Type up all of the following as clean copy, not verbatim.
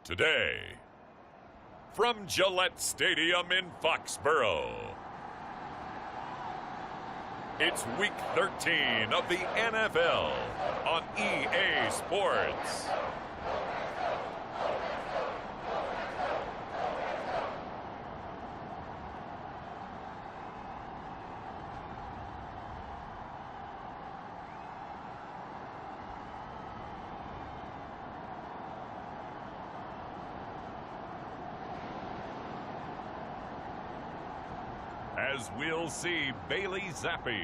Today, from Gillette Stadium in Foxborough, it's Week 13 of the NFL on EA Sports. As we'll see Bailey Zappi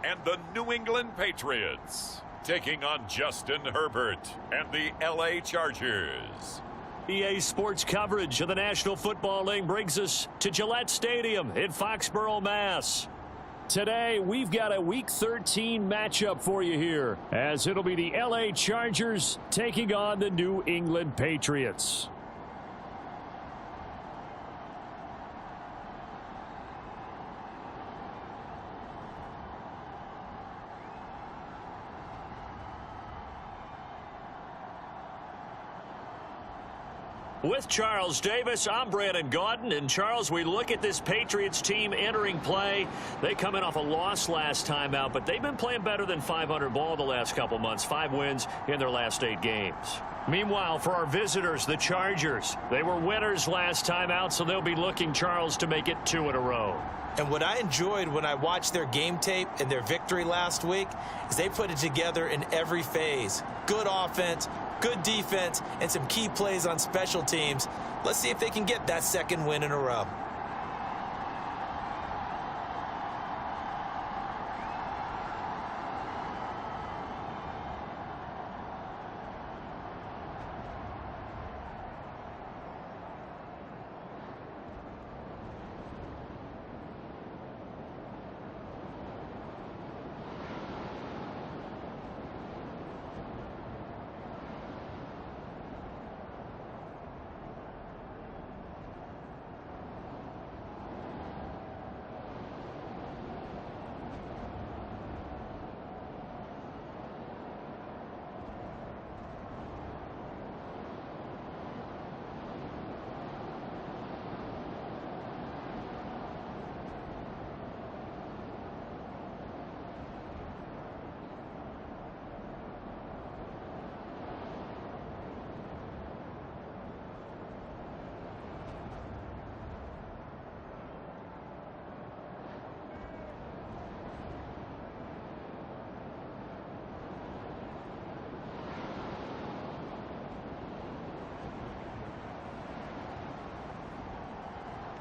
and the New England Patriots taking on Justin Herbert and the LA Chargers. EA Sports coverage of the National Football League brings us to Gillette Stadium in Foxborough, Mass. Today, we've got a Week 13 matchup for you here, as it'll be the LA Chargers taking on the New England Patriots. With Charles Davis, I'm Brandon Gaudin. And Charles, we look at this Patriots team entering play. They come in off a loss last time out, but they've been playing better than 500 ball the last couple months. 5 wins in their last 8 games. Meanwhile, for our visitors, the Chargers, they were winners last time out, so they'll be looking, Charles, to make it 2 in a row. And what I enjoyed when I watched their game tape and their victory last week is they put it together in every phase. Good offense, good defense, and some key plays on special teams. Let's see if they can get that 2nd win in a row.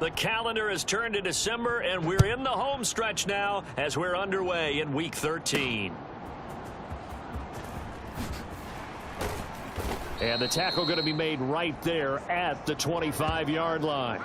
The calendar has turned to December, and we're in the home stretch now as we're underway in Week 13. And the tackle going to be made right there at the 25-yard line.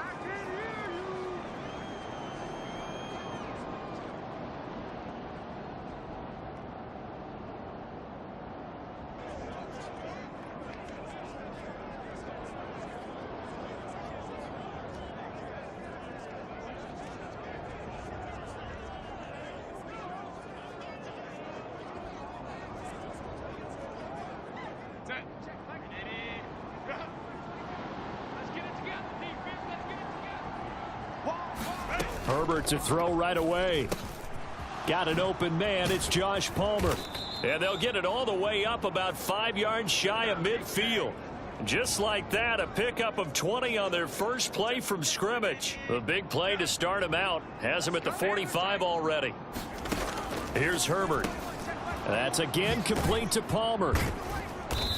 Herbert to throw right away. Got an open man. It's Josh Palmer. And they'll get it all the way up about 5 yards shy of midfield. Just like that, a pickup of 20 on their first play from scrimmage. A big play to start him out. Has him at the 45 already. Here's Herbert. That's again complete to Palmer.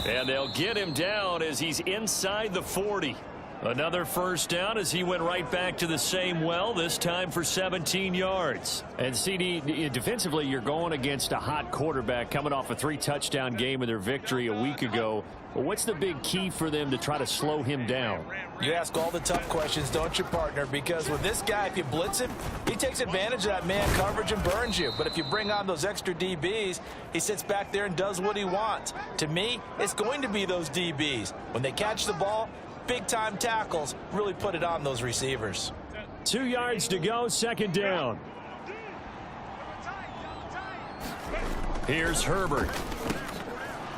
And they'll get him down as he's inside the 40. Another first down as he went right back to the same well, this time for 17 yards. And CD, defensively, you're going against a hot quarterback coming off a 3-touchdown game in their victory a week ago. But what's the big key for them to try to slow him down? You ask all the tough questions, don't you, partner? Because with this guy, if you blitz him, he takes advantage of that man coverage and burns you. But if you bring on those extra DBs, he sits back there and does what he wants. To me, it's going to be those DBs. When they catch the ball, big-time tackles really put it on those receivers. 2 yards to go, 2nd down. Here's Herbert.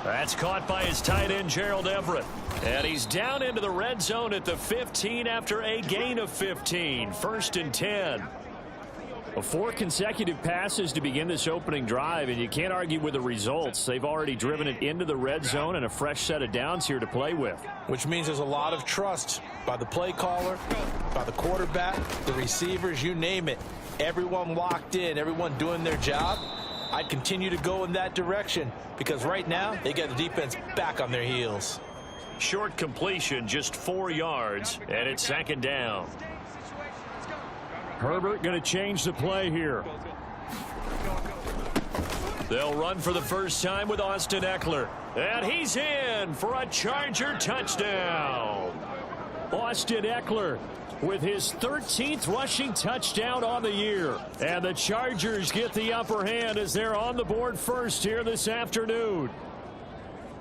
That's caught by his tight end, Gerald Everett. And he's down into the red zone at the 15 after a gain of 15. 1st and 10. 4 consecutive passes to begin this opening drive, and you can't argue with the results. They've already driven it into the red zone and a fresh set of downs here to play with. Which means there's a lot of trust by the play caller, by the quarterback, the receivers, you name it. Everyone locked in, everyone doing their job. I'd continue to go in that direction because right now they got the defense back on their heels. Short completion, just 4 yards, and it's 2nd down. Herbert going to change the play here. They'll run for the first time with Austin Eckler. And he's in for a Charger touchdown. Austin Eckler with his 13th rushing touchdown on the year. And the Chargers get the upper hand as they're on the board first here this afternoon.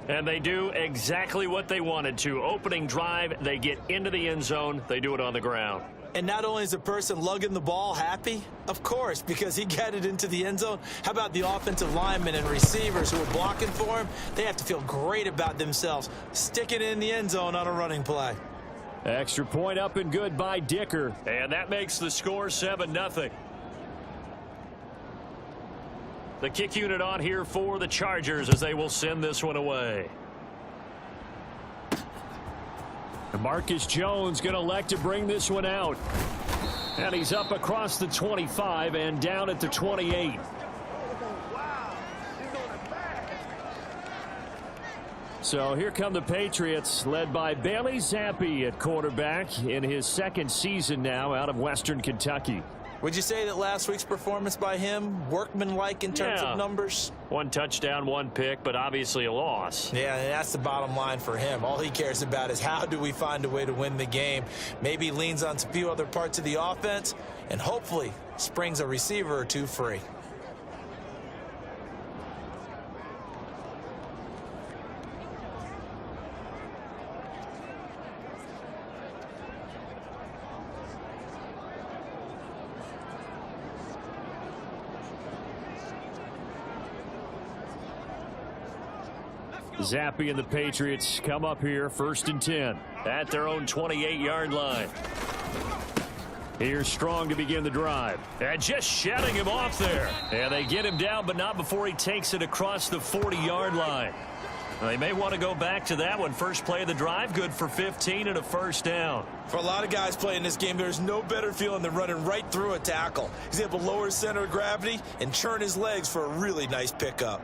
And they do exactly what they wanted to. Opening drive, they get into the end zone. They do it on the ground. And not only is the person lugging the ball happy, of course, because he got it into the end zone. How about the offensive linemen and receivers who are blocking for him? They have to feel great about themselves, sticking it in the end zone on a running play. Extra point up and good by Dicker. And that makes the score 7-0. The kick unit on here for the Chargers as they will send this one away. Marcus Jones going to elect to bring this one out. And he's up across the 25 and down at the 28. So here come the Patriots, led by Bailey Zappi at quarterback in his 2nd season now out of Western Kentucky. Would you say that last week's performance by him, workmanlike in terms of numbers? 1 touchdown, 1 pick, but obviously a loss. Yeah, and that's the bottom line for him. All he cares about is how do we find a way to win the game. Maybe leans on a few other parts of the offense and hopefully springs a receiver or 2 free. Zappi and the Patriots come up here 1st and 10 at their own 28-yard line. Here's Strong to begin the drive. And just shutting him off there. And they get him down, but not before he takes it across the 40-yard line. They may want to go back to that one. First play of the drive, good for 15 and a 1st down. For a lot of guys playing this game, there's no better feeling than running right through a tackle. He's able to lower his center of gravity and churn his legs for a really nice pickup.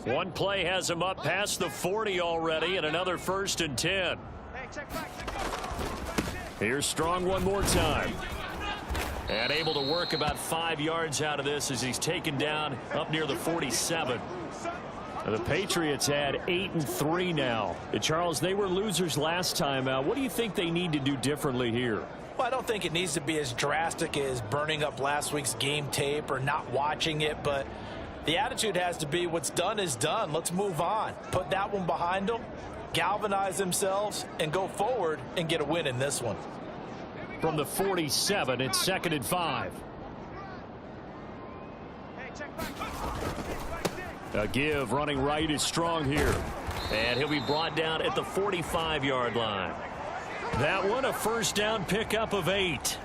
One play has him up past the 40 already, and another 1st and 10. Here's Strong one more time. And able to work about 5 yards out of this as he's taken down up near the 47. The Patriots had 8-3 now. Charles, they were losers last time out. What do you think they need to do differently here? Well, I don't think it needs to be as drastic as burning up last week's game tape or not watching it, but the attitude has to be what's done is done. Let's move on. Put that one behind them, galvanize themselves, and go forward and get a win in this one. From the 47, it's 2nd and 5. A give running right is Strong here. And he'll be brought down at the 45-yard line. That one a 1st down pickup of 8.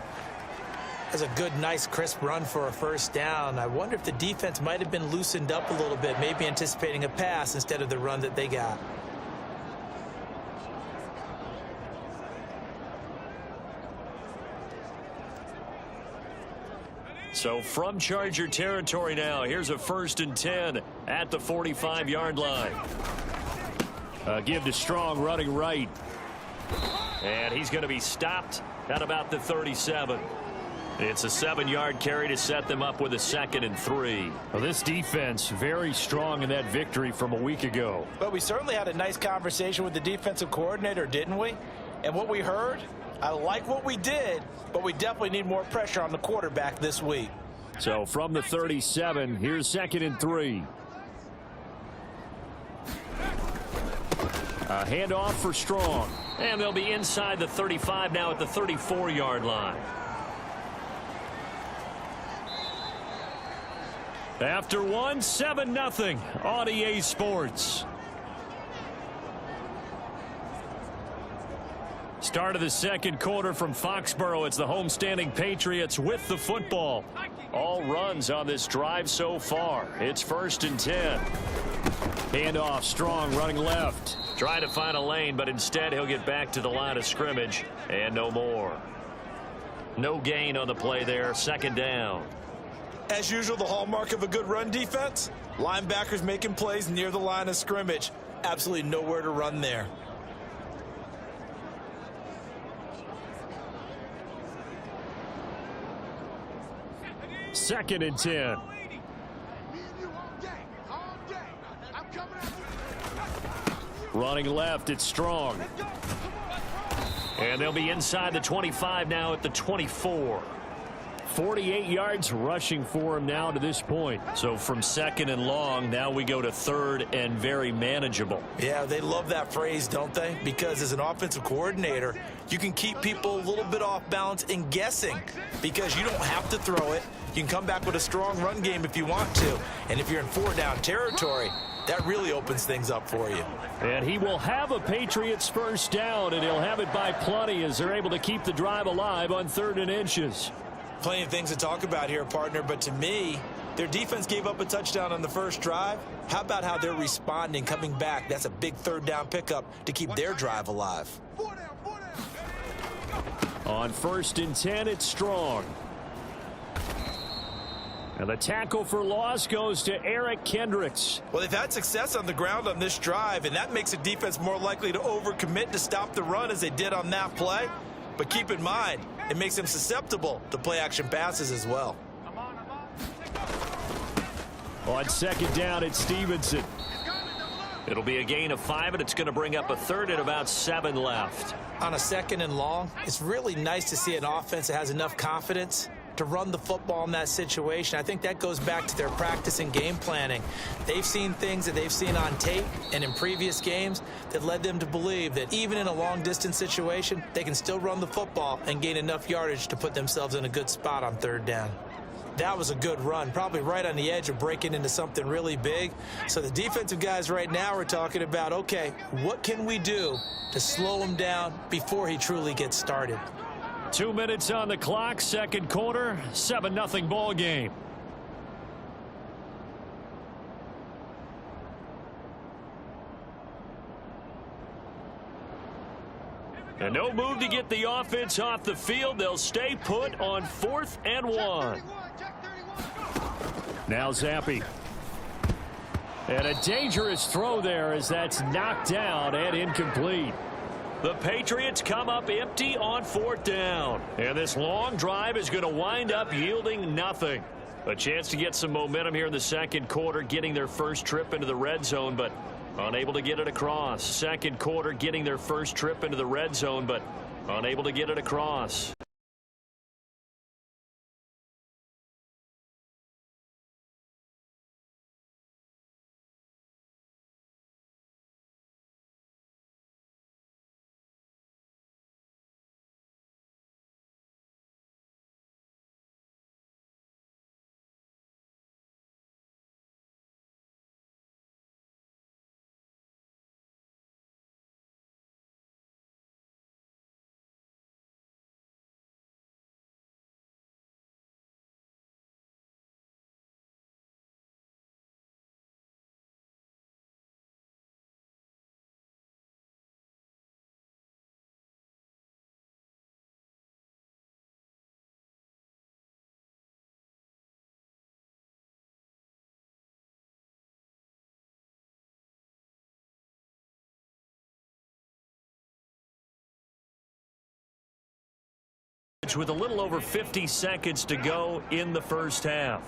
That's a good, nice, crisp run for a 1st down. I wonder if the defense might have been loosened up a little bit, maybe anticipating a pass instead of the run that they got. So from Charger territory now, here's a 1st and 10 at the 45-yard line. Give to Strong running right. And he's going to be stopped at about the 37. It's a 7-yard carry to set them up with a 2nd and 3. Well, this defense very strong in that victory from a week ago. But we certainly had a nice conversation with the defensive coordinator, didn't we? And what we heard, I like what we did, but we definitely need more pressure on the quarterback this week. So from the 37, here's 2nd and 3. A handoff for Strong. And they'll be inside the 35 now at the 34-yard line. After one, 7-0 on EA Sports. Start of the second quarter from Foxborough. It's the homestanding Patriots with the football. All runs on this drive so far. It's 1st and 10. Handoff, Strong running left. Trying to find a lane, but instead he'll get back to the line of scrimmage. And no more. No gain on the play there. 2nd down. As usual, the hallmark of a good run defense, linebackers making plays near the line of scrimmage. Absolutely nowhere to run there. Second and 10. Running left, it's Strong. And they'll be inside the 25 now at the 24. 48 yards rushing for him now to this point. So from 2nd and long, now we go to 3rd and very manageable. Yeah, they love that phrase, don't they? Because as an offensive coordinator, you can keep people a little bit off balance and guessing because you don't have to throw it. You can come back with a strong run game if you want to. And if you're in 4-down territory, that really opens things up for you. And he will have a Patriots 1st down, and he'll have it by plenty as they're able to keep the drive alive on 3rd and inches. Plenty of things to talk about here, partner, but to me, their defense gave up a touchdown on the first drive. How about how they're responding, coming back? That's a big 3rd down pickup to keep their drive alive. On 1st and 10, it's Strong. And the tackle for loss goes to Eric Kendricks. Well, they've had success on the ground on this drive, and that makes the defense more likely to overcommit to stop the run as they did on that play. But keep in mind, it makes them susceptible to play-action passes as well. On 2nd down, it's Stevenson. It'll be a gain of 5, and it's going to bring up a 3rd and about 7 left. On a 2nd and long, it's really nice to see an offense that has enough confidence to run the football in that situation. I think that goes back to their practice and game planning. They've seen things that they've seen on tape and in previous games that led them to believe that even in a long-distance situation, they can still run the football and gain enough yardage to put themselves in a good spot on 3rd down. That was a good run, probably right on the edge of breaking into something really big. So the defensive guys right now are talking about, okay, what can we do to slow him down before he truly gets started? 2 minutes on the clock, 2nd quarter, 7-0 ball game. And no move to get the offense off the field. They'll stay put on 4th and 1. Now Zappi. And a dangerous throw there as that's knocked down and incomplete. The Patriots come up empty on 4th down. And this long drive is going to wind up yielding nothing. A chance to get some momentum here in the 2nd quarter, getting their first trip into the red zone, but unable to get it across. 2nd quarter getting their first trip into the red zone, but unable to get it across. With a little over 50 seconds to go in the first half.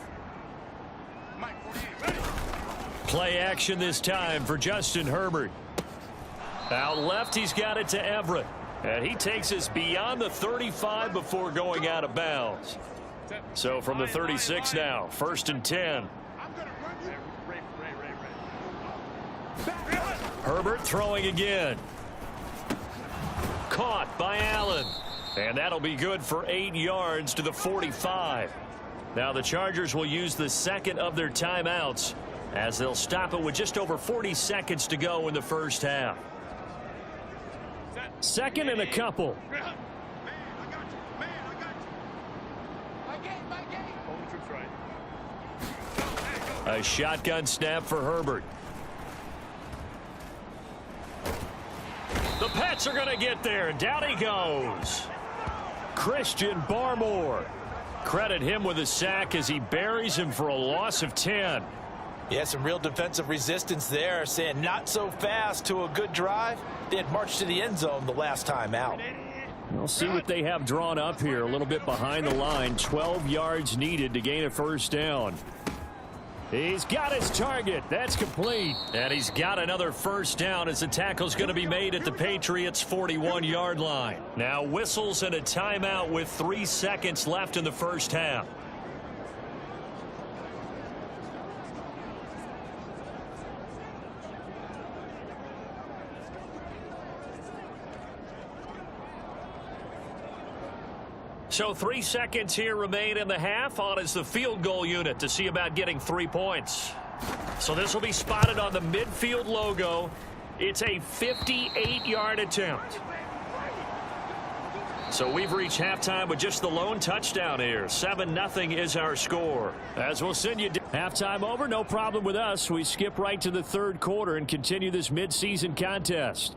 Play action this time for Justin Herbert. Out left, he's got it to Everett. And he takes us beyond the 35 before going out of bounds. So from the 36 now, 1st and 10. Herbert throwing again. Caught by Allen. And that'll be good for 8 yards to the 45. Now the Chargers will use the second of their timeouts as they'll stop it with just over 40 seconds to go in the first half. Second and a couple. A shotgun snap for Herbert. The Pats are going to get there. Down he goes. Christian Barmore. Credit him with a sack as he buries him for a loss of 10. Yeah, some real defensive resistance there, saying not so fast to a good drive. They had marched to the end zone the last time out. We'll see what they have drawn up here. A little bit behind the line. 12 yards needed to gain a first down. He's got his target. That's complete. And he's got another first down as the tackle's going to be made at the Patriots' 41-yard line. Now whistles and a timeout with 3 seconds left in the first half. So 3 seconds here remain in the half. On is the field goal unit to see about getting 3 points. So this will be spotted on the midfield logo. It's a 58-yard attempt. So we've reached halftime with just the lone touchdown here. 7-0 is our score. As we'll send you halftime over, no problem with us. We skip right to the third quarter and continue this midseason contest.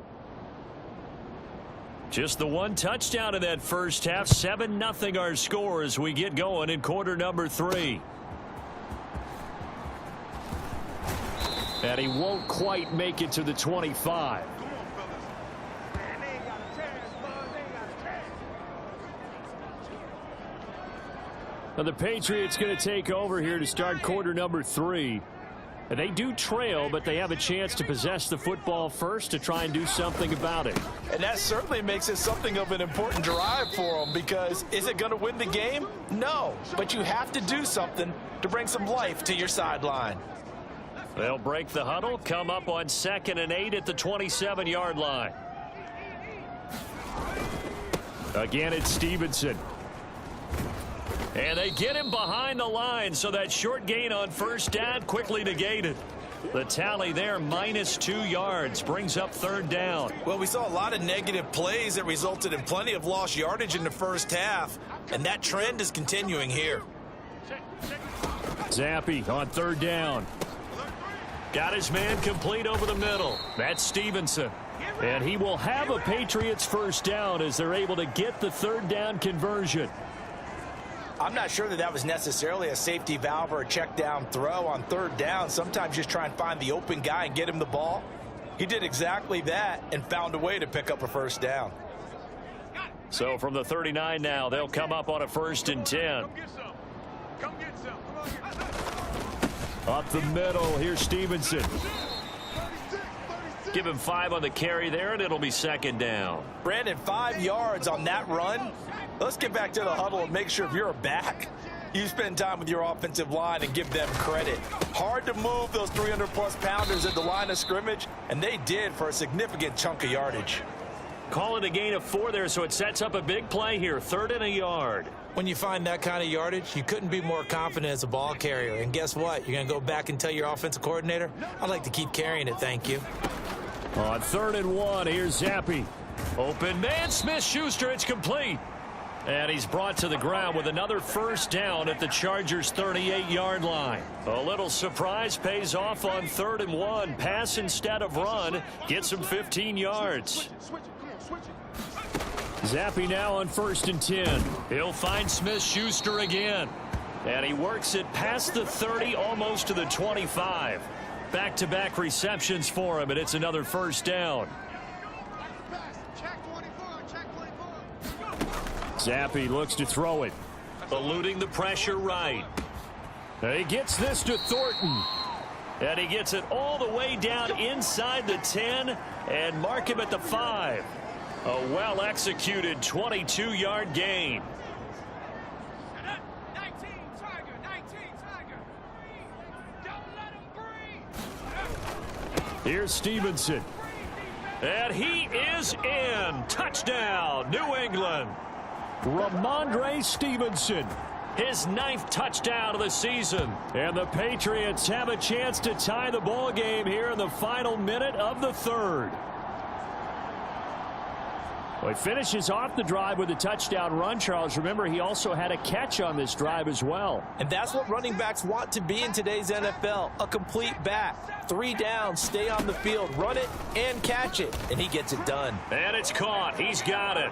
Just the one touchdown in that first half. 7-0 our score as we get going in quarter number 3. And he won't quite make it to the 25. Now the Patriots going to take over here to start quarter number 3. They do trail, but they have a chance to possess the football first to try and do something about it. And that certainly makes it something of an important drive for them, because is it going to win the game? No, but you have to do something to bring some life to your sideline. They'll break the huddle, come up on 2nd and 8 at the 27-yard line. Again, it's Stevenson. And they get him behind the line, so that short gain on first down quickly negated. The tally there, -2 yards, brings up 3rd down. Well, we saw a lot of negative plays that resulted in plenty of lost yardage in the first half, and that trend is continuing here. Zappi on 3rd down. Got his man complete over the middle. That's Stevenson. And he will have a Patriots first down as they're able to get the 3rd down conversion. I'm not sure that was necessarily a safety valve or a check down throw on 3rd down. Sometimes just try and find the open guy and get him the ball. He did exactly that and found a way to pick up a first down. So from the 39 now, they'll come up on a 1st and 10. Up the middle, here's Stevenson. Give him 5 on the carry there, and it'll be 2nd down. Brandon, 5 yards on that run. Let's get back to the huddle and make sure if you're a back, you spend time with your offensive line and give them credit. Hard to move those 300-plus pounders at the line of scrimmage, and they did for a significant chunk of yardage. Call it a gain of 4 there, so it sets up a big play here. 3rd and a yard. When you find that kind of yardage, you couldn't be more confident as a ball carrier. And guess what? You're going to go back and tell your offensive coordinator, I'd like to keep carrying it, thank you. On 3rd and 1, here's Zappi. Open man, Smith-Schuster, it's complete. And he's brought to the ground with another first down at the Chargers' 38-yard line. A little surprise pays off on 3rd and 1. Pass instead of run. Gets him 15 yards. Zappi now on 1st and 10. He'll find Smith-Schuster again. And he works it past the 30, almost to the 25. Back-to-back receptions for him, and it's another first down. Zappi looks to throw it. Eluding the pressure right. He gets this to Thornton. And he gets it all the way down inside the 10 and mark him at the 5. A well-executed 22-yard gain. Here's Stevenson. And he is in. Touchdown, New England. Ramondre Stevenson, his 9th touchdown of the season. And the Patriots have a chance to tie the ball game here in the final minute of the 3rd. Well, he finishes off the drive with a touchdown run, Charles. Remember, he also had a catch on this drive as well. And that's what running backs want to be in today's NFL, a complete back. 3 downs, stay on the field, run it, and catch it. And he gets it done. And it's caught. He's got it.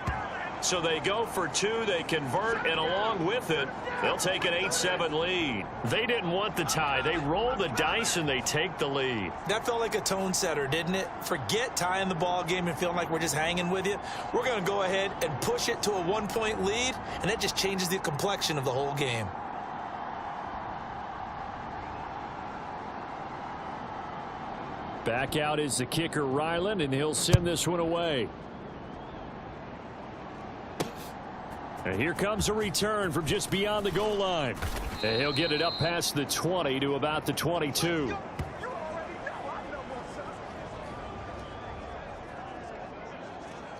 So they go for 2, they convert, and along with it, they'll take an 8-7 lead. They didn't want the tie. They roll the dice, and they take the lead. That felt like a tone setter, didn't it? Forget tying the ball game and feeling like we're just hanging with you. We're going to go ahead and push it to a 1-point lead, and that just changes the complexion of the whole game. Back out is the kicker, Ryland, and he'll send this one away. And here comes a return from just beyond the goal line. And he'll get it up past the 20 to about the 22.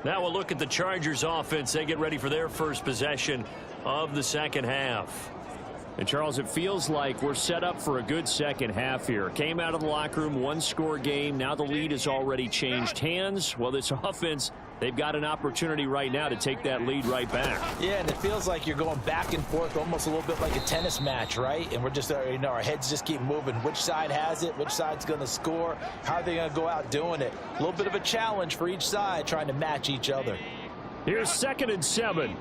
Now we'll look at the Chargers offense. They get ready for their first possession of the second half. And Charles, it feels like we're set up for a good second half here. Came out of the locker room, 1-score game. Now the lead has already changed hands. Well, this offense, they've got an opportunity right now to take that lead right back. Yeah, and it feels like you're going back and forth, almost a little bit like a tennis match, right? And we're just, our heads just keep moving. Which side has it? Which side's going to score? How are they going to go out doing it? A little bit of a challenge for each side, trying to match each other. Here's 2nd and 7.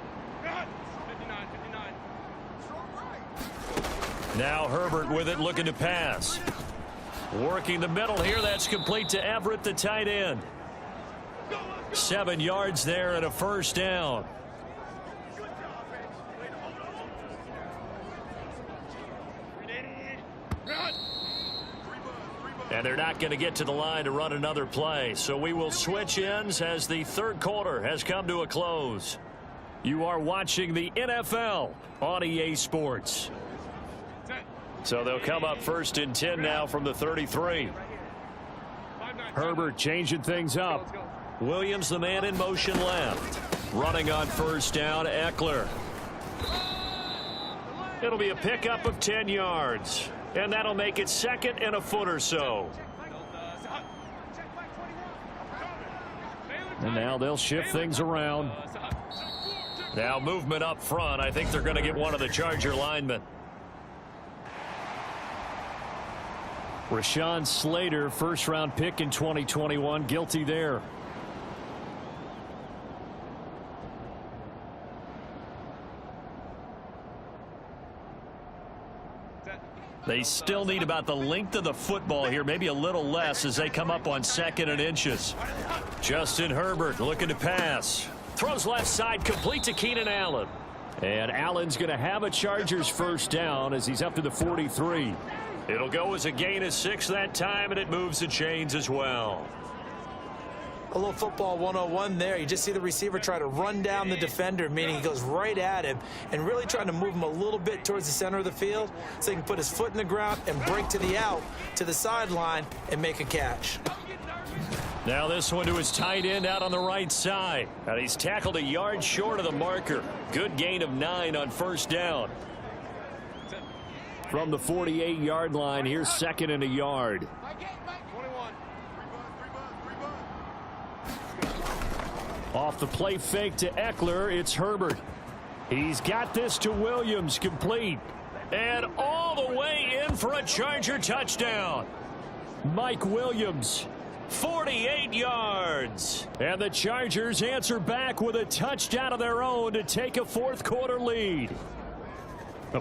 Now Herbert with it, looking to pass. Working the middle here. That's complete to Everett, the tight end. 7 yards there and a first down. And they're not going to get to the line to run another play. So we will switch ends as the 3rd quarter has come to a close. You are watching the NFL on EA Sports. So they'll come up 1st and 10 now from the 33. Herbert changing things up. Williams, the man in motion left. Running on first down, Eckler. It'll be a pickup of 10 yards. And that'll make it 2nd and a foot or so. And now they'll shift things around. Now movement up front. I think they're going to get one of the Charger linemen. Rashawn Slater, 1st-round pick in 2021, guilty there. They still need about the length of the football here, maybe a little less as they come up on 2nd and inches. Justin Herbert looking to pass. Throws left side, complete to Keenan Allen. And Allen's going to have a Chargers first down as he's up to the 43. It'll go as a gain of 6 that time, and it moves the chains as well. A little football 101 there. You just see the receiver try to run down the defender, meaning he goes right at him and really trying to move him a little bit towards the center of the field so he can put his foot in the ground and break to the out, to the sideline, and make a catch. Now this one to his tight end out on the right side. And he's tackled a yard short of the marker. Good gain of 9 on first down. From the 48-yard line, here's 2nd and a yard. Off the play fake to Eckler, it's Herbert. He's got this to Williams, complete. And all the way in for a Charger touchdown. Mike Williams, 48 yards. And the Chargers answer back with a touchdown of their own to take a 4th quarter lead.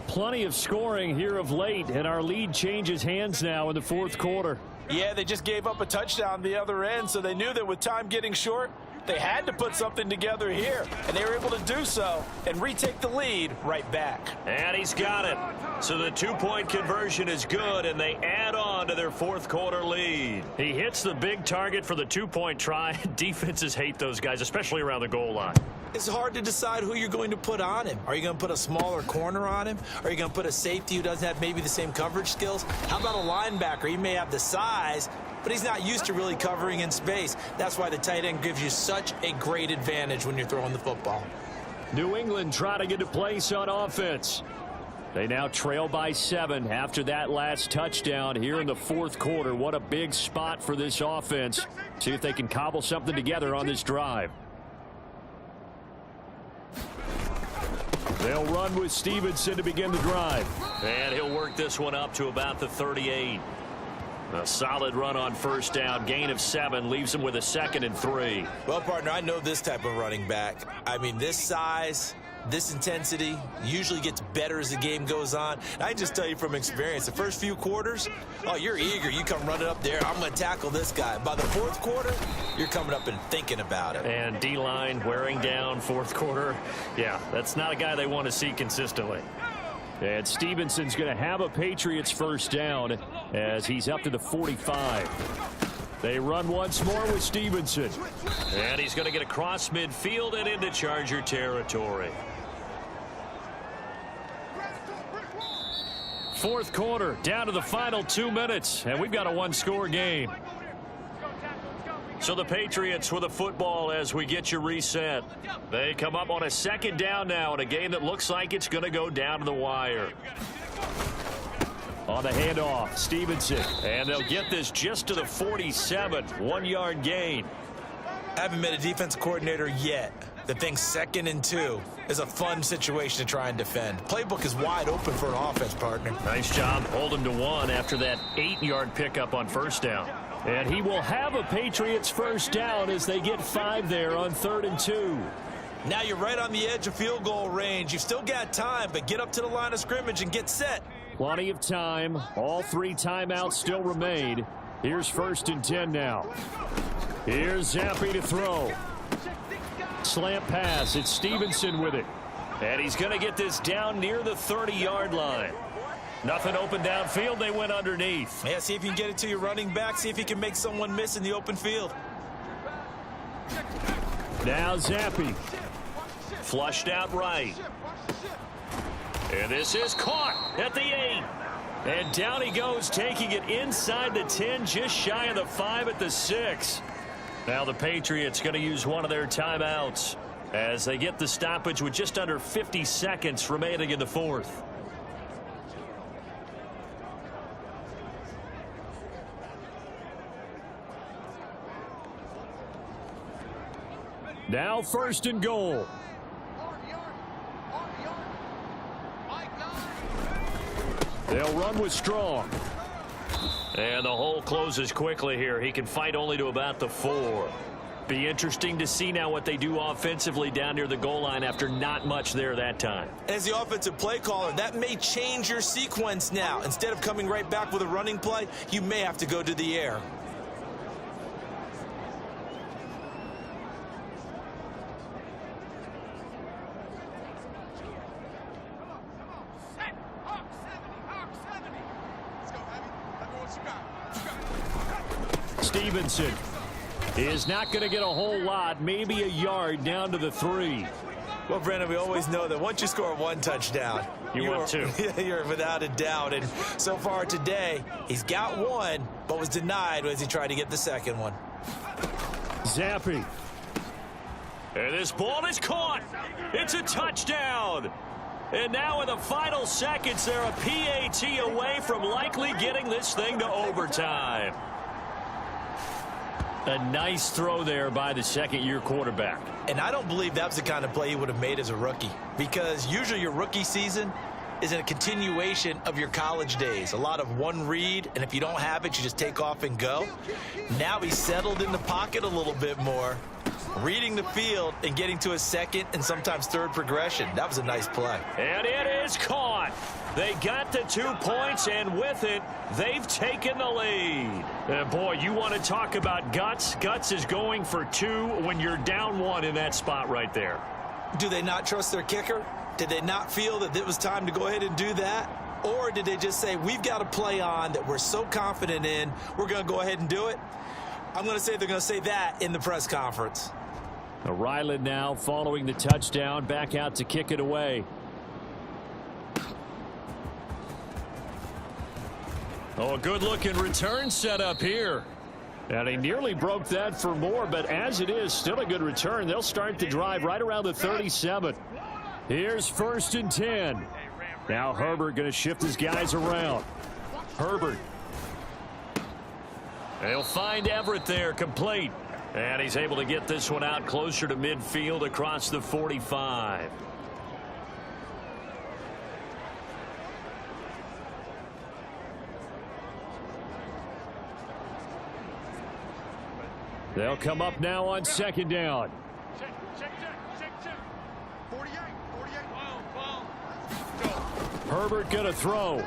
Plenty of scoring here of late, and our lead changes hands now in the 4th quarter. Yeah, they just gave up a touchdown the other end, so they knew that with time getting short, They had to put something together here, and they were able to do so and retake the lead right back. And he's got it. So the two-point conversion is good, and they add on to their fourth quarter lead. He hits the big target for the two-point try. Defenses hate those guys, especially around the goal line. It's hard to decide who you're going to put on him. Are you going to put a smaller corner on him? Are you going to put a safety who doesn't have maybe the same coverage skills? How about a linebacker? He may have the size, but he's not used to really covering in space. That's why the tight end gives you such a great advantage when you're throwing the football. New England trying to get a place on offense. They now trail by 7 after that last touchdown here in the fourth quarter. What a big spot for this offense. See if they can cobble something together on this drive. They'll run with Stevenson to begin the drive. And he'll work this one up to about the 38. A solid run on first down. Gain of 7 leaves him with a 2nd and 3. Well, partner, I know this type of running back. I mean, this size, this intensity usually gets better as the game goes on. And I just tell you from experience, the first few quarters, oh, you're eager. You come running up there. I'm going to tackle this guy. By the fourth quarter, you're coming up and thinking about it. And D-line wearing down fourth quarter. Yeah, that's not a guy they want to see consistently. And Stevenson's going to have a Patriots first down as he's up to the 45. They run once more with Stevenson. And he's going to get across midfield and into Charger territory. Fourth quarter, down to the final 2 minutes, and we've got a one-score game. So the Patriots with the football as we get you reset. They come up on a second down now in a game that looks like it's going to go down to the wire. On the handoff, Stevenson, and they'll get this just to the 47, 1-yard gain. I haven't met a defensive coordinator yet that thinks 2nd and 2 is a fun situation to try and defend. Playbook is wide open for an offense, partner. Nice job holding to 1 after that 8-yard pickup on first down. And he will have a Patriots first down as they get 5 there on 3rd and 2. Now you're right on the edge of field goal range. You've still got time, but get up to the line of scrimmage and get set. Plenty of time. All 3 timeouts still remain. Here's 1st and 10 now. Here's Zappi to throw. Slant pass. It's Stevenson with it. And he's going to get this down near the 30-yard line. Nothing open downfield. They went underneath. Yeah, see if you can get it to your running back. See if you can make someone miss in the open field. Now Zappi. Flushed out right. And this is caught at the 8. And down he goes, taking it inside the 10, just shy of the 5 at the 6. Now the Patriots going to use one of their timeouts as they get the stoppage with just under 50 seconds remaining in the fourth. Now 1st and goal. They'll run with Strong. And the hole closes quickly here. He can fight only to about the 4. Be interesting to see now what they do offensively down near the goal line after not much there that time. As the offensive play caller, that may change your sequence now. Instead of coming right back with a running play, you may have to go to the air. Stevenson is not going to get a whole lot, maybe a yard down to the 3. Well, Brandon, we always know that once you score 1 touchdown, you want 2. You're without a doubt. And so far today, he's got 1, but was denied as he tried to get the 2nd one. Zappi. And this ball is caught. It's a touchdown. And now in the final seconds, they're a PAT away from likely getting this thing to overtime. A nice throw there by the 2nd-year quarterback. And I don't believe that was the kind of play he would have made as a rookie, because usually your rookie season is a continuation of your college days. A lot of one read, and if you don't have it, you just take off and go. Now he's settled in the pocket a little bit more. reading the field and getting to a second and sometimes third progression. That was a nice play. And it is caught. They got the 2 points, and with it, they've taken the lead. And boy, you want to talk about guts. Guts is going for 2 when you're down 1 in that spot right there. Do they not trust their kicker? Did they not feel that it was time to go ahead and do that? Or did they just say, we've got a play on that we're so confident in, we're going to go ahead and do it? I'm going to say they're going to say that in the press conference. Ryland now following the touchdown, back out to kick it away. Oh, a good-looking return set up here. And he nearly broke that for more, but as it is, still a good return. They'll start the drive right around the 37. Here's 1st and 10. Now Herbert going to shift his guys around. Herbert. They'll find Everett there, complete. And he's able to get this one out closer to midfield across the 45. They'll come up now on 2nd down. Check. 48. Herbert going to throw.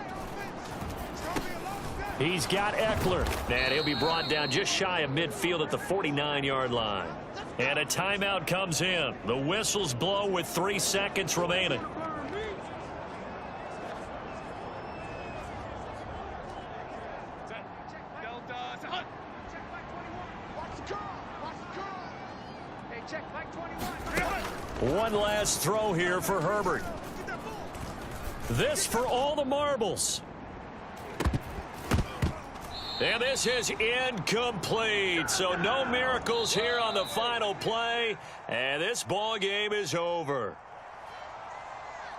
He's got Eckler. And he'll be brought down just shy of midfield at the 49-yard line. And a timeout comes in. The whistles blow with 3 seconds remaining. One last throw here for Herbert. This for all the marbles. And this is incomplete. So no miracles here on the final play. And this ball game is over.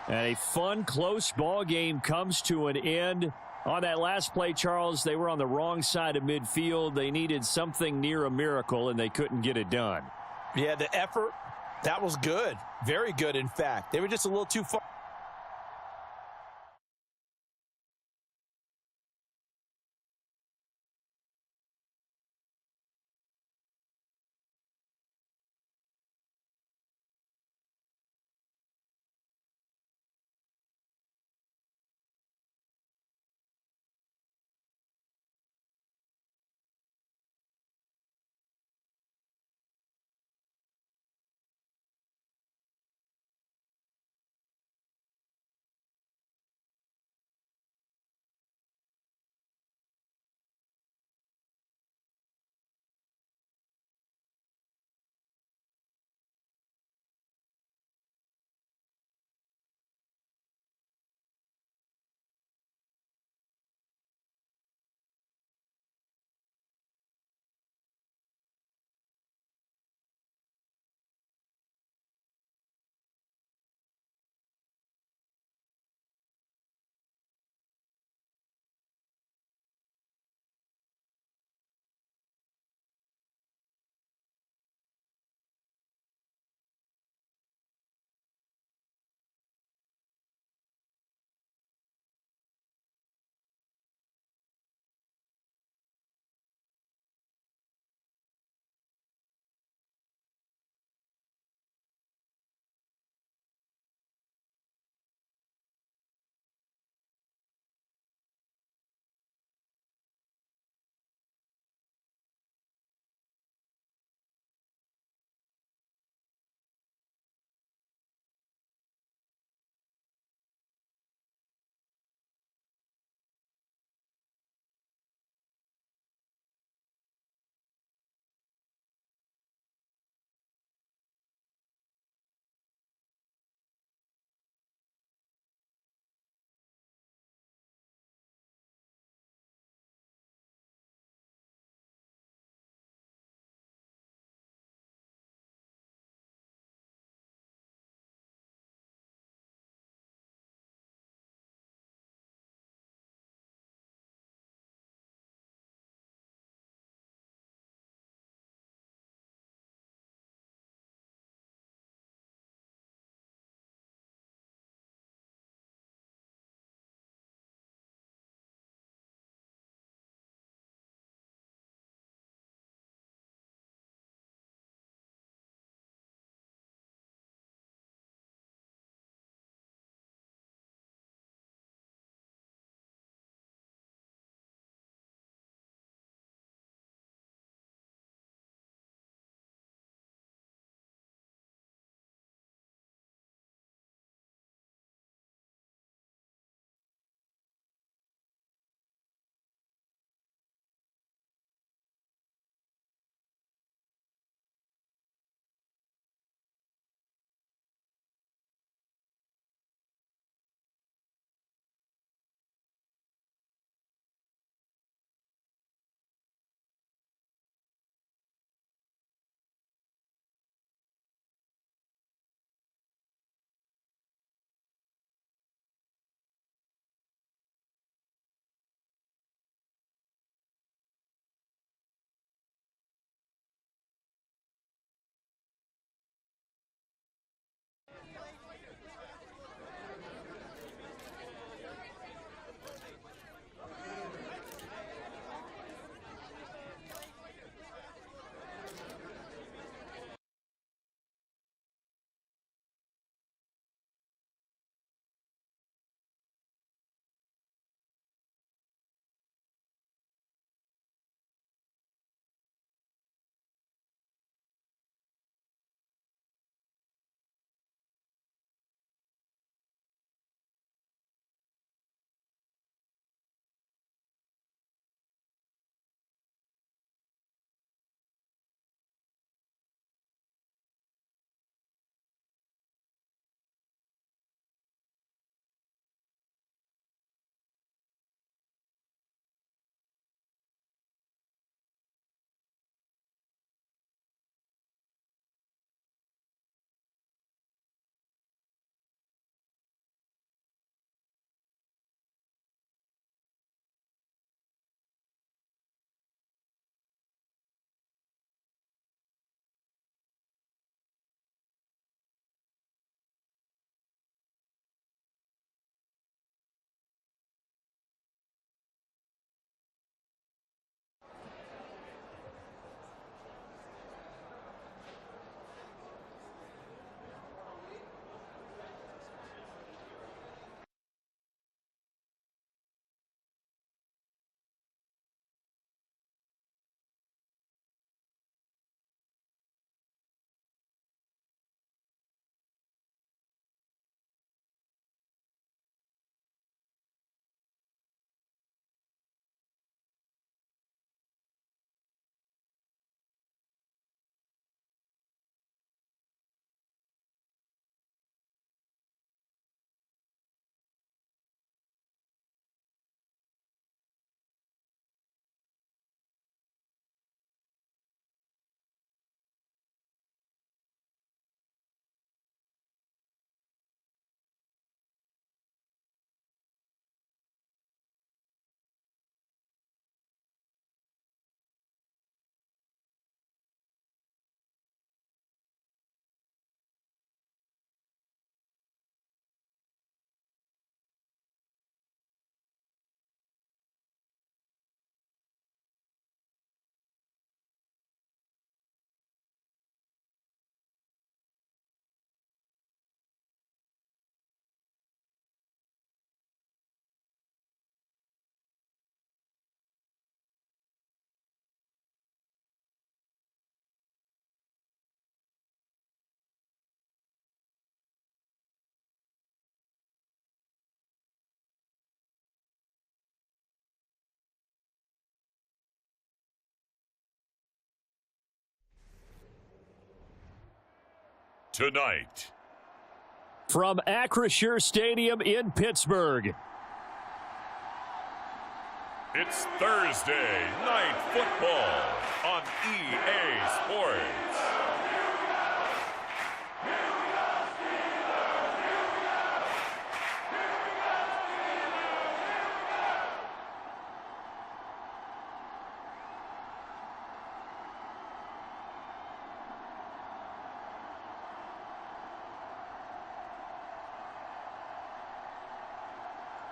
And a fun, close ball game comes to an end. On that last play, Charles, they were on the wrong side of midfield. They needed something near a miracle, and they couldn't get it done. Yeah, the effort, that was good. Very good, in fact. They were just a little too far. tonight. From Acrisure Stadium in Pittsburgh. It's Thursday Night Football on EA Sports.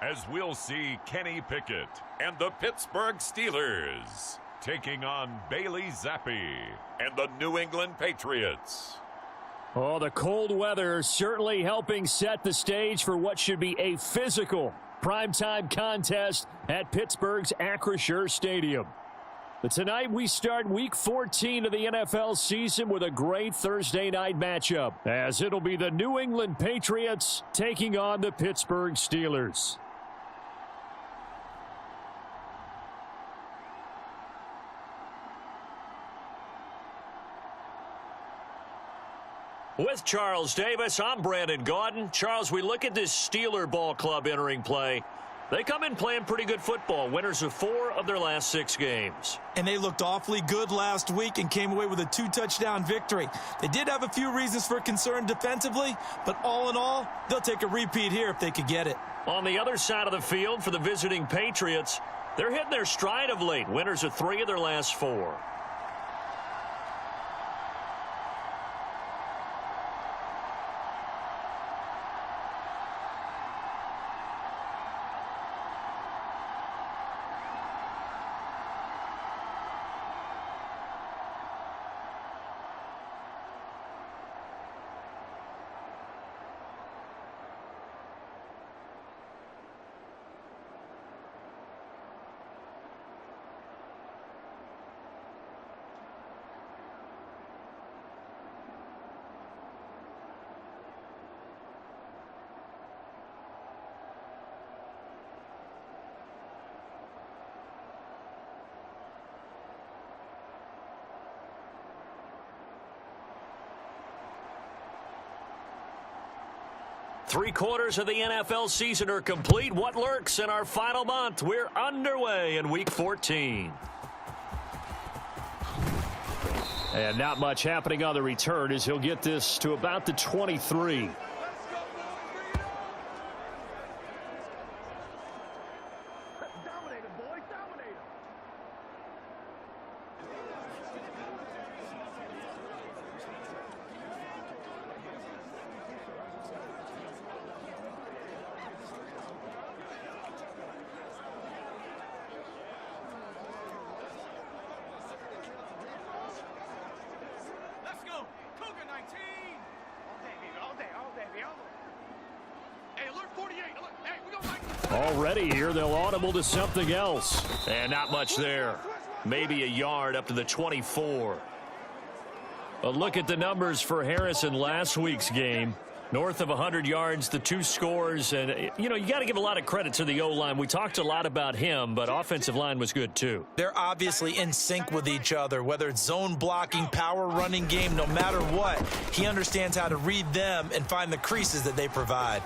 As we'll see Kenny Pickett and the Pittsburgh Steelers taking on Bailey Zappi and the New England Patriots. Oh, the cold weather certainly helping set the stage for what should be a physical primetime contest at Pittsburgh's Acrisure Stadium. But tonight we start Week 14 of the NFL season with a great Thursday night matchup, as it'll be the New England Patriots taking on the Pittsburgh Steelers. With Charles Davis, I'm Brandon Gaudin. Charles, we look at this Steeler ball club entering play. They come in playing pretty good football, winners of 4 of their last 6 games. And they looked awfully good last week and came away with a 2-touchdown victory. They did have a few reasons for concern defensively, but all in all, they'll take a repeat here if they could get it. On the other side of the field for the visiting Patriots, they're hitting their stride of late, winners of 3 of their last 4. Three-quarters of the NFL season are complete. What lurks in our final month? We're underway in Week 14. And not much happening on the return as he'll get this to about the 23. Already here, they'll audible to something else. And not much there. Maybe a yard up to the 24. A look at the numbers for Harrison last week's game. North of 100 yards, the 2 scores. And, you know, you got to give a lot of credit to the O-line. We talked a lot about him, but offensive line was good, too. They're obviously in sync with each other, whether it's zone blocking, power running game, no matter what. He understands how to read them and find the creases that they provide.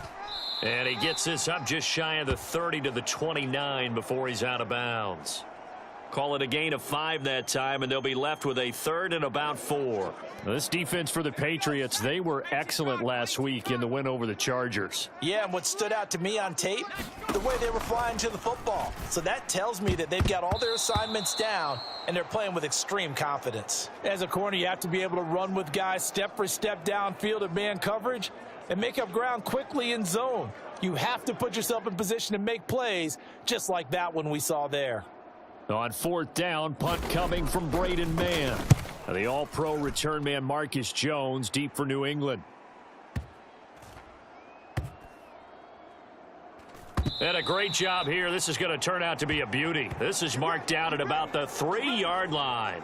And he gets this up just shy of the 30 to the 29 before he's out of bounds. Call it a gain of 5 that time, and they'll be left with a 3rd and about 4. This defense for the Patriots, they were excellent last week in the win over the Chargers. Yeah, and what stood out to me on tape, the way they were flying to the football. So that tells me that they've got all their assignments down, and they're playing with extreme confidence. As a corner, you have to be able to run with guys step for step downfield in man coverage and make up ground quickly in zone. You have to put yourself in position to make plays, just like that one we saw there. On 4th down, punt coming from Braden Mann. The all-pro return man Marcus Jones deep for New England. And a great job here. This is going to turn out to be a beauty. This is marked down at about the 3-yard line.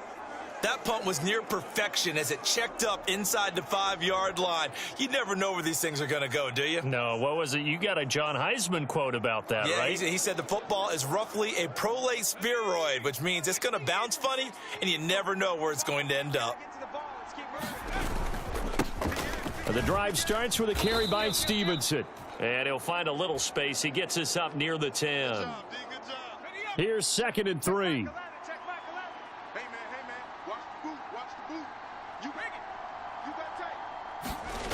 That punt was near perfection as it checked up inside the 5-yard line. You never know where these things are going to go, do you? No, what was it? You got a John Heisman quote about that, yeah, right? He said the football is roughly a prolate spheroid, which means it's going to bounce funny, and you never know where it's going to end up. The drive starts with a carry by Stevenson. And he'll find a little space. He gets us up near the 10. Here's 2nd and 3. Hey, man. Watch the boot. You make it. You got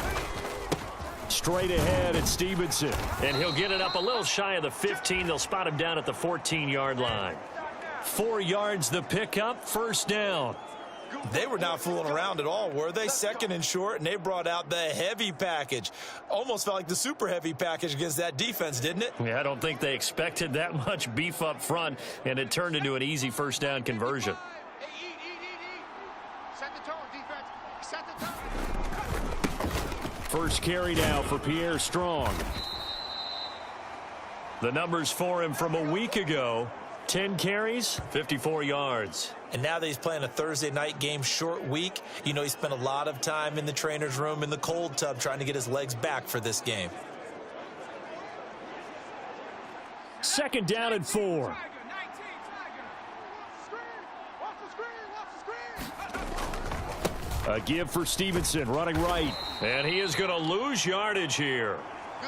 tight. Straight ahead at Stevenson. And he'll get it up a little shy of the 15. They'll spot him down at the 14-yard line. 4 yards the pickup, 1st down. They were not fooling around at all, were they? 2nd and short, and they brought out the heavy package. Almost felt like the super heavy package against that defense, didn't it? Yeah, I don't think they expected that much beef up front, and it turned into an easy 1st down conversion. Set the tone, defense. Set the tone. First carry now for Pierre Strong. The numbers for him from a week ago, 10 carries, 54 yards. And now that he's playing a Thursday night game, short week, you know he spent a lot of time in the trainer's room in the cold tub trying to get his legs back for this game. 2nd down and 4. A give for Stevenson, running right. And he is going to lose yardage here.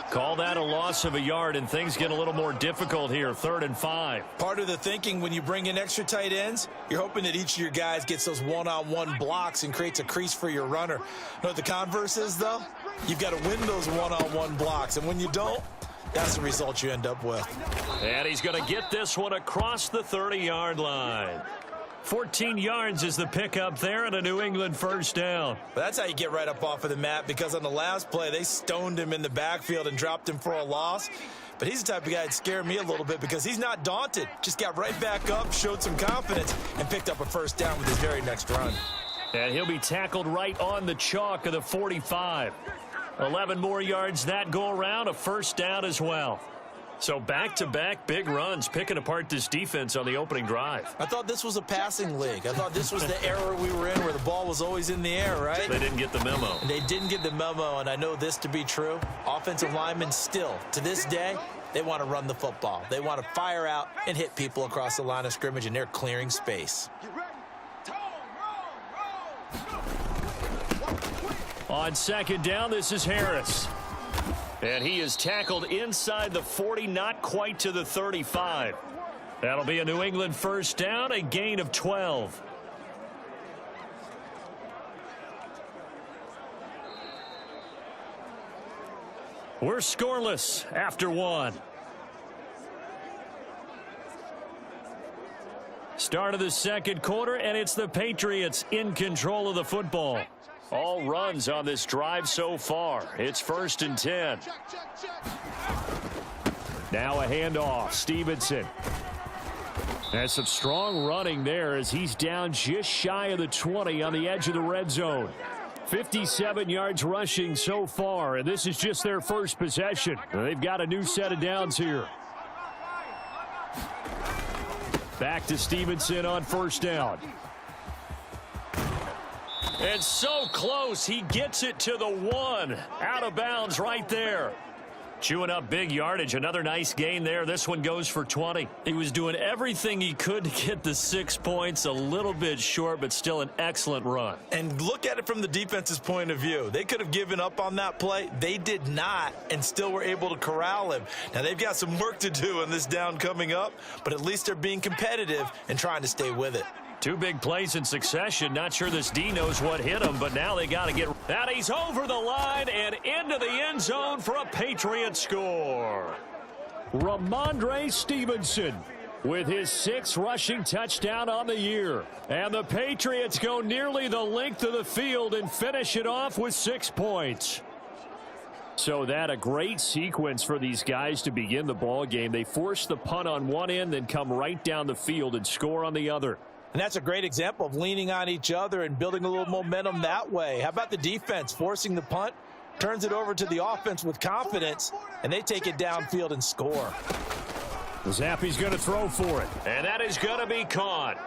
Call that a loss of a yard, and things get a little more difficult here. 3rd and 5. Part of the thinking when you bring in extra tight ends, you're hoping that each of your guys gets those one-on-one blocks and creates a crease for your runner. You know what the converse is, though? You've got to win those one-on-one blocks, and when you don't, that's the result you end up with. And he's going to get this one across the 30-yard line. 14 yards is the pickup there, and a New England 1st down. But that's how you get right up off of the mat, because on the last play, they stoned him in the backfield and dropped him for a loss. But he's the type of guy that scared me a little bit because he's not daunted. Just got right back up, showed some confidence, and picked up a 1st down with his very next run. And he'll be tackled right on the chalk of the 45. 11 more yards that go around, a 1st down as well. So back-to-back big runs, picking apart this defense on the opening drive. I thought this was a passing league. I thought this was the era we were in where the ball was always in the air, right? They didn't get the memo. They didn't get the memo, and I know this to be true. Offensive linemen still, to this day, they want to run the football. They want to fire out and hit people across the line of scrimmage, and they're clearing space. On 2nd down, this is Harris. And he is tackled inside the 40, not quite to the 35. That'll be a New England 1st down, a gain of 12. We're scoreless after 1. Start of the 2nd quarter, and it's the Patriots in control of the football. All runs on this drive so far. It's 1st and 10. Now a handoff. Stevenson. And some strong running there as he's down just shy of the 20 on the edge of the red zone. 57 yards rushing so far, and this is just their first possession. They've got a new set of downs here. Back to Stevenson on 1st down. And so close, he gets it to the 1. Out of bounds right there. Chewing up big yardage. Another nice gain there. This one goes for 20. He was doing everything he could to get the 6 points. A little bit short, but still an excellent run. And look at it from the defense's point of view. They could have given up on that play. They did not, and still were able to corral him. Now, they've got some work to do in this down coming up, but at least they're being competitive and trying to stay with it. 2 big plays in succession. Not sure this D knows what hit him, but now they got to get... And he's over the line and into the end zone for a Patriot score. Ramondre Stevenson with his 6th rushing touchdown on the year. And the Patriots go nearly the length of the field and finish it off with 6 points. So that a great sequence for these guys to begin the ball game. They force the punt on one end, then come right down the field and score on the other. And that's a great example of leaning on each other and building a little momentum that way. How about the defense forcing the punt, turns it over to the offense with confidence, and they take it downfield and score. Zappi's going to throw for it. And that is going to be caught.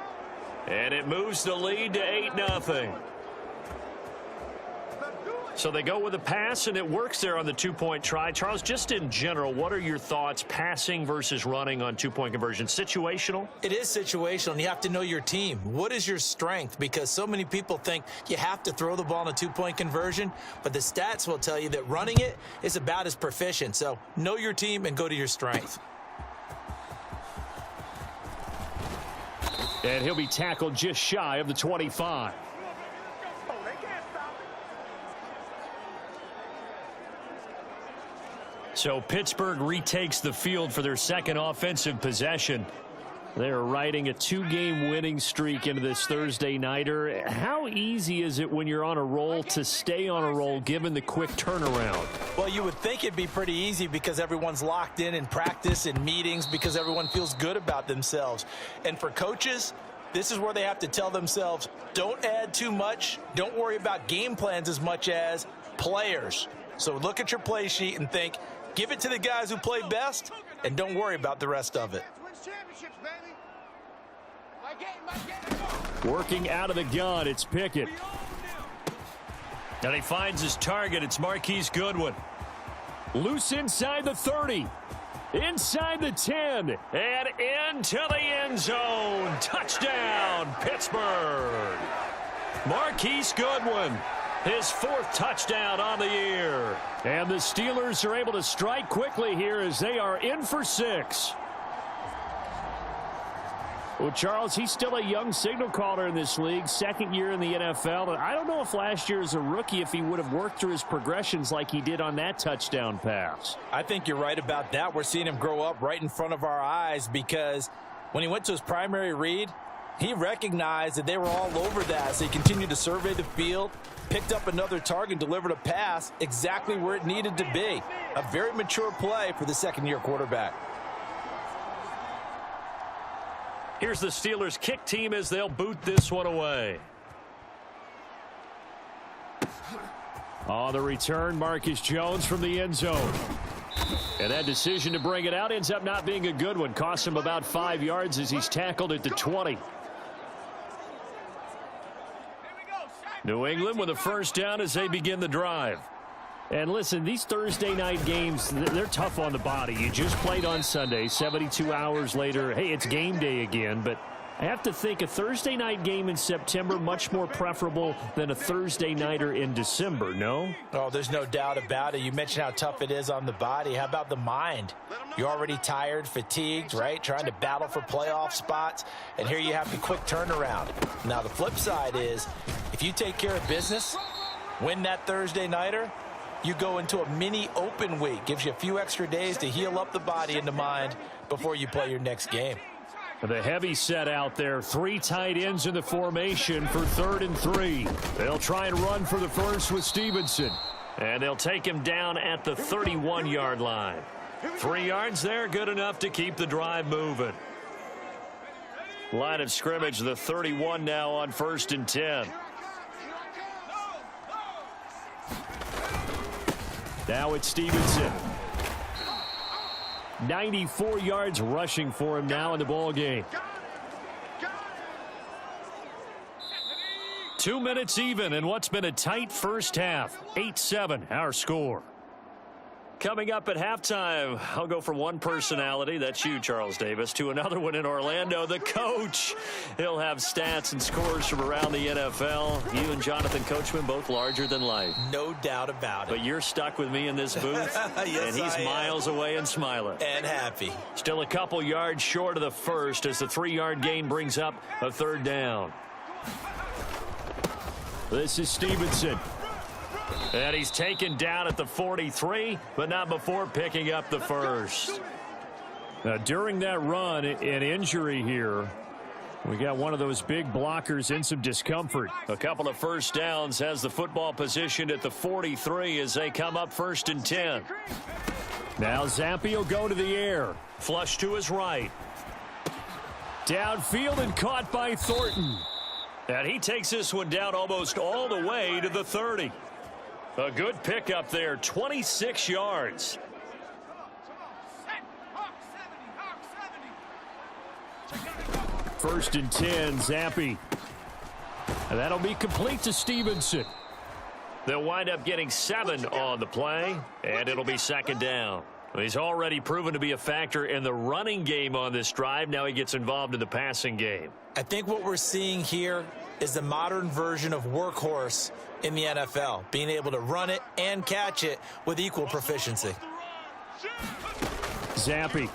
And it moves the lead to 8-0. So they go with a pass, and it works there on the two-point try. Charles, just in general, what are your thoughts passing versus running on two-point conversion? Situational? It is situational, and you have to know your team. What is your strength? Because so many people think you have to throw the ball in a two-point conversion, but the stats will tell you that running it is about as proficient. So know your team and go to your strength. And he'll be tackled just shy of the 25. So Pittsburgh retakes the field for their second offensive possession. They're riding a two-game winning streak into this Thursday nighter. How easy is it when you're on a roll to stay on a roll given the quick turnaround? Well, you would think it'd be pretty easy because everyone's locked in practice and meetings because everyone feels good about themselves. And for coaches, this is where they have to tell themselves, don't add too much. Don't worry about game plans as much as players. So look at your play sheet and think, give it to the guys who play best, and don't worry about the rest of it. Working out of the gun, it's Pickett. And he finds his target. It's Marquise Goodwin. Loose inside the 30. Inside the 10. And into the end zone. Touchdown, Pittsburgh. Marquise Goodwin. His fourth touchdown on the year. And the Steelers are able to strike quickly here as they are in for 6. Well, Charles, he's still a young signal caller in this league, second year in the NFL. And I don't know if last year as a rookie if he would have worked through his progressions like he did on that touchdown pass. I think you're right about that. We're seeing him grow up right in front of our eyes because when he went to his primary read, he recognized that they were all over that. So he continued to survey the field, picked up another target, delivered a pass exactly where it needed to be. A very mature play for the second-year quarterback. Here's the Steelers kick team as they'll boot this one away. On the return, Marcus Jones from the end zone. And that decision to bring it out ends up not being a good one. Costs him about 5 yards as he's tackled at the 20. New England with a first down as they begin the drive. And listen, these Thursday night games, they're tough on the body. You just played on Sunday, 72 hours later. Hey, it's game day again, but I have to think a Thursday night game in September much more preferable than a Thursday nighter in December, no? Oh, there's no doubt about it. You mentioned how tough it is on the body. How about the mind? You're already tired, fatigued, right? Trying to battle for playoff spots, and here you have the quick turnaround. Now, the flip side is if you take care of business, win that Thursday nighter, you go into a mini open week. Gives you a few extra days to heal up the body and the mind before you play your next game. The heavy set out there. 3 tight ends in the formation for 3rd and 3. They'll try and run for the first with Stevenson. And they'll take him down at the 31-yard line. 3 yards there, good enough to keep the drive moving. Line of scrimmage, the 31 now on 1st and 10. Now it's Stevenson. 94 yards rushing for him now in the ball game. 2 minutes even in what's been a tight first half. 8-7 our score. Coming up at halftime, I'll go from one personality, that's you, Charles Davis, to another one in Orlando, the coach. He'll have stats and scores from around the NFL. You and Jonathan Coachman, both larger than life. No doubt about it. But you're stuck with me in this booth, yes, and he's miles away and smiling. And happy. Still a couple yards short of the first as the 3-yard gain brings up a 3rd down. This is Stevenson. And he's taken down at the 43, but not before picking up the first. Now, during that run, an injury here. We got one of those big blockers in some discomfort. A couple of first downs has the football positioned at the 43 as they come up 1st and 10. Now Zampi will go to the air. Flush to his right. Downfield and caught by Thornton. And he takes this one down almost all the way to the 30. A good pickup there, 26 yards. First and 10, Zampi. And that'll be complete to Stevenson. They'll wind up getting 7 on the play, and it'll be second down. He's already proven to be a factor in the running game on this drive. Now he gets involved in the passing game. I think what we're seeing here is the modern version of workhorse in the NFL, being able to run it and catch it with equal proficiency. Zappi.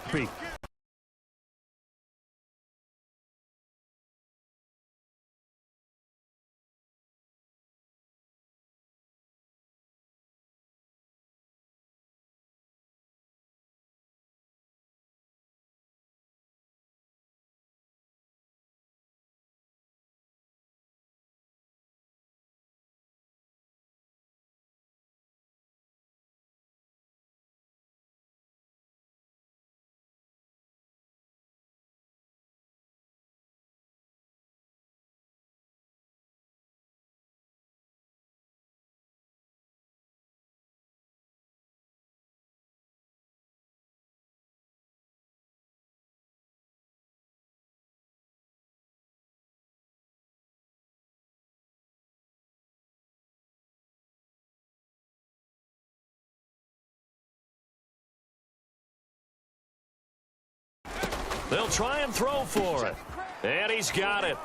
They'll try and throw for it. And he's got it.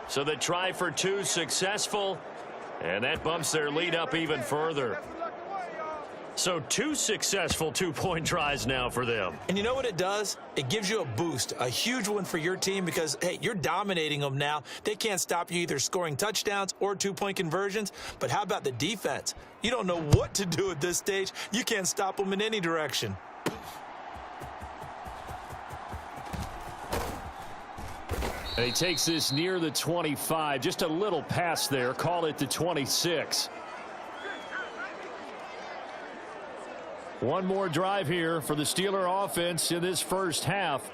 So the try for 2 successful. And that bumps their lead up even further. So 2 successful 2-point tries now for them. And you know what it does? It gives you a boost, a huge one for your team because, hey, you're dominating them now. They can't stop you either scoring touchdowns or 2-point conversions. But how about the defense? You don't know what to do at this stage. You can't stop them in any direction. And he takes this near the 25. Just a little pass there. Call it the 26. One more drive here for the Steeler offense in this first half.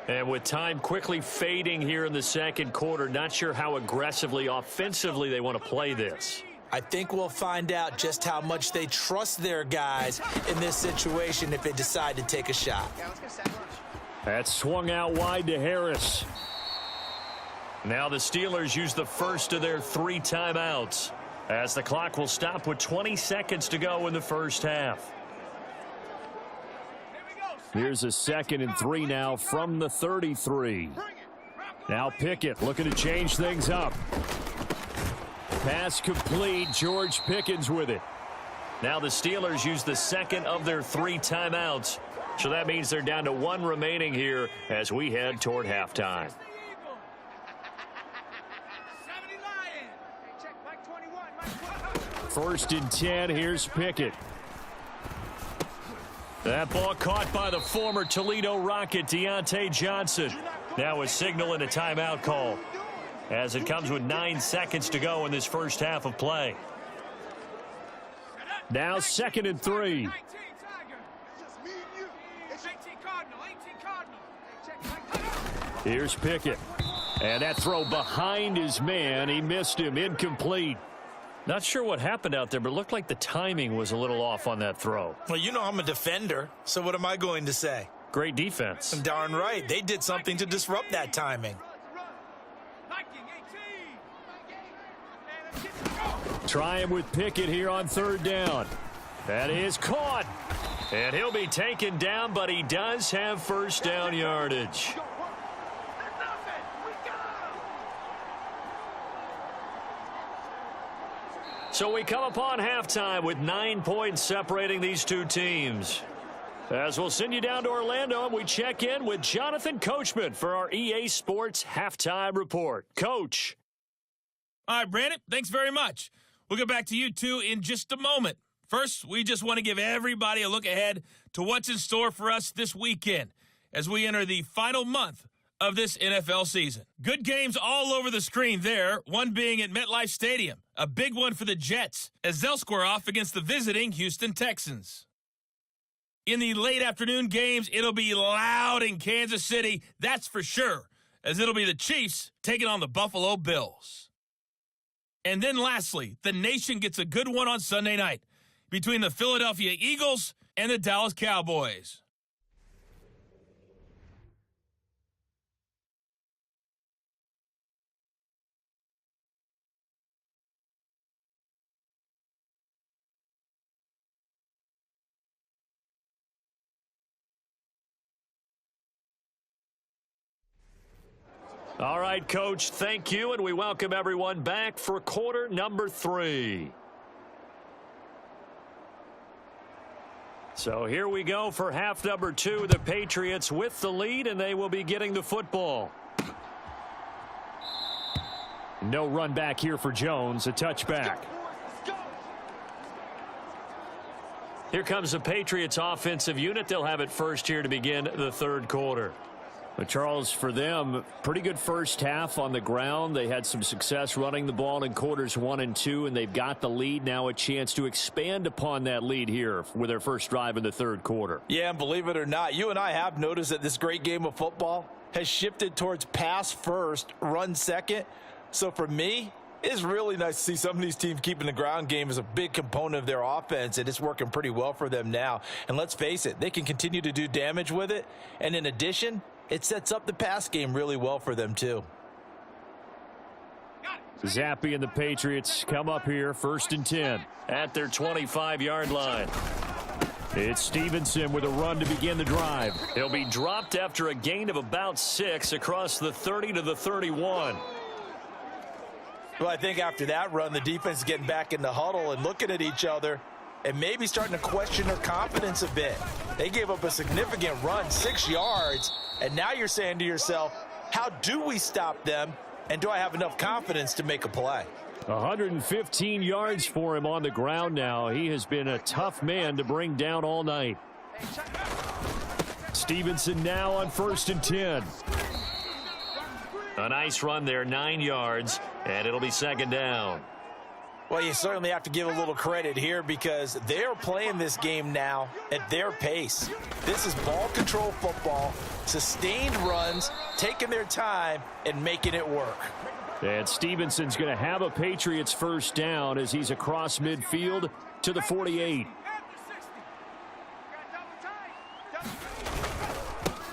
And with time quickly fading here in the second quarter, not sure how aggressively, offensively they want to play this. I think we'll find out just how much they trust their guys in this situation if they decide to take a shot. That's swung out wide to Harris. Now the Steelers use the first of their 3 timeouts as the clock will stop with 20 seconds to go in the first half. Here's a 2nd and 3 now from the 33. Now Pickett looking to change things up. Pass complete. George Pickens with it. Now the Steelers use the 2nd of their 3 timeouts. So that means they're down to 1 remaining here as we head toward halftime. First and 10, here's Pickett. That ball caught by the former Toledo Rocket, Deontay Johnson. Now a signal and a timeout call as it comes with 9 seconds to go in this first half of play. Now 2nd and 3. Here's Pickett. And that throw behind his man. He missed him. Incomplete. Not sure what happened out there, but it looked like the timing was a little off on that throw. Well, you know I'm a defender, so what am I going to say? Great defense. Darn right. They did something to disrupt that timing. Try him with Pickett here on 3rd down. That is caught. And he'll be taken down, but he does have first down yardage. So we come upon halftime with 9 points separating these 2 teams. As we'll send you down to Orlando, and we check in with Jonathan Coachman for our EA Sports Halftime Report. Coach. All right, Brandon, thanks very much. We'll get back to you two in just a moment. First, we just want to give everybody a look ahead to what's in store for us this weekend as we enter the final month of this NFL season. Good games all over the screen there, one being at MetLife Stadium. A big one for the Jets as they'll square off against the visiting Houston Texans. In the late afternoon games, it'll be loud in Kansas City, that's for sure, as it'll be the Chiefs taking on the Buffalo Bills. And then lastly, the nation gets a good one on Sunday night between the Philadelphia Eagles and the Dallas Cowboys. All right, Coach, thank you, and we welcome everyone back for quarter number 3. So here we go for half number 2. The Patriots with the lead, and they will be getting the football. No run back here for Jones, a touchback. Here comes the Patriots offensive unit. They'll have it first here to begin the third quarter. But Charles, for them, pretty good first half on the ground. They had some success running the ball in quarters 1 and 2, and they've got the lead. Now a chance to expand upon that lead here with their first drive in the third quarter. Yeah, and believe it or not, you and I have noticed that this great game of football has shifted towards pass first, run second. So for me, it's really nice to see some of these teams keeping the ground game as a big component of their offense, and it's working pretty well for them now. And let's face it, they can continue to do damage with it. And in addition, it sets up the pass game really well for them, too. Zappi and the Patriots come up here, 1st and 10 at their 25-yard line. It's Stevenson with a run to begin the drive. He'll be dropped after a gain of about 6 across the 30 to the 31. Well, I think after that run, the defense is getting back in the huddle and looking at each other and maybe starting to question their confidence a bit. They gave up a significant run, 6 yards, and now you're saying to yourself, how do we stop them, and do I have enough confidence to make a play? 115 yards for him on the ground now. He has been a tough man to bring down all night. Stevenson now on 1st and 10. A nice run there, 9 yards, and it'll be 2nd down. Well, you certainly have to give a little credit here because they're playing this game now at their pace. This is ball control football, sustained runs, taking their time, and making it work. And Stevenson's going to have a Patriots first down as he's across midfield to the 48.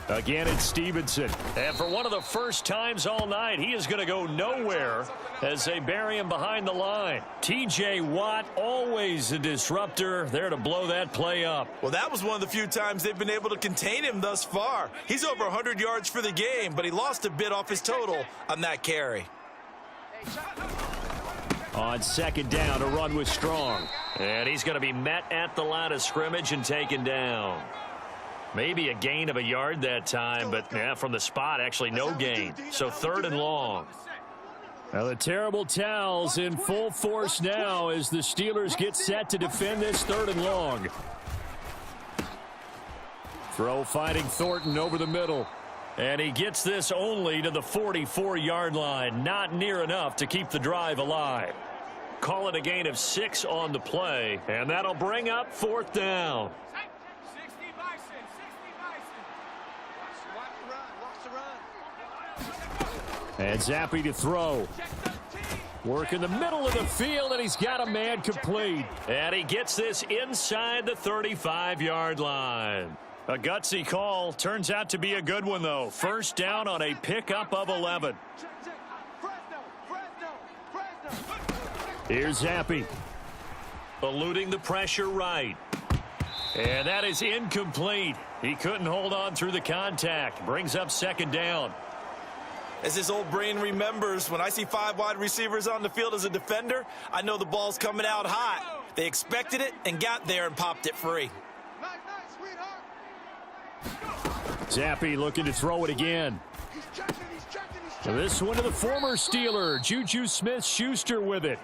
Again, it's Stevenson. And for one of the first times all night, he is going to go nowhere as they bury him behind the line. T.J. Watt, always a disruptor, there to blow that play up. Well, that was one of the few times they've been able to contain him thus far. He's over 100 yards for the game, but he lost a bit off his total on that carry. On 2nd down, a run was Strong. And he's going to be met at the line of scrimmage and taken down. Maybe a gain of a yard that time, but yeah, from the spot, actually no gain. So 3rd and long. Now the terrible towels in full force now as the Steelers get set to defend this 3rd and long. Throw fighting Thornton over the middle. And he gets this only to the 44-yard line. Not near enough to keep the drive alive. Call it a gain of 6 on the play, and that'll bring up 4th down. And Zappi to throw. Work in the middle of the field, and he's got a man complete. And he gets this inside the 35-yard line. A gutsy call. Turns out to be a good one, though. First down on a pickup of 11. Here's Zappi. Eluding the pressure right. And that is incomplete. He couldn't hold on through the contact. Brings up 2nd down. As his old brain remembers, when I see 5 wide receivers on the field as a defender, I know the ball's coming out hot. They expected it and got there and popped it free. Zappi looking to throw it again. So this one to the former Steeler, Juju Smith-Schuster with it.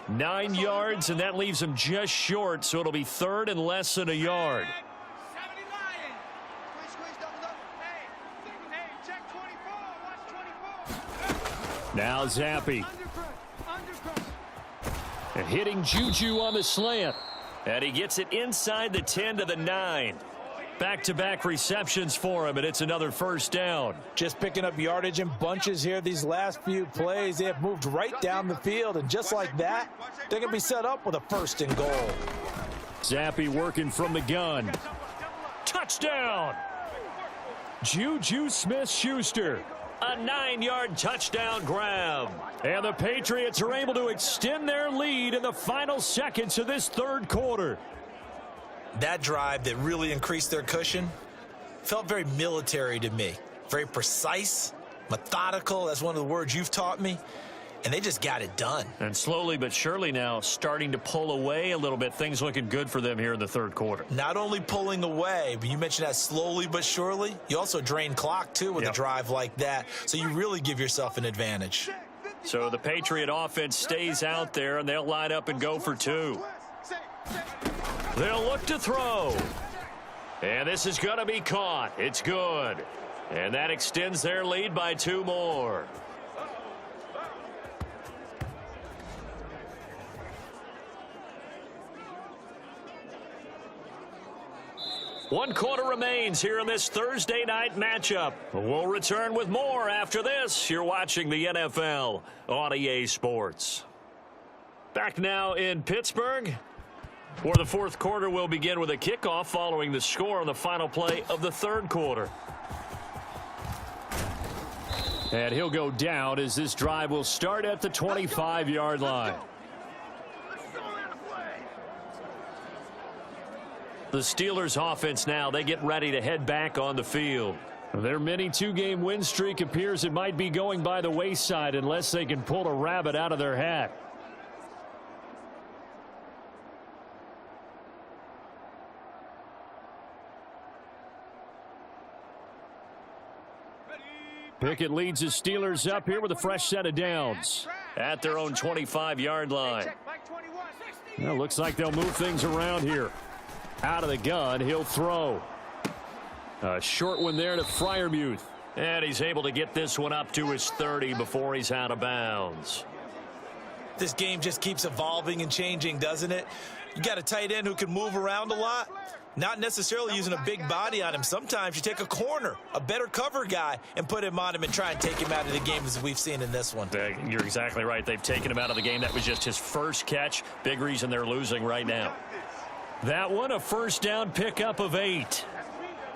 9 yards, and that leaves him just short, so it'll be 3rd and less than a yard. Now Zappi. And hitting Juju on the slant. And he gets it inside the 10 to the 9. Back-to-back receptions for him, and it's another first down. Just picking up yardage in bunches here these last few plays. They have moved right down the field, and just like that, they're going to be set up with a 1st and goal. Zappi working from the gun. Touchdown! Juju Smith-Schuster. A 9-yard touchdown grab. And the Patriots are able to extend their lead in the final seconds of this 3rd quarter. That drive that really increased their cushion felt very military to me. Very precise, methodical. That's one of the words you've taught me. And they just got it done. And slowly but surely now starting to pull away a little bit. Things looking good for them here in the third quarter. Not only pulling away, but you mentioned that slowly but surely. You also drain clock, too, with a drive like that. So you really give yourself an advantage. So the Patriot offense stays out there, and they'll line up and go for two. They'll look to throw. And this is going to be caught. It's good. And that extends their lead by 2 more. One quarter remains here in this Thursday night matchup. We'll return with more after this. You're watching the NFL on EA Sports. Back now in Pittsburgh, where the fourth quarter will begin with a kickoff following the score on the final play of the third quarter. And he'll go down as this drive will start at the 25-yard line. The Steelers offense now, they get ready to head back on the field. Their mini 2-game win streak appears it might be going by the wayside unless they can pull a rabbit out of their hat. Pickett leads the Steelers up here with a fresh set of downs at their own 25-yard line. Well, looks like they'll move things around here. Out of the gun, he'll throw. A short one there to Freiermuth. And he's able to get this one up to his 30 before he's out of bounds. This game just keeps evolving and changing, doesn't it? You got a tight end who can move around a lot. Not necessarily using a big body on him. Sometimes you take a corner, a better cover guy, and put him on him and try and take him out of the game as we've seen in this one. You're exactly right. They've taken him out of the game. That was just his first catch. Big reason they're losing right now. That one, a first down pickup of 8.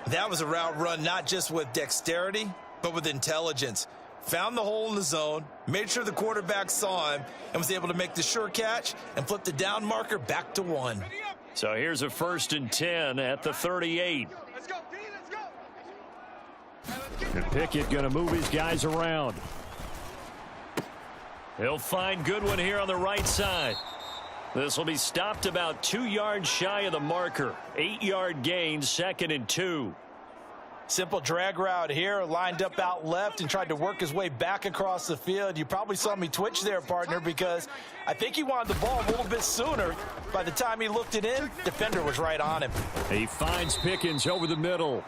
That was a route run not just with dexterity, but with intelligence. Found the hole in the zone, made sure the quarterback saw him, and was able to make the sure catch and flip the down marker back to 1. So here's a 1st and 10 at the 38. Let's go, D, let's go. And Pickett going to move his guys around. He'll find Goodwin here on the right side. This will be stopped about 2 yards shy of the marker. 8-yard gain, 2nd and 2. Simple drag route here, lined up out left and tried to work his way back across the field. You probably saw me twitch there, partner, because I think he wanted the ball a little bit sooner. By the time he looked it in, defender was right on him. He finds Pickens over the middle.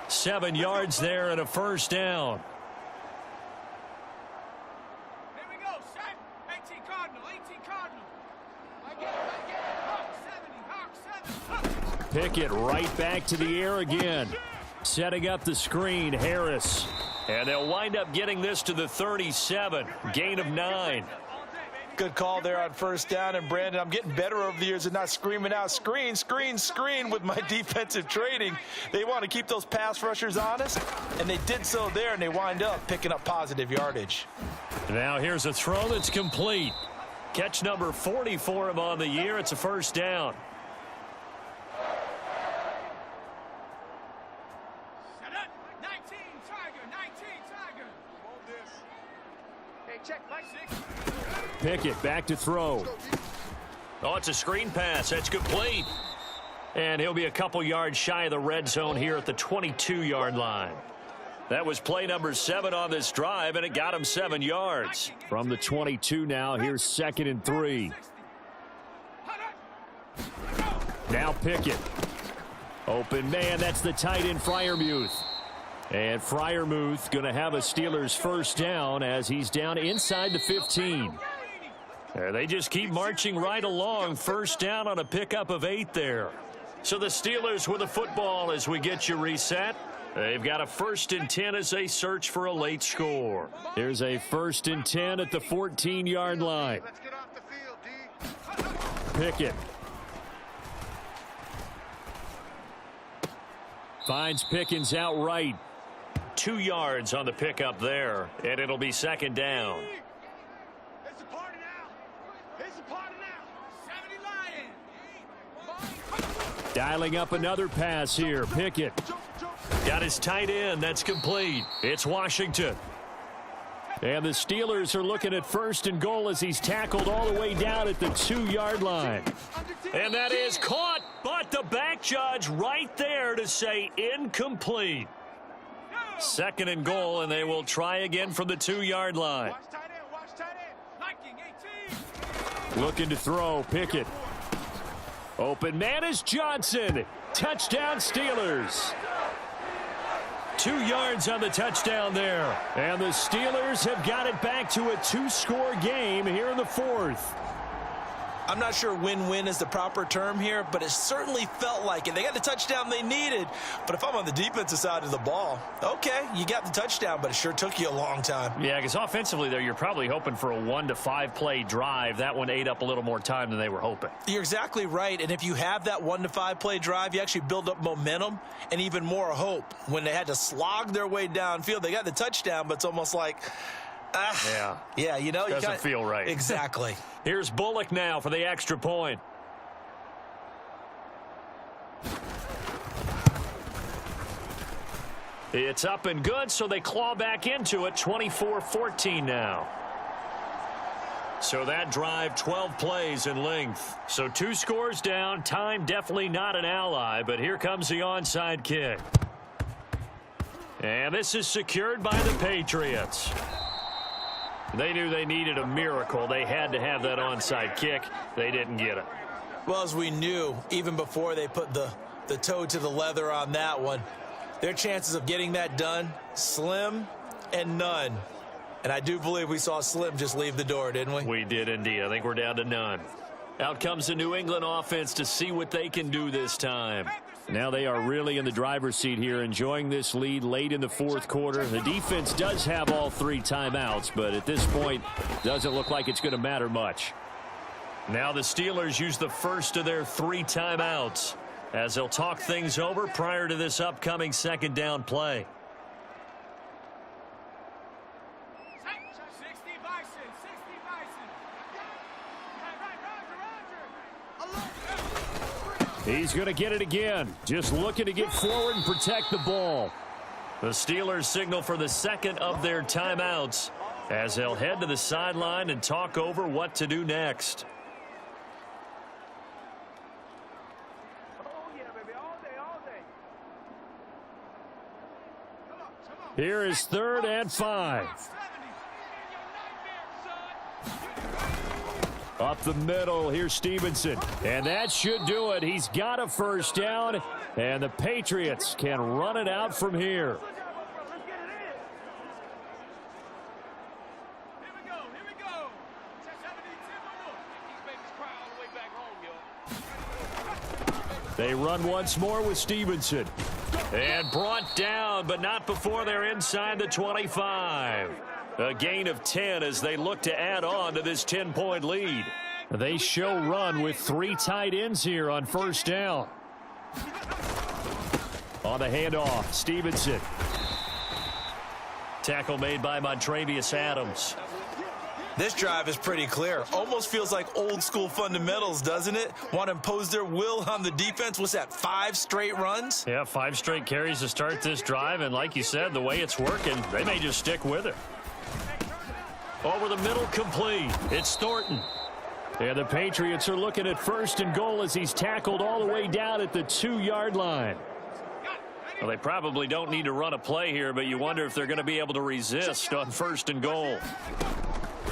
7 yards there and a first down. Here we go, set. 18 Cardinal, 18 Cardinal. I get it. Hawk 70, Hawk 7. Pickett right back to the air again. Setting up the screen, Harris. And they'll wind up getting this to the 37. Gain of 9. Good call there on first down. And, Brandon, I'm getting better over the years at not screaming out, screen, screen, screen with my defensive training. They want to keep those pass rushers honest, and they did so there, and they wind up picking up positive yardage. Now here's a throw that's complete. Catch number 40 for him on the year. It's a first down. Set up. 19 Tiger, 19 Tiger. Hold this. Hey, check my 6. Pickett back to throw. Oh, it's a screen pass. That's complete. And he'll be a couple yards shy of the red zone here at the 22-yard line. That was play number 7 on this drive, and it got him 7 yards. From the 22 now, here's 2nd and 3. Now Pickett. Open man, that's the tight end Freiermuth. And Freiermuth going to have a Steelers first down as he's down inside the 15. They just keep marching right along. First down on a pickup of 8 there. So the Steelers with the football as we get you reset. They've got a 1st and 10 as they search for a late score. Here's a 1st and 10 at the 14-yard line. Let's get off the field, D. Pickett. Finds Pickens outright. 2 yards on the pickup there, and it'll be 2nd down. It's a party now. It's a party now. 70 Lions. Dialing up another pass here. Pickett. Got his tight end. That's complete. It's Washington. And the Steelers are looking at 1st and goal as he's tackled all the way down at the 2-yard line. And that is caught, but the back judge right there to say incomplete. 2nd and goal, and they will try again from the 2-yard line. Looking to throw, Pickett. Open man is Johnson. Touchdown Steelers. 2 yards on the touchdown there. And the Steelers have got it back to a 2-score game here in the 4th. I'm not sure win-win is the proper term here, but it certainly felt like it. They got the touchdown they needed, but if I'm on the defensive side of the ball, okay, you got the touchdown, but it sure took you a long time. Yeah, because offensively there, you're probably hoping for a 1 to 5 play drive. That one ate up a little more time than they were hoping. You're exactly right, and if you have that 1 to 5 play drive, you actually build up momentum and even more hope. When they had to slog their way downfield, they got the touchdown, but it's almost like, yeah, you know, doesn't feel right. Exactly. Here's Bullock now for the extra point. It's up and good, so they claw back into it. 24-14 now. So that drive, 12 plays in length. So 2 scores down. Time definitely not an ally, but here comes the onside kick. And this is secured by the Patriots. They knew they needed a miracle. They had to have that onside kick. They didn't get it. Well, as we knew, even before they put the toe to the leather on that one, their chances of getting that done, slim and none. And I do believe we saw Slim just leave the door, didn't we? We did indeed. I think we're down to none. Out comes the New England offense to see what they can do this time. Now they are really in the driver's seat here, enjoying this lead late in the 4th quarter. The defense does have all 3 timeouts, but at this point, doesn't look like it's going to matter much. Now the Steelers use the first of their 3 timeouts as they'll talk things over prior to this upcoming 2nd down play. He's going to get it again. Just looking to get forward and protect the ball. The Steelers signal for the 2nd of their timeouts as they'll head to the sideline and talk over what to do next. Here is 3rd and 5. Up the middle, here's Stevenson. And that should do it. He's got a 1st down, and the Patriots can run it out from here. They run once more with Stevenson. And brought down, but not before they're inside the 25. A gain of 10 as they look to add on to this 10-point lead. They show run with 3 tight ends here on 1st down. On the handoff, Stevenson. Tackle made by Montravius Adams. This drive is pretty clear. Almost feels like old school fundamentals, doesn't it? Want to impose their will on the defense. What's that, 5 straight runs? Yeah, 5 straight carries to start this drive. And like you said, the way it's working, they may just stick with it. Over the middle, complete. It's Thornton. And the Patriots are looking at 1st and goal as he's tackled all the way down at the 2-yard line. Well, they probably don't need to run a play here, but you wonder if they're going to be able to resist on 1st and goal.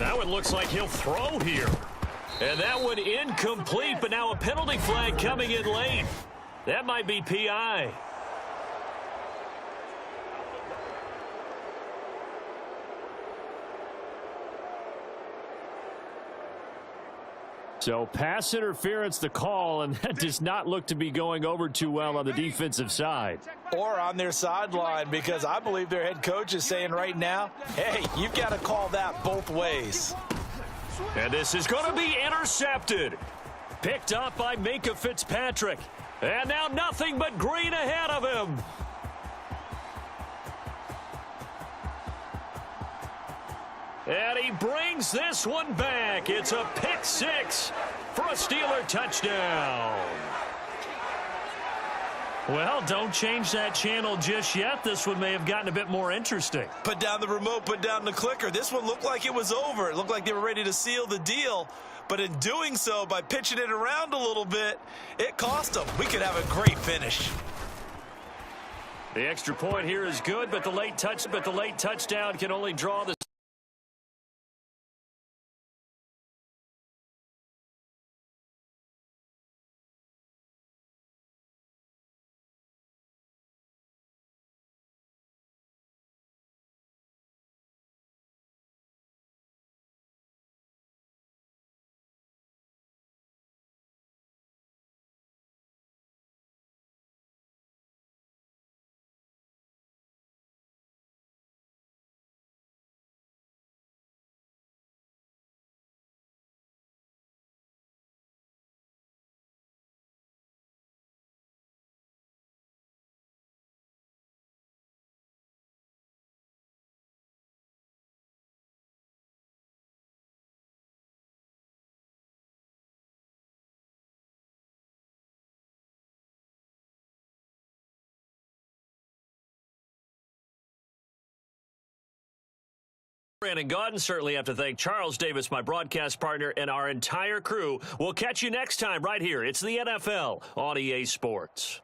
That one looks like he'll throw here. And that one incomplete, but now a penalty flag coming in late. That might be PI. So pass interference the call, and that does not look to be going over too well on the defensive side. Or on their sideline, because I believe their head coach is saying right now, hey, you've got to call that both ways. And this is going to be intercepted. Picked up by Minkah Fitzpatrick. And now nothing but green ahead of him. And he brings this one back. It's a pick 6 for a Steeler touchdown. Well, don't change that channel just yet. This one may have gotten a bit more interesting. Put down the remote, put down the clicker. This one looked like it was over. It looked like they were ready to seal the deal. But in doing so, by pitching it around a little bit, it cost them. We could have a great finish. The extra point here is good, but the late touchdown can only draw the Brandon Gaudin. Certainly have to thank Charles Davis, my broadcast partner, and our entire crew. We'll catch you next time right here. It's the NFL on EA Sports.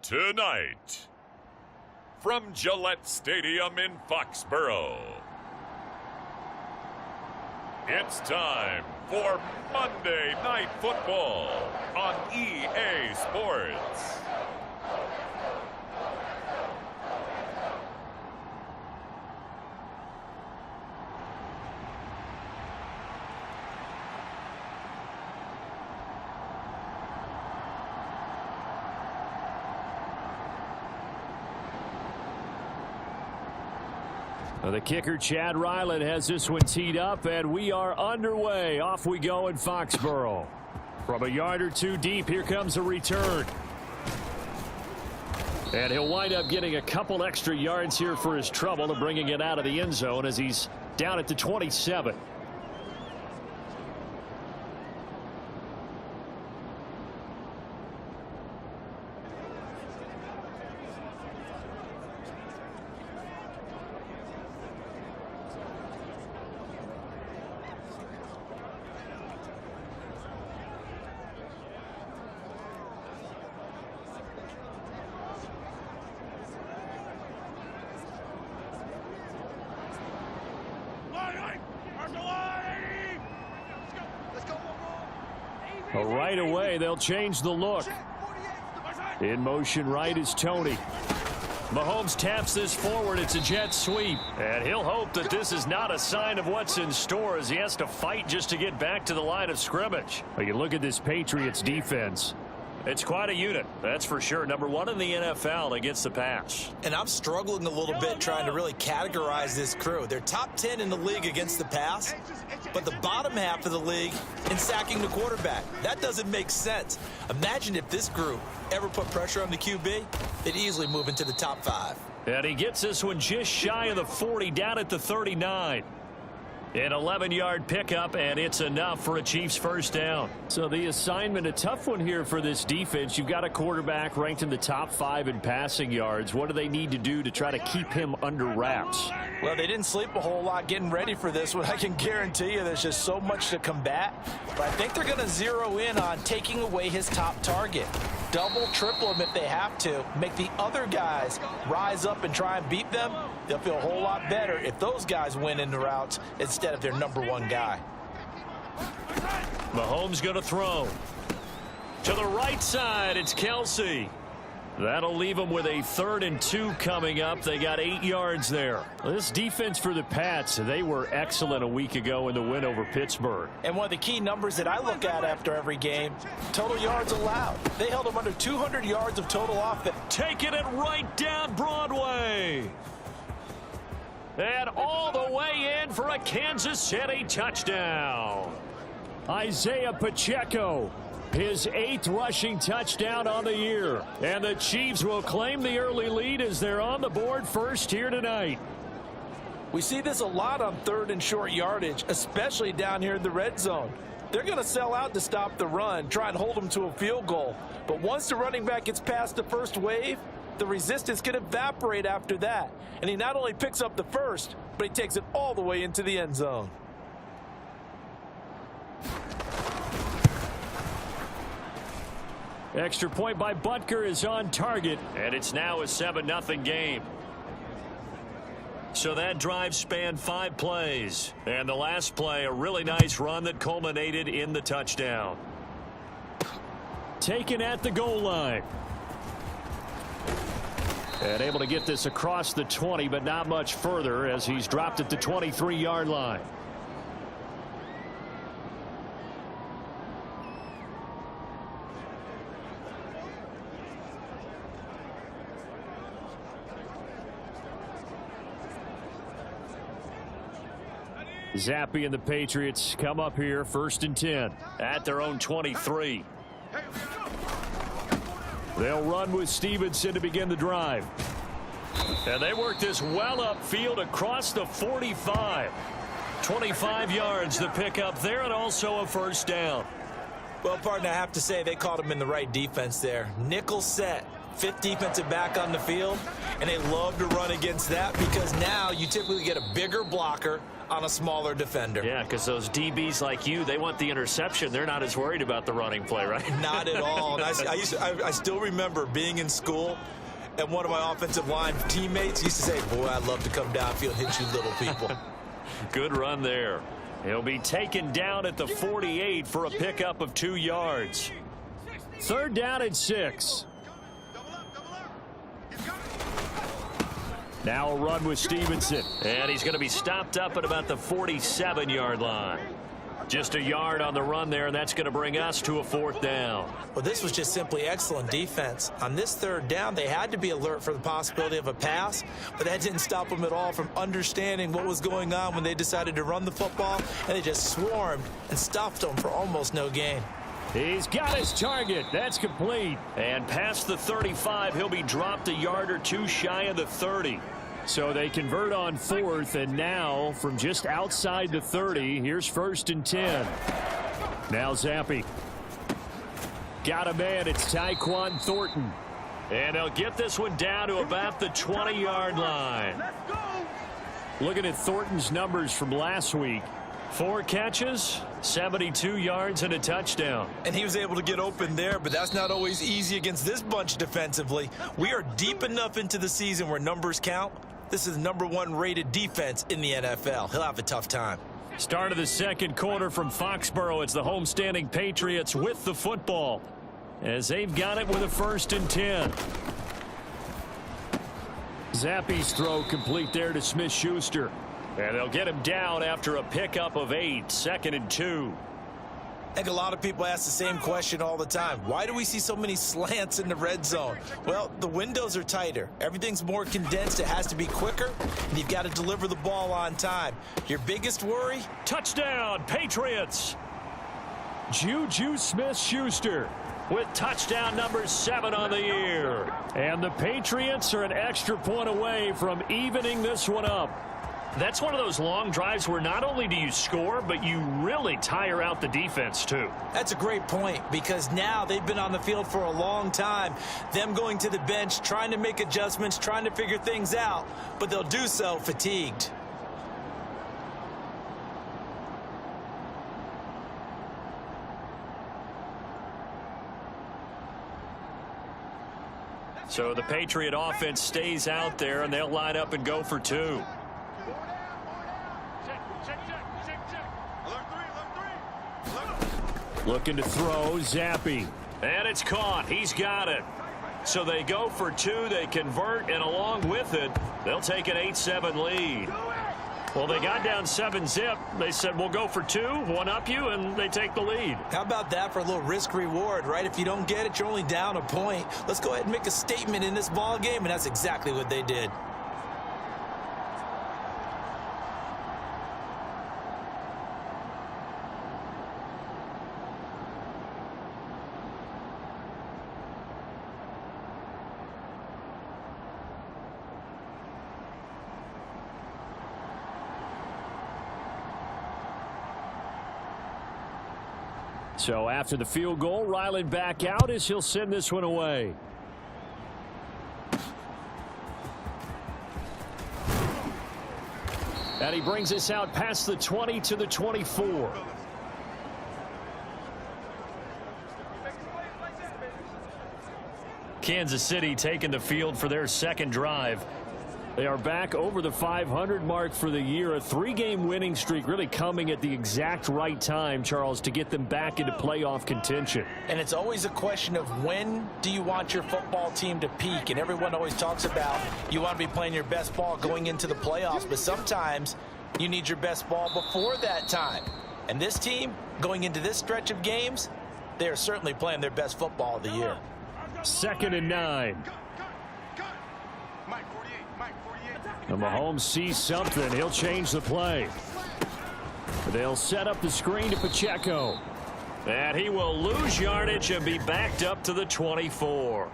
Tonight, from Gillette Stadium in Foxborough, it's time for Monday Night Football on EA Sports. The kicker, Chad Ryland, has this one teed up, and we are underway. Off we go in Foxborough. From a yard or two deep, here comes a return. And he'll wind up getting a couple extra yards here for his trouble and bringing it out of the end zone as he's down at the 27. Right away, they'll change the look. In motion right is Tony. Mahomes taps this forward. It's a jet sweep. And he'll hope that this is not a sign of what's in store as he has to fight just to get back to the line of scrimmage. Well, you look at this Patriots defense. It's quite a unit, that's for sure. Number one in the NFL against the pass. And I'm struggling a little bit trying to really categorize this crew. They're top 10 in the league against the pass, but the bottom half of the league in sacking the quarterback. That doesn't make sense. Imagine if this group ever put pressure on the QB, they'd easily move into the top 5. And he gets this one just shy of the 40, down at the 39. An 11-yard pickup, and it's enough for a Chiefs first down. So the assignment, a tough one here for this defense. You've got a quarterback ranked in the top 5 in passing yards. What do they need to do to try to keep him under wraps? Well, they didn't sleep a whole lot getting ready for this one. I can guarantee you there's just so much to combat. But I think they're going to zero in on taking away his top target. Double, triple him if they have to. Make the other guys rise up and try and beat them. They'll feel a whole lot better if those guys win in the routes instead of their number one guy. Mahomes going to throw. To the right side, it's Kelsey. That'll leave them with a 3rd and 2 coming up. They got 8 yards there. This defense for the Pats, they were excellent a week ago in the win over Pittsburgh. And one of the key numbers that I look at after every game, total yards allowed. They held them under 200 yards of total offense. Taking it right down Broadway. And all the way in for a Kansas City touchdown. Isaiah Pacheco, his 8th rushing touchdown on the year. And the Chiefs will claim the early lead as they're on the board first here tonight. We see this a lot on 3rd and short yardage, especially down here in the red zone. They're going to sell out to stop the run, try and hold them to a field goal. But once the running back gets past the first wave, the resistance can evaporate after that. And he not only picks up the first, but he takes it all the way into the end zone. Extra point by Butker is on target, and it's now a 7-0 game. So that drive spanned 5 plays. And the last play, a really nice run that culminated in the touchdown. Taken at the goal line. And able to get this across the 20, but not much further as he's dropped at the 23-yard line. Zappe and the Patriots come up here 1st and 10 at their own 23. They'll run with Stevenson to begin the drive. And they work this well upfield across the 45. 25 yards to pick up there, and also a first down. Well, partner, I have to say they caught him in the right defense there. Nickel set. 5th defensive back on the field. and they love to run against that because now you typically get a bigger blocker on a smaller defender. Yeah, because those DBs like you, they want the interception. They're not as worried about the running play, right? Not at all. And I still remember being in school, and one of my offensive line teammates used to say, boy, I'd love to come downfield and hit you little people. Good run there. He'll be taken down at the 48 for a pickup of 2 yards. 3rd down and 6. Now a run with Stevenson. And he's going to be stopped up at about the 47-yard line. Just a yard on the run there, and that's going to bring us to a 4th down. Well, this was just simply excellent defense. On this 3rd down, they had to be alert for the possibility of a pass, but that didn't stop them at all from understanding what was going on when they decided to run the football, and they just swarmed and stuffed them for almost no gain. He's got his target. That's complete. And past the 35, he'll be dropped a yard or 2 shy of the 30. So they convert on 4th, and now from just outside the 30, here's 1st and 10. Now Zappi. Got a man. It's Tyquan Thornton. And they'll get this one down to about the 20-yard line. Looking at Thornton's numbers from last week. 4 catches, 72 yards, and a touchdown. And he was able to get open there, but that's not always easy against this bunch defensively. We are deep enough into the season where numbers count. This is the #1 rated defense in the NFL. He'll have a tough time. Start of the 2nd quarter from Foxborough. It's the homestanding Patriots with the football as they've got it with a 1st and 10. Zappi's throw complete there to Smith-Schuster. And they'll get him down after a pickup of 8, 2nd and 2. I think a lot of people ask the same question all the time. Why do we see so many slants in the red zone? Well, the windows are tighter. Everything's more condensed. It has to be quicker, and you've got to deliver the ball on time. Your biggest worry? Touchdown, Patriots! Juju Smith-Schuster with touchdown number 7 on the year. And the Patriots are an extra point away from evening this one up. That's one of those long drives where not only do you score, but you really tire out the defense, too. That's a great point, because now they've been on the field for a long time. Them going to the bench, trying to make adjustments, trying to figure things out, but they'll do so fatigued. So the Patriot offense stays out there, and they'll line up and go for 2. Looking to throw, Zappi. And it's caught. He's got it. So they go for 2. They convert, and along with it, they'll take an 8-7 lead. Well, they got down 7-zip. They said, we'll go for 2, one up you, and they take the lead. How about that for a little risk-reward, right? If you don't get it, you're only down a point. Let's go ahead and make a statement in this ball game, and that's exactly what they did. So after the field goal, Ryland back out as he'll send this one away. And he brings us out past the 20 to the 24. Kansas City taking the field for their 2nd drive. They are back over the 500 mark for the year. A 3-game winning streak really coming at the exact right time, Charles, to get them back into playoff contention. And it's always a question of when do you want your football team to peak? And everyone always talks about you want to be playing your best ball going into the playoffs, but sometimes you need your best ball before that time. And this team, going into this stretch of games, they are certainly playing their best football of the year. 2nd and 9. And Mahomes sees something. He'll change the play. They'll set up the screen to Pacheco. And he will lose yardage and be backed up to the 24.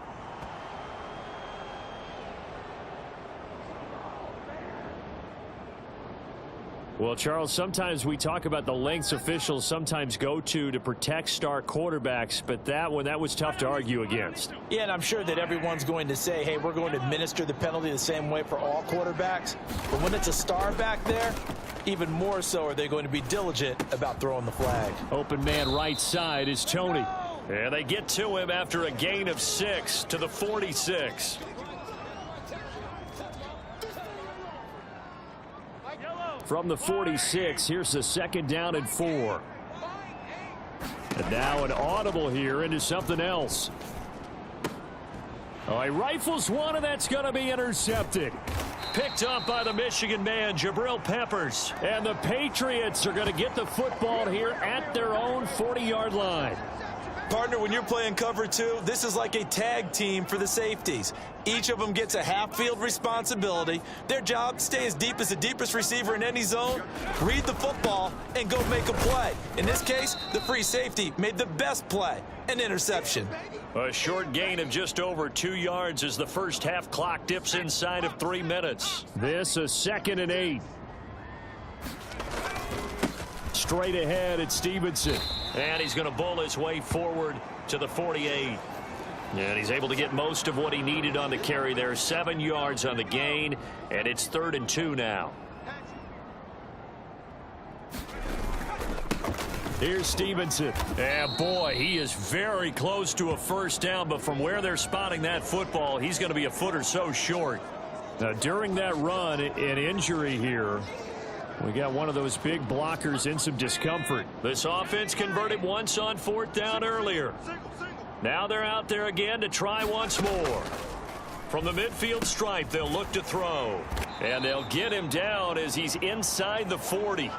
Well, Charles, sometimes we talk about the lengths officials sometimes go to protect star quarterbacks, but that was tough to argue against. Yeah, and I'm sure that everyone's going to say, hey, we're going to administer the penalty the same way for all quarterbacks. But when it's a star back there, even more so are they going to be diligent about throwing the flag. Open man right side is Tony. And they get to him after a gain of 6 to the 46. From the 46, here's the 2nd down and 4. And now an audible here into something else. Oh, he rifles one, and that's going to be intercepted. Picked up by the Michigan man, Jabril Peppers. And the Patriots are going to get the football here at their own 40-yard line. Partner, when you're playing cover 2, this is like a tag team for the safeties. Each of them gets a half-field responsibility. Their job, stay as deep as the deepest receiver in any zone, read the football, and go make a play. In this case, the free safety made the best play, an interception. A short gain of just over 2 yards as the first half clock dips inside of 3 minutes. This a 2nd and 8. Straight ahead at Stevenson. And he's going to bowl his way forward to the 48. And he's able to get most of what he needed on the carry there. 7 yards on the gain, and it's 3rd and 2 now. Here's Stevenson. And boy, he is very close to a first down, but from where they're spotting that football, he's going to be a foot or so short. Now, during that run, an injury here. We got one of those big blockers in some discomfort. This offense converted once on 4th down earlier. Now they're out there again to try once more. From the midfield stripe, they'll look to throw. And they'll get him down as he's inside the 40.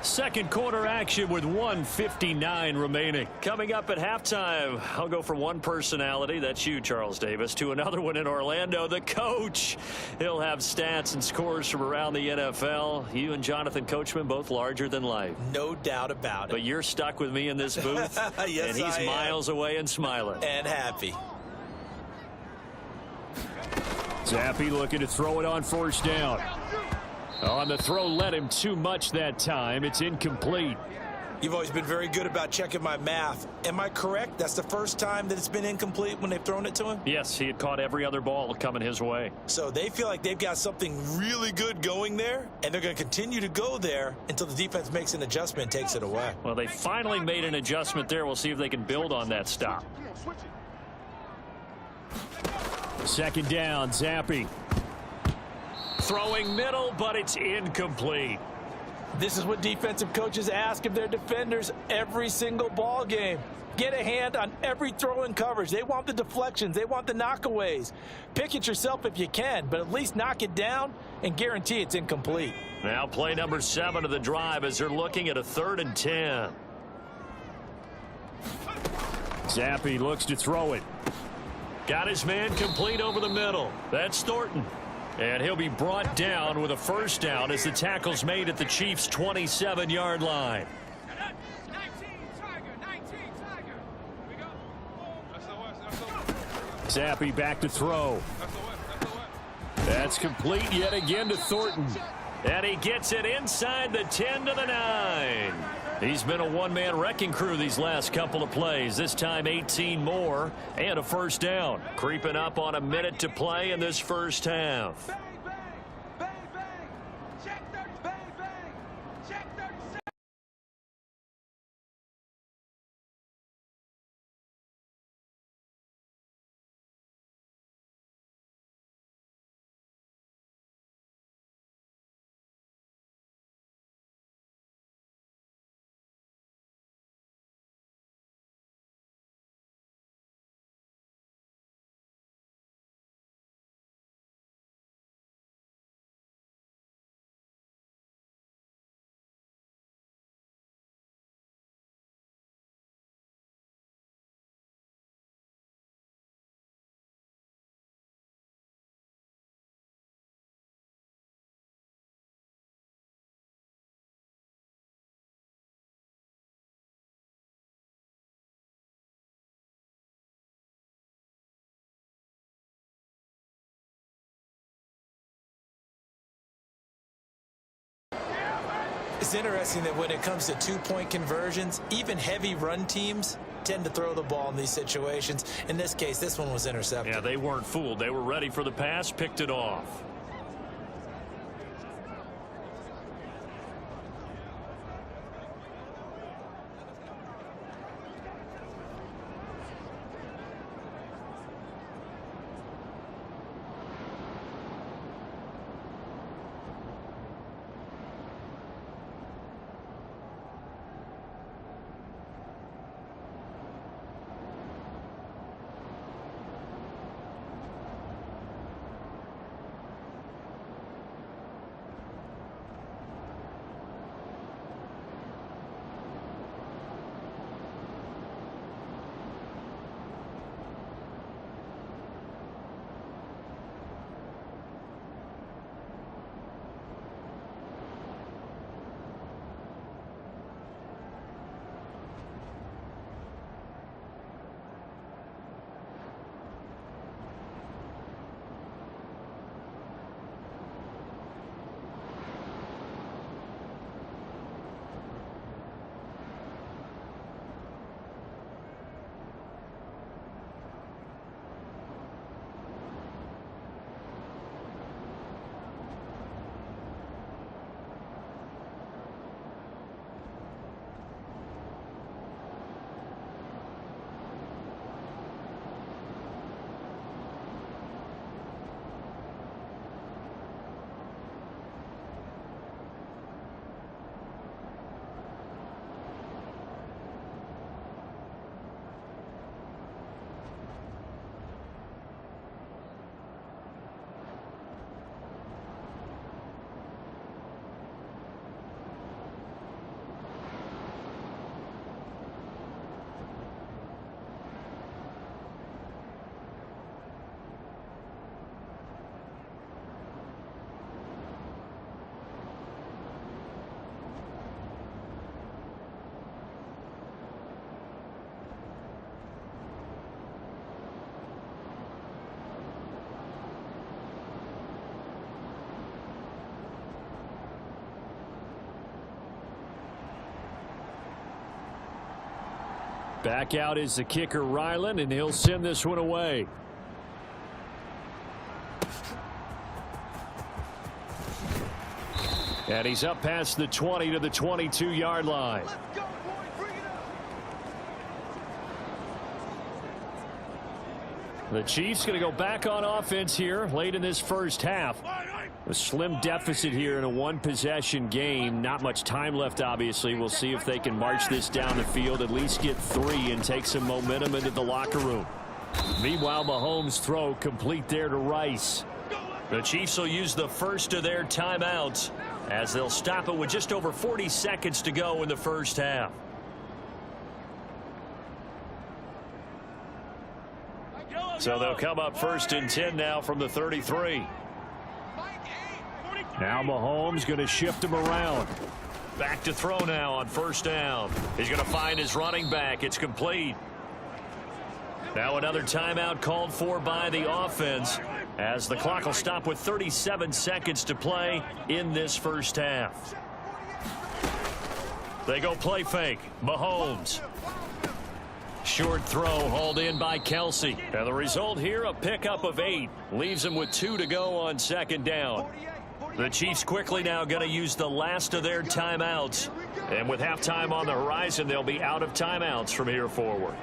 Second quarter action with 1:59 remaining. Coming up at halftime, I'll go from one personality, that's you, Charles Davis, to another one in Orlando, the coach. He'll have stats and scores from around the NFL. You and Jonathan Coachman both larger than life. No doubt about it. But you're stuck with me in this booth. Yes, and he's I am. miles away and smiling. And happy. Zappy looking to throw it on 1st down. On the throw, led him too much that time. It's incomplete. You've always been very good about checking my math. Am I correct? That's the first time that it's been incomplete when they've thrown it to him? Yes, he had caught every other ball coming his way. So they feel like they've got something really good going there, and they're going to continue to go there until the defense makes an adjustment and takes it away. Well, they finally made an adjustment there. We'll see if they can build on that stop. 2nd down, Zappy. Throwing middle, but it's incomplete. This is what defensive coaches ask of their defenders every single ball game. Get a hand on every throw in coverage. They want the deflections. They want the knockaways. Pick it yourself if you can, but at least knock it down and guarantee it's incomplete. Now play number 7 of the drive as they're looking at a 3rd and 10. Zappy looks to throw it. Got his man complete over the middle. That's Thornton. And he'll be brought down with a first down as the tackle's made at the Chiefs' 27-yard line. 19, Tiger, 19, Tiger. Here we go. That's the West. Zappy back to throw. That's complete yet again to Thornton. And he gets it inside the 10 to the 9. He's been a one-man wrecking crew these last couple of plays. This time 18 more and a first down. Creeping up on a minute to play in this first half. It's interesting that when it comes to two-point conversions, even heavy run teams tend to throw the ball in these situations. In this case, this one was intercepted. Yeah, they weren't fooled. They were ready for the pass, picked it off. Back out is the kicker, Ryland, and he'll send this one away. And he's up past the 20 to the 22-yard line. The Chiefs going to go back on offense here late in this first half. A slim deficit here in a one-possession game. Not much time left, obviously. We'll see if they can march this down the field, at least get 3 and take some momentum into the locker room. Meanwhile, Mahomes' throw complete there to Rice. The Chiefs will use the first of their timeouts as they'll stop it with just over 40 seconds to go in the first half. So they'll come up 1st and 10 now from the 33. Now Mahomes going to shift him around. Back to throw now on 1st down. He's going to find his running back. It's complete. Now another timeout called for by the offense as the clock will stop with 37 seconds to play in this first half. They go play fake. Mahomes. Short throw hauled in by Kelsey. And the result here, a pickup of 8. Leaves him with 2 to go on 2nd down. The Chiefs quickly now going to use the last of their timeouts. And with halftime on the horizon, they'll be out of timeouts from here forward.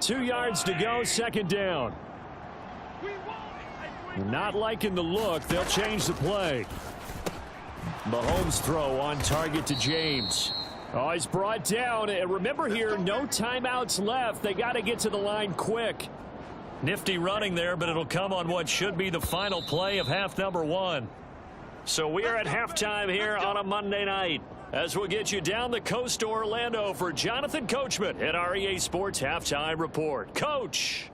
Two yards to go, 2nd down. Not liking the look. They'll change the play. Mahomes' throw on target to James. Oh, he's brought down. And remember here, no timeouts left. They got to get to the line quick. Nifty running there, but it'll come on what should be the final play of half number 1. So we are at halftime here on a Monday night, as we'll get you down the coast to Orlando for Jonathan Coachman at our EA Sports Halftime Report. Coach.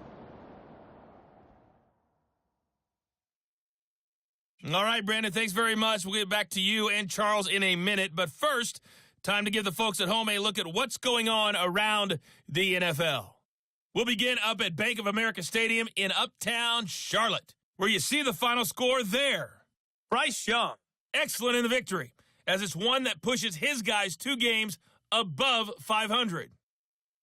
All right, Brandon, thanks very much. We'll get back to you and Charles in a minute. But first, time to give the folks at home a look at what's going on around the NFL. We'll begin up at Bank of America Stadium in Uptown Charlotte, where you see the final score there. Bryce Young, excellent in the victory, as it's one that pushes his guys 2 games above 500.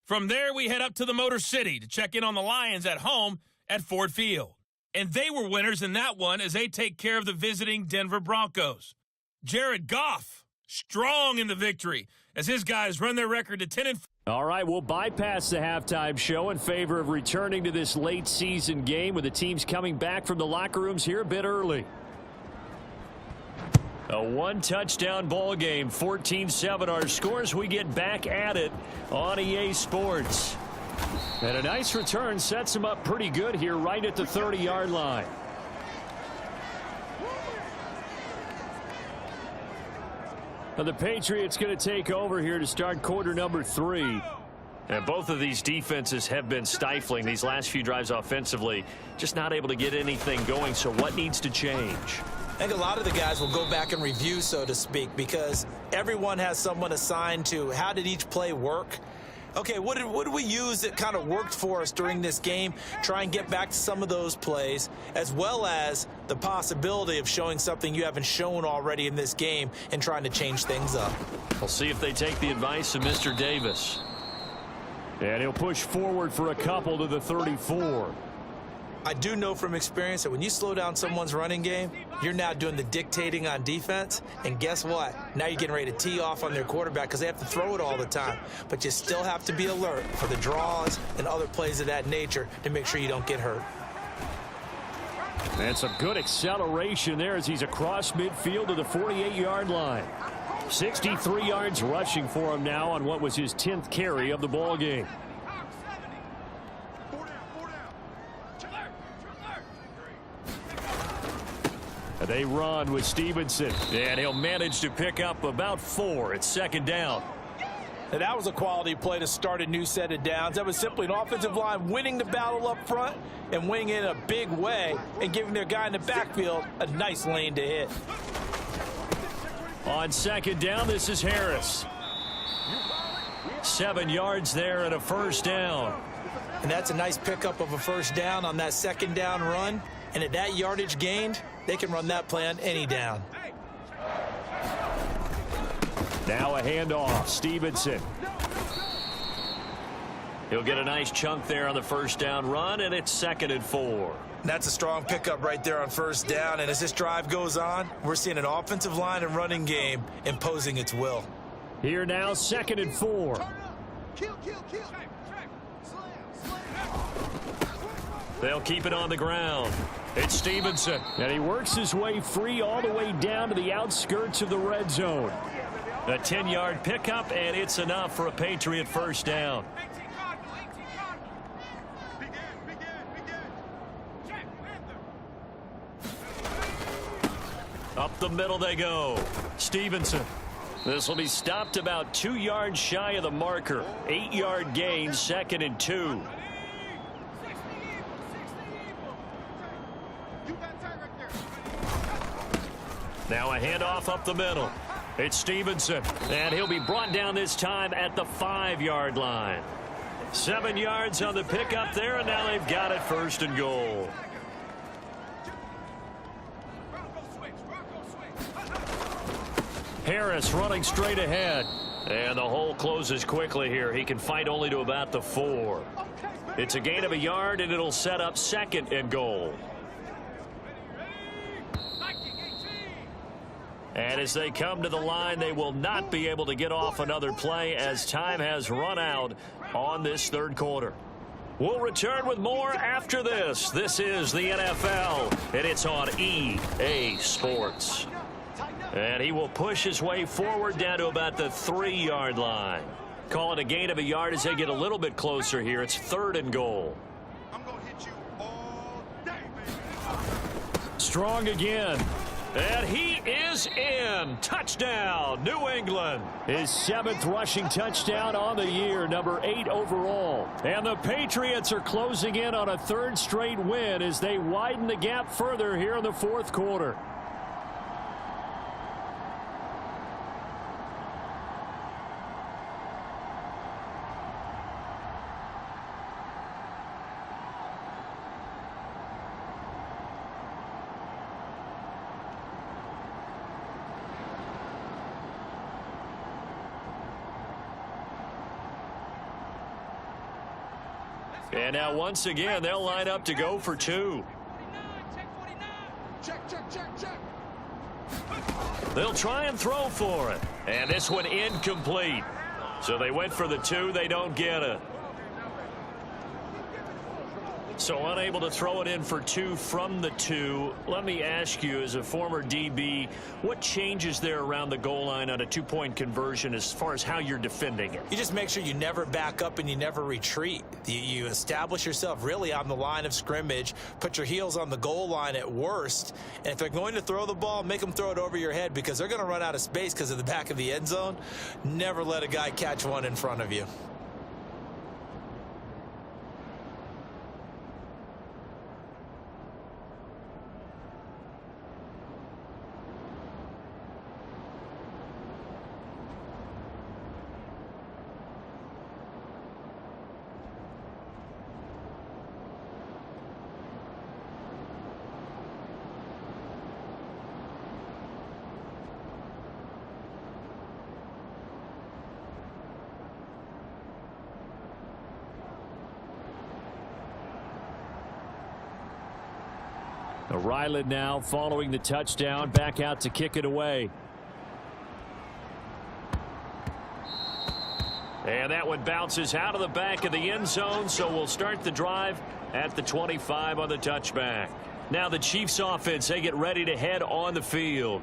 From there, we head up to the Motor City to check in on the Lions at home at Ford Field. And they were winners in that one as they take care of the visiting Denver Broncos. Jared Goff, strong in the victory as his guys run their record to 10-4. All right, we'll bypass the halftime show in favor of returning to this late season game with the teams coming back from the locker rooms here a bit early. A 1-touchdown ball game, 14-7 our scores. We get back at it on EA Sports. And a nice return sets them up pretty good here right at the 30-yard line. Now the Patriots going to take over here to start quarter number 3. And both of these defenses have been stifling these last few drives offensively. Just not able to get anything going. So what needs to change? I think a lot of the guys will go back and review, so to speak, because everyone has someone assigned to how did each play work. Okay, what did we use that kind of worked for us during this game? Try and get back to some of those plays, as well as the possibility of showing something you haven't shown already in this game and trying to change things up. We'll see if they take the advice of Mr. Davis. And he'll push forward for a couple to the 34. I do know from experience that when you slow down someone's running game, you're now doing the dictating on defense. And guess what? Now you're getting ready to tee off on their quarterback because they have to throw it all the time. But you still have to be alert for the draws and other plays of that nature to make sure you don't get hurt. And some good acceleration there as he's across midfield to the 48-yard line. 63 yards rushing for him now on what was his 10th carry of the ball game. They run with Stevenson, and he'll manage to pick up about 4. It's second down. And that was a quality play to start a new set of downs. That was simply an offensive line winning the battle up front and winning it in a big way and giving their guy in the backfield a nice lane to hit. On second down, this is Harris. 7 yards there and a first down. And that's a nice pickup of a first down on that second down run. And at that yardage gained, they can run that play on any down. Now a handoff. Stevenson. He'll get a nice chunk there on the first down run, and it's 2nd and 4. That's a strong pickup right there on first down. And as this drive goes on, we're seeing an offensive line and running game imposing its will. Here now, 2nd and 4. They'll keep it on the ground. It's Stevenson. And he works his way free all the way down to the outskirts of the red zone. A 10-yard pickup, and it's enough for a Patriot first down. Up the middle they go. Stevenson. This will be stopped about 2 yards shy of the marker. 8-yard gain, 2nd and 2. Now a handoff up the middle. It's Stevenson, and he'll be brought down this time at the 5-yard line. 7 yards on the pickup there, and now they've got it 1st and goal. Harris running straight ahead. And the hole closes quickly here. He can fight only to about the 4. It's a gain of a yard, and it'll set up 2nd and goal. And as they come to the line, they will not be able to get off another play as time has run out on this 3rd quarter. We'll return with more after this. This is the NFL, and it's on EA Sports. And he will push his way forward down to about the 3-yard line. Call it a gain of a yard as they get a little bit closer here. It's 3rd and goal. I'm gonna hit you all day, baby. Strong again. And he is in. Touchdown, New England. His 7th rushing touchdown on the year, number 8 overall. And the Patriots are closing in on a 3rd straight win as they widen the gap further here in the 4th quarter. And now once again, they'll line up to go for 2. They'll try and throw for it. And this one incomplete. So they went for the 2. They don't get it. So unable to throw it in for 2 from the 2. Let me ask you, as a former DB, what changes there around the goal line on a 2-point conversion as far as how you're defending it? You just make sure you never back up and you never retreat. You establish yourself really on the line of scrimmage, put your heels on the goal line at worst, and if they're going to throw the ball, make them throw it over your head because they're going to run out of space because of the back of the end zone. Never let a guy catch one in front of you. Ryland now following the touchdown, back out to kick it away. And that one bounces out of the back of the end zone, so we'll start the drive at the 25 on the touchback. Now the Chiefs offense, they get ready to head on the field.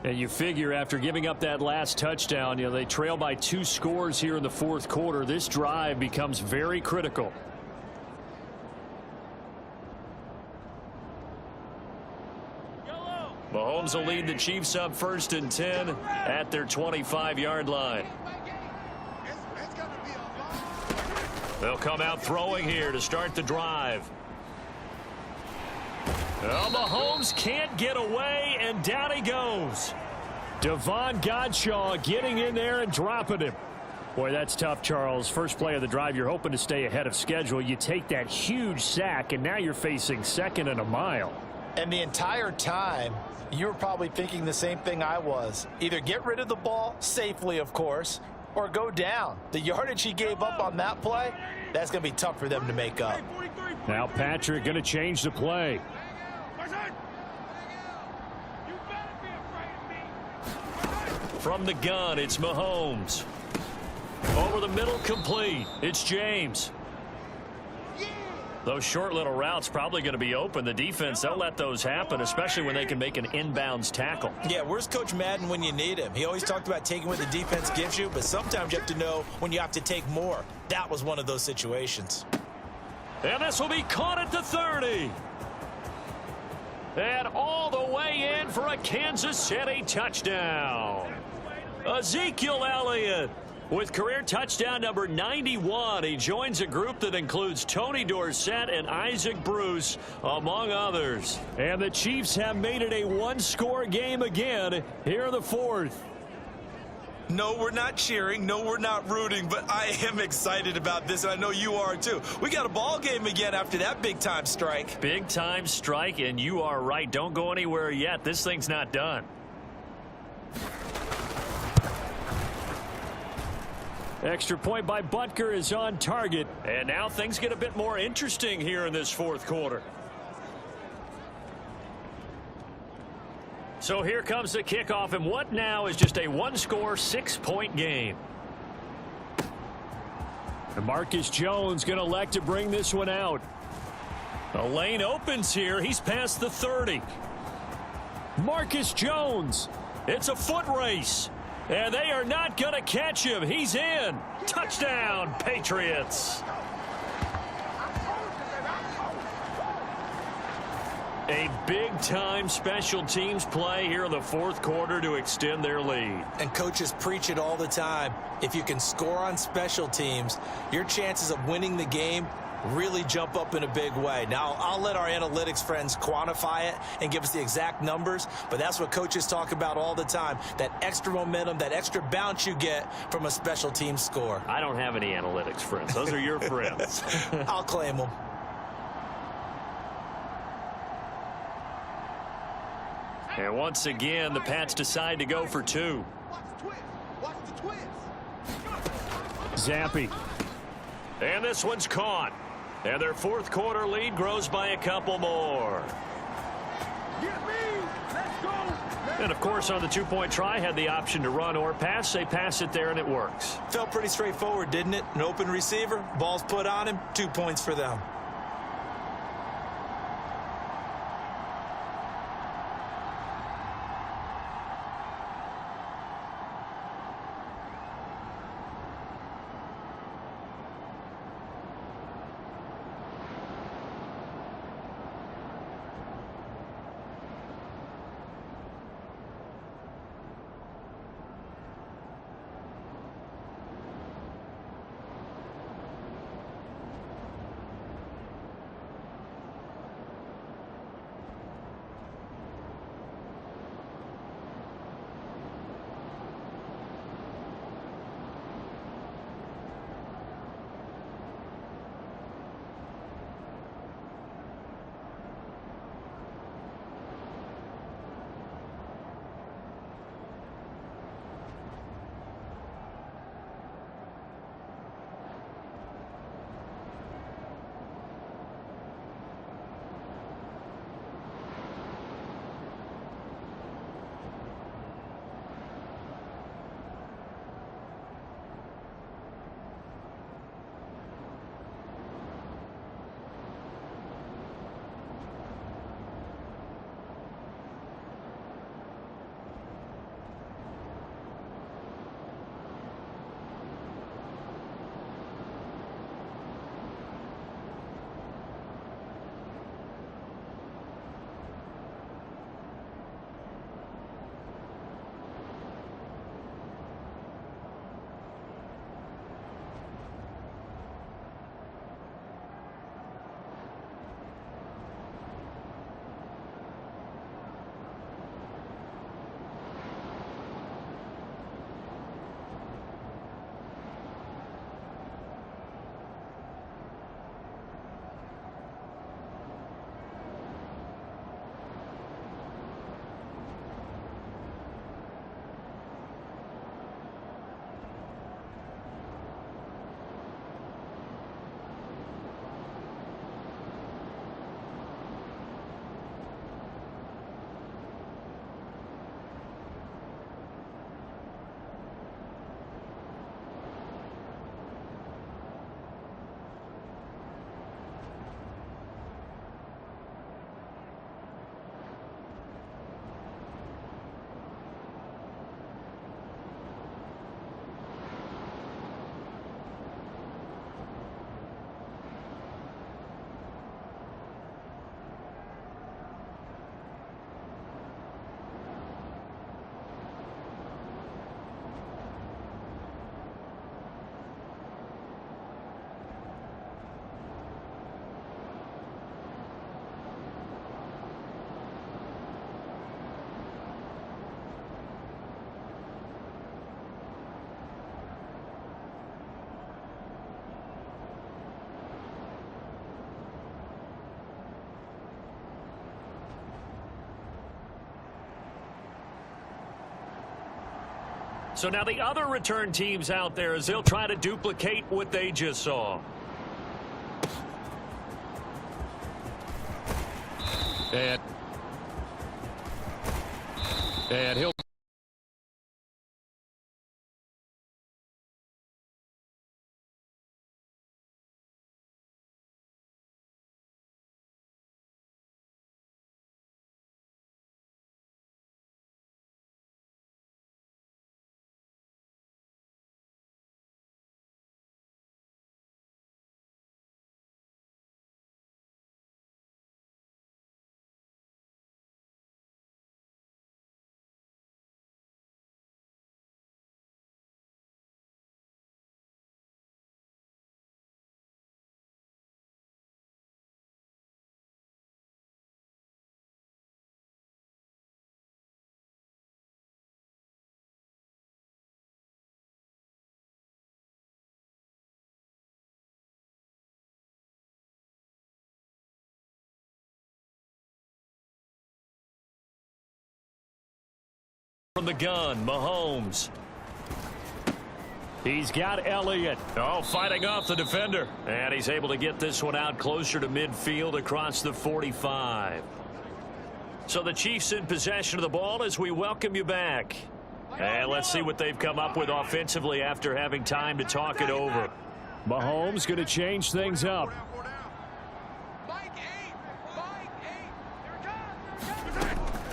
And you figure after giving up that last touchdown, they trail by 2 scores here in the fourth quarter. This drive becomes very critical. Mahomes will lead the Chiefs up 1st and 10 at their 25-yard line. They'll come out throwing here to start the drive. Well, Mahomes can't get away, and down he goes. Devon Godshaw getting in there and dropping him. Boy, that's tough, Charles. First play of the drive, you're hoping to stay ahead of schedule. You take that huge sack, and now you're facing 2nd and a mile. And the entire time, you were probably thinking the same thing I was. Either get rid of the ball, safely of course, or go down. The yardage he gave up on that play, that's going to be tough for them to make up. Now Patrick going to change the play. From the gun, it's Mahomes. Over the middle, complete. It's James. Those short little routes probably going to be open. The defense, they'll let those happen, especially when they can make an inbounds tackle. Yeah, where's Coach Madden when you need him? He always talked about taking what the defense gives you, but sometimes you have to know when you have to take more. That was one of those situations. And this will be caught at the 30. And all the way in for a Kansas City touchdown. Ezekiel Elliott with career touchdown number 91. He joins a group that includes Tony Dorsett and Isaac Bruce, among others. And the Chiefs have made it a 1-score game again here in the fourth. No, we're not cheering. No, we're not rooting, but I am excited about this, and I know you are too. We got a ball game again after that big-time strike. Big-time strike, and you are right. Don't go anywhere yet. This thing's not done. Extra point by Butker is on target. And now things get a bit more interesting here in this fourth quarter. So here comes the kickoff, and what now is just a 1-score, 6-point game. And Marcus Jones going to elect to bring this one out. The lane opens here. He's past the 30. Marcus Jones. It's a foot race. And they are not going to catch him. He's in. Touchdown, Patriots. A big-time special teams play here in the fourth quarter to extend their lead. And coaches preach it all the time. If you can score on special teams, your chances of winning the game really jump up in a big way. Now, I'll let our analytics friends quantify it and give us the exact numbers, but that's what coaches talk about all the time, that extra momentum, that extra bounce you get from a special team score. I don't have any analytics friends. Those are your friends. I'll claim them. And once again, the Pats decide to go for 2. Watch the twist. Zampi. And this one's caught. And their fourth quarter lead grows by a couple more. And, of course, on the two-point try, had the option to run or pass. They pass it there, and it works. Felt pretty straightforward, didn't it? An open receiver, ball's put on him, 2 points for them. So now the other return teams out there as they'll try to duplicate what they just saw. And he'll from the gun, Mahomes. He's got Elliott. Oh, fighting off the defender. And he's able to get this one out closer to midfield across the 45. So the Chiefs in possession of the ball as we welcome you back. And let's see what they've come up with offensively after having time to talk it over. Mahomes going to change things up.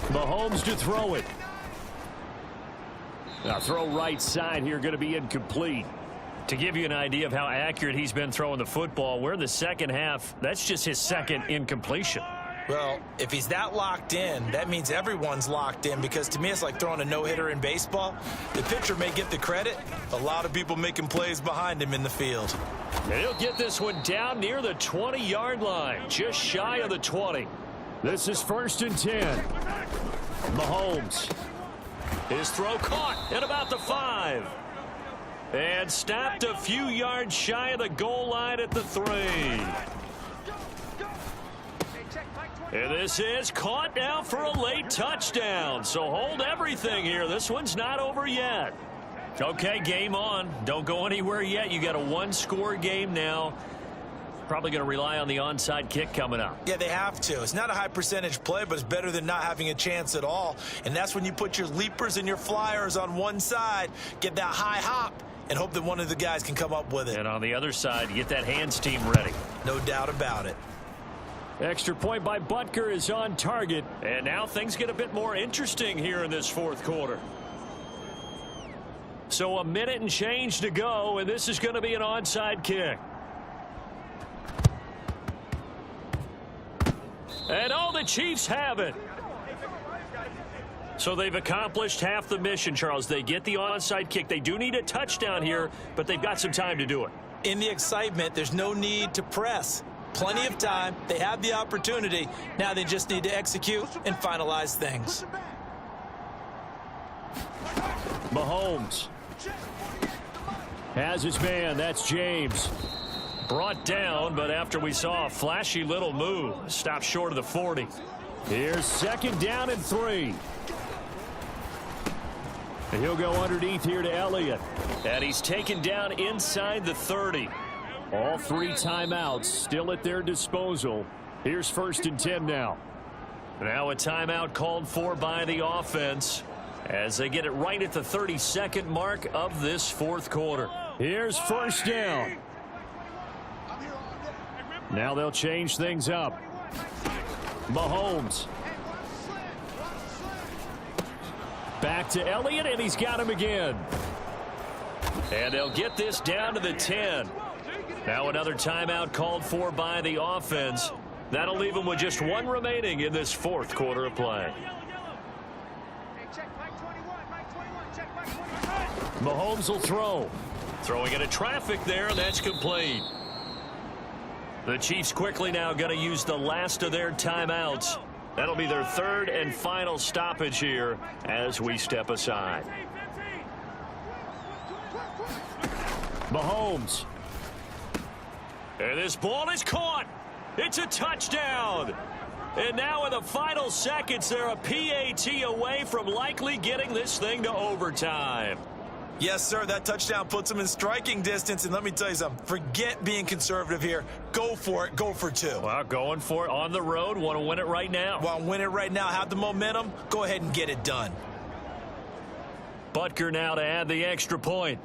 Mahomes to throw it. Now throw right side here, going to be incomplete. To give you an idea of how accurate he's been throwing the football, we're in the second half. That's just his second incompletion. Well, if he's that locked in, that means everyone's locked in, because to me it's like throwing a no-hitter in baseball. The pitcher may get the credit. A lot of people making plays behind him in the field. And he'll get this one down near the 20-yard line, just shy of the 20. This is 1st and 10. Mahomes. His throw caught at about the 5. And stopped a few yards shy of the goal line at the 3. And this is caught now for a late touchdown. So hold everything here. This one's not over yet. Okay, game on. Don't go anywhere yet. You got a one-score game now. Probably going to rely on the onside kick coming up. Yeah, they have to. It's not a high percentage play, but it's better than not having a chance at all. And that's when you put your leapers and your flyers on one side, get that high hop, and hope that one of the guys can come up with it. And on the other side, you get that hands team ready. No doubt about it. Extra point by Butker is on target. And now things get a bit more interesting here in this fourth quarter. So a minute and change to go, and this is going to be an onside kick. And oh, the Chiefs have it. So they've accomplished half the mission, Charles. They get the onside kick. They do need a touchdown here, but they've got some time to do it. In the excitement, there's no need to press. Plenty of time. They have the opportunity. Now they just need to execute and finalize things. Mahomes has his man. That's James. Brought down, but after we saw a flashy little move, stopped short of the 40. Here's 2nd down and 3. And he'll go underneath here to Elliott. And he's taken down inside the 30. All 3 timeouts still at their disposal. Here's 1st and 10 now. Now a timeout called for by the offense as they get it right at the 32nd mark of this fourth quarter. Here's 1st down. Now they'll change things up. Mahomes. Back to Elliott, and he's got him again. And they'll get this down to the 10. Now another timeout called for by the offense. That'll leave them with just 1 remaining in this fourth quarter of play. Mahomes will throw. Throwing into traffic there, and that's complete. The Chiefs quickly now going to use the last of their timeouts. That'll be their 3rd and final stoppage here as we step aside. Mahomes. And this ball is caught. It's a touchdown. And now in the final seconds, they're a PAT away from likely getting this thing to overtime. Yes, sir, that touchdown puts them in striking distance. And let me tell you something, forget being conservative here. Go for it. Go for 2. Well, going for it on the road. Want to win it right now. Want to win it right now, have the momentum, go ahead and get it done. Butker now to add the extra point.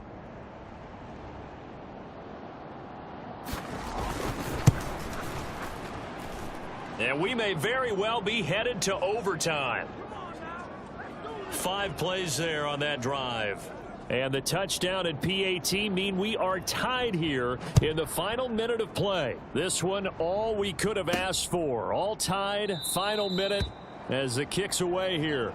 And we may very well be headed to overtime. 5 plays there on that drive. And the touchdown and PAT mean we are tied here in the final minute of play. This one, all we could have asked for. All tied, final minute as the kick's away here.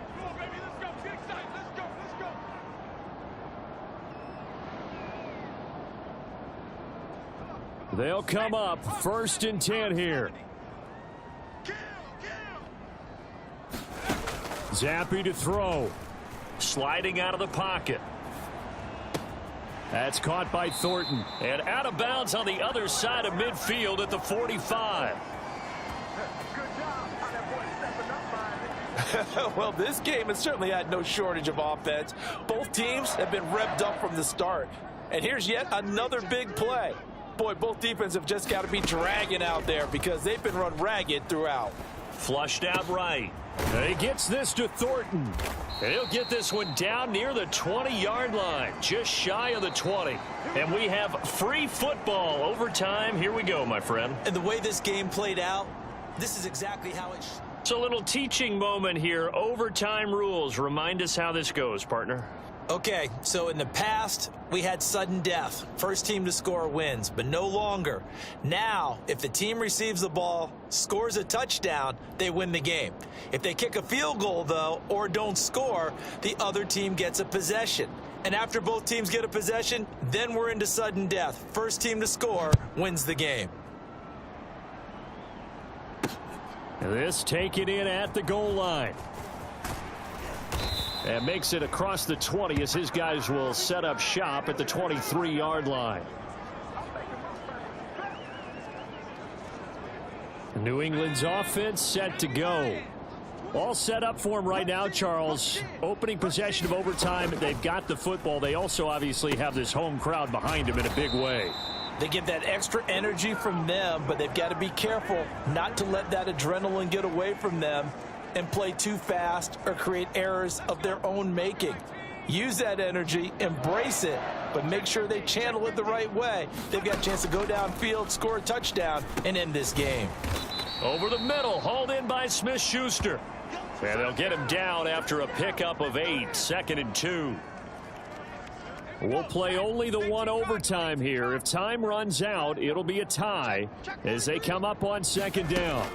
They'll come up 1st and 10 here. Zappe to throw. Sliding out of the pocket. That's caught by Thornton. And out of bounds on the other side of midfield at the 45. Well, this game has certainly had no shortage of offense. Both teams have been revved up from the start. And here's yet another big play. Boy, both defenses have just got to be dragging out there because they've been run ragged throughout. Flushed out right. He gets this to Thornton. And he'll get this one down near the 20-yard line, just shy of the 20. And we have free football. Overtime. Here we go, my friend. And the way this game played out, this is exactly how it It's a little teaching moment here. Overtime rules. Remind us how this goes, partner. Okay, so in the past, we had sudden death. First team to score wins, but no longer. Now, if the team receives the ball, scores a touchdown, they win the game. If they kick a field goal, though, or don't score, the other team gets a possession. And after both teams get a possession, then we're into sudden death. First team to score wins the game. This taken in at the goal line. And makes it across the 20 as his guys will set up shop at the 23-yard line. New England's offense set to go. All set up for him right now, Charles. Opening possession of overtime. They've got the football. They also obviously have this home crowd behind them in a big way. They get that extra energy from them, but they've got to be careful not to let that adrenaline get away from them and play too fast or create errors of their own making. Use that energy, embrace it, but make sure they channel it the right way. They've got a chance to go downfield, score a touchdown, and end this game. Over the middle, hauled in by Smith-Schuster. And they'll get him down after a pickup of 8, 2nd and 2. We'll play only the one overtime here. If time runs out, it'll be a tie as they come up on 2nd down.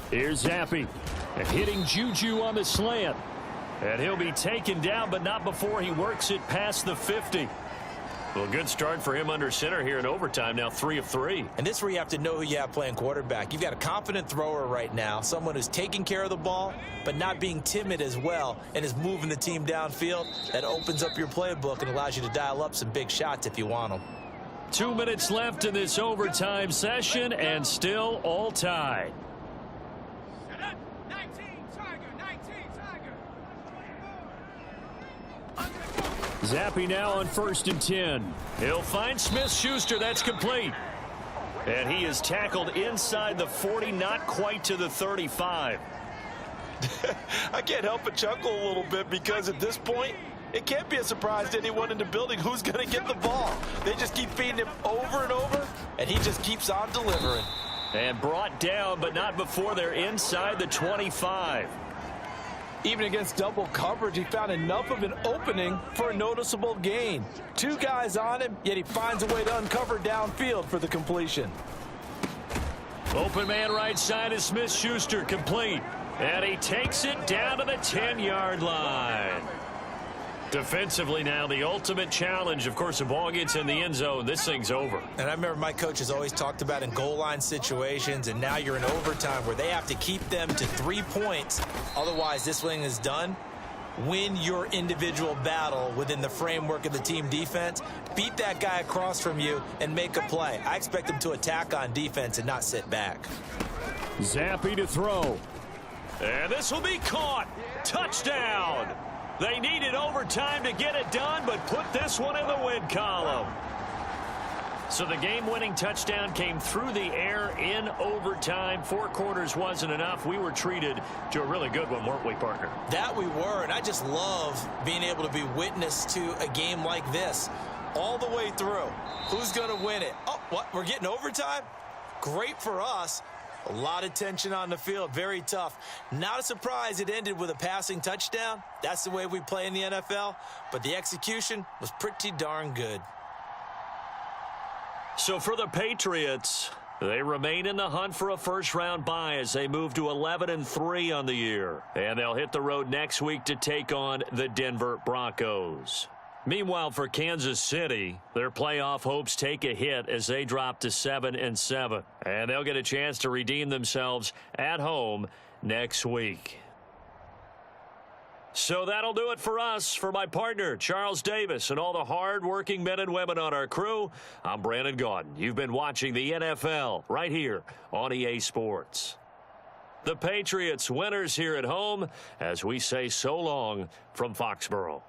Here's Zappi. And hitting Juju on the slant. And he'll be taken down, but not before he works it past the 50. Well, good start for him under center here in overtime. Now 3 of 3. And this is where you have to know who you have playing quarterback. You've got a confident thrower right now, someone who's taking care of the ball, but not being timid as well, and is moving the team downfield. That opens up your playbook and allows you to dial up some big shots if you want them. 2 minutes left in this overtime session, and still all tied. Zappi now on 1st and 10. He'll find Smith-Schuster. That's complete. And he is tackled inside the 40, not quite to the 35. I can't help but chuckle a little bit because at this point, it can't be a surprise to anyone in the building who's going to get the ball. They just keep feeding him over and over, and he just keeps on delivering. And brought down, but not before they're inside the 25. Even against double coverage, he found enough of an opening for a noticeable gain. 2 guys on him, yet he finds a way to uncover downfield for the completion. Open man right side is Smith-Schuster, complete. And he takes it down to the 10-yard line. Defensively now, the ultimate challenge. Of course, the ball gets in the end zone. This thing's over. And I remember my coach has always talked about in goal line situations, and now you're in overtime where they have to keep them to 3 points. Otherwise, this thing is done. Win your individual battle within the framework of the team defense. Beat that guy across from you and make a play. I expect them to attack on defense and not sit back. Zappi to throw. And this will be caught. Touchdown. They needed overtime to get it done, but put this one in the win column. So the game-winning touchdown came through the air in overtime. 4 quarters wasn't enough. We were treated to a really good one, weren't we, partner? That we were, and I just love being able to be witness to a game like this all the way through. Who's going to win it? Oh, what? We're getting overtime? Great for us. A lot of tension on the field. Very tough. Not a surprise it ended with a passing touchdown. That's the way we play in the NFL. But the execution was pretty darn good. So for the Patriots, they remain in the hunt for a first-round bye as they move to 11-3 on the year. And they'll hit the road next week to take on the Denver Broncos. Meanwhile, for Kansas City, their playoff hopes take a hit as they drop to 7-7. And they'll get a chance to redeem themselves at home next week. So that'll do it for us. For my partner, Charles Davis, and all the hard-working men and women on our crew, I'm Brandon Gaudin. You've been watching the NFL right here on EA Sports. The Patriots winners here at home as we say so long from Foxborough.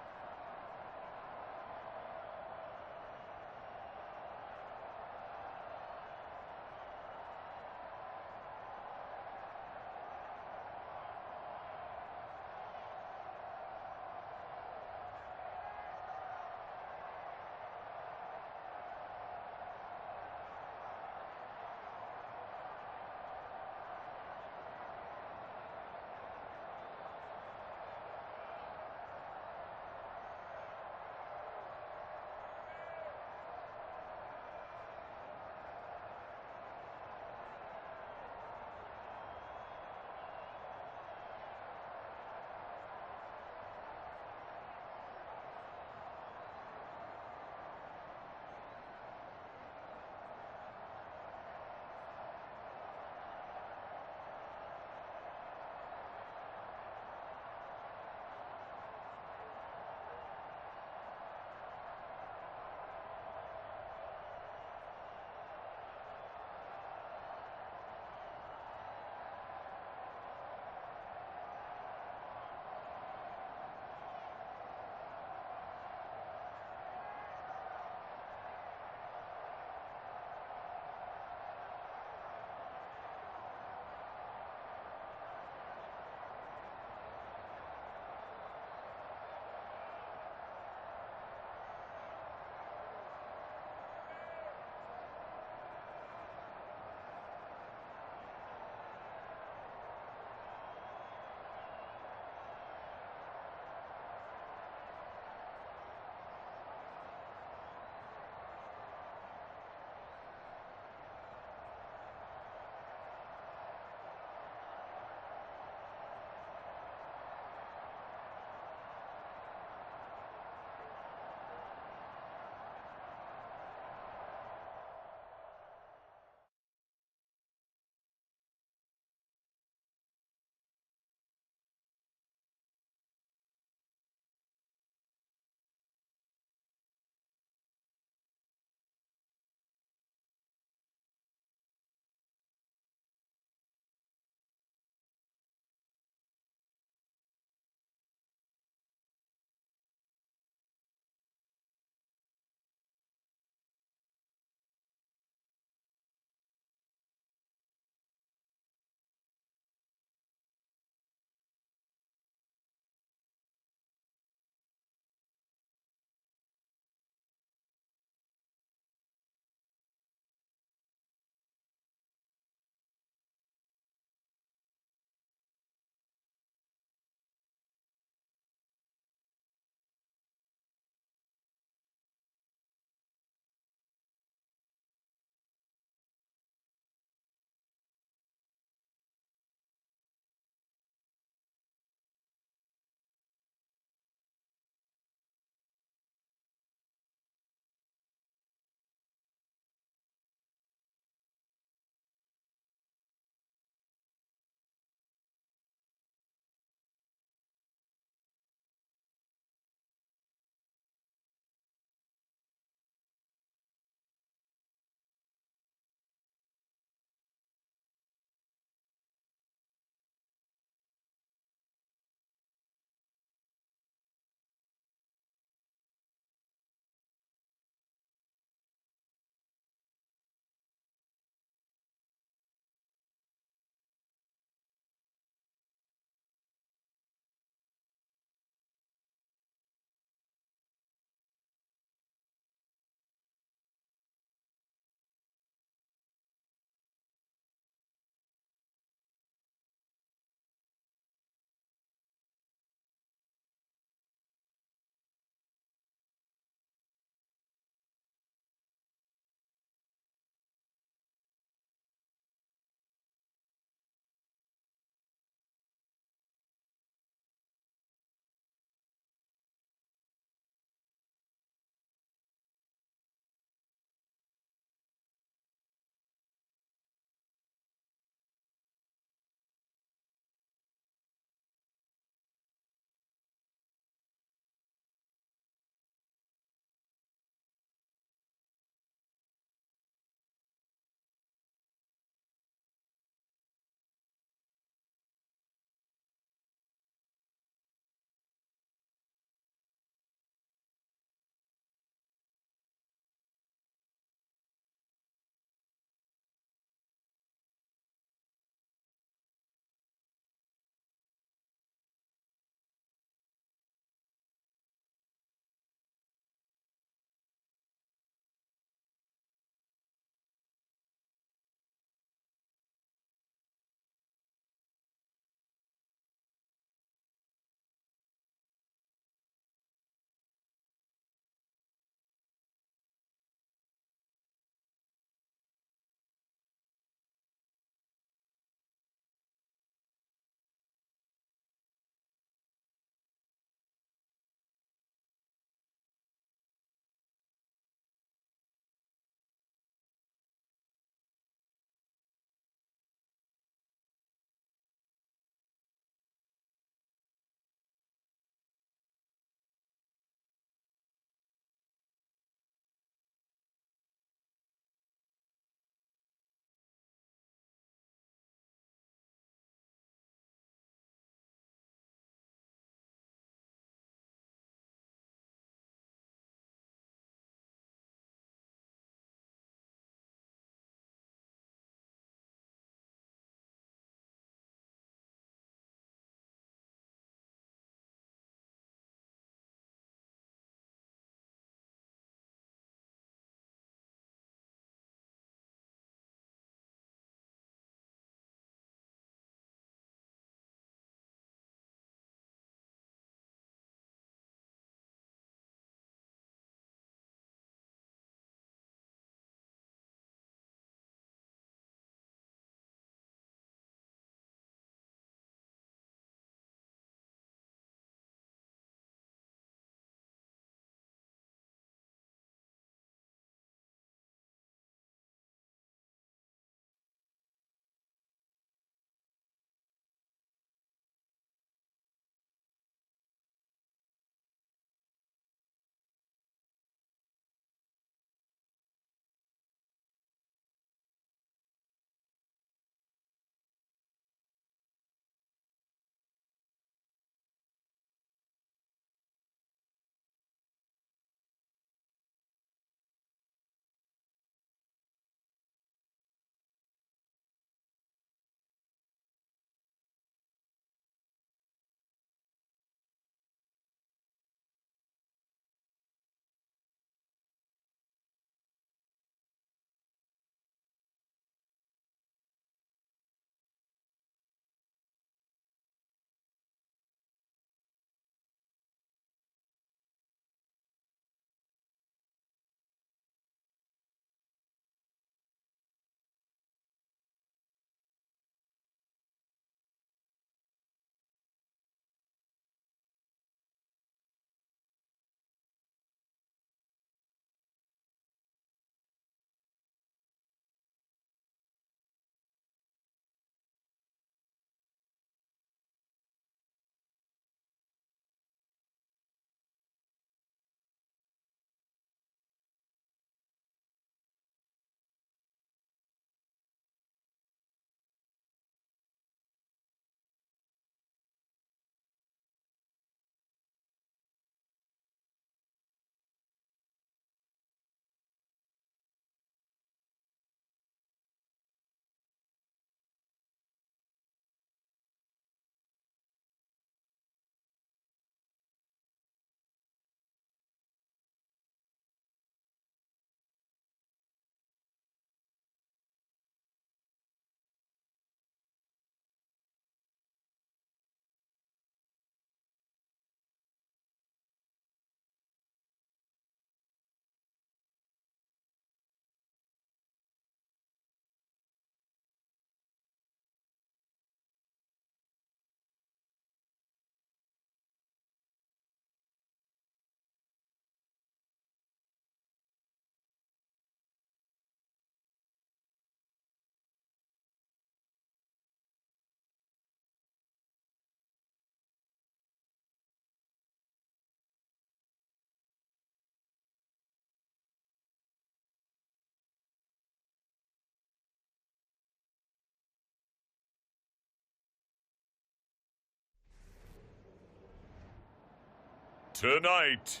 Tonight,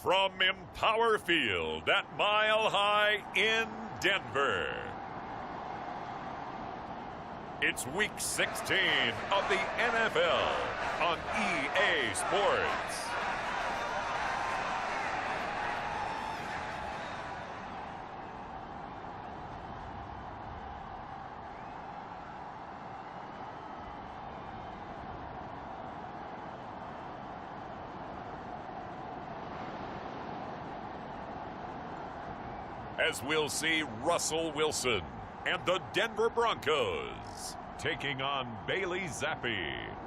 from Empower Field at Mile High in Denver, it's Week 16 of the NFL on EA Sports. As we'll see Russell Wilson and the Denver Broncos taking on Bailey Zappi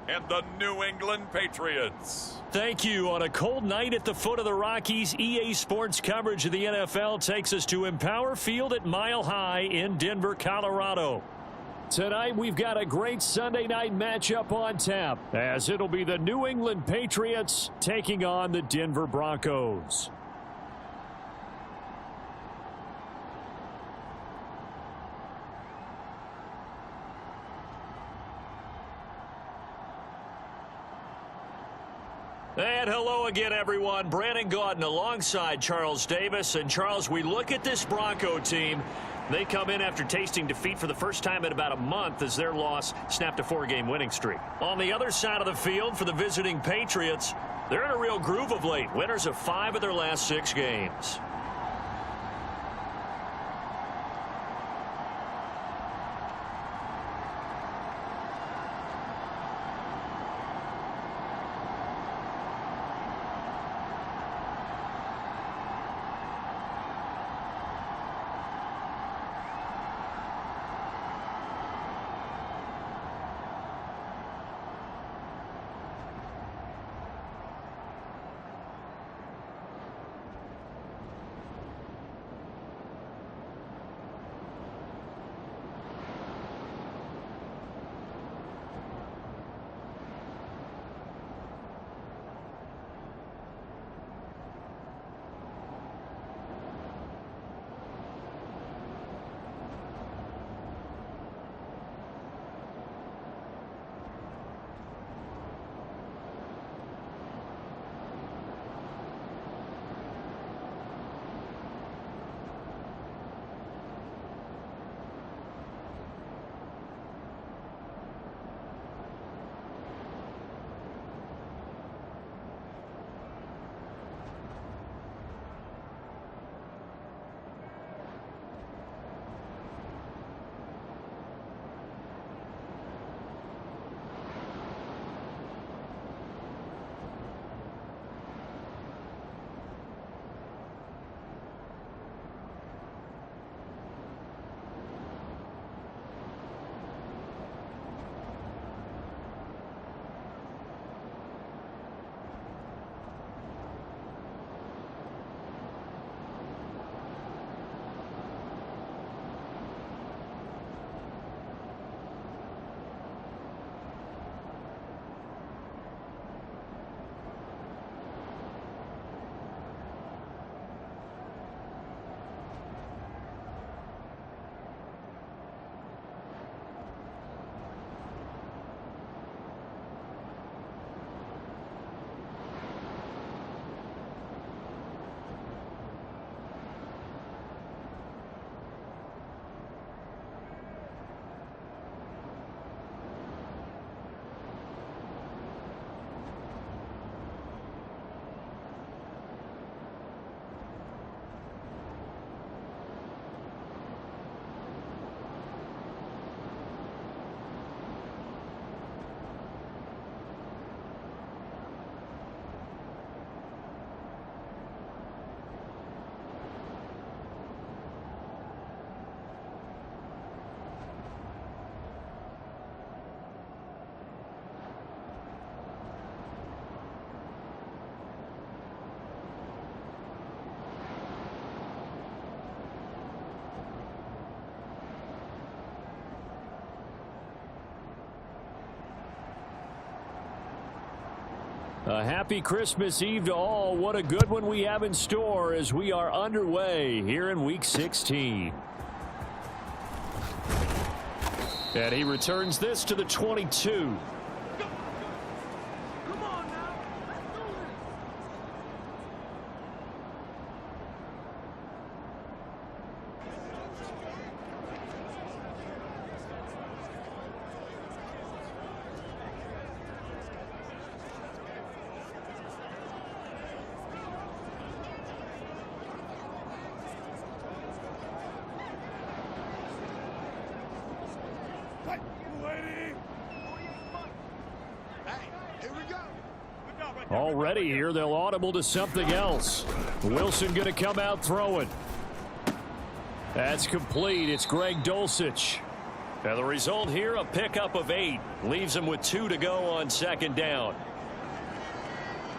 and the New England Patriots. Thank you. On a cold night at the foot of the Rockies, EA Sports coverage of the NFL takes us to Empower Field at Mile High in Denver, Colorado. Tonight, we've got a great Sunday night matchup on tap, as it'll be the New England Patriots taking on the Denver Broncos. And hello again, everyone. Brandon Gaudin alongside Charles Davis. And, Charles, we look at this Bronco team. They come in after tasting defeat for the first time in about a month as their loss snapped a 4-game winning streak. On the other side of the field for the visiting Patriots, they're in a real groove of late. Winners of 5 of their last 6 games. A happy Christmas Eve to all. What a good one we have in store as we are underway here in Week 16. And he returns this to the 22. Come on now. Let's do this. Already here, they'll audible to something else. Wilson going to come out throwing. That's complete. It's Greg Dulcich. And the result here, a pickup of 8. Leaves him with 2 to go on second down.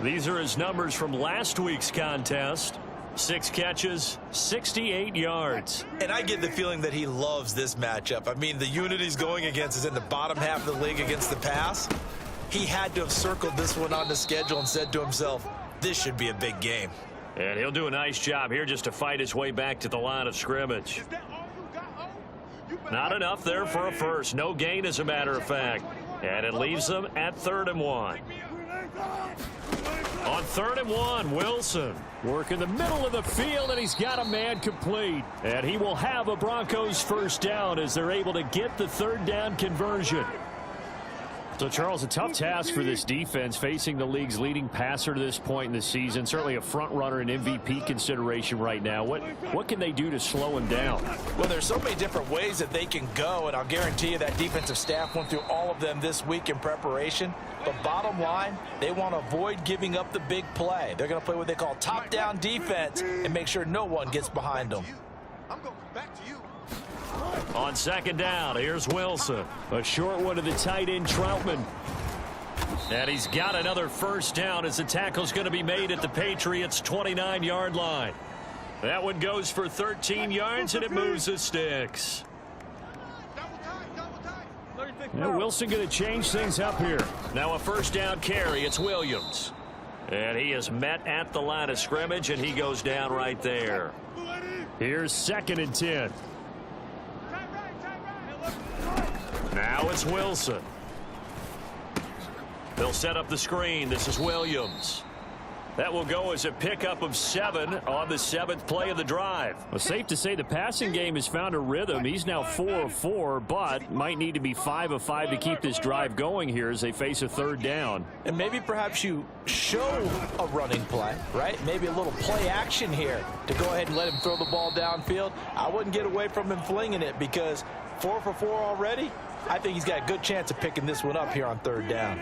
These are his numbers from last week's contest. 6 catches, 68 yards. And I get the feeling that he loves this matchup. I mean, the unit he's going against is in the bottom half of the league against the pass. He had to have circled this one on the schedule and said to himself, this should be a big game. And he'll do a nice job here just to fight his way back to the line of scrimmage. Not enough there for a first. No gain, as a matter of fact. And it leaves them at 3rd and 1. On 3rd and 1, Wilson working the middle of the field, and he's got a man complete. And he will have a Broncos first down as they're able to get the 3rd down conversion. So, Charles, a tough task for this defense facing the league's leading passer to this point in the season. Certainly a front runner in MVP consideration right now. What can they do to slow him down? Well, there's so many different ways that they can go, and I'll guarantee you that defensive staff went through all of them this week in preparation. But bottom line, they want to avoid giving up the big play. They're going to play what they call top-down defense and make sure no one gets behind them. I'm going back to you. On second down, here's Wilson. A short one to the tight end, Troutman. And he's got another first down as the tackle's going to be made at the Patriots' 29-yard line. That one goes for 13 yards, and it moves the sticks. Now Wilson going to change things up here. Now a first down carry. It's Williams. And he is met at the line of scrimmage, and he goes down right there. Here's 2nd and 10. Now it's Wilson. They'll set up the screen. This is Williams. That will go as a pickup of 7 on the 7th play of the drive. Well, safe to say the passing game has found a rhythm. He's now 4 of 4, but might need to be 5 of 5 to keep this drive going here as they face a 3rd down. And maybe perhaps you show a running play, right? Maybe a little play action here to go ahead and let him throw the ball downfield. I wouldn't get away from him flinging it because 4 for 4 already. I think he's got a good chance of picking this one up here on 3rd down.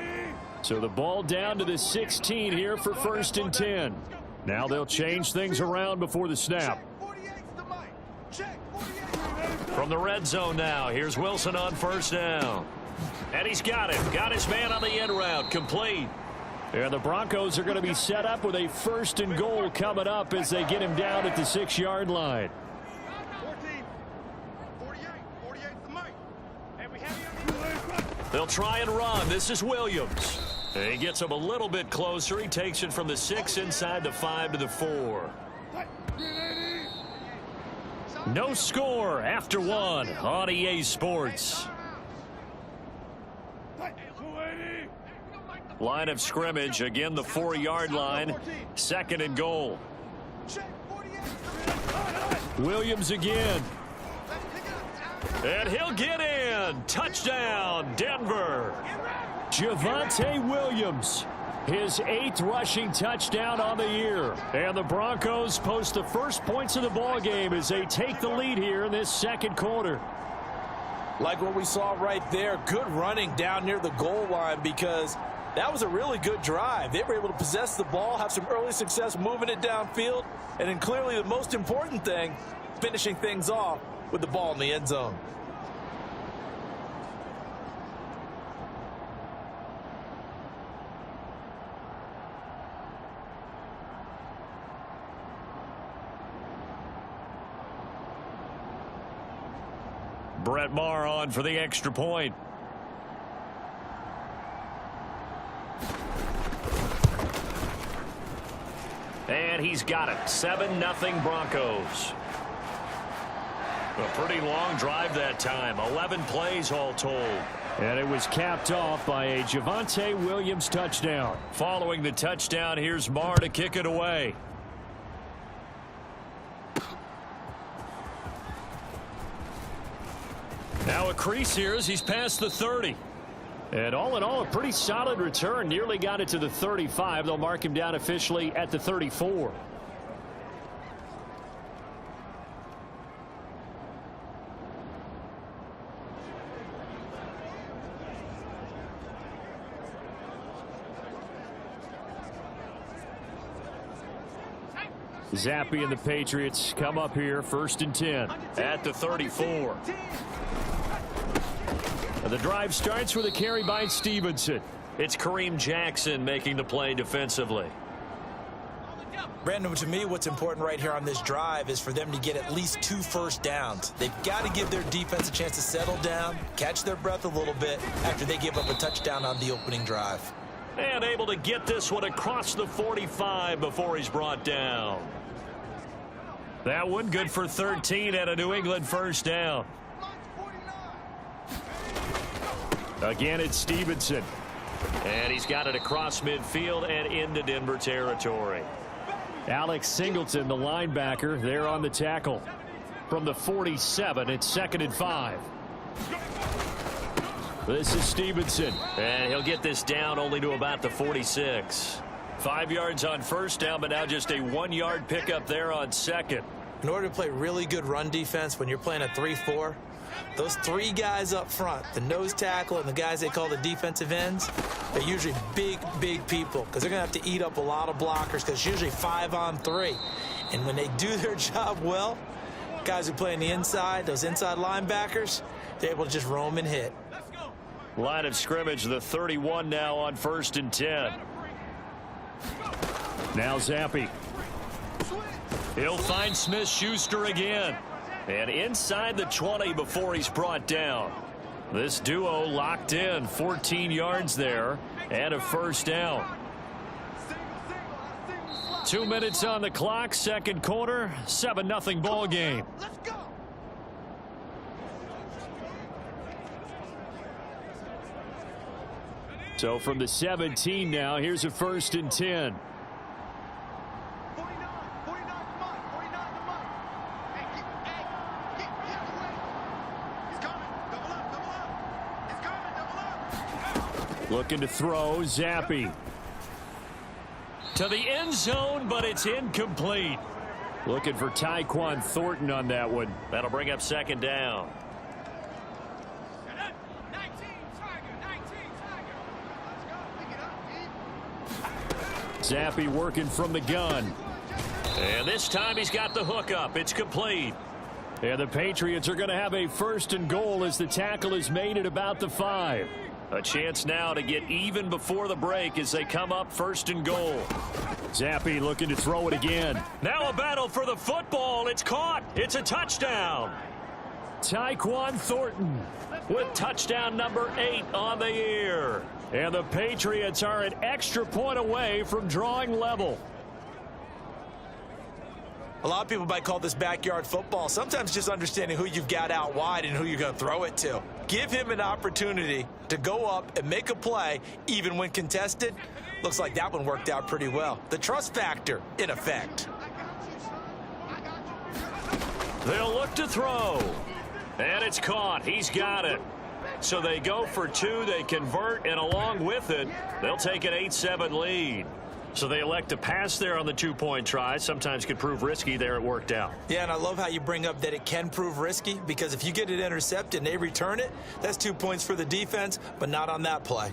So the ball down to the 16 here for 1st and 10. Now they'll change things around before the snap. From the red zone now, here's Wilson on 1st down. And he's got it. Got his man on the end route. Complete. And the Broncos are going to be set up with a 1st and goal coming up as they get him down at the 6-yard line. They'll try and run. This is Williams. He gets him a little bit closer. He takes it from the 6 inside the 5 to the 4. No score after 1 on EA Sports. Line of scrimmage, again the 4-yard line. 2nd and goal. Williams again. And he'll get in. Touchdown, Denver. Javonte Williams, his 8th rushing touchdown on the year. And the Broncos post the first points of the ball game as they take the lead here in this 2nd quarter. Like what we saw right there, good running down near the goal line because that was a really good drive. They were able to possess the ball, have some early success moving it downfield, and then clearly the most important thing, finishing things off with the ball in the end zone. Brett Maher on for the extra point. And he's got it. 7-0 Broncos. A pretty long drive that time. 11 plays all told. And it was capped off by a Javonte Williams touchdown. Following the touchdown, here's Maher to kick it away. Now a crease here as he's past the 30. And all in all, a pretty solid return. Nearly got it to the 35. They'll mark him down officially at the 34. Zappe and the Patriots come up here 1st and 10 at the 34. And the drive starts with a carry by Stevenson. It's Kareem Jackson making the play defensively. Brandon, to me, what's important right here on this drive is for them to get at least 2 first downs. They've got to give their defense a chance to settle down, catch their breath a little bit after they give up a touchdown on the opening drive. And able to get this one across the 45 before he's brought down. That one good for 13 at a New England first down. Again, it's Stevenson. And he's got it across midfield and into Denver territory. Alex Singleton, the linebacker, there on the tackle. From the 47, it's 2nd and 5. This is Stevenson. And he'll get this down only to about the 46. 5 yards on first down, but now just a 1-yard pickup there on second. In order to play really good run defense when you're playing a 3-4, those 3 guys up front, the nose tackle and the guys they call the defensive ends, they're usually big people because they're going to have to eat up a lot of blockers because it's usually 5 on 3. And when they do their job well, guys who play on the inside, those inside linebackers, they're able to just roam and hit. Line of scrimmage, the 31 now on 1st and 10. Now Zappe. He'll find Smith-Schuster again. And inside the 20 before he's brought down. This duo locked in, 14 yards there and a first down. 2 minutes on the clock, second quarter, 7-0 ball game. So from the 17 now, here's a 1st and 10. Looking to throw, Zappe. To the end zone, but it's incomplete. Looking for Tyquan Thornton on that one. That'll bring up 2nd down. Zappe working from the gun. And this time he's got the hook up. It's complete. And the Patriots are going to have a 1st and goal as the tackle is made at about the 5. A chance now to get even before the break as they come up 1st and goal. Zappe looking to throw it again. Now a battle for the football. It's caught. It's a touchdown. Tyquan Thornton with touchdown number 8 on the year. And the Patriots are an extra point away from drawing level. A lot of people might call this backyard football. Sometimes just understanding who you've got out wide and who you're going to throw it to. Give him an opportunity to go up and make a play, even when contested. Looks like that one worked out pretty well. The trust factor, in effect. They'll look to throw. And it's caught. He's got it. So they go for 2. They convert, and along with it, they'll take an 8-7 lead. So they elect to pass there on the 2-point try. Sometimes could prove risky. There it worked out. Yeah, and I love how you bring up that it can prove risky, because if you get it intercepted and they return it, that's 2 points for the defense, but not on that play.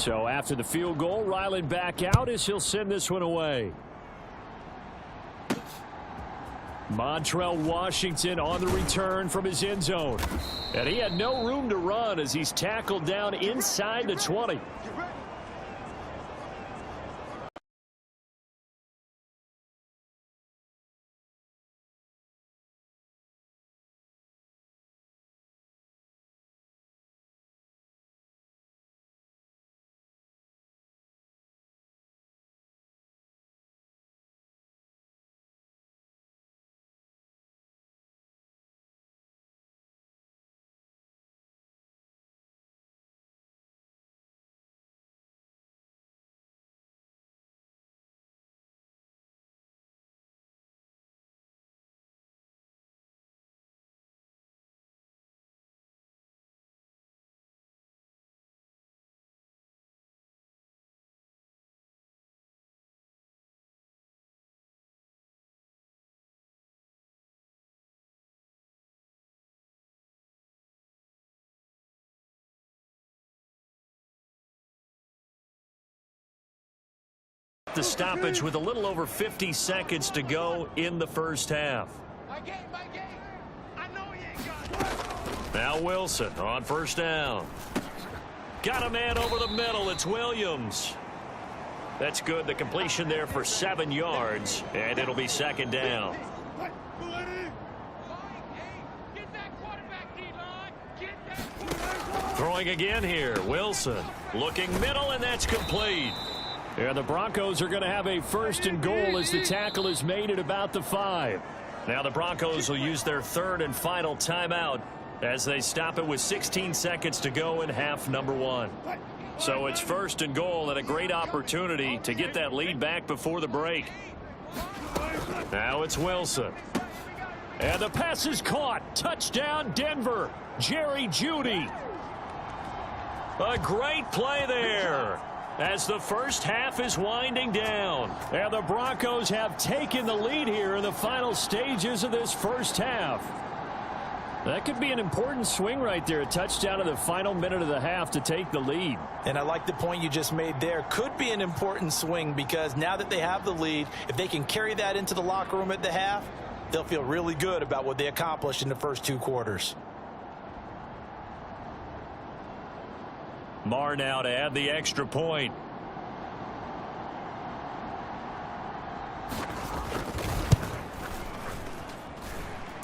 So after the field goal, Ryland back out as he'll send this one away. Montrell Washington on the return from his end zone. And he had no room to run as he's tackled down inside the 20. The stoppage with a little over 50 seconds to go in the first half. My game. I know you ain't got it. Now Wilson on first down. Got a man over the middle. It's Williams. That's good. The completion there for 7 yards, and it'll be second down. Get that quarterback, D-line. Get that. Throwing again here. Wilson looking middle, and that's complete. And the Broncos are going to have a first and goal as the tackle is made at about the 5. Now the Broncos will use their third and final timeout as they stop it with 16 seconds to go in half number 1. So it's first and goal and a great opportunity to get that lead back before the break. Now it's Wilson. And the pass is caught. Touchdown Denver. Jerry Jeudy. A great play there as the first half is winding down. And the Broncos have taken the lead here in the final stages of this first half. That could be an important swing right there. A touchdown in the final minute of the half to take the lead. And I like the point you just made there. Could be an important swing because now that they have the lead, if they can carry that into the locker room at the half, they'll feel really good about what they accomplished in the first 2 quarters. Marr now to add the extra point.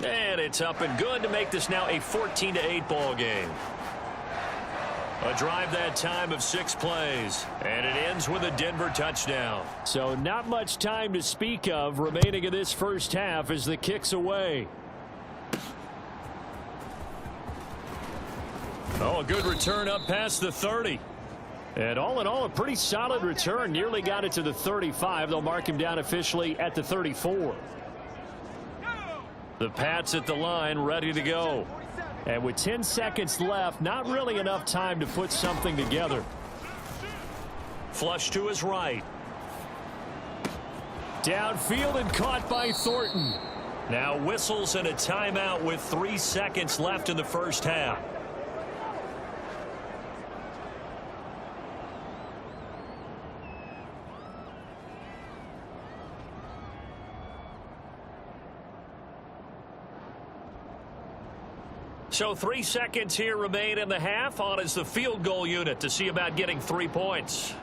And it's up and good to make this now a 14-8 ball game. A drive that time of 6 plays, and it ends with a Denver touchdown. So not much time to speak of remaining in this first half as the kick's away. Oh, a good return up past the 30. And all in all, a pretty solid return. Nearly got it to the 35. They'll mark him down officially at the 34. The Pats at the line, ready to go. And with 10 seconds left, not really enough time to put something together. Flush to his right. Downfield and caught by Thornton. Now whistles and a timeout with 3 seconds left in the first half. So 3 seconds here remain in the half. On is the field goal unit to see about getting 3 points.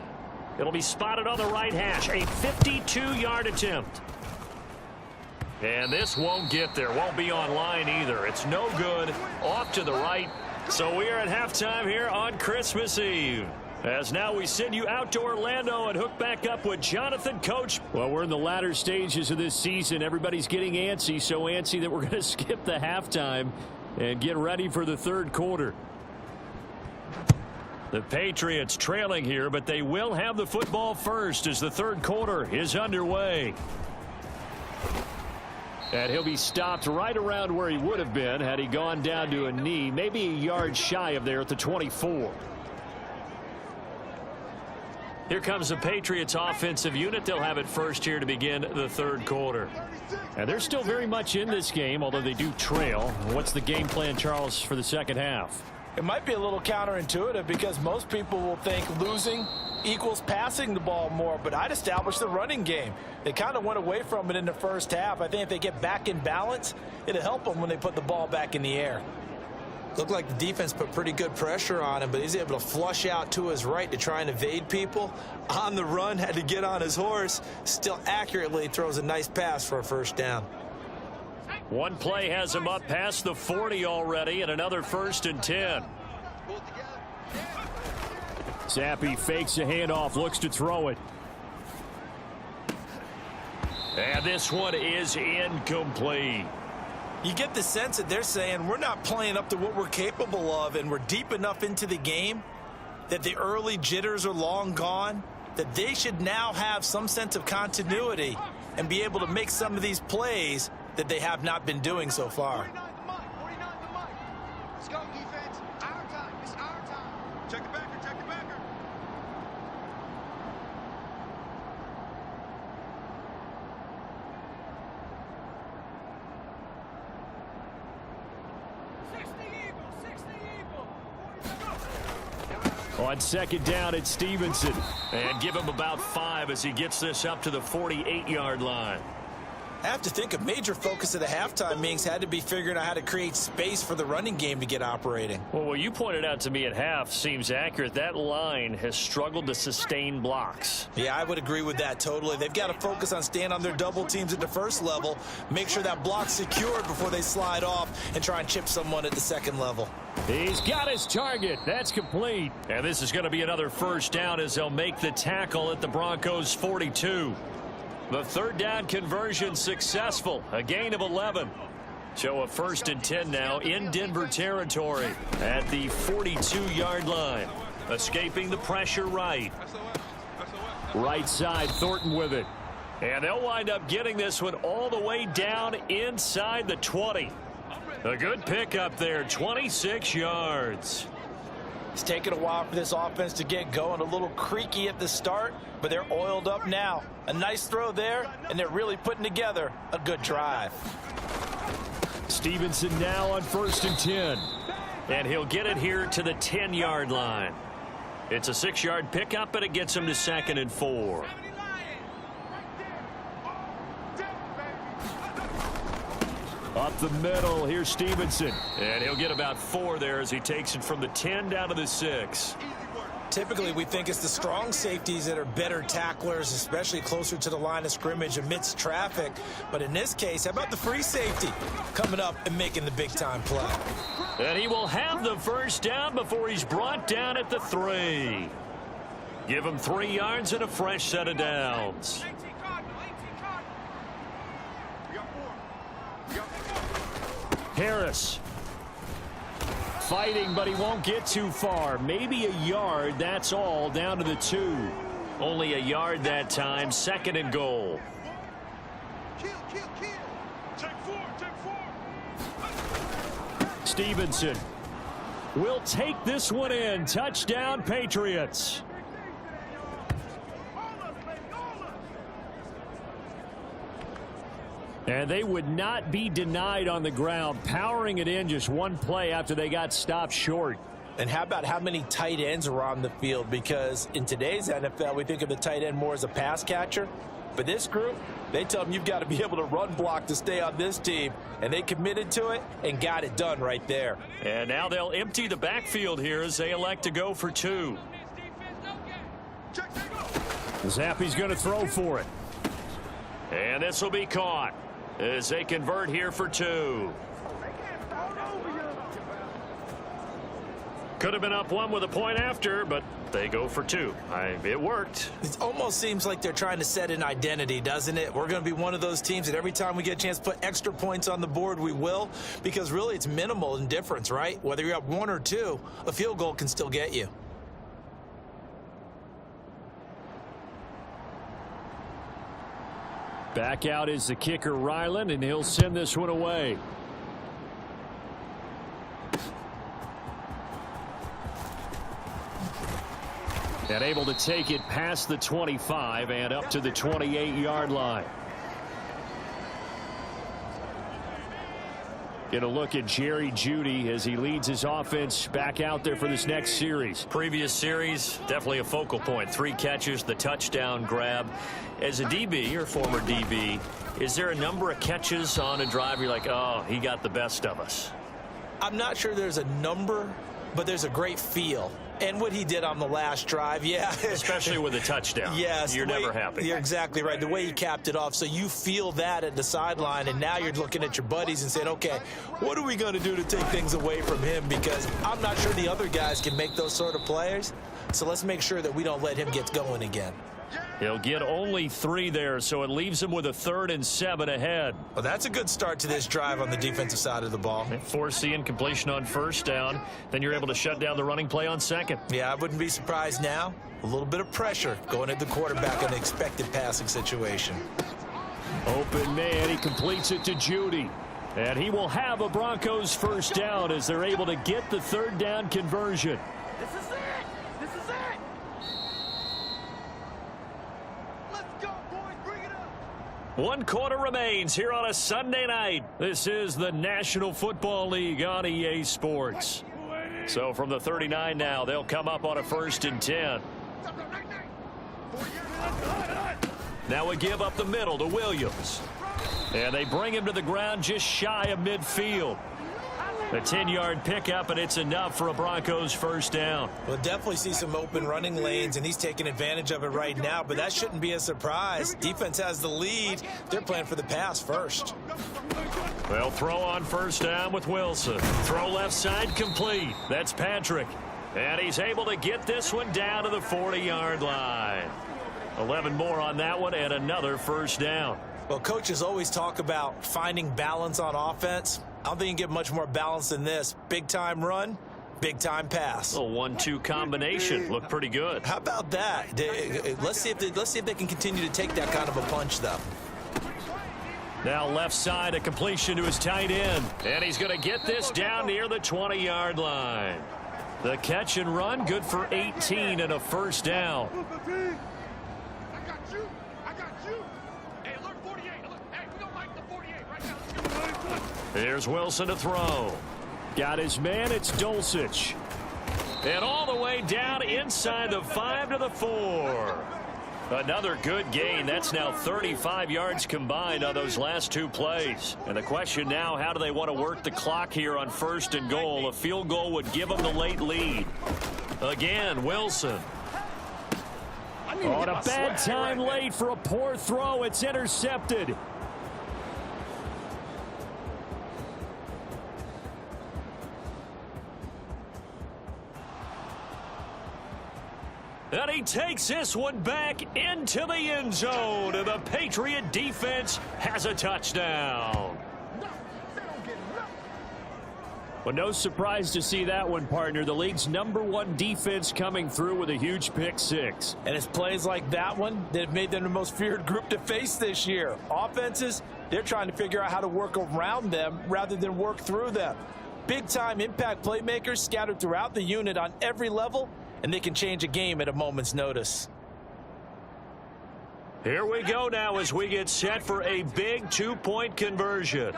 It'll be spotted on the right hash. A 52-yard attempt. And this won't get there. Won't be on line either. It's no good. Off to the right. So we are at halftime here on Christmas Eve. As now we send you out to Orlando and hook back up with Jonathan, Coach. Well, we're in the latter stages of this season. Everybody's getting antsy, so antsy that we're going to skip the halftime and get ready for the third quarter. The Patriots trailing here, but they will have the football first as the third quarter is underway. And he'll be stopped right around where he would have been had he gone down to a knee, maybe a yard shy of there at the 24. Here comes the Patriots offensive unit. They'll have it first here to begin the third quarter. And they're still very much in this game, although they do trail. What's the game plan, Charles, for the second half? It might be a little counterintuitive because most people will think losing equals passing the ball more, but I'd establish the running game. They kind of went away from it in the first half. I think if they get back in balance, it'll help them when they put the ball back in the air. Looked like the defense put pretty good pressure on him, but he's able to flush out to his right to try and evade people. On the run, had to get on his horse. Still accurately throws a nice pass for a first down. One play has him up past the 40 already, and another 1st and 10. Zappe fakes a handoff, looks to throw it. And this one is incomplete. You get the sense that they're saying we're not playing up to what we're capable of, and we're deep enough into the game that the early jitters are long gone, that they should now have some sense of continuity and be able to make some of these plays that they have not been doing so far. 49 the mic. Let's go, defense. Our time. It's our time. Check the backer. Check the backer. On 2nd down, it's Stevenson. And give him about 5 as he gets this up to the 48-yard line. I have to think a major focus of the halftime meetings had to be figuring out how to create space for the running game to get operating. Well, what you pointed out to me at half seems accurate. That line has struggled to sustain blocks. Yeah, I would agree with that totally. They've got to focus on staying on their double teams at the first level, make sure that block's secured before they slide off and try and chip someone at the second level. He's got his target. That's complete. And this is going to be another first down as they'll make the tackle at the Broncos' 42. The 3rd down conversion successful. A gain of 11. So a 1st and 10 now in Denver territory at the 42-yard line. Escaping the pressure right. Right side, Thornton with it. And they'll wind up getting this one all the way down inside the 20. A good pickup there, 26 yards. It's taken a while for this offense to get going. A little creaky at the start, but they're oiled up now. A nice throw there, and they're really putting together a good drive. Stevenson now on 1st and 10. And he'll get it here to the 10-yard line. It's a 6-yard pickup, and it gets him to 2nd and 4. Up the middle, here's Stevenson. And he'll get about 4 there as he takes it from the 10 down to the 6. Typically, we think it's the strong safeties that are better tacklers, especially closer to the line of scrimmage amidst traffic. But in this case, how about the free safety coming up and making the big-time play? And he will have the first down before he's brought down at the 3. Give him 3 yards and a fresh set of downs. Harris. Fighting, but he won't get too far. Maybe a yard, that's all, down to the 2. Only a yard that time, 2nd and goal. Kill. Take 4. Stevenson will take this one in. Touchdown, Patriots. And they would not be denied on the ground, powering it in just one play after they got stopped short. And how about how many tight ends are on the field? Because in today's NFL, we think of the tight end more as a pass catcher. But this group, they tell them you've got to be able to run block to stay on this team. And they committed to it and got it done right there. And now they'll empty the backfield here as they elect to go for 2. Zappe's going to throw for it. And this will be caught as they convert here for 2. Could have been up 1 with a point after, but they go for 2. It worked. It almost seems like they're trying to set an identity, doesn't it? We're going to be one of those teams that every time we get a chance to put extra points on the board, we will. Because really it's minimal in difference, right? Whether you're up 1 or 2, a field goal can still get you. Back out is the kicker, Ryland, and he'll send this one away. And able to take it past the 25 and up to the 28-yard line. Get a look at Jerry Jeudy as he leads his offense back out there for this next series. Previous series, definitely a focal point. 3 catches, the touchdown grab. As a DB, or former DB, is there a number of catches on a drive you're like, oh, he got the best of us? I'm not sure there's a number, but there's a great feel. And what he did on the last drive, yeah. Especially with a touchdown. Yes. You're never happy. You're exactly right. The way he capped it off, so you feel that at the sideline, and now you're looking at your buddies and saying, okay, what are we going to do to take things away from him? Because I'm not sure the other guys can make those sort of players. So let's make sure that we don't let him get going again. He'll get only 3 there, so it leaves him with a 3rd and 7 ahead. Well, that's a good start to this drive on the defensive side of the ball. Force the incompletion on 1st down. Then you're able to shut down the running play on 2nd. Yeah, I wouldn't be surprised now. A little bit of pressure going at the quarterback in an expected passing situation. Open man, he completes it to Jeudy. And he will have a Broncos 1st down as they're able to get the 3rd down conversion. This is it! This is it! Let's go, boys! Bring it up! 1 quarter remains here on a Sunday night. This is the National Football League on EA Sports. So from the 39 now, they'll come up on a 1st and 10. Now a give up the middle to Williams. And they bring him to the ground just shy of midfield. A 10-yard pickup, and it's enough for a Broncos 1st down. We'll definitely see some open running lanes, and he's taking advantage of it right now, but that shouldn't be a surprise. Defense has the lead. They're playing for the pass first. They'll throw on 1st down with Wilson. Throw left side complete. That's Patrick. And he's able to get this one down to the 40-yard line. 11 more on that one, and another 1st down. Well, coaches always talk about finding balance on offense. I don't think you can get much more balance than this. Big-time run, big-time pass. A 1-2 combination. Looked pretty good. How about that? Let's see if they can continue to take that kind of a punch, though. Now left side, a completion to his tight end. And he's going to get this down near the 20-yard line. The catch and run, good for 18 and a 1st down. I got you! I got you! Hey, alert 48! Alert. Hey, we don't like the 48 right now. Let's go. Here's Wilson to throw. Got his man, it's Dulcich. And all the way down inside the 5 to the 4. Another good gain. That's now 35 yards combined on those last 2 plays. And the question now, how do they want to work the clock here on 1st and goal? A field goal would give them the late lead. Again, Wilson. On a bad time late for a poor throw. It's intercepted. And he takes this one back into the end zone. And the Patriot defense has a touchdown. Well, no surprise to see that one, partner. The league's #1 defense coming through with a huge pick 6. And it's plays like that one that have made them the most feared group to face this year. Offenses, they're trying to figure out how to work around them rather than work through them. Big-time impact playmakers scattered throughout the unit on every level, and they can change a game at a moment's notice. Here we go now as we get set for a big 2-point conversion.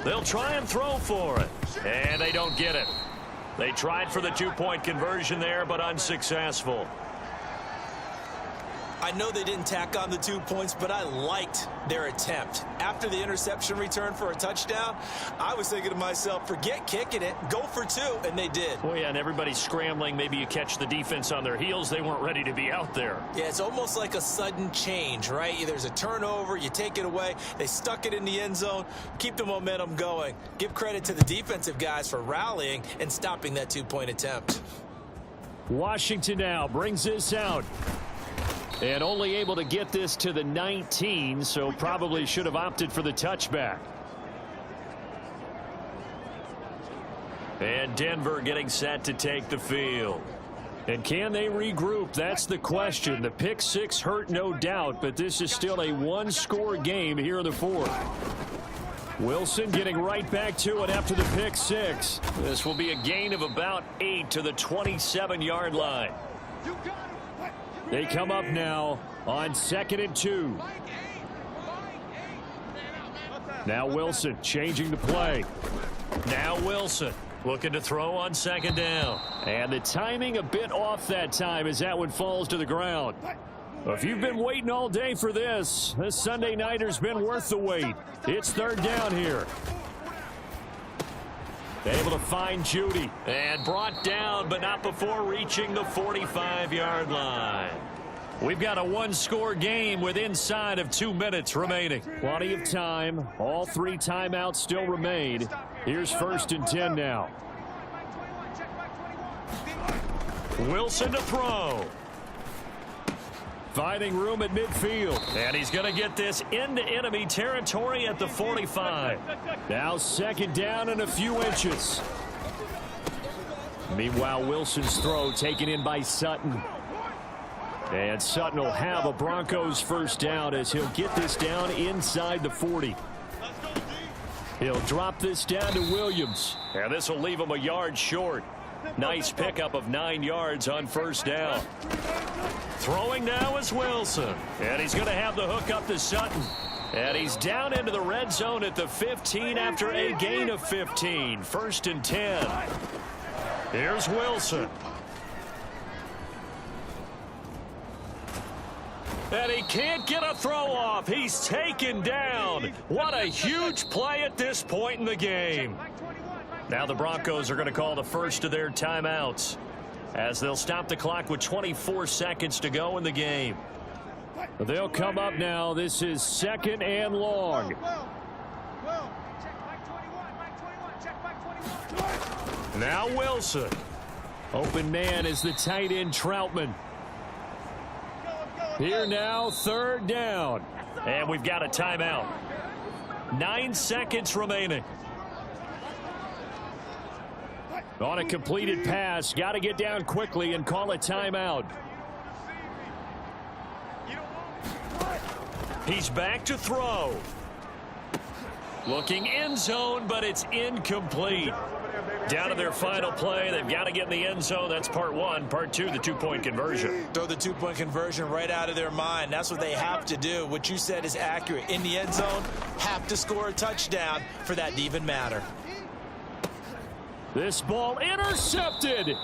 They'll try and throw for it, and they don't get it. They tried for the 2-point conversion there, but unsuccessful. I know they didn't tack on the 2 points, but I liked their attempt. After the interception return for a touchdown, I was thinking to myself, forget kicking it, go for 2, and they did. Oh, yeah, and everybody's scrambling. Maybe you catch the defense on their heels. They weren't ready to be out there. Yeah, it's almost like a sudden change, right? There's a turnover, you take it away, they stuck it in the end zone, keep the momentum going. Give credit to the defensive guys for rallying and stopping that 2-point attempt. Washington now brings this out. And only able to get this to the 19, so probably should have opted for the touchback. And Denver getting set to take the field. And can they regroup? That's the question. The pick 6 hurt, no doubt, but this is still a 1-score game here in the 4th. Wilson getting right back to it after the pick 6. This will be a gain of about 8 to the 27-yard line. They come up now on 2nd and 2. Now Wilson changing the play. Now Wilson looking to throw on second down. And the timing a bit off that time as that one falls to the ground. If you've been waiting all day for this Sunday nighter's been worth the wait. It's third down here. Able to find Judy. And brought down, but not before reaching the 45-yard line. We've got a one-score game with inside of 2 minutes remaining. Plenty of time. All 3 timeouts still remain. Here's 1st and 10 now. Wilson to throw. Finding room at midfield. And he's going to get this into enemy territory at the 45. Now 2nd down and a few inches. Meanwhile, Wilson's throw taken in by Sutton. And Sutton will have a Broncos 1st down as he'll get this down inside the 40. He'll drop this down to Williams. And this will leave him a yard short. Nice pickup of 9 yards on 1st down. Throwing now is Wilson. And he's going to have the hook up to Sutton. And he's down into the red zone at the 15 after a gain of 15. 1st and 10. Here's Wilson. And he can't get a throw off. He's taken down. What a huge play at this point in the game. Now the Broncos are going to call the first of their timeouts as they'll stop the clock with 24 seconds to go in the game. They'll come up now. This is 2nd and long. Now Wilson. Open man is the tight end Troutman. Here now, 3rd down. And we've got a timeout. 9 seconds remaining. On a completed pass, got to get down quickly and call a timeout. He's back to throw. Looking end zone, but it's incomplete. Down to their final play. They've got to get in the end zone. That's part 1. Part 2, the 2-point conversion. Throw the 2-point conversion right out of their mind. That's what they have to do. What you said is accurate. In the end zone, have to score a touchdown for that to even matter. This ball intercepted.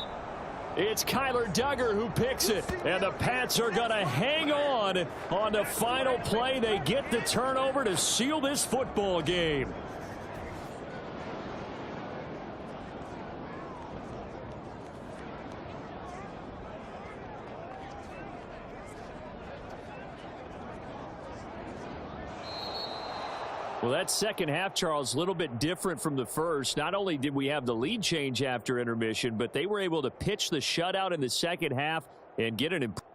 It's Kyler Duggar who picks it. And the Pats are going to hang on the final play. They get the turnover to seal this football game. Well, that second half, Charles, a little bit different from the first. Not only did we have the lead change after intermission, but they were able to pitch the shutout in the second half and get an improvement.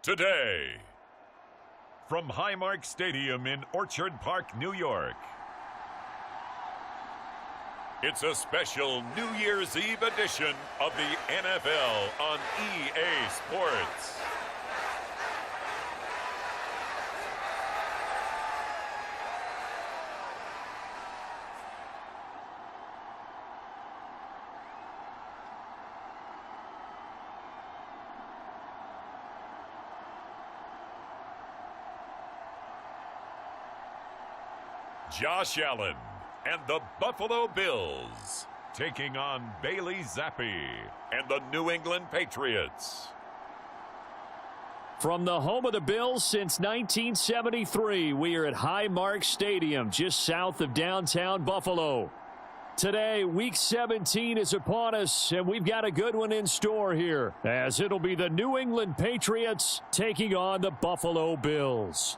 today. From Highmark Stadium in Orchard Park, New York, it's a special New Year's Eve edition of the NFL on EA Sports. Josh Allen and the Buffalo Bills taking on Bailey Zappi and the New England Patriots. From the home of the Bills since 1973, we are at Highmark Stadium, just south of downtown Buffalo. Today, Week 17 is upon us, and we've got a good one in store here, as it'll be the New England Patriots taking on the Buffalo Bills.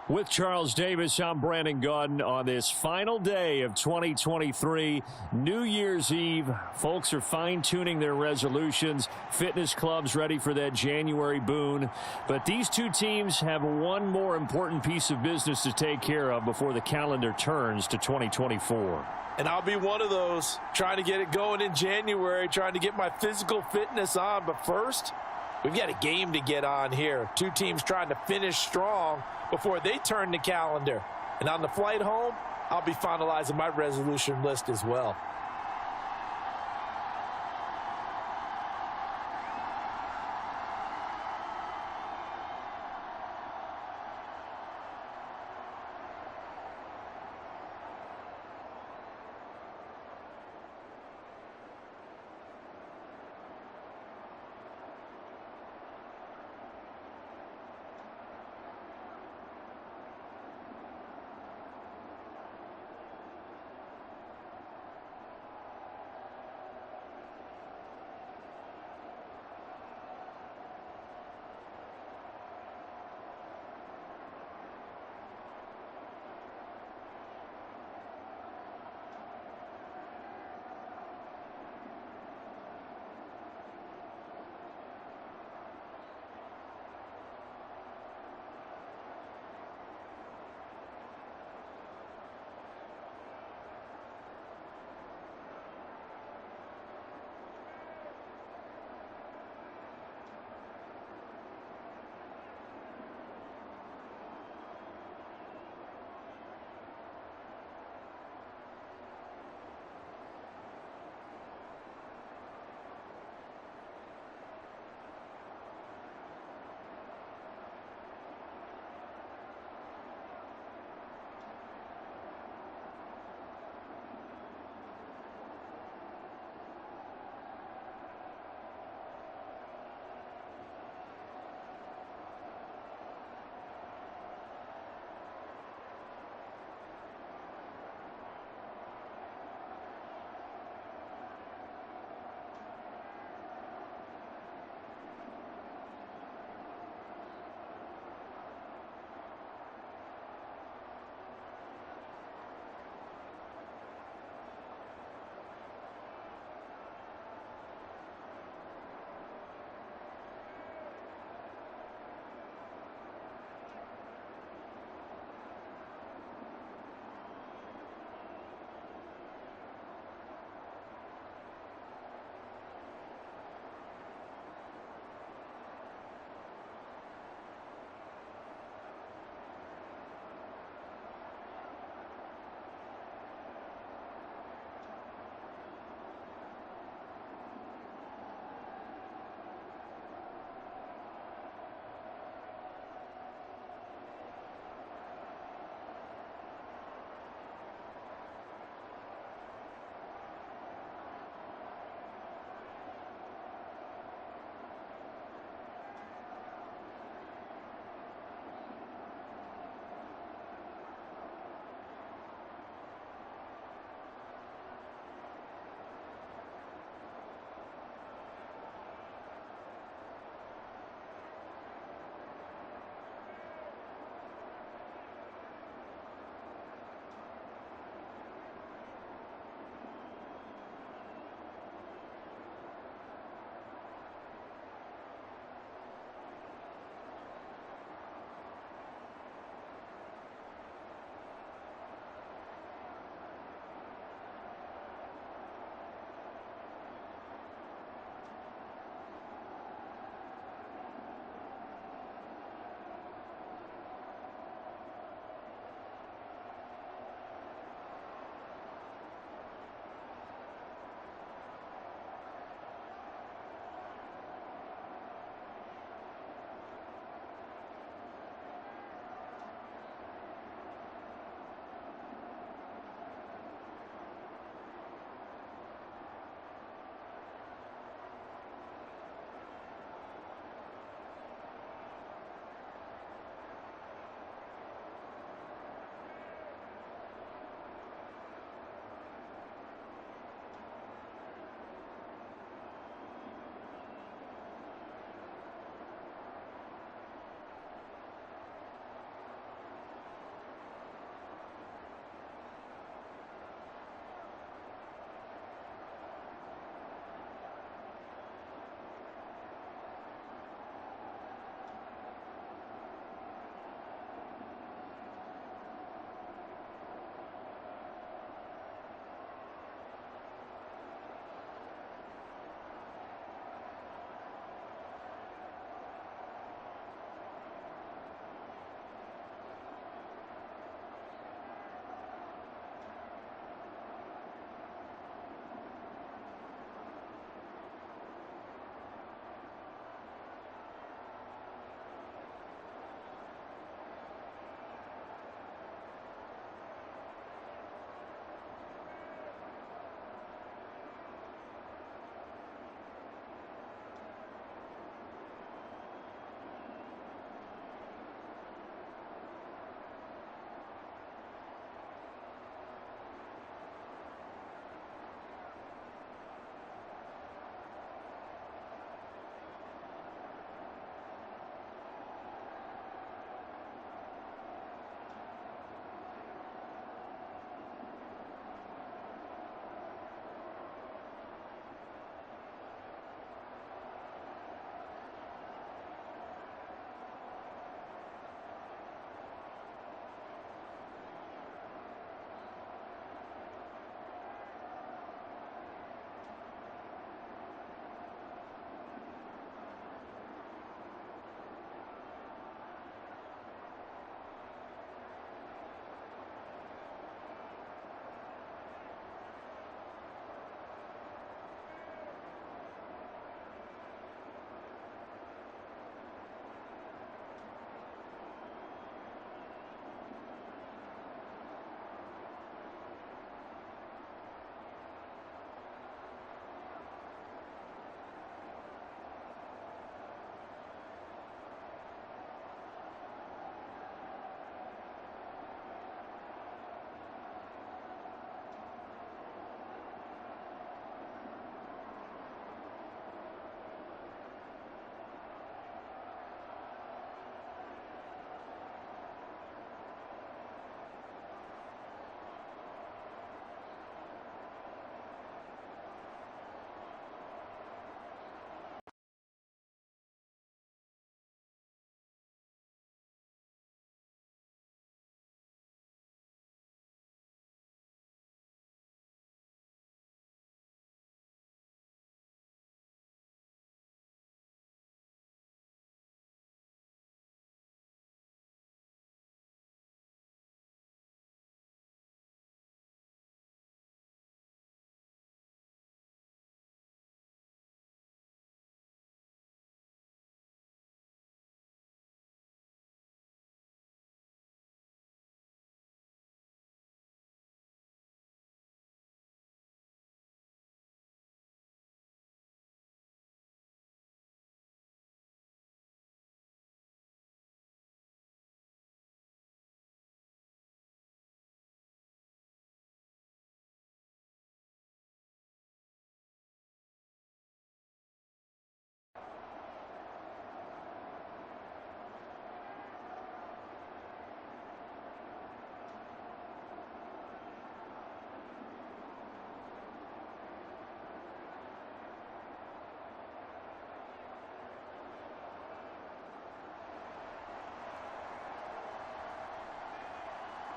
With Charles Davis, I'm Brandon Gaudin on this final day of 2023, New Year's Eve. Folks are fine-tuning their resolutions. Fitness clubs ready for that January boon. But these two teams have one more important piece of business to take care of before the calendar turns to 2024. And I'll be one of those, trying to get it going in January, trying to get my physical fitness on. But first, we've got a game to get on here. Two teams trying to finish strong before they turn the calendar. And on the flight home, I'll be finalizing my resolution list as well.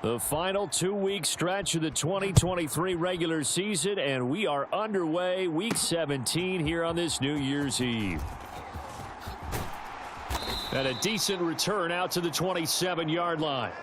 The final 2-week stretch of the 2023 regular season, and we are underway week 17 here on this New Year's Eve. And a decent return out to the 27-yard line.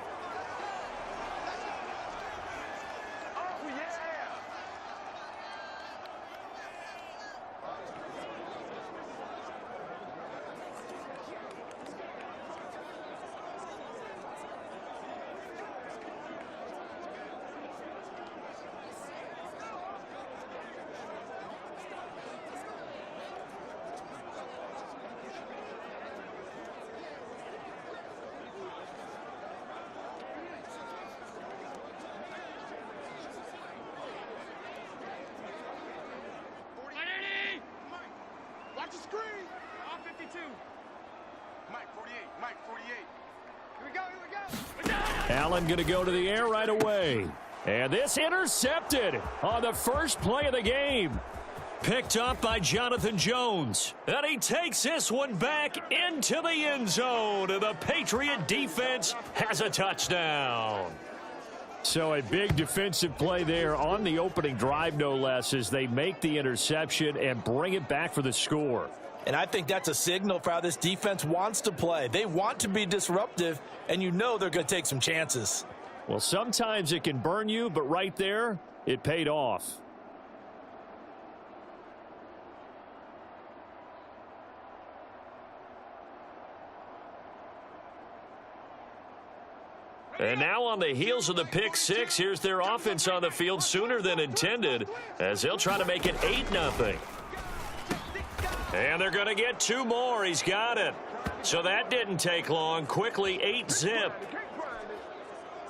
Watch the screen. All 52. Mike 48. Mike 48. Here we go. Here we go. Allen going to go to the air right away. And this intercepted on the first play of the game. Picked up by Jonathan Jones. And he takes this one back into the end zone. And the Patriot defense has a touchdown. So a big defensive play there on the opening drive, no less, as they make the interception and bring it back for the score. And I think that's a signal for how this defense wants to play. They want to be disruptive, and you know they're going to take some chances. Well, sometimes it can burn you, but right there, it paid off. And now on the heels of the pick six, here's their offense on the field sooner than intended as they'll try to make it 8-0. And they're going to get 2 more. He's got it. So that didn't take long. Quickly 8-zip.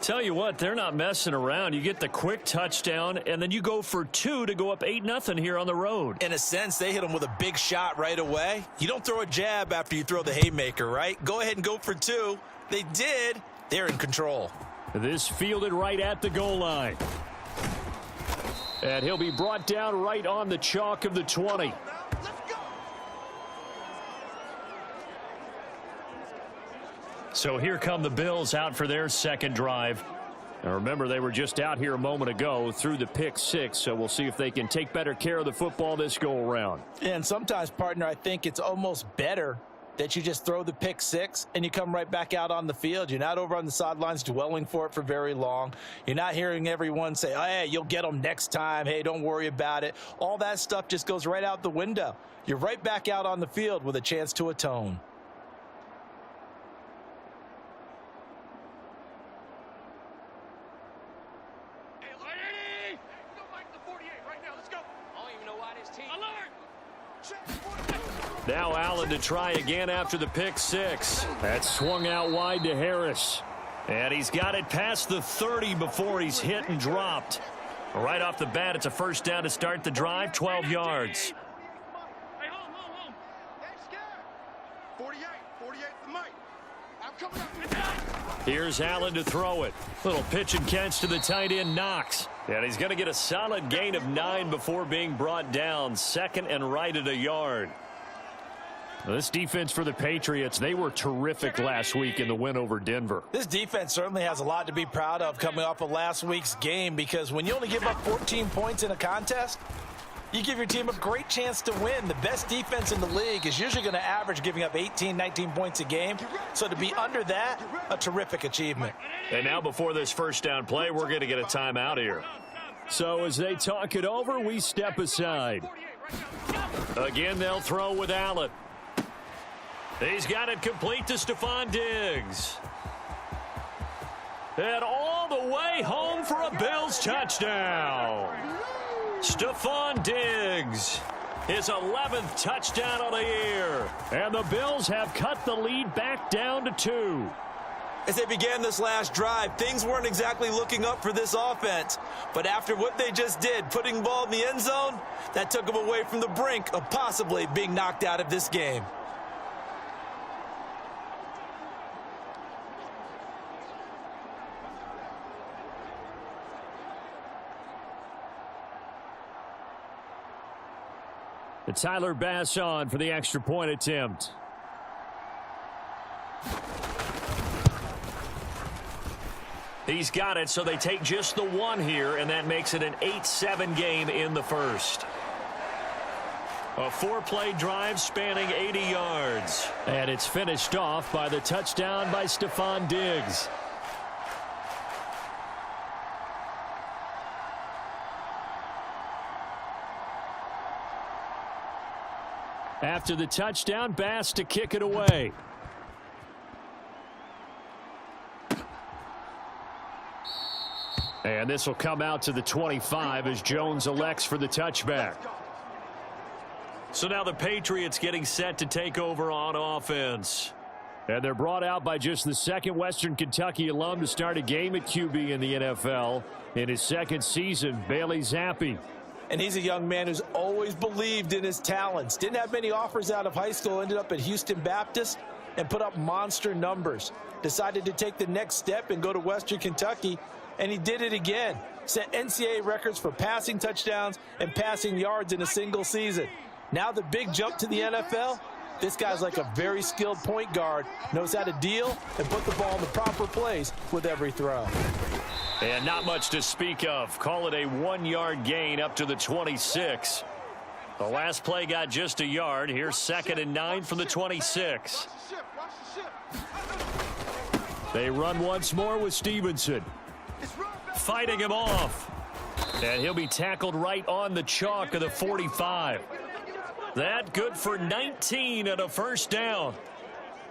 Tell you what, they're not messing around. You get the quick touchdown, and then you go for 2 to go up 8-0 here on the road. In a sense, they hit them with a big shot right away. You don't throw a jab after you throw the haymaker, right? Go ahead and go for 2. They did. They're in control. This fielded right at the goal line. And he'll be brought down right on the chalk of the 20. So here come the Bills out for their second drive. And remember, they were just out here a moment ago through the pick six, so we'll see if they can take better care of the football this go-around. And sometimes, partner, I think it's almost better that you just throw the pick six and you come right back out on the field. You're not over on the sidelines dwelling for it for very long. You're not hearing everyone say, oh, hey, you'll get them next time. Hey, don't worry about it. All that stuff just goes right out the window. You're right back out on the field with a chance to atone. Hey, lady! Go Mike the 48 right now. Let's go. I don't even know why this team. Alert! Now Allen to try again after the pick six. That swung out wide to Harris. And he's got it past the 30 before he's hit and dropped. Right off the bat, it's a first down to start the drive, 12 yards. Hey, home. Hey, scared. 48 for Mike. I'm coming up. Here's Allen to throw it. Little pitch and catch to the tight end, Knox. And he's going to get a solid gain of 9 before being brought down. Second and right at a yard. This defense for the Patriots, they were terrific last week in the win over Denver. This defense certainly has a lot to be proud of coming off of last week's game, because when you only give up 14 points in a contest, you give your team a great chance to win. The best defense in the league is usually going to average giving up 18, 19 points a game. So to be under that, a terrific achievement. And now before this first down play, we're going to get a timeout here. So as they talk it over, we step aside. Again, they'll throw with Allen. He's got it complete to Stephon Diggs. And all the way home for a Bills touchdown. Stephon Diggs, his 11th touchdown of the year. And the Bills have cut the lead back down to 2. As they began this last drive, things weren't exactly looking up for this offense. But after what they just did, putting the ball in the end zone, that took them away from the brink of possibly being knocked out of this game. Tyler Bass on for the extra point attempt. He's got it, so they take just the one here, and that makes it an 8-7 game in the first. A 4-play drive spanning 80 yards. And it's finished off by the touchdown by Stephon Diggs. After the touchdown, Bass to kick it away. And this will come out to the 25 as Jones elects for the touchback. So now the Patriots getting set to take over on offense. And they're brought out by just the second Western Kentucky alum to start a game at QB in the NFL. In his second season, Bailey Zappi. And he's a young man who's always believed in his talents. Didn't have many offers out of high school, ended up at Houston Baptist and put up monster numbers. Decided to take the next step and go to Western Kentucky, and he did it again. Set NCAA records for passing touchdowns and passing yards in a single season. Now the big jump to the NFL, this guy's like a very skilled point guard, knows how to deal and put the ball in the proper place with every throw. And not much to speak of. Call it a 1-yard gain up to the 26. The last play got just a yard. Here's 2nd and 9 from the 26. They run once more with Stevenson. Fighting him off. And he'll be tackled right on the chalk of the 45. That good for 19 and a first down.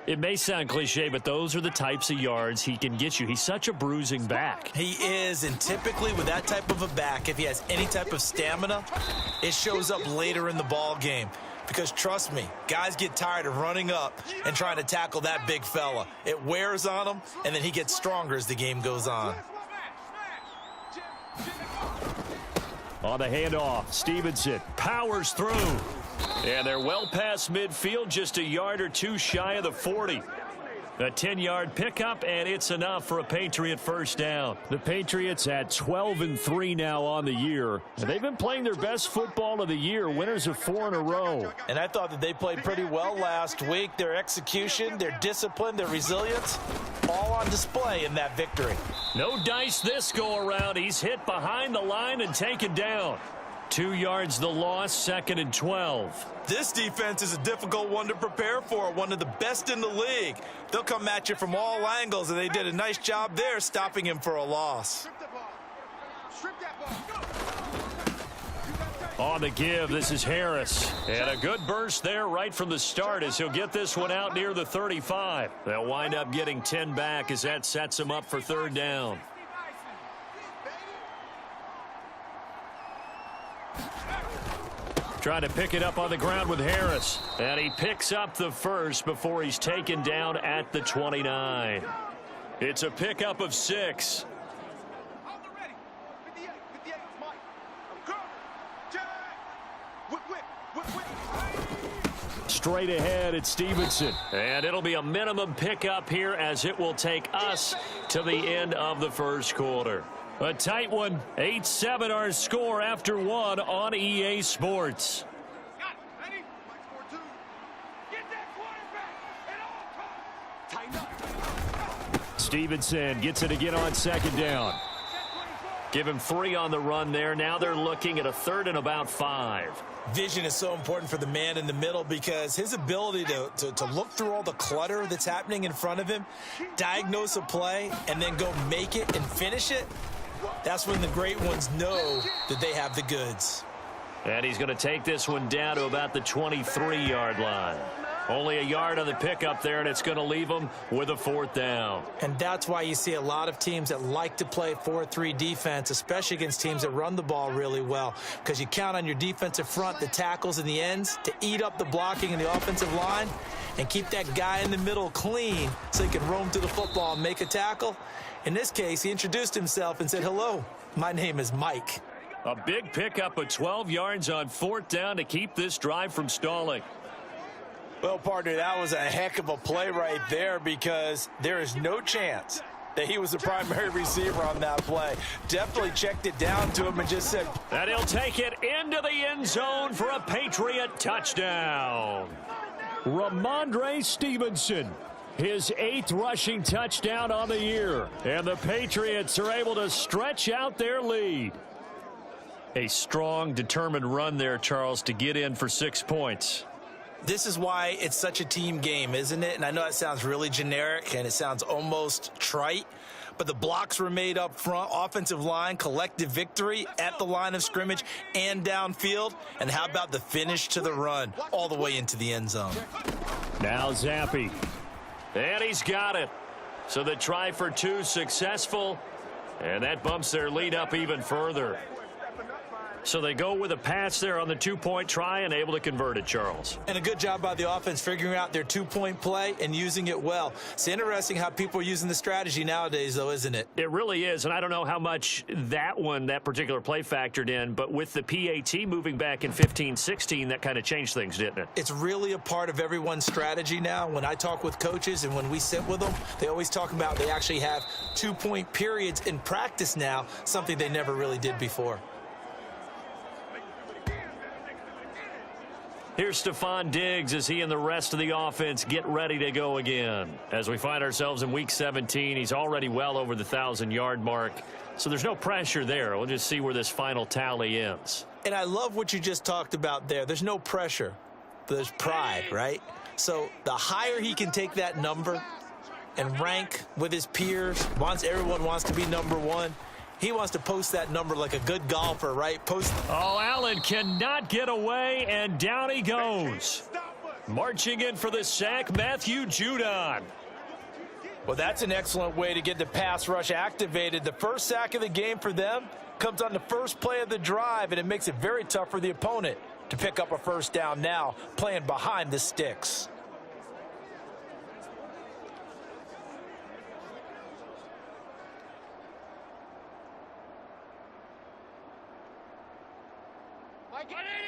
It may sound cliche, but those are the types of yards he can get you. He's such a bruising back. He is, and typically with that type of a back, if he has any type of stamina, it shows up later in the ball game. Because trust me, guys get tired of running up and trying to tackle that big fella. It wears on him, and then he gets stronger as the game goes on. On the handoff, Stevenson powers through. And they're well past midfield, just a yard or two shy of the 40. A 10-yard pickup, and it's enough for a Patriot first down. The Patriots at 12-3 now on the year. And they've been playing their best football of the year, winners of 4 in a row. And I thought that they played pretty well last week. Their execution, their discipline, their resilience, all on display in that victory. No dice this go-around. He's hit behind the line and taken down. 2 yards the loss, 2nd and 12. This defense is a difficult one to prepare for, one of the best in the league. They'll come at you from all angles, and they did a nice job there stopping him for a loss. On the give, this is Harris. And a good burst there right from the start as he'll get this one out near the 35. They'll wind up getting 10 back as that sets him up for 3rd down. Trying to pick it up on the ground with Harris. And he picks up the first before he's taken down at the 29. It's a pickup of 6. Straight ahead, it's Stevenson. And it'll be a minimum pickup here as it will take us to the end of the first quarter. A tight one. 8-7 our score after 1 on EA Sports. Stevenson gets it again on 2nd down. Give him 3 on the run there. Now they're looking at a 3rd and about 5. Vision is so important for the man in the middle because his ability to look through all the clutter that's happening in front of him, diagnose a play, and then go make it and finish it, that's when the great ones know that they have the goods. And he's going to take this one down to about the 23-yard line. Only a yard on the pickup there, and it's going to leave him with a 4th down. And that's why you see a lot of teams that like to play 4-3 defense, especially against teams that run the ball really well, because you count on your defensive front, the tackles and the ends, to eat up the blocking in the offensive line and keep that guy in the middle clean so he can roam to the football and make a tackle. In this case, he introduced himself and said, "Hello, my name is Mike." A big pickup of 12 yards on 4th down to keep this drive from stalling. Well, partner, that was a heck of a play right there because there is no chance that he was the primary receiver on that play. Definitely checked it down to him and just said. And he'll take it into the end zone for a Patriot touchdown. Ramondre Stevenson. His 8th rushing touchdown on the year. And the Patriots are able to stretch out their lead. A strong, determined run there, Charles, to get in for 6 points. This is why it's such a team game, isn't it? And I know it sounds really generic and it sounds almost trite, but the blocks were made up front, offensive line, collective victory at the line of scrimmage and downfield. And how about the finish to the run all the way into the end zone? Now Zappi. And he's got it. So the try for 2 successful, and that bumps their lead up even further. So they go with a pass there on the 2-point try and able to convert it, Charles. And a good job by the offense figuring out their 2-point play and using it well. It's interesting how people are using the strategy nowadays, though, isn't it? It really is, and I don't know how much that particular play factored in, but with the PAT moving back in 15-16, that kind of changed things, didn't it? It's really a part of everyone's strategy now. When I talk with coaches and when we sit with them, they always talk about they actually have 2-point periods in practice now, something they never really did before. Here's Stephon Diggs as he and the rest of the offense get ready to go again. As we find ourselves in Week 17, he's already well over the 1,000-yard mark, so there's no pressure there. We'll just see where this final tally ends. And I love what you just talked about there. There's no pressure. There's pride, right? So the higher he can take that number and rank with his peers, everyone wants to be number 1. He wants to post that number like a good golfer, right? Oh, Allen cannot get away, and down he goes. Marching in for the sack, Matthew Judon. Well, that's an excellent way to get the pass rush activated. The first sack of the game for them comes on the first play of the drive, and it makes it very tough for the opponent to pick up a first down now, playing behind the sticks.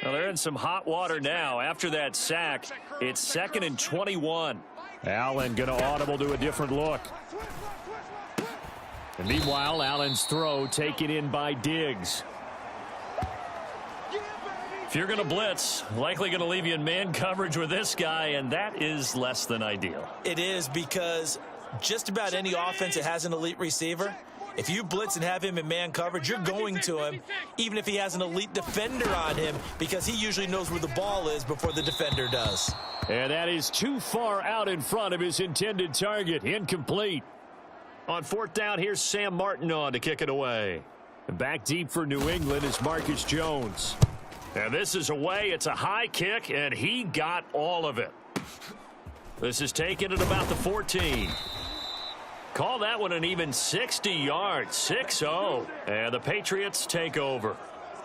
Well, they're in some hot water now. After that sack, it's 2nd and 21. Allen going to audible to a different look. And meanwhile, Allen's throw taken in by Diggs. If you're going to blitz, likely going to leave you in man coverage with this guy, and that is less than ideal. It is, because just about any offense that has an elite receiver, if you blitz and have him in man coverage, you're going to him, even if he has an elite defender on him, because he usually knows where the ball is before the defender does. And that is too far out in front of his intended target. Incomplete. On 4th down, here's Sam Martin on to kick it away. Back deep for New England is Marcus Jones. And this is away. It's a high kick, and he got all of it. This is taken at about the 14. Call that one an even 60 yards, 6-0, and the Patriots take over.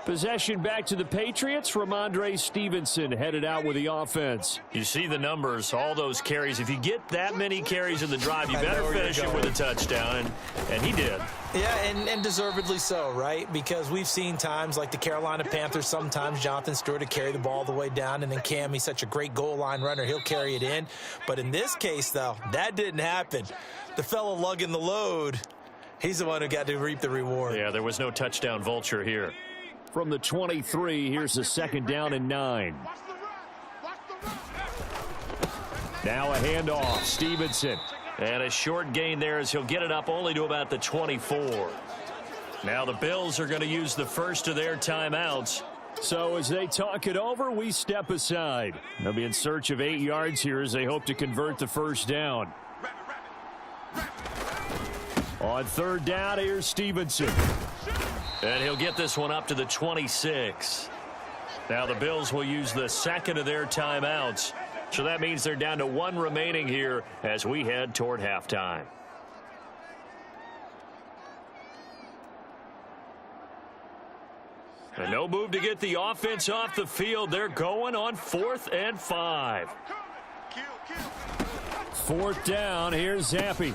Possession back to the Patriots. Ramondre Stevenson headed out with the offense. You see the numbers, all those carries. If you get that many carries in the drive, you better finish it with a touchdown, and he did. Yeah, and deservedly so, right? Because we've seen times like the Carolina Panthers, sometimes Jonathan Stewart to carry the ball all the way down, and then Cam, he's such a great goal line runner, he'll carry it in. But in this case, though, that didn't happen. The fellow lugging the load, he's the one who got to reap the reward. Yeah, there was no touchdown vulture here. From the 23, here's a 2nd down and 9. Now a handoff, Stevenson. And a short gain there as he'll get it up only to about the 24. Now the Bills are going to use the first of their timeouts. So as they talk it over, we step aside. They'll be in search of 8 yards here as they hope to convert the first down. On 3rd down, here's Stevenson. And he'll get this one up to the 26. Now the Bills will use the 2nd of their timeouts. So that means they're down to 1 remaining here as we head toward halftime. And no move to get the offense off the field. They're going on 4th and 5. 4th down, here's Zappi.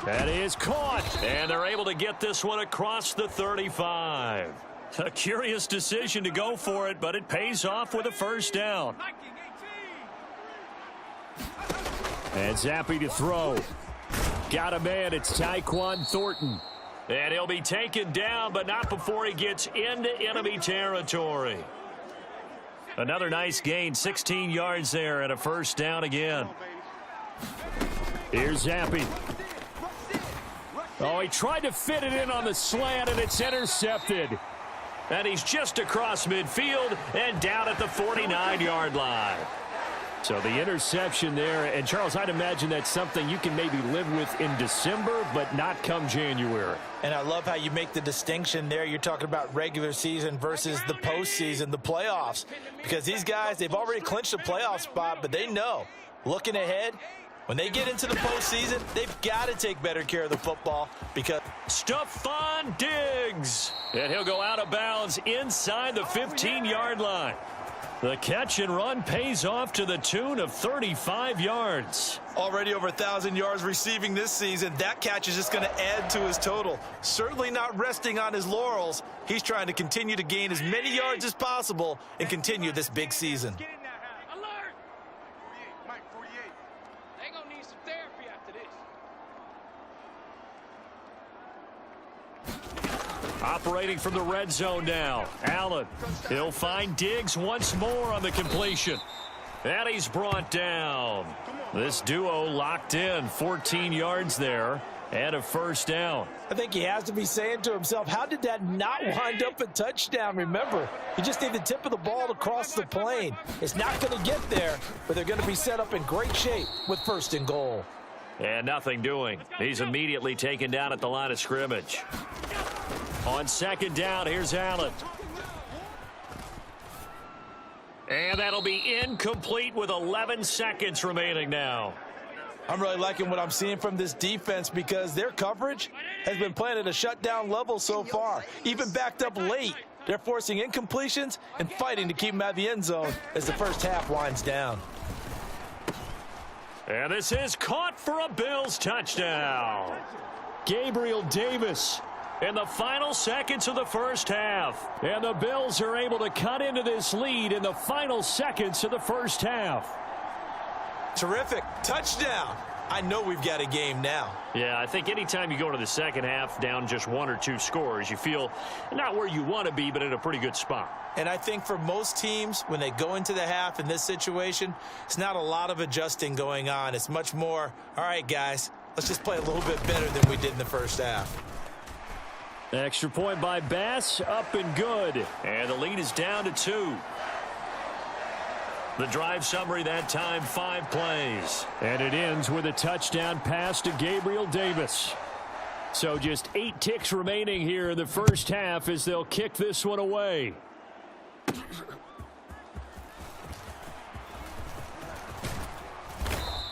That is caught. And they're able to get this one across the 35. A curious decision to go for it, but it pays off with a first down. And Zappi to throw. Got a man. It's Tyquan Thornton. And he'll be taken down, but not before he gets into enemy territory. Another nice gain, 16 yards there, and a first down again. Here's Zappe. Oh, he tried to fit it in on the slant, and it's intercepted. And he's just across midfield and down at the 49-yard line. So the interception there, and Charles, I'd imagine that's something you can maybe live with in December, but not come January. And I love how you make the distinction there. You're talking about regular season versus the postseason, the playoffs. Because these guys, they've already clinched a playoff spot, but they know, looking ahead, when they get into the postseason, they've got to take better care of the football because Stephon Diggs. And he'll go out of bounds inside the 15-yard line. The catch and run pays off to the tune of 35 yards. Already over 1,000 yards receiving this season. That catch is just going to add to his total. Certainly not resting on his laurels. He's trying to continue to gain as many yards as possible and continue this big season. Alert! 48, Mike, 48. They gonna need some therapy after this. Operating from the red zone now. Allen. He'll find Diggs once more on the completion. And he's brought down. This duo locked in. 14 yards there and a first down. I think he has to be saying to himself, how did that not wind up a touchdown? Remember, you just need the tip of the ball to cross the plane. It's not going to get there, but they're going to be set up in great shape with 1st and goal. And nothing doing. He's immediately taken down at the line of scrimmage. On 2nd down, here's Allen. And that'll be incomplete with 11 seconds remaining now. I'm really liking what I'm seeing from this defense because their coverage has been playing at a shutdown level so far. Even backed up late, they're forcing incompletions and fighting to keep them out of the end zone as the first half winds down. And this is caught for a Bills touchdown. Gabriel Davis in the final seconds of the first half. And the Bills are able to cut into this lead in the final seconds of the first half. Terrific. Touchdown. I know we've got a game now. Yeah, I think anytime you go into the second half down just 1 or 2 scores, you feel not where you want to be, but in a pretty good spot. And I think for most teams, when they go into the half in this situation, it's not a lot of adjusting going on. It's much more, all right, guys, let's just play a little bit better than we did in the first half. Extra point by Bass, up and good. And the lead is down to 2. The drive summary that time, 5 plays. And it ends with a touchdown pass to Gabriel Davis. So just 8 ticks remaining here in the first half as they'll kick this one away.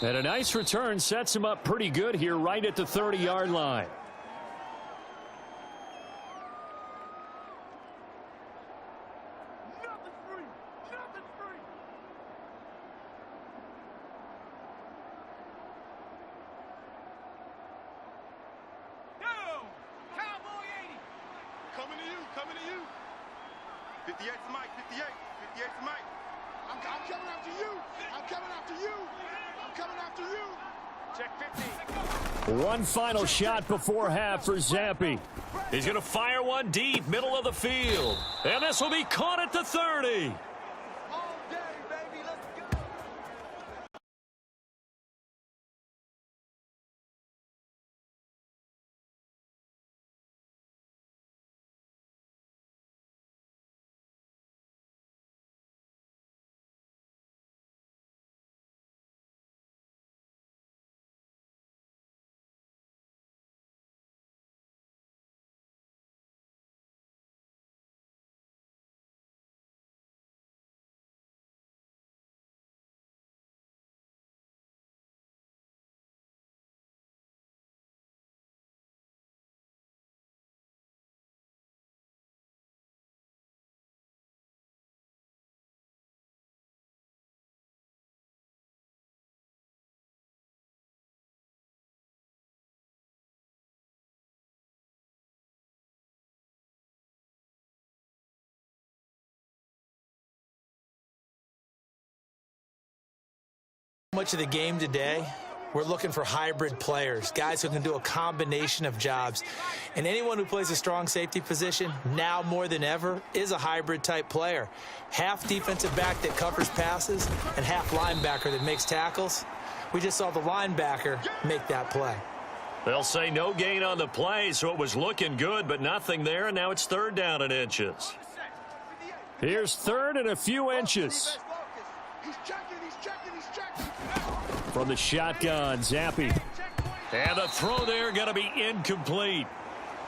And a nice return sets him up pretty good here right at the 30-yard line. Coming to you. 58's Mike, 58's Mike. I'm coming after you. I'm coming after you. I'm coming after you. Check 50. One final shot before half for Zappe. He's going to fire one deep, middle of the field. And this will be caught at the 30. All day, baby. Let's go. Much of the game today, we're looking for hybrid players, guys who can do a combination of jobs. And anyone who plays a strong safety position, now more than ever, is a hybrid type player. Half defensive back that covers passes and half linebacker that makes tackles. We just saw the linebacker make that play. They'll say no gain on the play, so it was looking good, but nothing there, and now it's 3rd down in inches. Here's 3rd and a few inches. From the shotgun, Zappi. And the throw there going to be incomplete.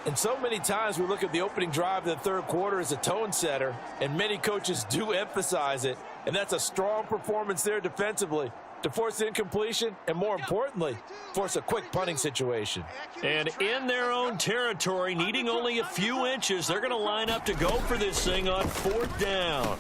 And so many times we look at the opening drive of the 3rd quarter as a tone setter, and many coaches do emphasize it. And that's a strong performance there defensively to force incompletion and, more importantly, force a quick punting situation. And in their own territory, needing only a few inches, they're going to line up to go for this thing on 4th down.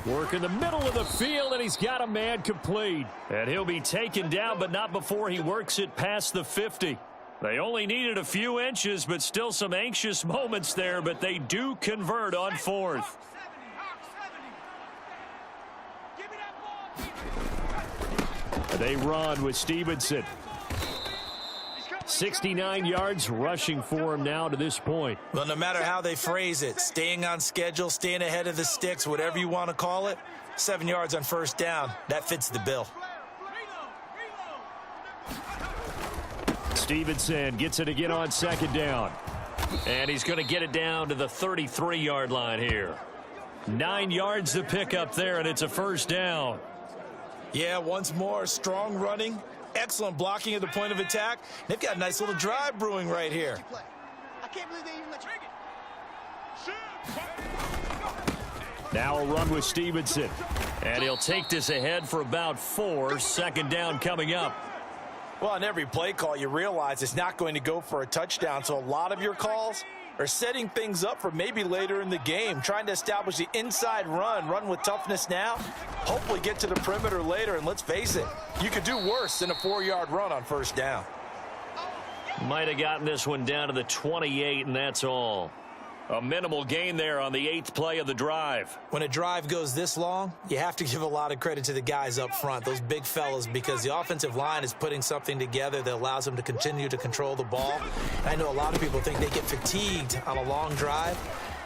Work in the middle of the field, and he's got a man complete. And he'll be taken down, but not before he works it past the 50. They only needed a few inches, but still some anxious moments there, but they do convert on 4th. They run with Stevenson. 69 yards rushing for him now to this point. Well, no matter how they phrase it, staying on schedule, staying ahead of the sticks, whatever you want to call it, 7 yards on 1st down, that fits the bill. Stevenson gets it again on 2nd down. And he's going to get it down to the 33-yard line here. 9 yards to pick up there, and it's a 1st down. Yeah, once more, strong running, excellent blocking at the point of attack. They've got a nice little drive brewing right here. I can't believe they even let you. Now a run with Stevenson. And he'll take this ahead for about 4. 2nd down coming up. Well, on every play call, you realize it's not going to go for a touchdown, so a lot of your calls are setting things up for maybe later in the game, trying to establish the inside run with toughness now, hopefully get to the perimeter later, and let's face it, you could do worse than a 4-yard run on 1st down. Might have gotten this one down to the 28, and that's all. A minimal gain there on the 8th play of the drive. When a drive goes this long, you have to give a lot of credit to the guys up front, those big fellas, because the offensive line is putting something together that allows them to continue to control the ball. And I know a lot of people think they get fatigued on a long drive.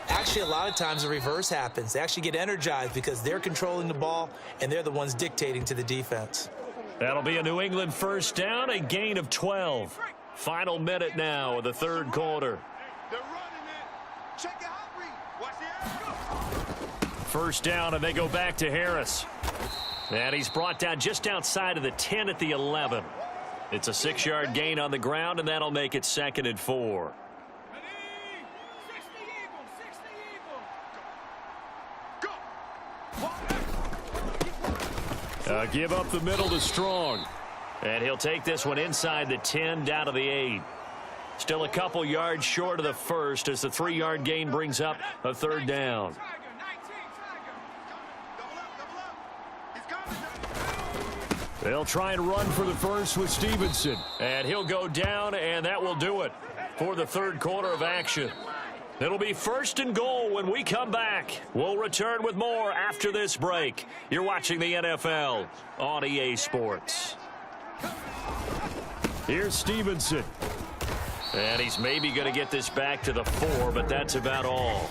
Actually, a lot of times the reverse happens. They actually get energized because they're controlling the ball, and they're the ones dictating to the defense. That'll be a New England 1st down, a gain of 12. Final minute now of the 3rd quarter. Check the hot read. Watch the 1st down, and they go back to Harris. And he's brought down just outside of the 10 at the 11. It's a 6-yard gain on the ground, and that'll make it 2nd and 4. Give up the middle to Strong. And he'll take this one inside the 10 down to the 8. Still a couple yards short of the 1st as the 3-yard gain brings up a 3rd down. They'll try and run for the 1st with Stevenson. And he'll go down, and that will do it for the 3rd quarter of action. It'll be 1st and goal when we come back. We'll return with more after this break. You're watching the NFL on EA Sports. Here's Stevenson. And he's maybe going to get this back to the 4, but that's about all.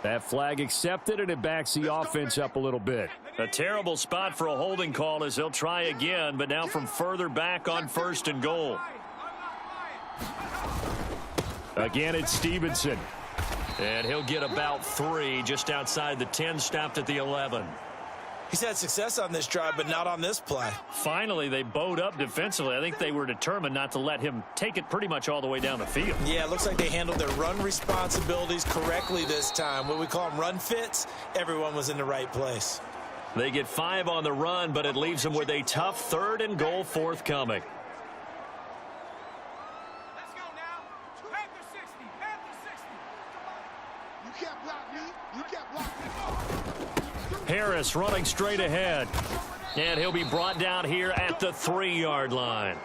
That flag accepted, and it backs the offense up a little bit. A terrible spot for a holding call as they'll try again, but now from further back on 1st and goal. Again, it's Stevenson. And he'll get about 3 just outside the 10, stopped at the 11. He's had success on this drive, but not on this play. Finally, they bowed up defensively. I think they were determined not to let him take it pretty much all the way down the field. Yeah, it looks like they handled their run responsibilities correctly this time. What we call them run fits, everyone was in the right place. They get 5 on the run, but it leaves them with a tough 3rd and goal forthcoming. Let's go now. Panther 60. Panther 60. You can't block me. You can't block me. Harris running straight ahead. And he'll be brought down here at the 3-yard line.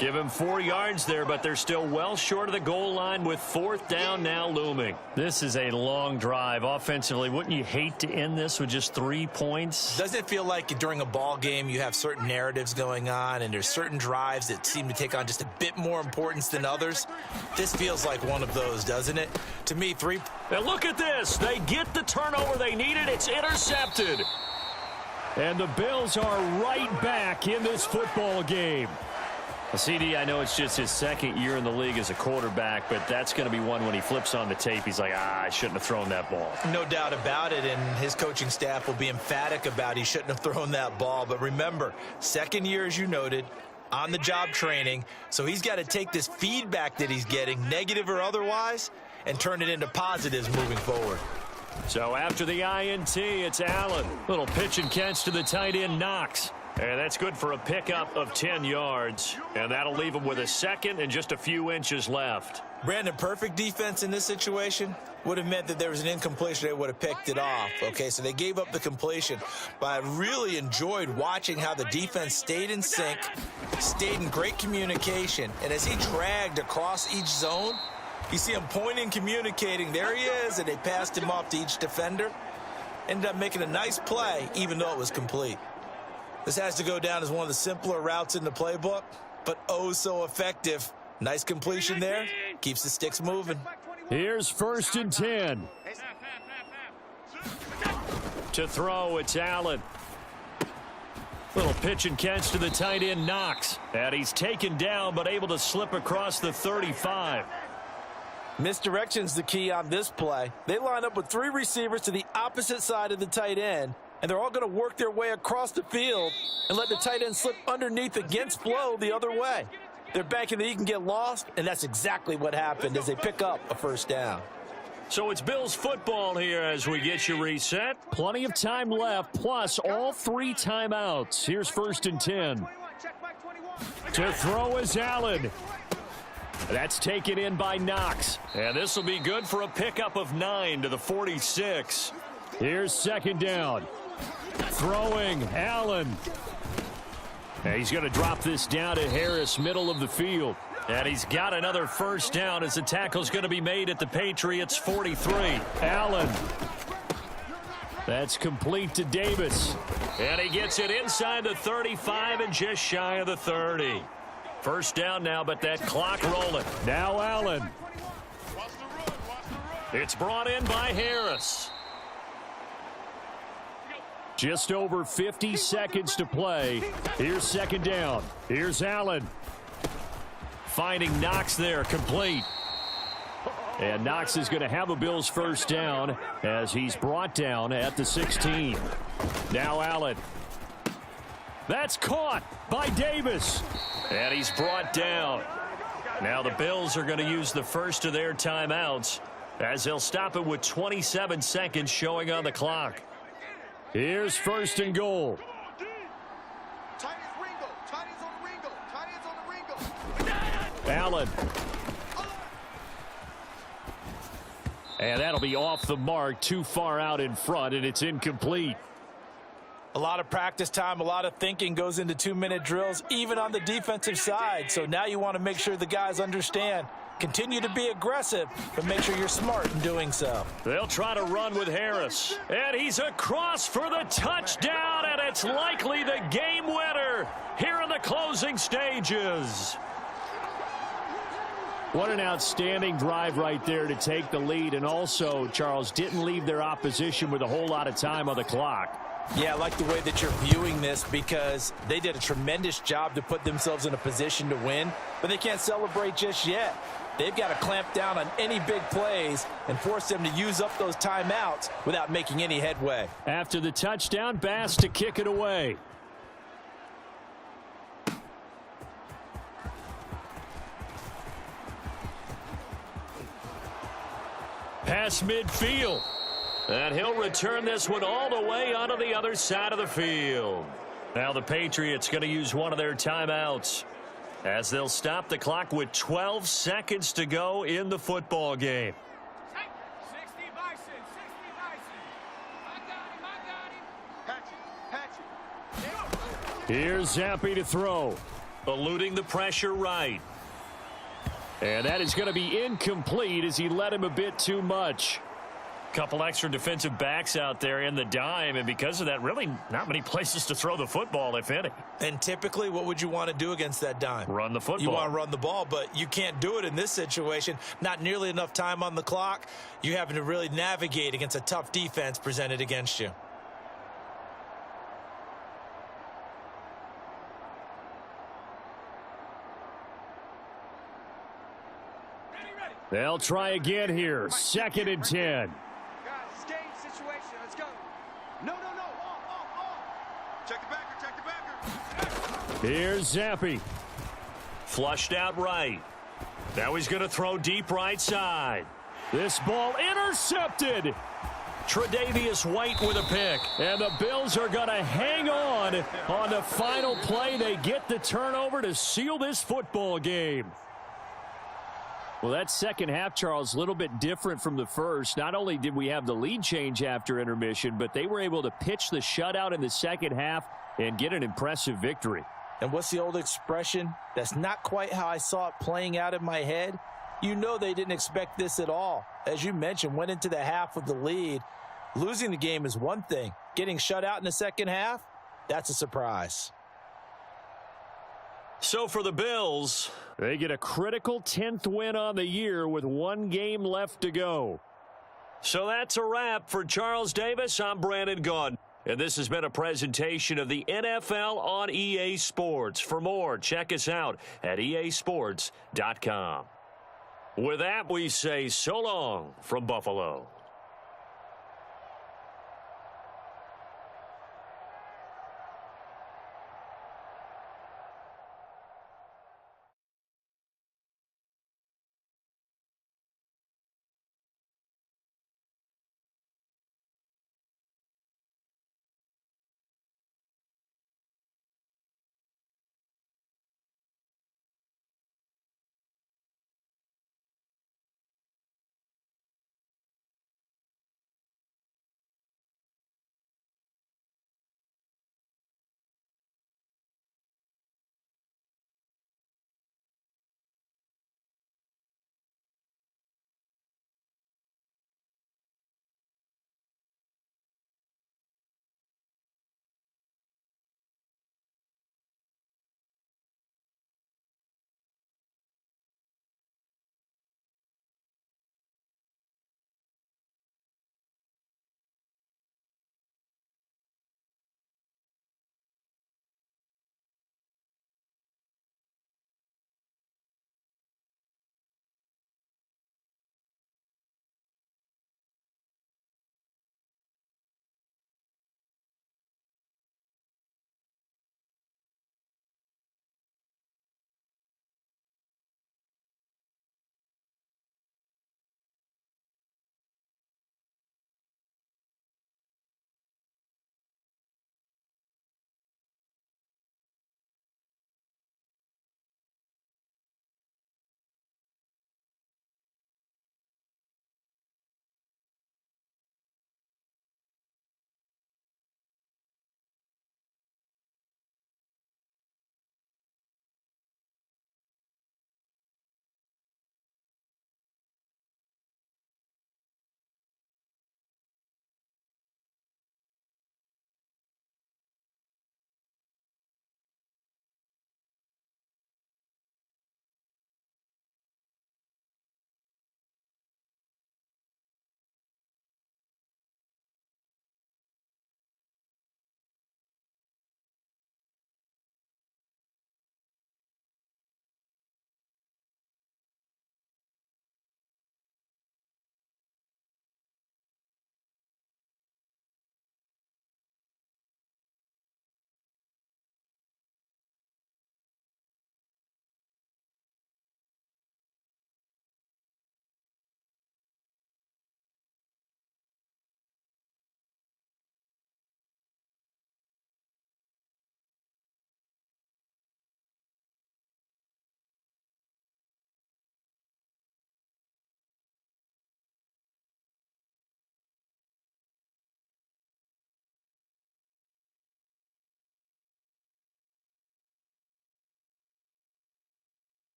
Give him 4 yards there, but they're still well short of the goal line with 4th down now looming. This is a long drive. Offensively, wouldn't you hate to end this with just 3 points? Doesn't it feel like during a ball game you have certain narratives going on and there's certain drives that seem to take on just a bit more importance than others? This feels like one of those, doesn't it? To me, 3... Now look at this. They get the turnover they needed. It's intercepted. And the Bills are right back in this football game. Well, CD, I know it's just his 2nd year in the league as a quarterback, but that's going to be one when he flips on the tape. He's like, I shouldn't have thrown that ball. No doubt about it, and his coaching staff will be emphatic about he shouldn't have thrown that ball. But remember, 2nd year, as you noted, on-the-job training, so he's got to take this feedback that he's getting, negative or otherwise, and turn it into positives moving forward. So after the INT, it's Allen. Little pitch and catch to the tight end, Knox. And that's good for a pickup of 10 yards. And that'll leave him with a 2nd and just a few inches left. Brandon, perfect defense in this situation would have meant that there was an incompletion. They would have picked it off. Okay, so they gave up the completion. But I really enjoyed watching how the defense stayed in sync, stayed in great communication. And as he dragged across each zone, you see him pointing, communicating. There he is, and they passed him off to each defender. Ended up making a nice play, even though it was complete. This has to go down as one of the simpler routes in the playbook, but oh so effective. Nice completion there. Keeps the sticks moving. Here's 1st and 10. To throw, it's Allen. Little pitch and catch to the tight end, Knox. And he's taken down, but able to slip across the 35. Misdirection's the key on this play. They line up with 3 receivers to the opposite side of the tight end, and they're all going to work their way across the field and let the tight end slip underneath against flow the other way. They're banking that he can get lost, and that's exactly what happened as they pick up a 1st down. So it's Bills football here as we get you reset. Plenty of time left, plus all 3 timeouts. Here's 1st and 10. To throw is Allen. That's taken in by Knox. And this will be good for a pickup of 9 to the 46. Here's 2nd down. Throwing, Allen. And he's going to drop this down to Harris, middle of the field. And he's got another 1st down as the tackle's going to be made at the Patriots 43. Allen. That's complete to Davis. And he gets it inside the 35 and just shy of the 30. 1st down now, but that clock rolling. Now Allen. It's brought in by Harris. Just over 50 seconds to play. Here's 2nd down. Here's Allen. Finding Knox there, complete. And Knox is going to have a Bills 1st down as he's brought down at the 16. Now Allen. That's caught by Davis. And he's brought down. Now the Bills are going to use the first of their timeouts as they'll stop it with 27 seconds showing on the clock. Here's 1st and goal. Allen. And that'll be off the mark, too far out in front, and it's incomplete. A lot of practice time, a lot of thinking goes into 2-minute drills, even on the defensive side. So now you want to make sure the guys understand. Continue to be aggressive, but make sure you're smart in doing so. They'll try to run with Harris. And he's across for the touchdown, and it's likely the game winner here in the closing stages. What an outstanding drive right there to take the lead. And also, Charles, didn't leave their opposition with a whole lot of time on the clock. Yeah, I like the way that you're viewing this because they did a tremendous job to put themselves in a position to win, but they can't celebrate just yet. They've got to clamp down on any big plays and force them to use up those timeouts without making any headway. After the touchdown, Bass to kick it away. Pass midfield. And he'll return this one all the way onto the other side of the field. Now the Patriots going to use one of their timeouts as they'll stop the clock with 12 seconds to go in the football game. 60 Bison. I got him. Here's Zappe to throw. Eluding the pressure right. And that is going to be incomplete as he led him a bit too much. Couple extra defensive backs out there in the dime, and because of that, really not many places to throw the football, if any. And typically, what would you want to do against that dime? Run the football. You want to run the ball, but you can't do it in this situation. Not nearly enough time on the clock. You're having to really navigate against a tough defense presented against you. They'll try again here. 2nd and 10. Guys, it's game situation. Let's go. No. Off. Check the backer. Here's Zappi. Flushed out right. Now he's going to throw deep right side. This ball intercepted. Tre'Davious White with a pick. And the Bills are going to hang on the final play. They get the turnover to seal this football game. Well, that second half, Charles, a little bit different from the first. Not only did we have the lead change after intermission, but they were able to pitch the shutout in the second half and get an impressive victory. And what's the old expression? That's not quite how I saw it playing out in my head. You know they didn't expect this at all. As you mentioned, went into the half with the lead. Losing the game is one thing. Getting shut out in the second half, that's a surprise. So for the Bills, they get a critical 10th win on the year with 1 game left to go. So that's a wrap for Charles Davis. I'm Brandon Gaudin. And this has been a presentation of the NFL on EA Sports. For more, check us out at easports.com. With that, we say so long from Buffalo.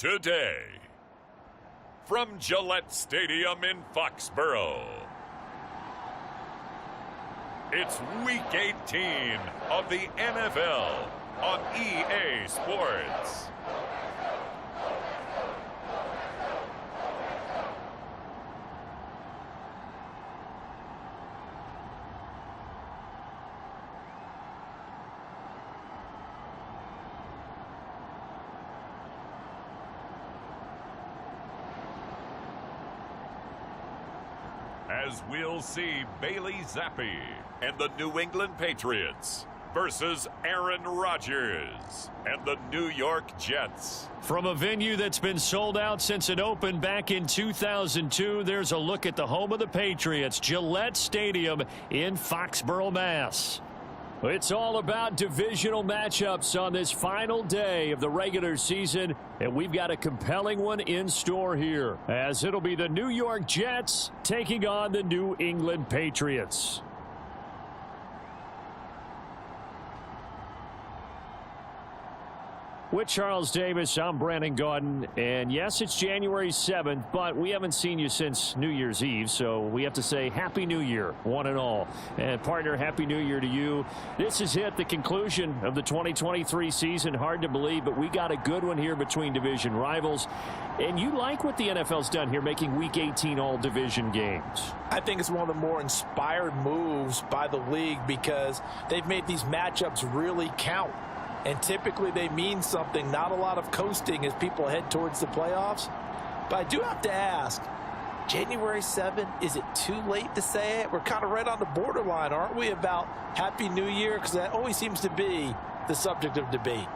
today. From Gillette Stadium in Foxborough, it's Week 18 of the NFL on EA Sports. As we'll see Bailey Zappi and the New England Patriots versus Aaron Rodgers and the New York Jets. From a venue that's been sold out since it opened back in 2002, there's a look at the home of the Patriots, Gillette Stadium in Foxborough, Mass. It's all about divisional matchups on this final day of the regular season, and we've got a compelling one in store here, as it'll be the New York Jets taking on the New England Patriots. With Charles Davis, I'm Brandon Gaudin, and yes, it's January 7th, but we haven't seen you since New Year's Eve, so we have to say Happy New Year, one and all. And partner, Happy New Year to you. This is it, the conclusion of the 2023 season. Hard to believe, but we got a good one here between division rivals. And you like what the NFL's done here, making Week 18 all division games. I think it's one of the more inspired moves by the league because they've made these matchups really count. And typically they mean something, not a lot of coasting as people head towards the playoffs. But I do have to ask, January 7th, is it too late to say it? We're kind of right on the borderline, aren't we, about Happy New Year? Because that always seems to be the subject of debate.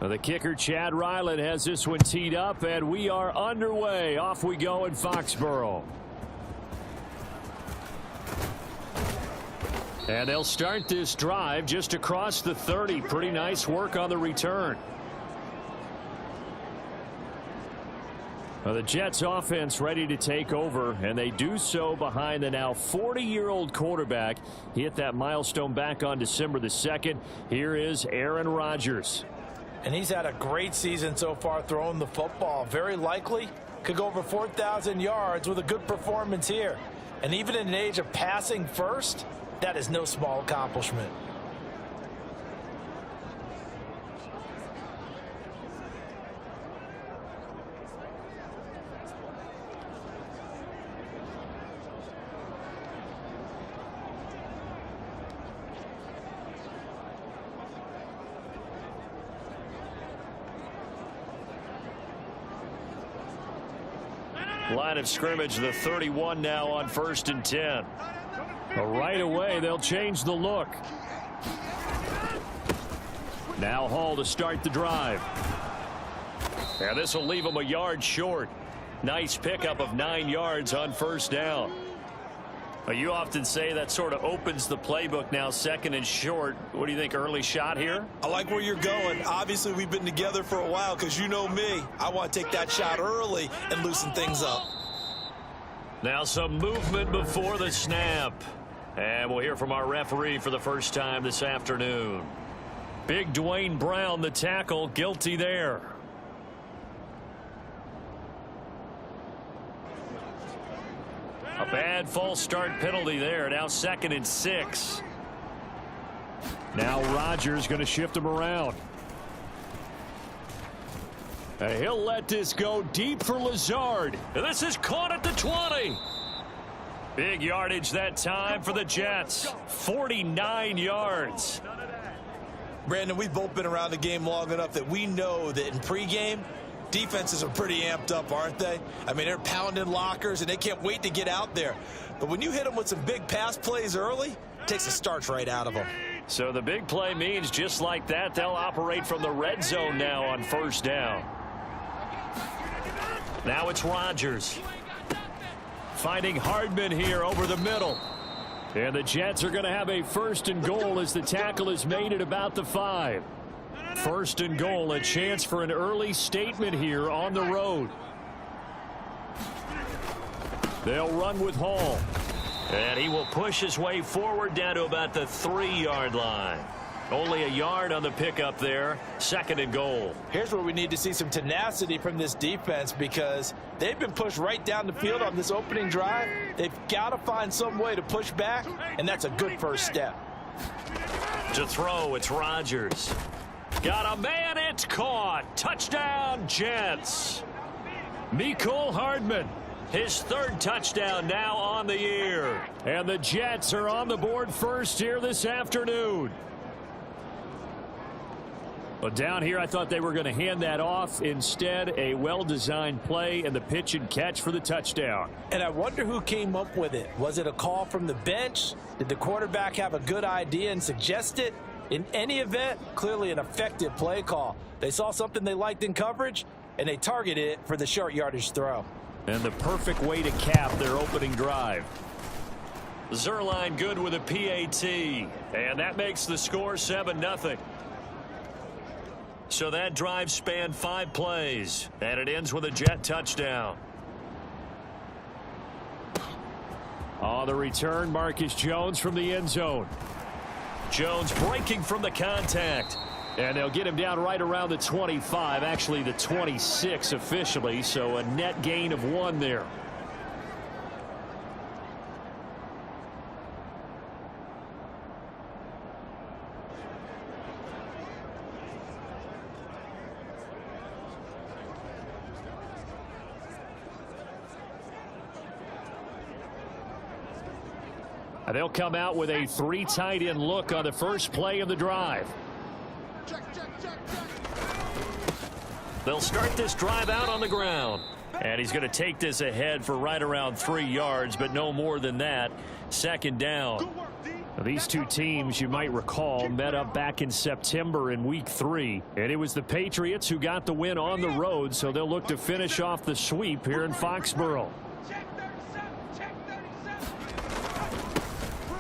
The kicker, Chad Ryland, has this one teed up, and we are underway. Off we go in Foxborough. And they'll start this drive just across the 30. Pretty nice work on the return. Well, the Jets offense ready to take over, and they do so behind the now 40-year-old quarterback. He hit that milestone back on December the 2nd. Here is Aaron Rodgers. And he's had a great season so far throwing the football. Very likely could go over 4,000 yards with a good performance here. And even in an age of passing first, that is no small accomplishment. Line of scrimmage, the 31 now on 1st and 10. Right away, they'll change the look. Now Hall to start the drive. And this will leave him a yard short. Nice pickup of 9 yards on 1st down. You often say that sort of opens the playbook now, 2nd and short. What do you think, early shot here? I like where you're going. Obviously, we've been together for a while because you know me. I want to take that shot early and loosen things up. Now some movement before the snap. And we'll hear from our referee for the first time this afternoon. Big Dwayne Brown, the tackle, guilty there. A bad false start penalty there. Now 2nd and 6. Now Rodgers going to shift him around. And he'll let this go deep for Lazard. And this is caught at the 20. Big yardage that time for the Jets. 49 yards. Brandon, we've both been around the game long enough that we know that in pregame, defenses are pretty amped up, aren't they? I mean, they're pounding lockers, and they can't wait to get out there. But when you hit them with some big pass plays early, it takes the starch right out of them. So the big play means just like that, they'll operate from the red zone now on 1st down. Now it's Rodgers. Finding Hardman here over the middle. And the Jets are going to have a 1st and goal as the tackle is made at about the 5. 1st and goal, a chance for an early statement here on the road. They'll run with Hall. And he will push his way forward down to about the 3-yard line. Only a yard on the pickup there. 2nd and goal. Here's where we need to see some tenacity from this defense because they've been pushed right down the field on this opening drive. They've got to find some way to push back, and that's a good first step. To throw, it's Rodgers. Got a man, it's caught. Touchdown, Jets. Mecole Hardman, his 3rd touchdown now on the year. And the Jets are on the board first here this afternoon. But down here, I thought they were going to hand that off. Instead, a well-designed play and the pitch and catch for the touchdown. And I wonder who came up with it. Was it a call from the bench? Did the quarterback have a good idea and suggest it? In any event, clearly an effective play call. They saw something they liked in coverage, and they targeted it for the short yardage throw. And the perfect way to cap their opening drive. Zerline good with a PAT. And that makes the score 7-0. So that drive spanned 5 plays, and it ends with a Jet touchdown. On the return, Marcus Jones from the end zone. Jones breaking from the contact. And they'll get him down right around the 25, actually the 26 officially, so a net gain of 1 there. They'll come out with a 3 tight end look on the first play of the drive. They'll start this drive out on the ground. And he's going to take this ahead for right around 3 yards, but no more than that. 2nd down. Now, these two teams, you might recall, met up back in September in Week 3. And it was the Patriots who got the win on the road, so they'll look to finish off the sweep here in Foxborough.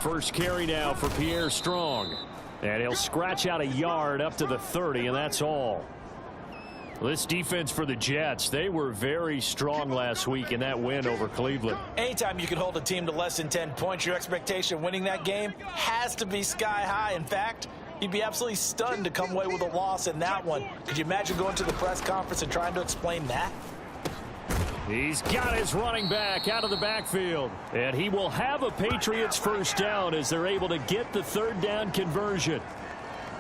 First carry now for Pierre Strong. And he'll scratch out a yard up to the 30, and that's all. This defense for the Jets, they were very strong last week in that win over Cleveland. Anytime you can hold a team to less than 10 points, your expectation winning that game has to be sky high. In fact, you'd be absolutely stunned to come away with a loss in that one. Could you imagine going to the press conference and trying to explain that? He's got his running back out of the backfield. And he will have a Patriots first down as they're able to get the third down conversion.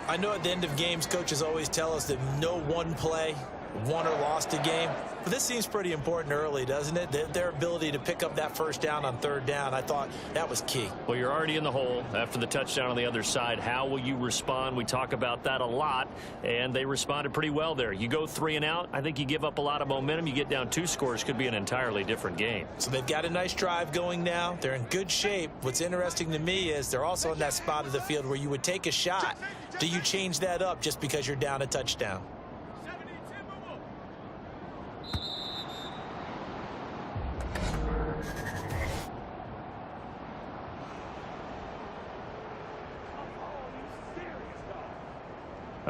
I know at the end of games, coaches always tell us that no one play won or lost a game. But this seems pretty important early, doesn't it? Their ability to pick up that first down on third down, I thought that was key. Well, you're already in the hole after the touchdown on the other side. How will you respond? We talk about that a lot, and they responded pretty well there. You go 3 and out, I think you give up a lot of momentum. You get down 2 scores, could be an entirely different game. So they've got a nice drive going now. They're in good shape. What's interesting to me is they're also in that spot of the field where you would take a shot. Do you change that up just because you're down a touchdown?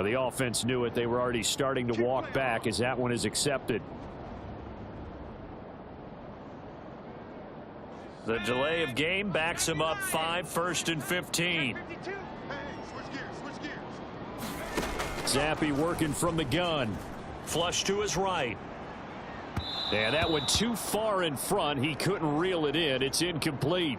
The offense knew it. They were already starting to walk back as that one is accepted. The delay of game backs him up 5, 1st and 15. Zappi working from the gun. Flush to his right. And that went too far in front. He couldn't reel it in. It's incomplete.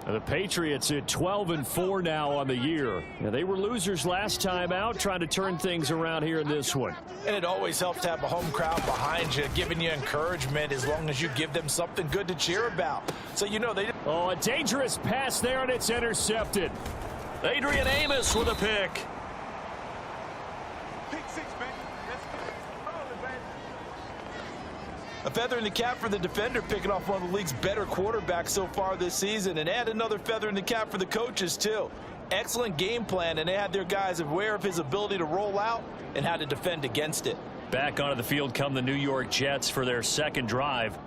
The Patriots at 12-4 now on the year. They were losers last time out, trying to turn things around here in this one. And it always helps to have a home crowd behind you, giving you encouragement as long as you give them something good to cheer about. So you know they... Oh, a dangerous pass there, and it's intercepted. Adrian Amos with a pick. A feather in the cap for the defender, picking off one of the league's better quarterbacks so far this season, and add another feather in the cap for the coaches too. Excellent game plan, and they had their guys aware of his ability to roll out and how to defend against it. Back onto the field come the New York Jets for their second drive.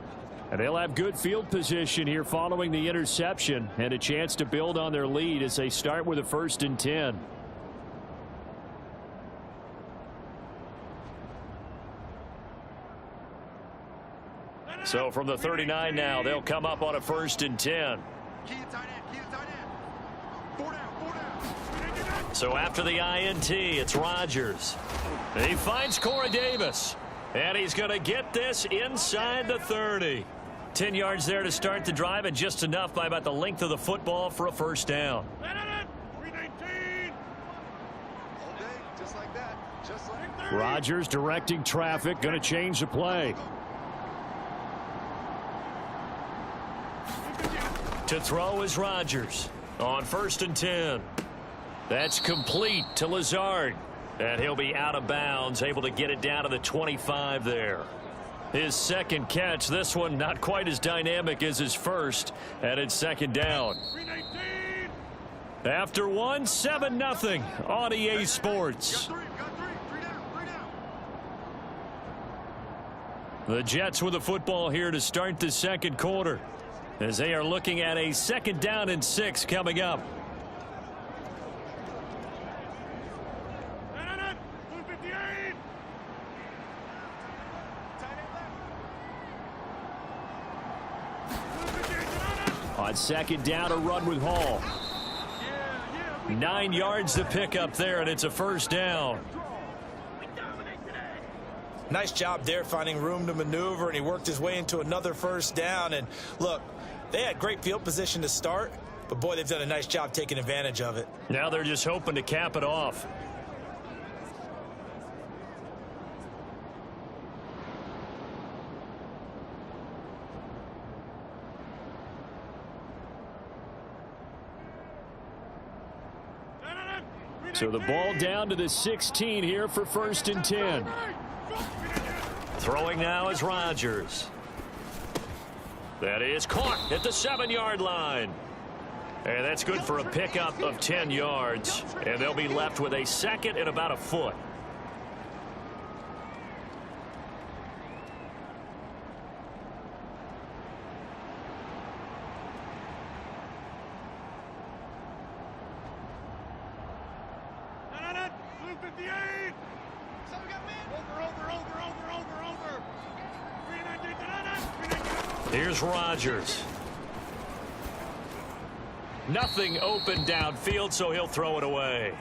And they'll have good field position here following the interception and a chance to build on their lead as they start with a 1st and 10. So from the 39 now, they'll come up on a 1st and 10. So after the INT, it's Rodgers. He finds Corey Davis. And he's going to get this inside the 30. 10 yards there to start the drive, and just enough by about the length of the football for a first down. Rodgers directing traffic, going to change the play. To throw is Rodgers on 1st and 10. That's complete to Lazard. And he'll be out of bounds, able to get it down to the 25 there. His second catch, this one not quite as dynamic as his first, and it's 2nd down. After one, 7-0 on EA Sports. The Jets with the football here to start the second quarter, as they are looking at a 2nd down and 6 coming up. On 2nd down, a run with Hall. 9 yards to pick up there, and it's a first down. Nice job there finding room to maneuver, and he worked his way into another first down. And look, they had great field position to start, but boy, they've done a nice job taking advantage of it. Now they're just hoping to cap it off. So the ball down to the 16 here for 1st and 10. Throwing now is Rodgers. That is caught at the 7-yard line. And that's good for a pickup of 10 yards. And they'll be left with a second and about a foot. Blue 58. Over. Here's Rodgers. Nothing open downfield, so he'll throw it away.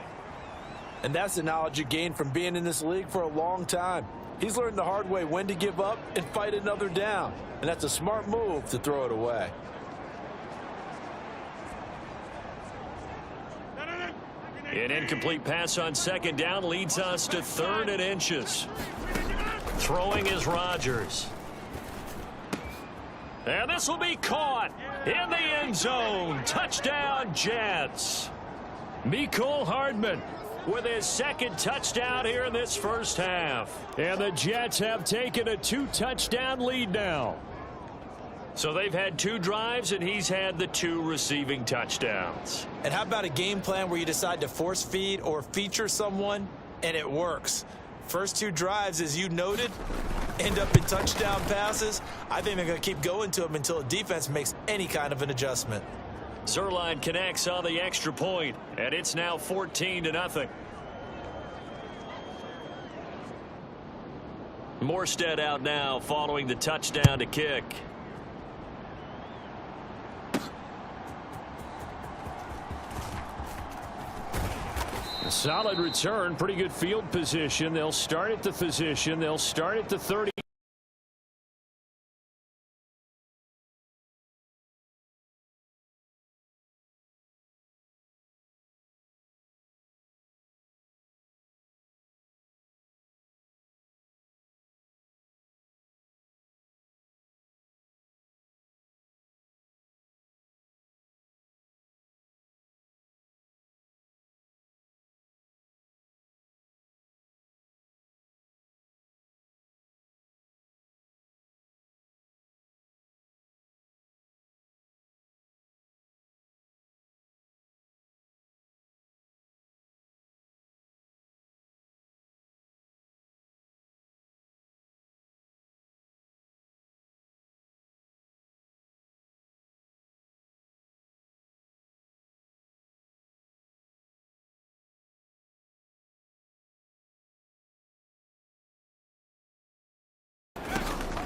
And that's the knowledge you gain from being in this league for a long time. He's learned the hard way when to give up and fight another down. And that's a smart move to throw it away. An incomplete pass on second down leads us to 3rd and inches. Throwing is Rodgers. And this will be caught in the end zone. Touchdown, Jets. Mecole Hardman with his second touchdown here in this first half. And the Jets have taken a 2-touchdown lead now. So they've had 2 drives, and he's had the 2 receiving touchdowns. And how about a game plan where you decide to force feed or feature someone, and it works? First 2 drives, as you noted, end up in touchdown passes. I think they're going to keep going to them until the defense makes any kind of an adjustment. Zerline connects on the extra point, and it's now 14-0. Morstead out now following the touchdown to kick. Solid return, pretty good field position. They'll start at the position. They'll start at the 30.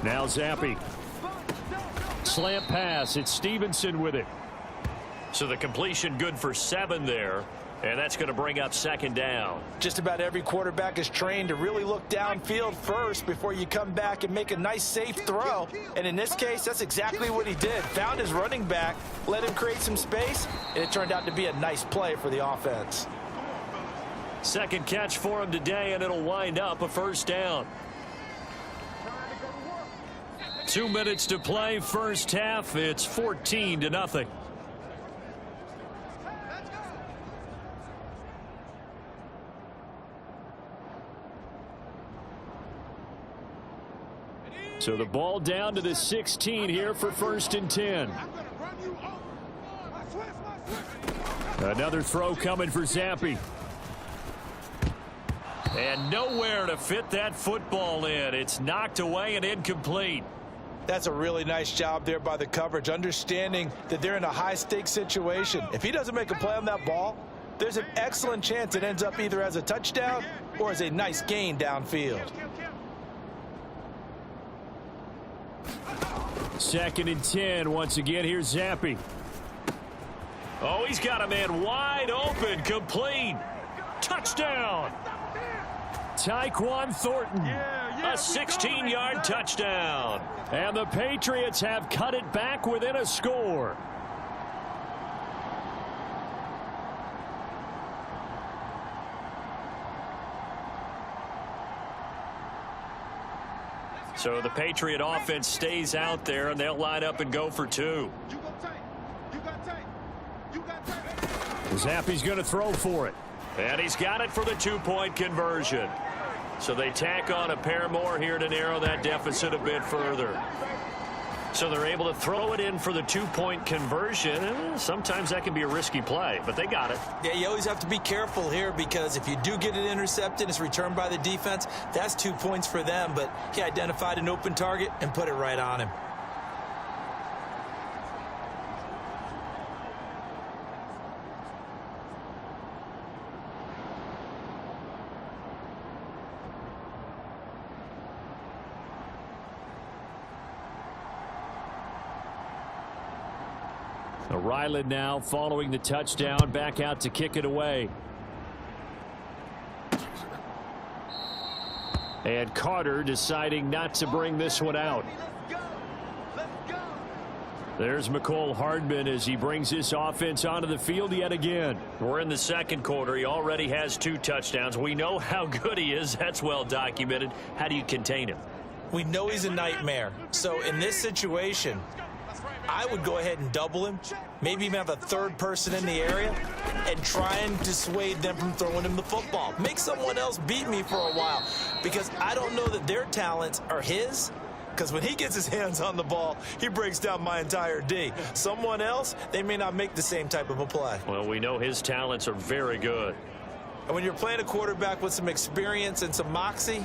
Now Zappi. Slant pass. It's Stevenson with it. So the completion good for 7 there. And that's going to bring up second down. Just about every quarterback is trained to really look downfield first before you come back and make a nice, safe throw. And in this case, that's exactly what he did. Found his running back, let him create some space, and it turned out to be a nice play for the offense. Second catch for him today, and it'll wind up a first down. 2 minutes to play, first half. It's 14-0. So the ball down to the 16 here for 1st and 10. Another throw coming for Zappi. And nowhere to fit that football in. It's knocked away and incomplete. That's a really nice job there by the coverage, understanding that they're in a high-stakes situation. If he doesn't make a play on that ball, there's an excellent chance it ends up either as a touchdown or as a nice gain downfield. 2nd and 10. Once again, here's Zappi. Oh, he's got a man wide open, complete. Touchdown. Tyquan Thornton. A 16-yard touchdown. And the Patriots have cut it back within a score. So the Patriot offense stays out there, and they'll line up and go for 2. Zappi's going to throw for it. And he's got it for the 2-point conversion. So they tack on a pair more here to narrow that deficit a bit further. So they're able to throw it in for the 2-point conversion. Sometimes that can be a risky play, but they got it. Yeah, you always have to be careful here because if you do get it intercepted, it's returned by the defense. That's 2 points for them, but he identified an open target and put it right on him. Ryland now following the touchdown, back out to kick it away. And Carter deciding not to bring this one out. There's McCole Hardman as he brings this offense onto the field yet again. We're in the second quarter. He already has 2 touchdowns. We know how good he is. That's well documented. How do you contain him? We know he's a nightmare. So in this situation, I would go ahead and double him, maybe even have a third person in the area, and try and dissuade them from throwing him the football. Make someone else beat me for a while, because I don't know that their talents are his, because when he gets his hands on the ball, he breaks down my entire D. Someone else, they may not make the same type of a play. Well, we know his talents are very good. And when you're playing a quarterback with some experience and some moxie,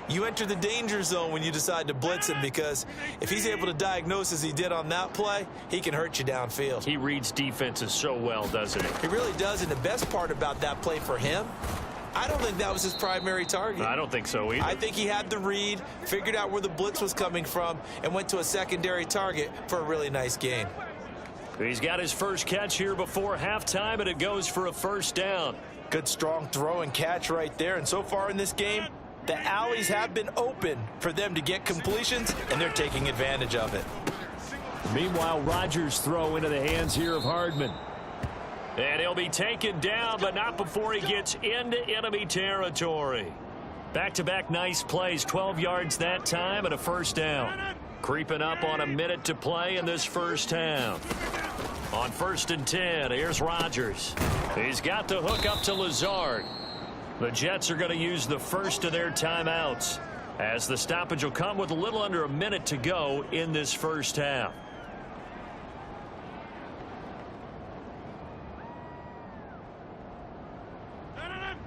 you enter the danger zone when you decide to blitz him, because if he's able to diagnose as he did on that play, he can hurt you downfield. He reads defenses so well, doesn't he? He really does, and the best part about that play for him, I don't think that was his primary target. I don't think so either. I think he had the read, figured out where the blitz was coming from, and went to a secondary target for a really nice gain. He's got his first catch here before halftime, and it goes for a first down. Good, strong throw and catch right there, and so far in this game, the alleys have been open for them to get completions, and they're taking advantage of it. Meanwhile, Rodgers' throw into the hands here of Hardman. And he'll be taken down, but not before he gets into enemy territory. Back-to-back nice plays, 12 yards that time and a first down. Creeping up on a minute to play in this first half. On 1st and 10, here's Rodgers. He's got the hook up to Lazard. The Jets are going to use the first of their timeouts, as the stoppage will come with a little under a minute to go in this first half.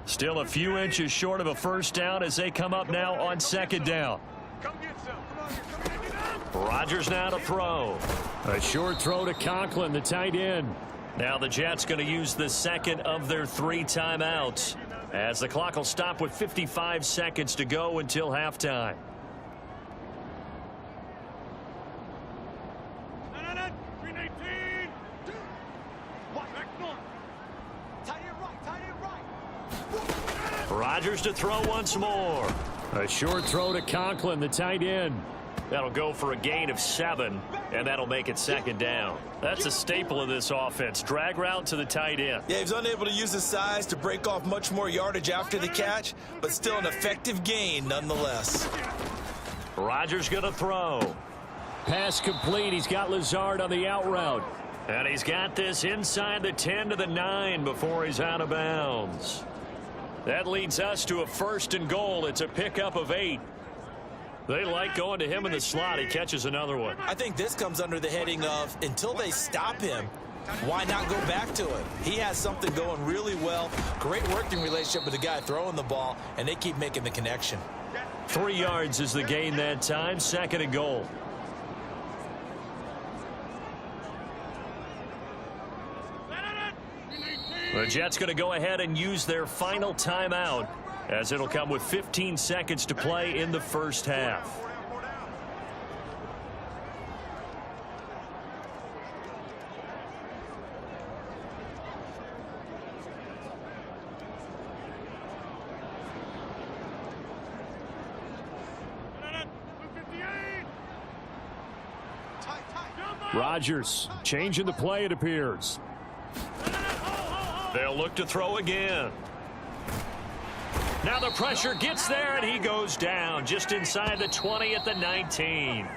Still a few inches short of a first down as they come up now on 2nd down. Rodgers now to throw. A short throw to Conklin, the tight end. Now the Jets going to use the second of their 3 timeouts, as the clock will stop with 55 seconds to go until halftime. Rodgers to throw once more. A short throw to Conklin, the tight end. That'll go for a gain of 7, and that'll make it 2nd down. That's a staple of this offense. Drag route to the tight end. Yeah, he was unable to use his size to break off much more yardage after the catch, but still an effective gain nonetheless. Rodgers going to throw. Pass complete. He's got Lazard on the out route. And he's got this inside the 10 to the 9 before he's out of bounds. That leads us to a 1st and goal. It's a pickup of 8. They like going to him in the slot. He catches another one. I think this comes under the heading of, until they stop him, why not go back to it? He has something going really well. Great working relationship with the guy throwing the ball, and they keep making the connection. 3 yards is the gain that time. 2nd and goal. The Jets going to go ahead and use their final timeout, as it'll come with 15 seconds to play in the first half. Rodgers changing the play, it appears. They'll look to throw again. Now the pressure gets there, and he goes down just inside the 20 at the 19.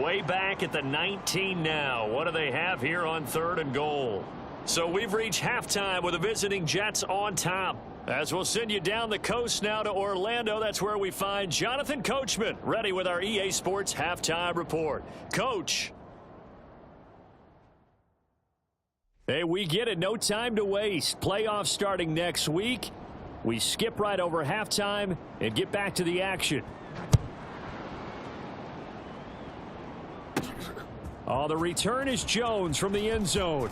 Way back at the 19 now. What do they have here on 3rd and goal? So we've reached halftime with the visiting Jets on top. As we'll send you down the coast now to Orlando, that's where we find Jonathan Coachman ready with our EA Sports halftime report. Coach. Hey, we get it. No time to waste. Playoffs starting next week. We skip right over halftime and get back to the action. Oh, the return is Jones from the end zone.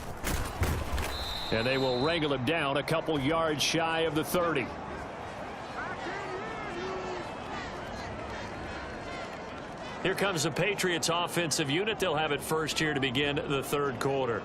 And they will wrangle him down a couple yards shy of the 30. Here comes the Patriots offensive unit. They'll have it first here to begin the third quarter.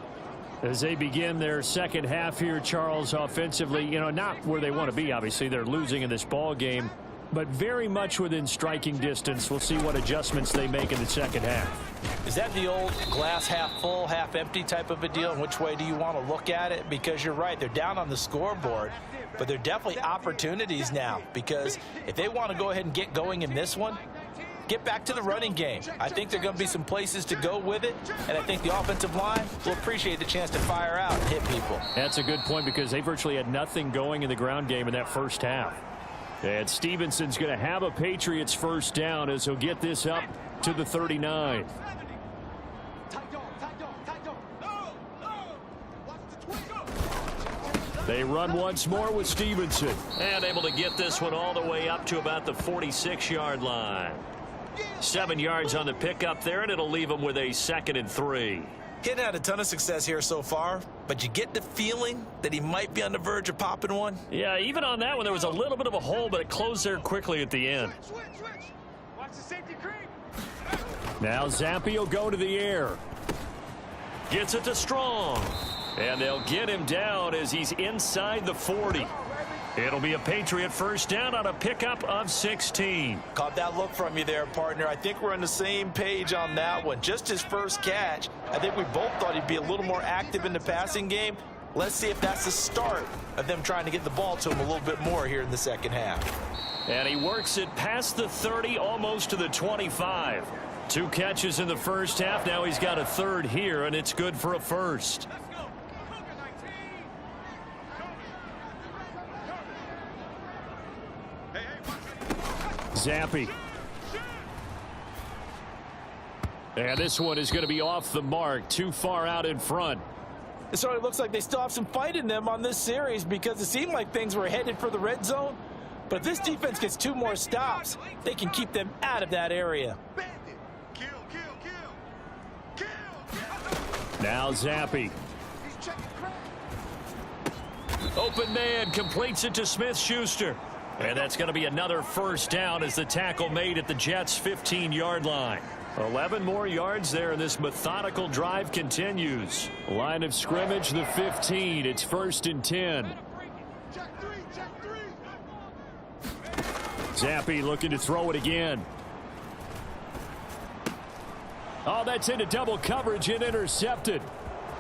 As they begin their second half here, Charles, offensively, not where they want to be, obviously. They're losing in this ball game, but very much within striking distance. We'll see what adjustments they make in the second half. Is that the old glass half full, half empty type of a deal? And which way do you want to look at it? Because you're right, they're down on the scoreboard, but they're definitely opportunities now. Because if they want to go ahead and get going in this one, get back to the running game. I think there are going to be some places to go with it, and I think the offensive line will appreciate the chance to fire out and hit people. That's a good point because they virtually had nothing going in the ground game in that first half. And Stevenson's going to have a Patriots first down as he'll get this up to the 39. They run once more with Stevenson. And able to get this one all the way up to about the 46-yard line. 7 yards on the pickup there, and it'll leave them with a 2nd and 3. He hadn't had a ton of success here so far, but you get the feeling that he might be on the verge of popping one. Yeah, even on that one, there was a little bit of a hole, but it closed there quickly at the end. Watch the safety creep. Now Zampi will go to the air. Gets it to Strong. And they'll get him down as he's inside the 40. It'll be a Patriot first down on a pickup of 16. Caught that look from you there, partner. I think we're on the same page on that one. Just his first catch. I think we both thought he'd be a little more active in the passing game. Let's see if that's the start of them trying to get the ball to him a little bit more here in the second half. And he works it past the 30, almost to the 25. 2 catches in the first half. Now he's got a third here, and it's good for a first. Zampi. And this one is going to be off the mark, too far out in front. It certainly looks like they still have some fight in them on this series because it seemed like things were headed for the red zone. But if this defense gets 2 more stops, they can keep them out of that area. Now Zampi. Open man completes it to Smith-Schuster. And that's going to be another first down as the tackle made at the Jets' 15-yard line. 11 more yards there, and this methodical drive continues. Line of scrimmage, the 15. It's 1st and 10. Zampi looking to throw it again. Oh, that's into double coverage and intercepted.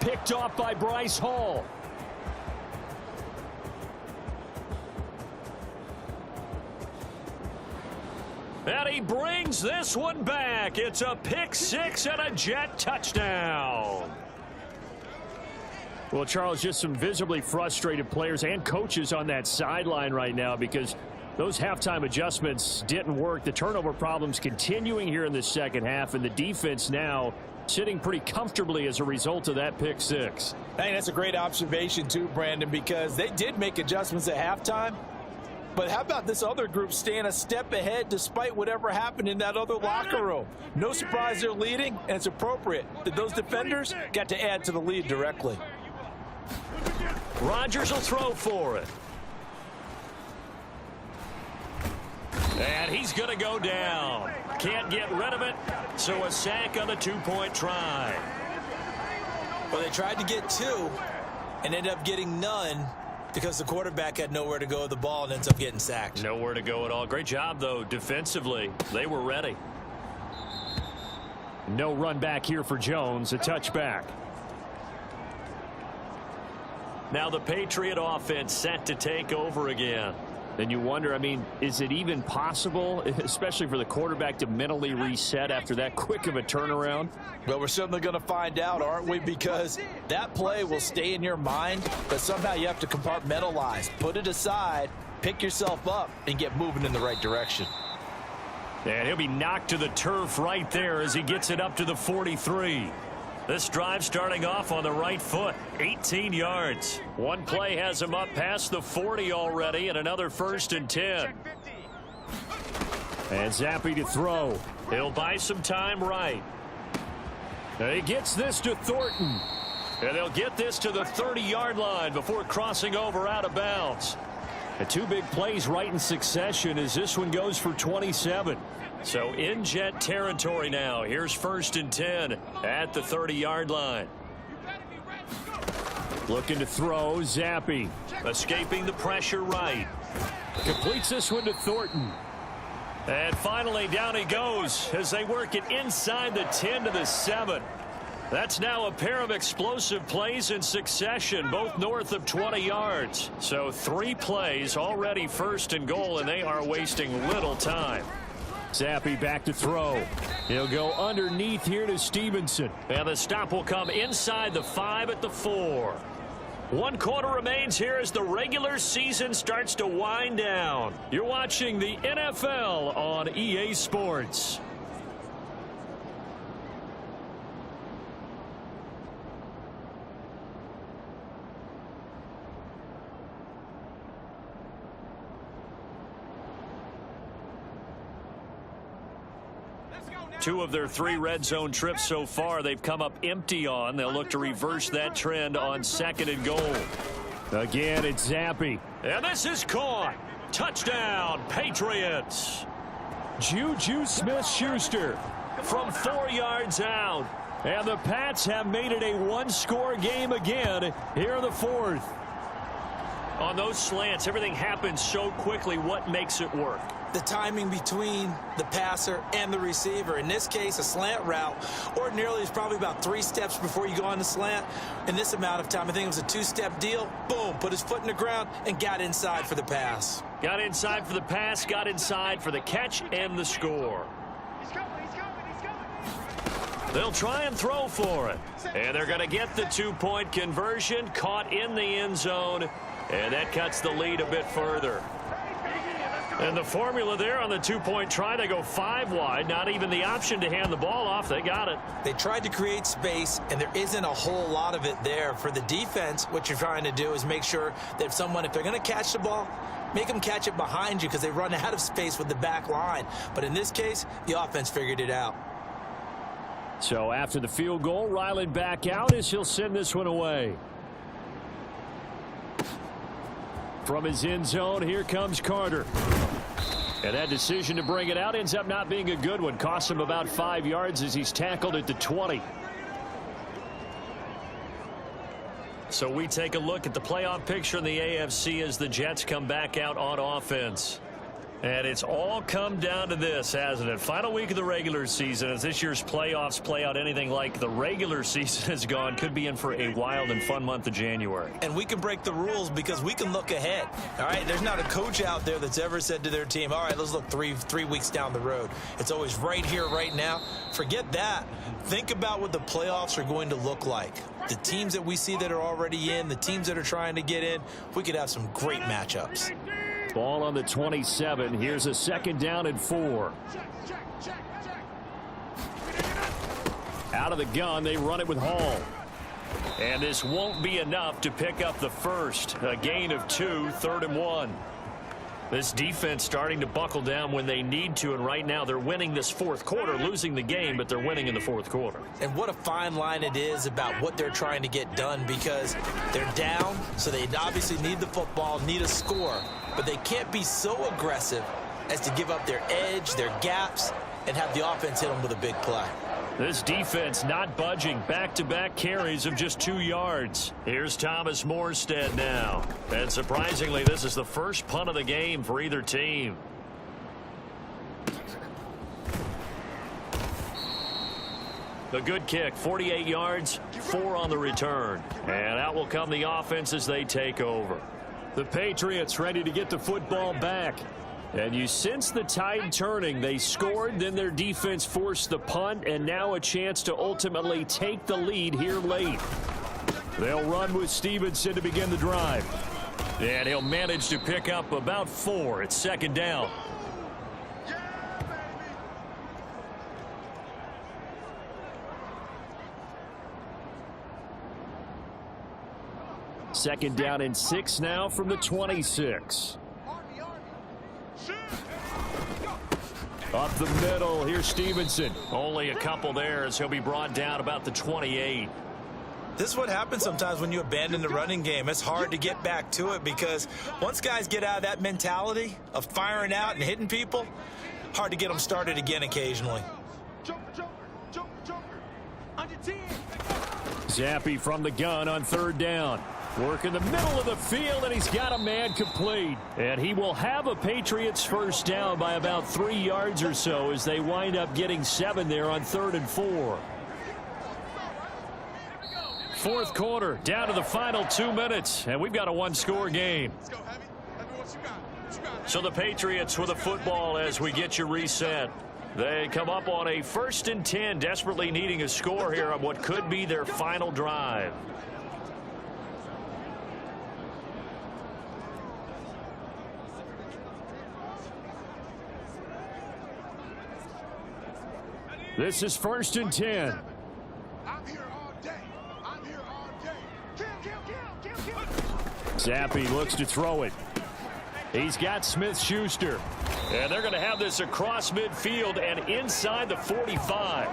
Picked off by Bryce Hall. And he brings this one back. It's a pick 6 and a Jet touchdown. Well, Charles, just some visibly frustrated players and coaches on that sideline right now because those halftime adjustments didn't work. The turnover problems continuing here in the second half, and the defense now sitting pretty comfortably as a result of that pick 6. I think that's a great observation too, Brandon, because they did make adjustments at halftime. But how about this other group staying a step ahead despite whatever happened in that other locker room? No surprise they're leading, and it's appropriate that those defenders got to add to the lead directly. Rodgers will throw for it. And he's going to go down. Can't get rid of it, so a sack on the 2-point try. Well, they tried to get 2 and ended up getting none because the quarterback had nowhere to go with the ball and ends up getting sacked. Nowhere to go at all. Great job, though, defensively. They were ready. No run back here for Jones. A touchback. Now the Patriot offense set to take over again. then you wonder, I mean, is it even possible, especially for the quarterback, to mentally reset after that quick of a turnaround? Well, we're certainly going to find out, aren't we? Because that play will stay in your mind, but somehow you have to compartmentalize, put it aside, pick yourself up, and get moving in the right direction. And he'll be knocked to the turf right there as he gets it up to the 43. This drive starting off on the right foot, 18 yards. One play has him up past the 40 already, and another 1st and 10. And Zappe to throw. He'll buy some time right. And he gets this to Thornton. And they'll get this to the 30-yard line before crossing over out of bounds. And 2 big plays right in succession as this one goes for 27. So in Jet territory now. Here's 1st and 10 at the 30-yard line. Looking to throw, Zappe. Escaping the pressure right. Completes this one to Thornton. And finally down he goes as they work it inside the 10 to the 7. That's now a pair of explosive plays in succession, both north of 20 yards. So 3 plays already 1st and goal, and they are wasting little time. Zappe back to throw. He'll go underneath here to Stevenson. And the stop will come inside the 5 at the 4. 1 quarter remains here as the regular season starts to wind down. You're watching the NFL on EA Sports. Two of their 3 red zone trips so far they've come up empty on. They'll look to reverse that trend on 2nd and goal. Again, it's Zappe. And this is caught. Touchdown, Patriots. Juju Smith-Schuster from 4 yards out. And the Pats have made it a 1-score game again here in the 4th. On those slants, everything happens so quickly. What makes it work? The timing between the passer and the receiver. In this case, a slant route ordinarily is probably about 3 steps before you go on the slant. In this amount of time, I think it was a 2-step deal. Boom, put his foot in the ground and got inside for the pass. Got inside for the pass, got inside for the catch and the score. They'll try and throw for it. And they're going to get the 2-point conversion, caught in the end zone. And that cuts the lead a bit further. And the formula there on the 2-point try, they go 5 wide. Not even the option to hand the ball off. They got it. They tried to create space, and there isn't a whole lot of it there. For the defense, what you're trying to do is make sure that if they're going to catch the ball, make them catch it behind you because they run out of space with the back line. But in this case, the offense figured it out. So after the field goal, Ryland back out as he'll send this one away. From his end zone, here comes Carter. And that decision to bring it out ends up not being a good one. Costs him about 5 yards as he's tackled at the 20. So we take a look at the playoff picture in the AFC as the Jets come back out on offense. And it's all come down to this, hasn't it? Final week of the regular season. As this year's playoffs play out anything like the regular season has gone, could be in for a wild and fun month of January. And we can break the rules because we can look ahead. All right, there's not a coach out there that's ever said to their team, all right, let's look three weeks down the road. It's always right here, right now. Forget that. Think about what the playoffs are going to look like. The teams that we see that are already in, the teams that are trying to get in, we could have some great matchups. Ball on the 27. Here's a 2nd down and 4. Out of the gun, they run it with Hall. And this won't be enough to pick up the first. A gain of 2, 3rd and 1. This defense starting to buckle down when they need to, and right now they're winning this 4th quarter, losing the game, but they're winning in the 4th quarter. And what a fine line it is about what they're trying to get done, because they're down, so they obviously need the football, need a score, but they can't be so aggressive as to give up their edge, their gaps, and have the offense hit them with a big play. This defense not budging. Back-to-back carries of just 2 yards. Here's Thomas Morstead now. And surprisingly, this is the first punt of the game for either team. The good kick, 48 yards, 4 on the return. And out will come the offense as they take over. The Patriots ready to get the football back. And you sense the tide turning. They scored, then their defense forced the punt, and now a chance to ultimately take the lead here late. They'll run with Stevenson to begin the drive. And he'll manage to pick up about 4 at second down. Second down and 6 now from the 26. Up the middle, here's Stevenson. Only a couple there as he'll be brought down about the 28. This is what happens sometimes when you abandon the running game. It's hard to get back to it because once guys get out of that mentality of firing out and hitting people, hard to get them started again occasionally. Zappe from the gun on third down. Work in the middle of the field, and he's got a man complete. And he will have a Patriots first down by about 3 yards or so as they wind up getting 7 there on 3rd and 4. Fourth quarter, down to the final 2 minutes, and we've got a one-score game. So the Patriots with the football as we get you reset. They come up on a 1st and 10, desperately needing a score here on what could be their final drive. This is 1st and 10. I'm here all day. I'm here all day. Kill. Zappe looks to throw it. He's got Smith-Schuster. And they're going to have this across midfield and inside the 45.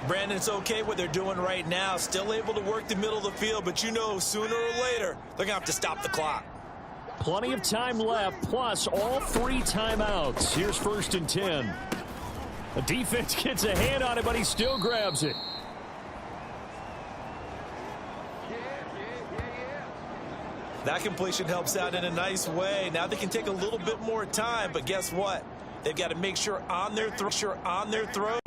Brandon, it's okay what they're doing right now. Still able to work the middle of the field, but you know sooner or later they're going to have to stop the clock. Plenty of time left, plus all 3 timeouts. Here's 1st and 10. The defense gets a hand on it, but he still grabs it. That completion helps out in a nice way. Now they can take a little bit more time, but guess what? They've got to make sure on their throw.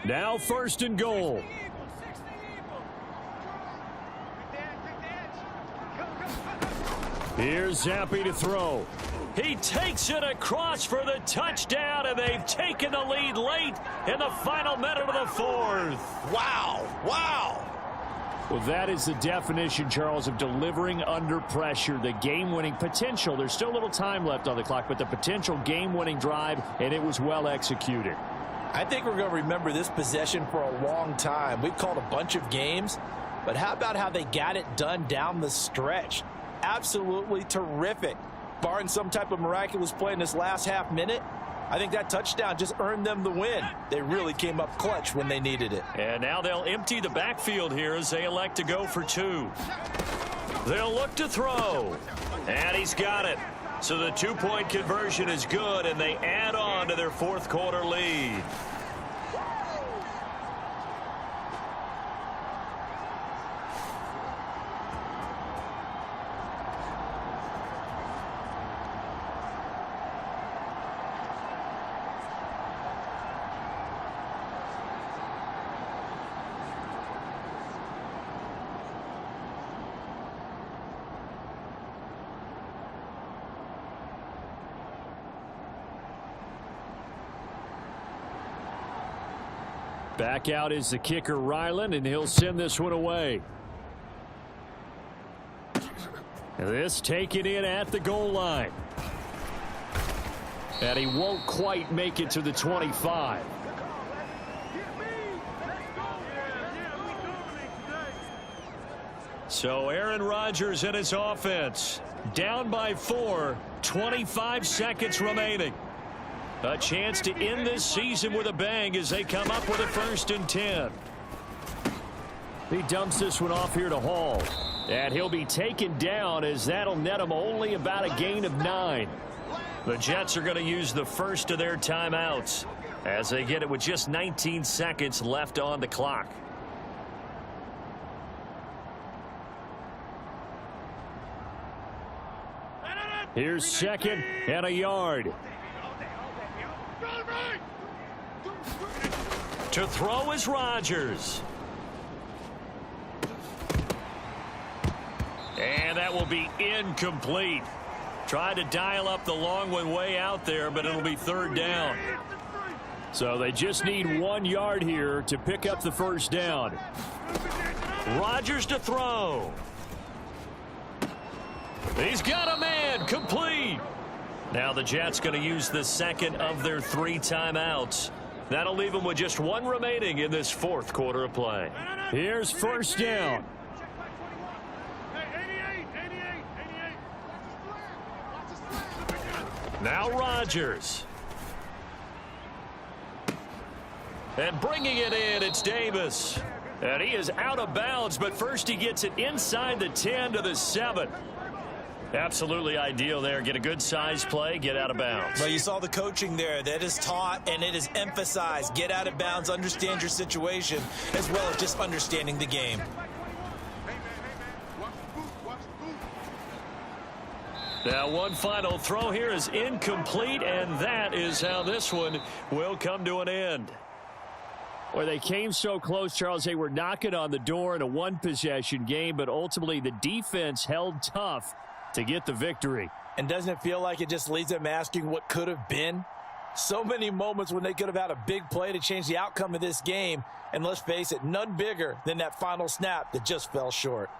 Now 1st and goal. Here's Zappe to throw. He takes it across for the touchdown, and they've taken the lead late in the final minute of the 4th. Wow. Well, that is the definition, Charles, of delivering under pressure. The game-winning potential. There's still a little time left on the clock, but the potential game-winning drive, and it was well executed. I think we're going to remember this possession for a long time. We've called a bunch of games, but how about how they got it done down the stretch? Absolutely terrific. Barring some type of miraculous play in this last half minute, I think that touchdown just earned them the win. They really came up clutch when they needed it. And now they'll empty the backfield here as they elect to go for 2. They'll look to throw. And he's got it. So the 2-point conversion is good, and they add on to their 4th quarter lead. Back out is the kicker, Ryland, and he'll send this one away. This taken in at the goal line. And he won't quite make it to the 25. So Aaron Rodgers and his offense down by 4, 25 seconds remaining. A chance to end this season with a bang as they come up with a 1st and 10. He dumps this one off here to Hall. And he'll be taken down as that'll net him only about a gain of 9. The Jets are going to use the first of their timeouts as they get it with just 19 seconds left on the clock. Here's 2nd and a yard. To throw is Rodgers. And that will be incomplete. Tried to dial up the long one way out there, but it'll be 3rd down. So they just need 1 yard here to pick up the 1st down. Rodgers to throw. He's got a man, complete. Now the Jets going to use the 2nd of their 3 timeouts. That'll leave them with just 1 remaining in this 4th quarter of play. Here's 1st down. Now Rodgers. And bringing it in, it's Davis. And he is out of bounds, but first he gets it inside the 10 to the 7. Absolutely ideal there. Get a good size play, get out of bounds. Well, you saw the coaching there. That is taught and it is emphasized. Get out of bounds, understand your situation, as well as just understanding the game. Now one final throw here is incomplete, and that is how this one will come to an end. Well, they came so close, Charles. They were knocking on the door in a 1-possession game, but ultimately the defense held tough to get the victory. And doesn't it feel like it just leaves them asking what could have been? So many moments when they could have had a big play to change the outcome of this game. And let's face it, none bigger than that final snap that just fell short.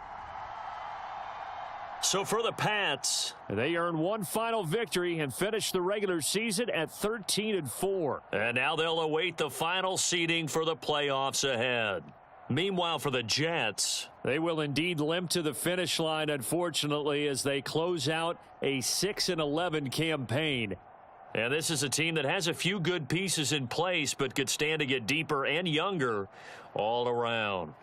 So for the Pats, they earn 1 final victory and finish the regular season at 13-4. And now they'll await the final seeding for the playoffs ahead. Meanwhile, for the Jets, they will indeed limp to the finish line, unfortunately, as they close out a 6-11 campaign. And this is a team that has a few good pieces in place, but could stand to get deeper and younger all around.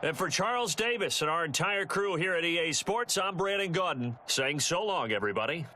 And for Charles Davis and our entire crew here at EA Sports, I'm Brandon Gaudin saying so long, everybody.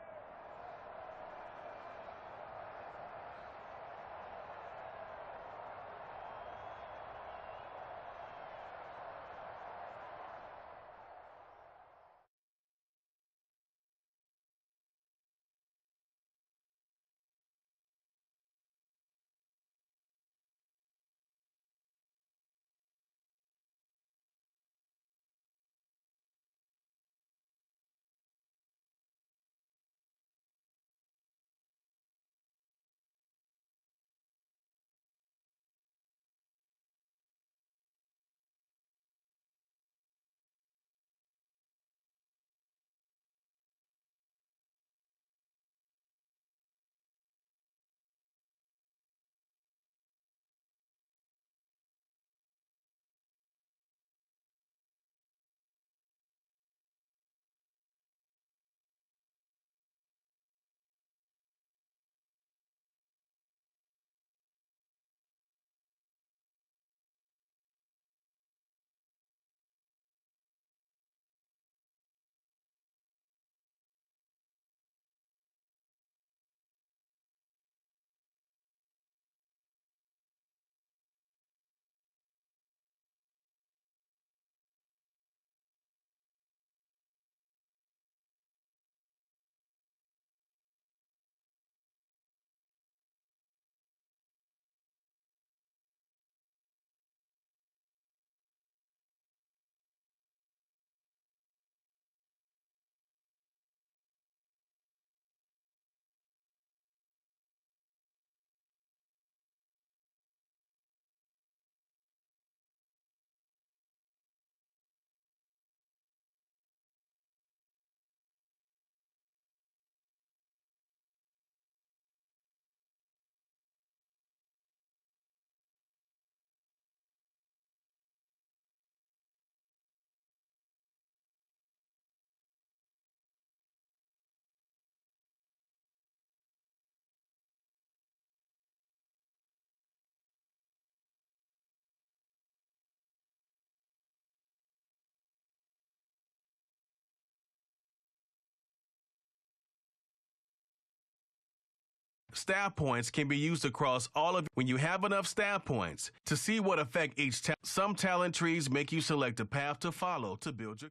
Staff points can be used across all of when you have enough staff points to see what effect some talent trees make you select a path to follow to build your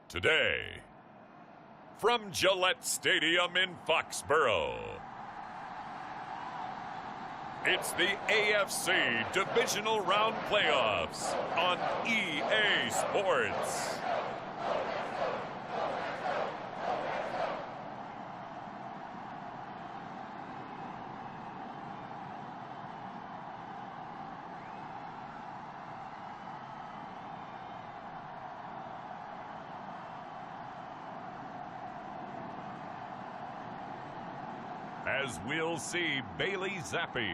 Today, from Gillette Stadium in Foxborough, it's the AFC Divisional Round Playoffs on EA Sports. As we'll see Bailey Zappi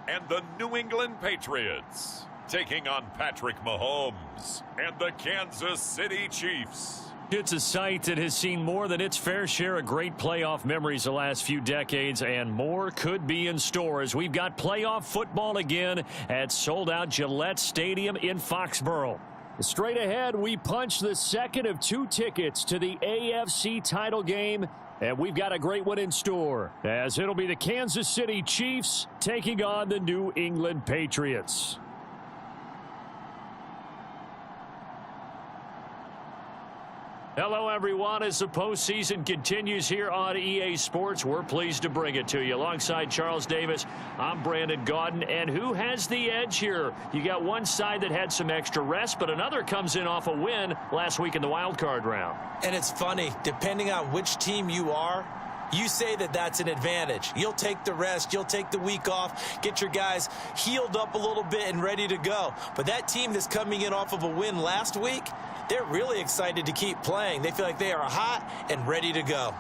and the New England Patriots taking on Patrick Mahomes and the Kansas City Chiefs. It's a sight that has seen more than its fair share of great playoff memories the last few decades, and more could be in store as we've got playoff football again at sold-out Gillette Stadium in Foxborough. Straight ahead, we punch the second of 2 tickets to the AFC title game, and we've got a great one in store, as it'll be the Kansas City Chiefs taking on the New England Patriots. Hello, everyone. As the postseason continues here on EA Sports, we're pleased to bring it to you. Alongside Charles Davis, I'm Brandon Gaudin. And who has the edge here? You got one side that had some extra rest, but another comes in off a win last week in the wild card round. And it's funny, depending on which team you are, you say that that's an advantage. You'll take the rest. You'll take the week off, get your guys healed up a little bit and ready to go. But that team that's coming in off of a win last week, they're really excited to keep playing. They feel like they are hot and ready to go.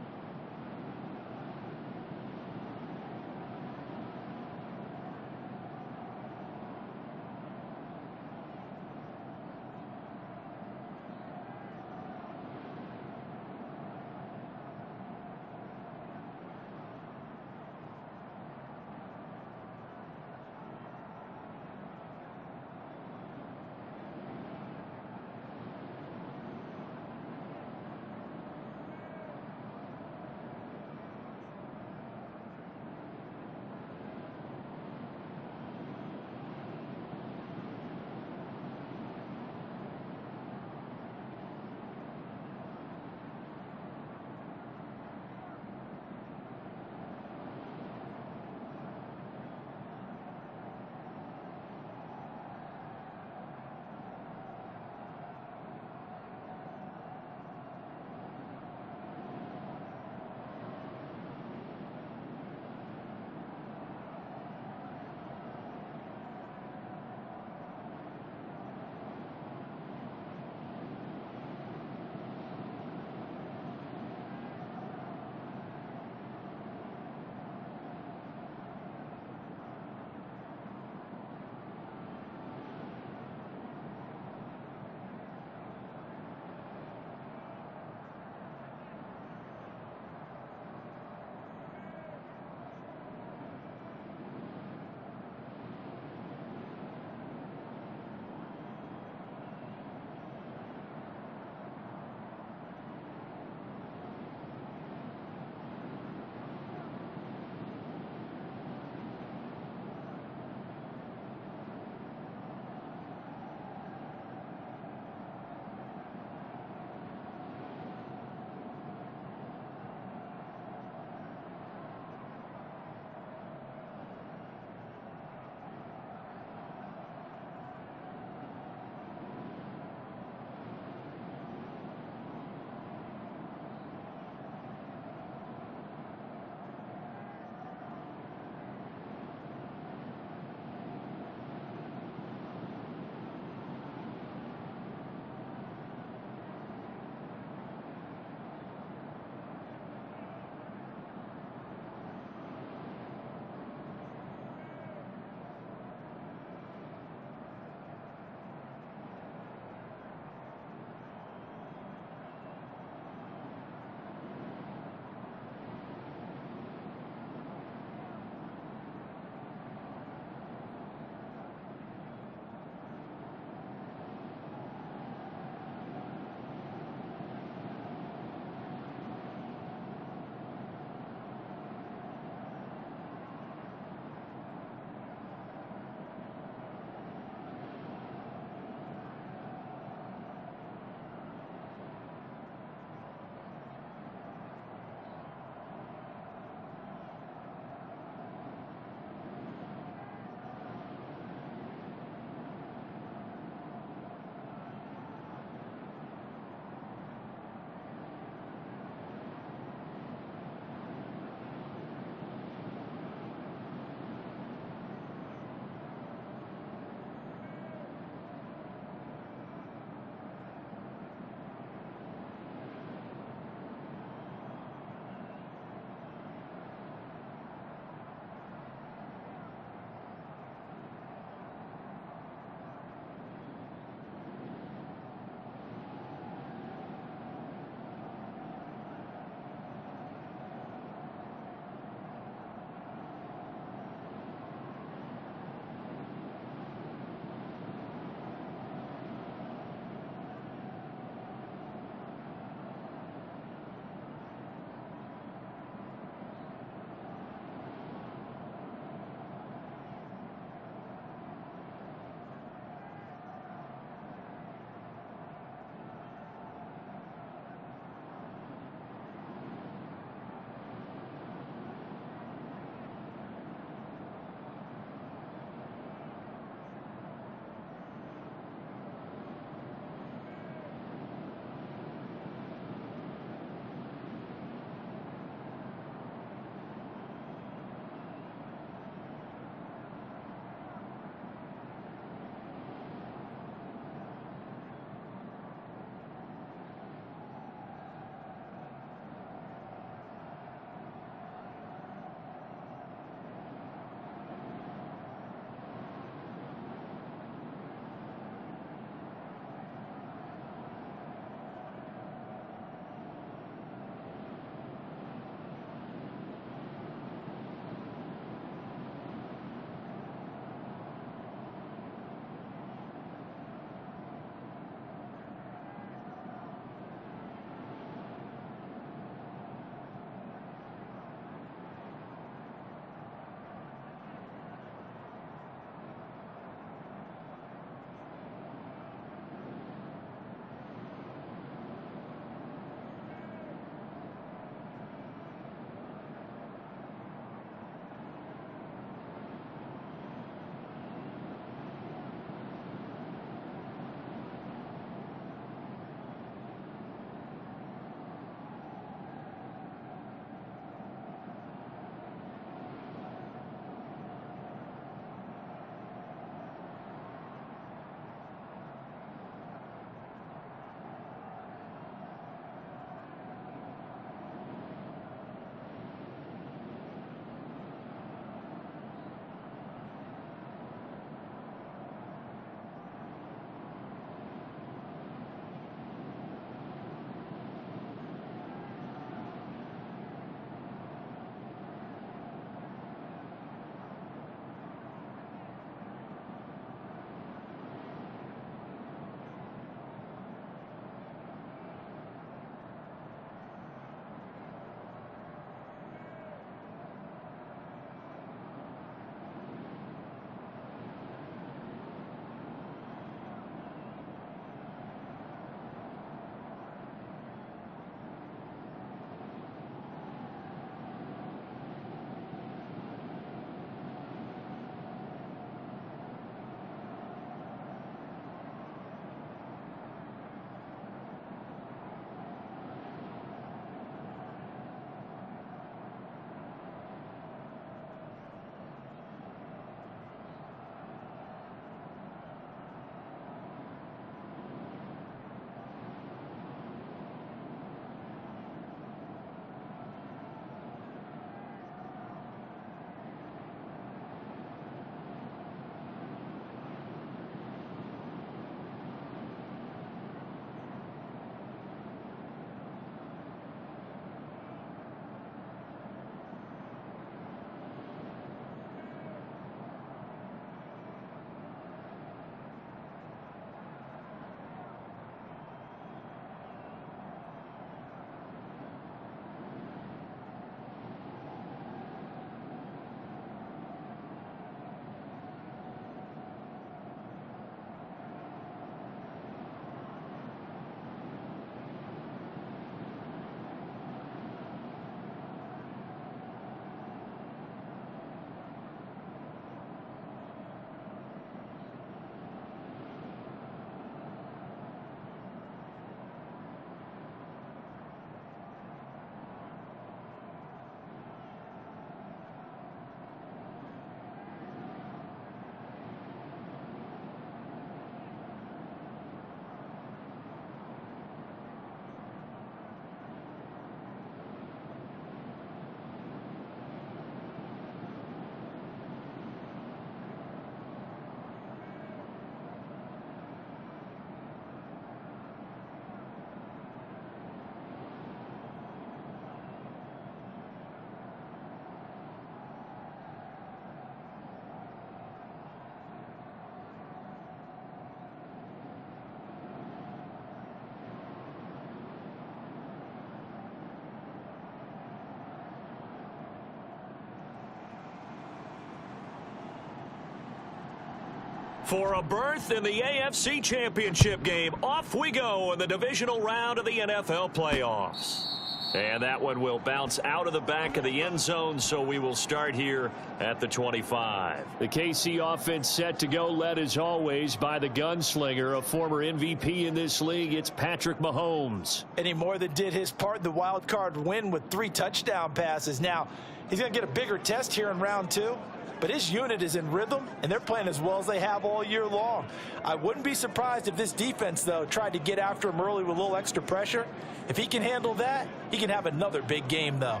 For a berth in the AFC Championship game, off we go in the divisional round of the NFL playoffs. And that one will bounce out of the back of the end zone, so we will start here at the 25. The KC offense set to go, led as always by the gunslinger, a former MVP in this league. It's Patrick Mahomes. And he more than did his part in the wild card win with 3 touchdown passes. Now, he's going to get a bigger test here in round 2. But his unit is in rhythm, and they're playing as well as they have all year long. I wouldn't be surprised if this defense, though, tried to get after him early with a little extra pressure. If he can handle that, he can have another big game, though.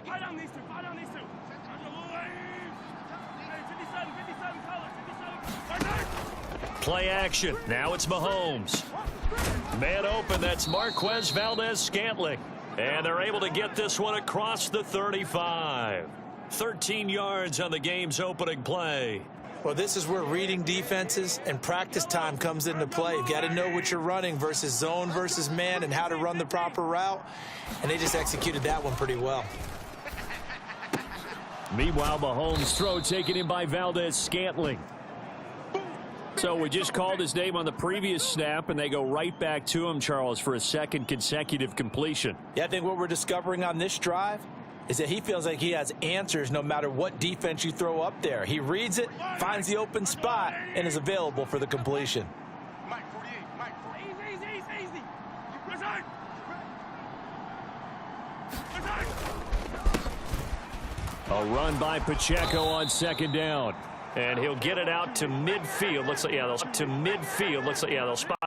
Fight on these two. Fight on these two. 57 colors. Play action. Now it's Mahomes. Man open. That's Marquez Valdez-Scantling. And they're able to get this one across the 35. 13 yards on the game's opening play. Well, this is where reading defenses and practice time comes into play. You've got to know what you're running versus zone versus man and how to run the proper route. And they just executed that one pretty well. Meanwhile, Mahomes' throw taken in by Valdez-Scantling. So we just called his name on the previous snap, and they go right back to him, Charles, for a second consecutive completion. Yeah, I think what we're discovering on this drive is that he feels like he has answers no matter what defense you throw up there. He reads it, finds the open spot, and is available for the completion. Mike 48. Mike 48. Easy. Return. A run by Pacheco on second down. And he'll get it out to midfield. Looks like, they'll spot.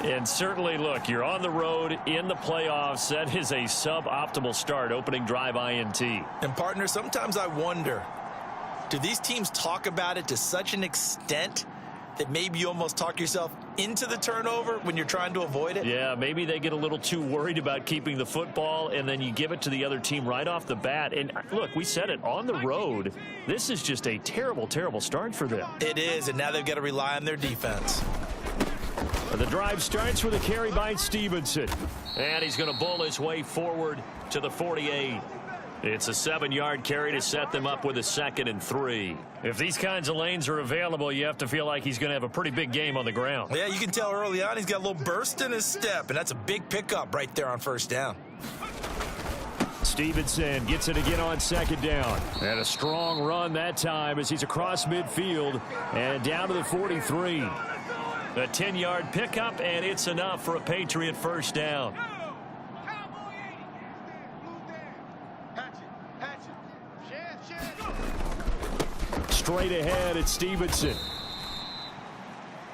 And certainly, look, you're on the road in the playoffs. That is a suboptimal start, opening drive INT. And, partner, sometimes I wonder, do these teams talk about it to such an extent that maybe you almost talk yourself into the turnover when you're trying to avoid it? Yeah, maybe they get a little too worried about keeping the football, and then you give it to the other team right off the bat. And, look, we said it, on the road, this is just a terrible, terrible start for them. It is, and now they've got to rely on their defense. The drive starts with a carry by Stevenson. And he's going to bowl his way forward to the 48. It's a 7-yard carry to set them up with a 2nd and 3. If these kinds of lanes are available, you have to feel like he's going to have a pretty big game on the ground. Yeah, you can tell early on he's got a little burst in his step, and that's a big pickup right there on first down. Stevenson gets it again on second down. And a strong run that time as he's across midfield and down to the 43. A 10-yard pickup, and it's enough for a Patriot first down. Straight ahead, it's Stevenson.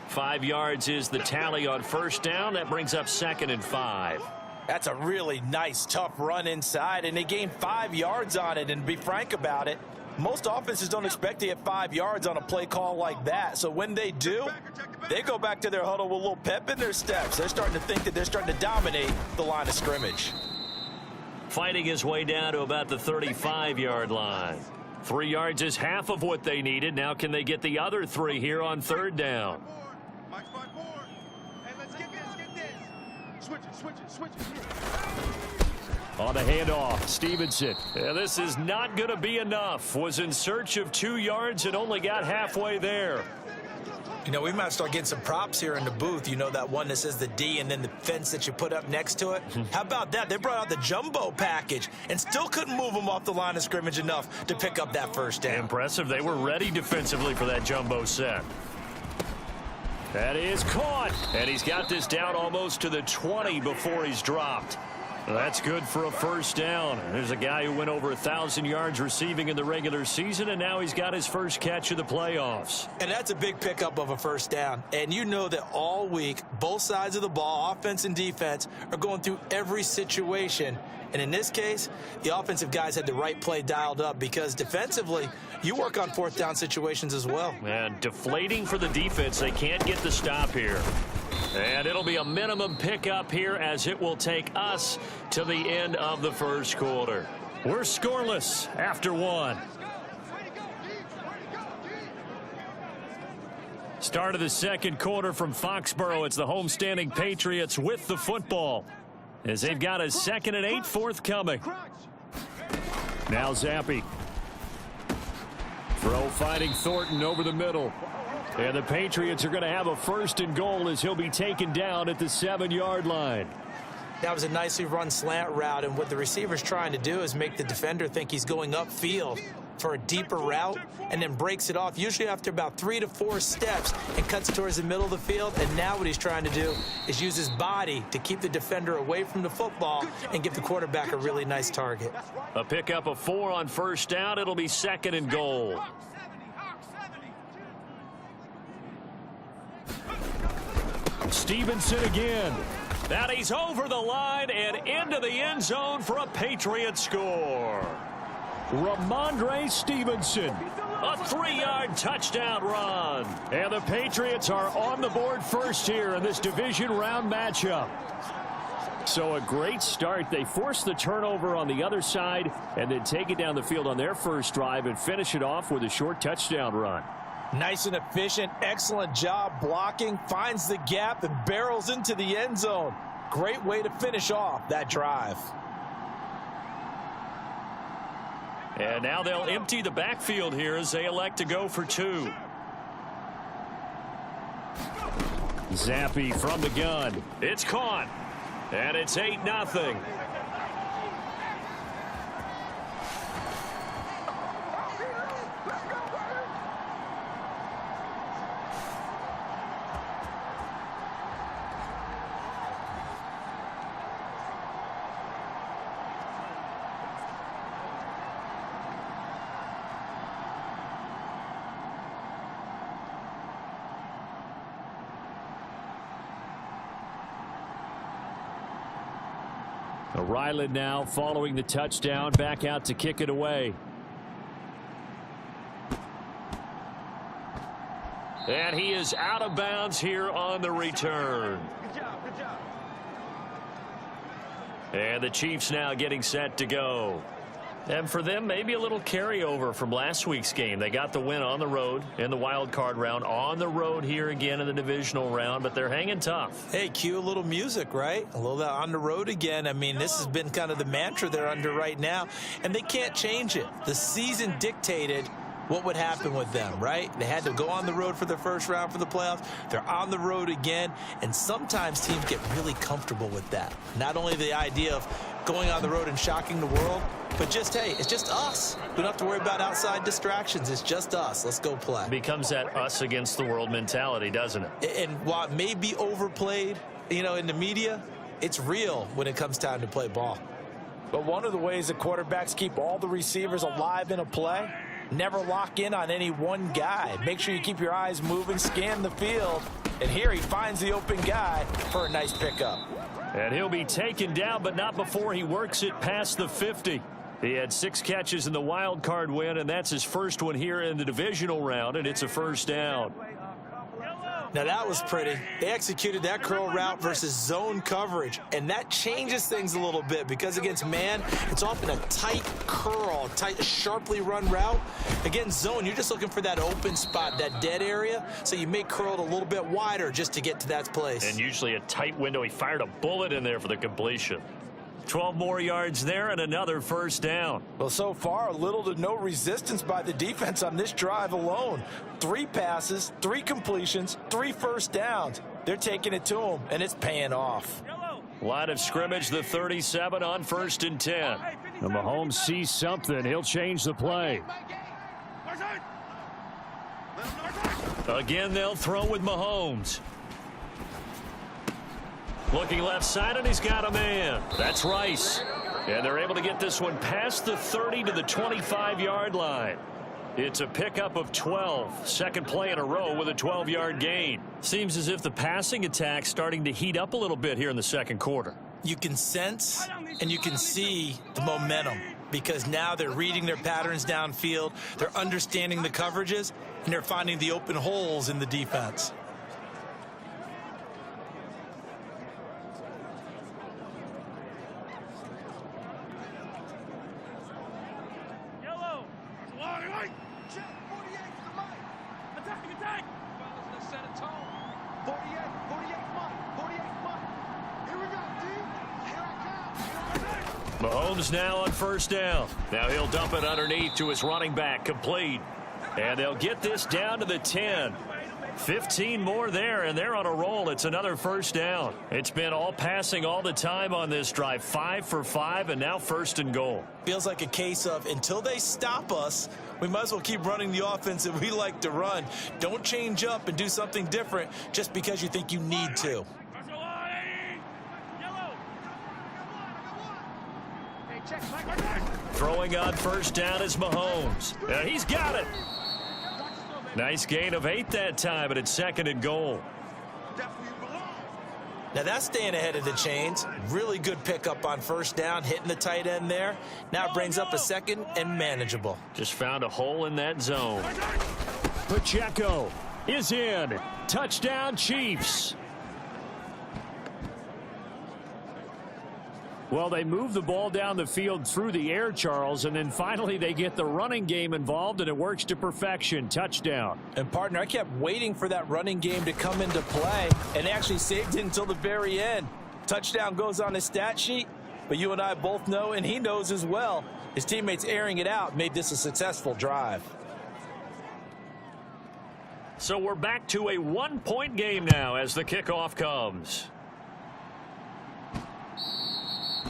5 yards is the tally on first down. That brings up 2nd and 5. That's a really nice, tough run inside, and they gained 5 yards on it. And to be frank about it, most offenses don't expect to get 5 yards on a play call like that. So when they do, they go back to their huddle with a little pep in their steps. They're starting to think that they're starting to dominate the line of scrimmage. Fighting his way down to about the 35-yard line. 3 yards is half of what they needed. Now can they get the other 3 here on third down? Mike's by 4. Hey, let's get this. Switch it. On the handoff, Stevenson. This is not going to be enough. Was in search of 2 yards and only got halfway there. You know, we might start getting some props here in the booth. You know, that one that says the D and then the fence that you put up next to it? How about that? They brought out the jumbo package and still couldn't move them off the line of scrimmage enough to pick up that first down. Impressive. They were ready defensively for that jumbo set. That is caught. And he's got this down almost to the 20 before he's dropped. That's good for a first down. There's a guy who went over 1,000 yards receiving in the regular season, and now he's got his first catch of the playoffs. And that's a big pickup of a first down. And you know that all week, both sides of the ball, offense and defense, are going through every situation. And in this case, the offensive guys had the right play dialed up because defensively, you work on fourth down situations as well. And deflating for the defense. They can't get the stop here. And it'll be a minimum pickup here as it will take us to the end of the first quarter. We're scoreless after 1. Start of the second quarter from Foxborough. It's the homestanding Patriots with the football as they've got a 2nd and 8 forthcoming. Now Zappi. Throw fighting Thornton over the middle. And the Patriots are going to have a 1st and goal as he'll be taken down at the 7-yard line. That was a nicely run slant route, and what the receiver's trying to do is make the defender think he's going upfield for a deeper route and then breaks it off, usually after about 3 to 4 steps, and cuts towards the middle of the field. And now what he's trying to do is use his body to keep the defender away from the football and give the quarterback a really nice target. A pickup of 4 on first down. It'll be 2nd and goal. Stevenson again. That he's over the line and into the end zone for a Patriot score. Ramondre Stevenson. A 3-yard touchdown run. And the Patriots are on the board first here in this division round matchup. So a great start. They force the turnover on the other side and then take it down the field on their first drive and finish it off with a short touchdown run. Nice and efficient. Excellent job blocking. Finds the gap and barrels into the end zone. Great way to finish off that drive. And now they'll empty the backfield here as they elect to go for 2. Zappi from the gun. It's caught. And it's 8-0. Ryland now following the touchdown, back out to kick it away. And he is out of bounds here on the return. And the Chiefs now getting set to go. And for them, maybe a little carryover from last week's game. They got the win on the road in the wild card round, on the road here again in the divisional round, but they're hanging tough. Hey, cue a little music, right? A little on the road again. I mean, this has been kind of the mantra they're under right now, and they can't change it. The season dictated what would happen with them, right? They had to go on the road for the first round for the playoffs. They're on the road again, and sometimes teams get really comfortable with that. Not only the idea of going on the road and shocking the world, but just, hey, it's just us. We don't have to worry about outside distractions. It's just us. Let's go play. Becomes that us against the world mentality, doesn't it? And while it may be overplayed, you know, in the media, it's real when it comes time to play ball. But one of the ways that quarterbacks keep all the receivers alive in a play, never lock in on any one guy. Make sure you keep your eyes moving, scan the field. And here he finds the open guy for a nice pickup. And he'll be taken down, but not before he works it past the 50. He had 6 catches in the wild card win, and that's his first one here in the divisional round, and it's a first down. Now that was pretty. They executed that curl route versus zone coverage, and that changes things a little bit because against man, it's often a tight curl, tight, sharply run route. Against zone, you're just looking for that open spot, that dead area, so you may curl it a little bit wider just to get to that place. And usually a tight window. He fired a bullet in there for the completion. 12 more yards there and another first down. Well, so far, little to no resistance by the defense on this drive alone. 3 passes, 3 completions, 3 first downs. They're taking it to them, and it's paying off. Line of scrimmage, the 37 on 1st and 10. And Mahomes sees something. He'll change the play. Again, they'll throw with Mahomes. Looking left side, and he's got a man. That's Rice. And they're able to get this one past the 30 to the 25-yard line. It's a pickup of 12. Second play in a row with a 12-yard gain. Seems as if the passing attack's starting to heat up a little bit here in the second quarter. You can sense and you can see the momentum because now they're reading their patterns downfield, they're understanding the coverages, and they're finding the open holes in the defense. Mahomes now on first down. Now he'll dump it underneath to his running back, complete. And they'll get this down to the 10. 15 more there, and they're on a roll. It's another first down. It's been all passing all the time on this drive. 5 for 5, and now 1st and goal. Feels like a case of until they stop us, we might as well keep running the offense that we like to run. Don't change up and do something different just because you think you need to. Throwing on first down is Mahomes. And he's got it. Nice gain of 8 that time, but it's 2nd and goal. Now that's staying ahead of the chains. Really good pickup on first down, hitting the tight end there. Now it brings up a 2nd and manageable. Just found a hole in that zone. Pacheco is in. Touchdown, Chiefs. Well, they move the ball down the field through the air, Charles, and then finally they get the running game involved, and it works to perfection. Touchdown. And, partner, I kept waiting for that running game to come into play, and they actually saved it until the very end. Touchdown goes on his stat sheet, but you and I both know, and he knows as well, his teammates airing it out made this a successful drive. So we're back to a 1-point game now as the kickoff comes.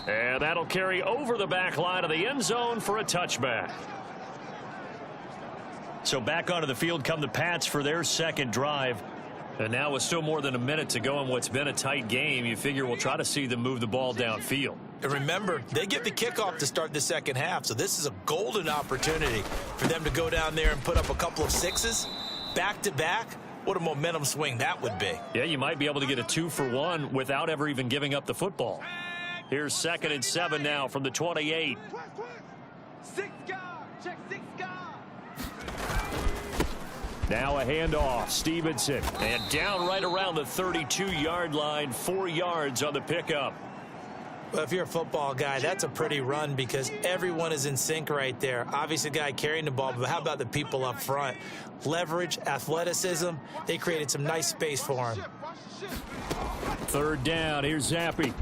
And that'll carry over the back line of the end zone for a touchback. So back onto the field come the Pats for their second drive. And now with still more than a minute to go in what's been a tight game, you figure we'll try to see them move the ball downfield. And remember, they get the kickoff to start the second half, so this is a golden opportunity for them to go down there and put up a couple of 6s back-to-back. What a momentum swing that would be. Yeah, you might be able to get a 2-for-1 without ever even giving up the football. Here's 2nd and 7 now from the 28. 6 guard, check 6 guard. Now a handoff. Stevenson. And down right around the 32-yard line, 4 yards on the pickup. Well, if you're a football guy, that's a pretty run because everyone is in sync right there. Obviously, the guy carrying the ball, but how about the people up front? Leverage, athleticism, they created some nice space for him. 3rd down. Here's Zappi.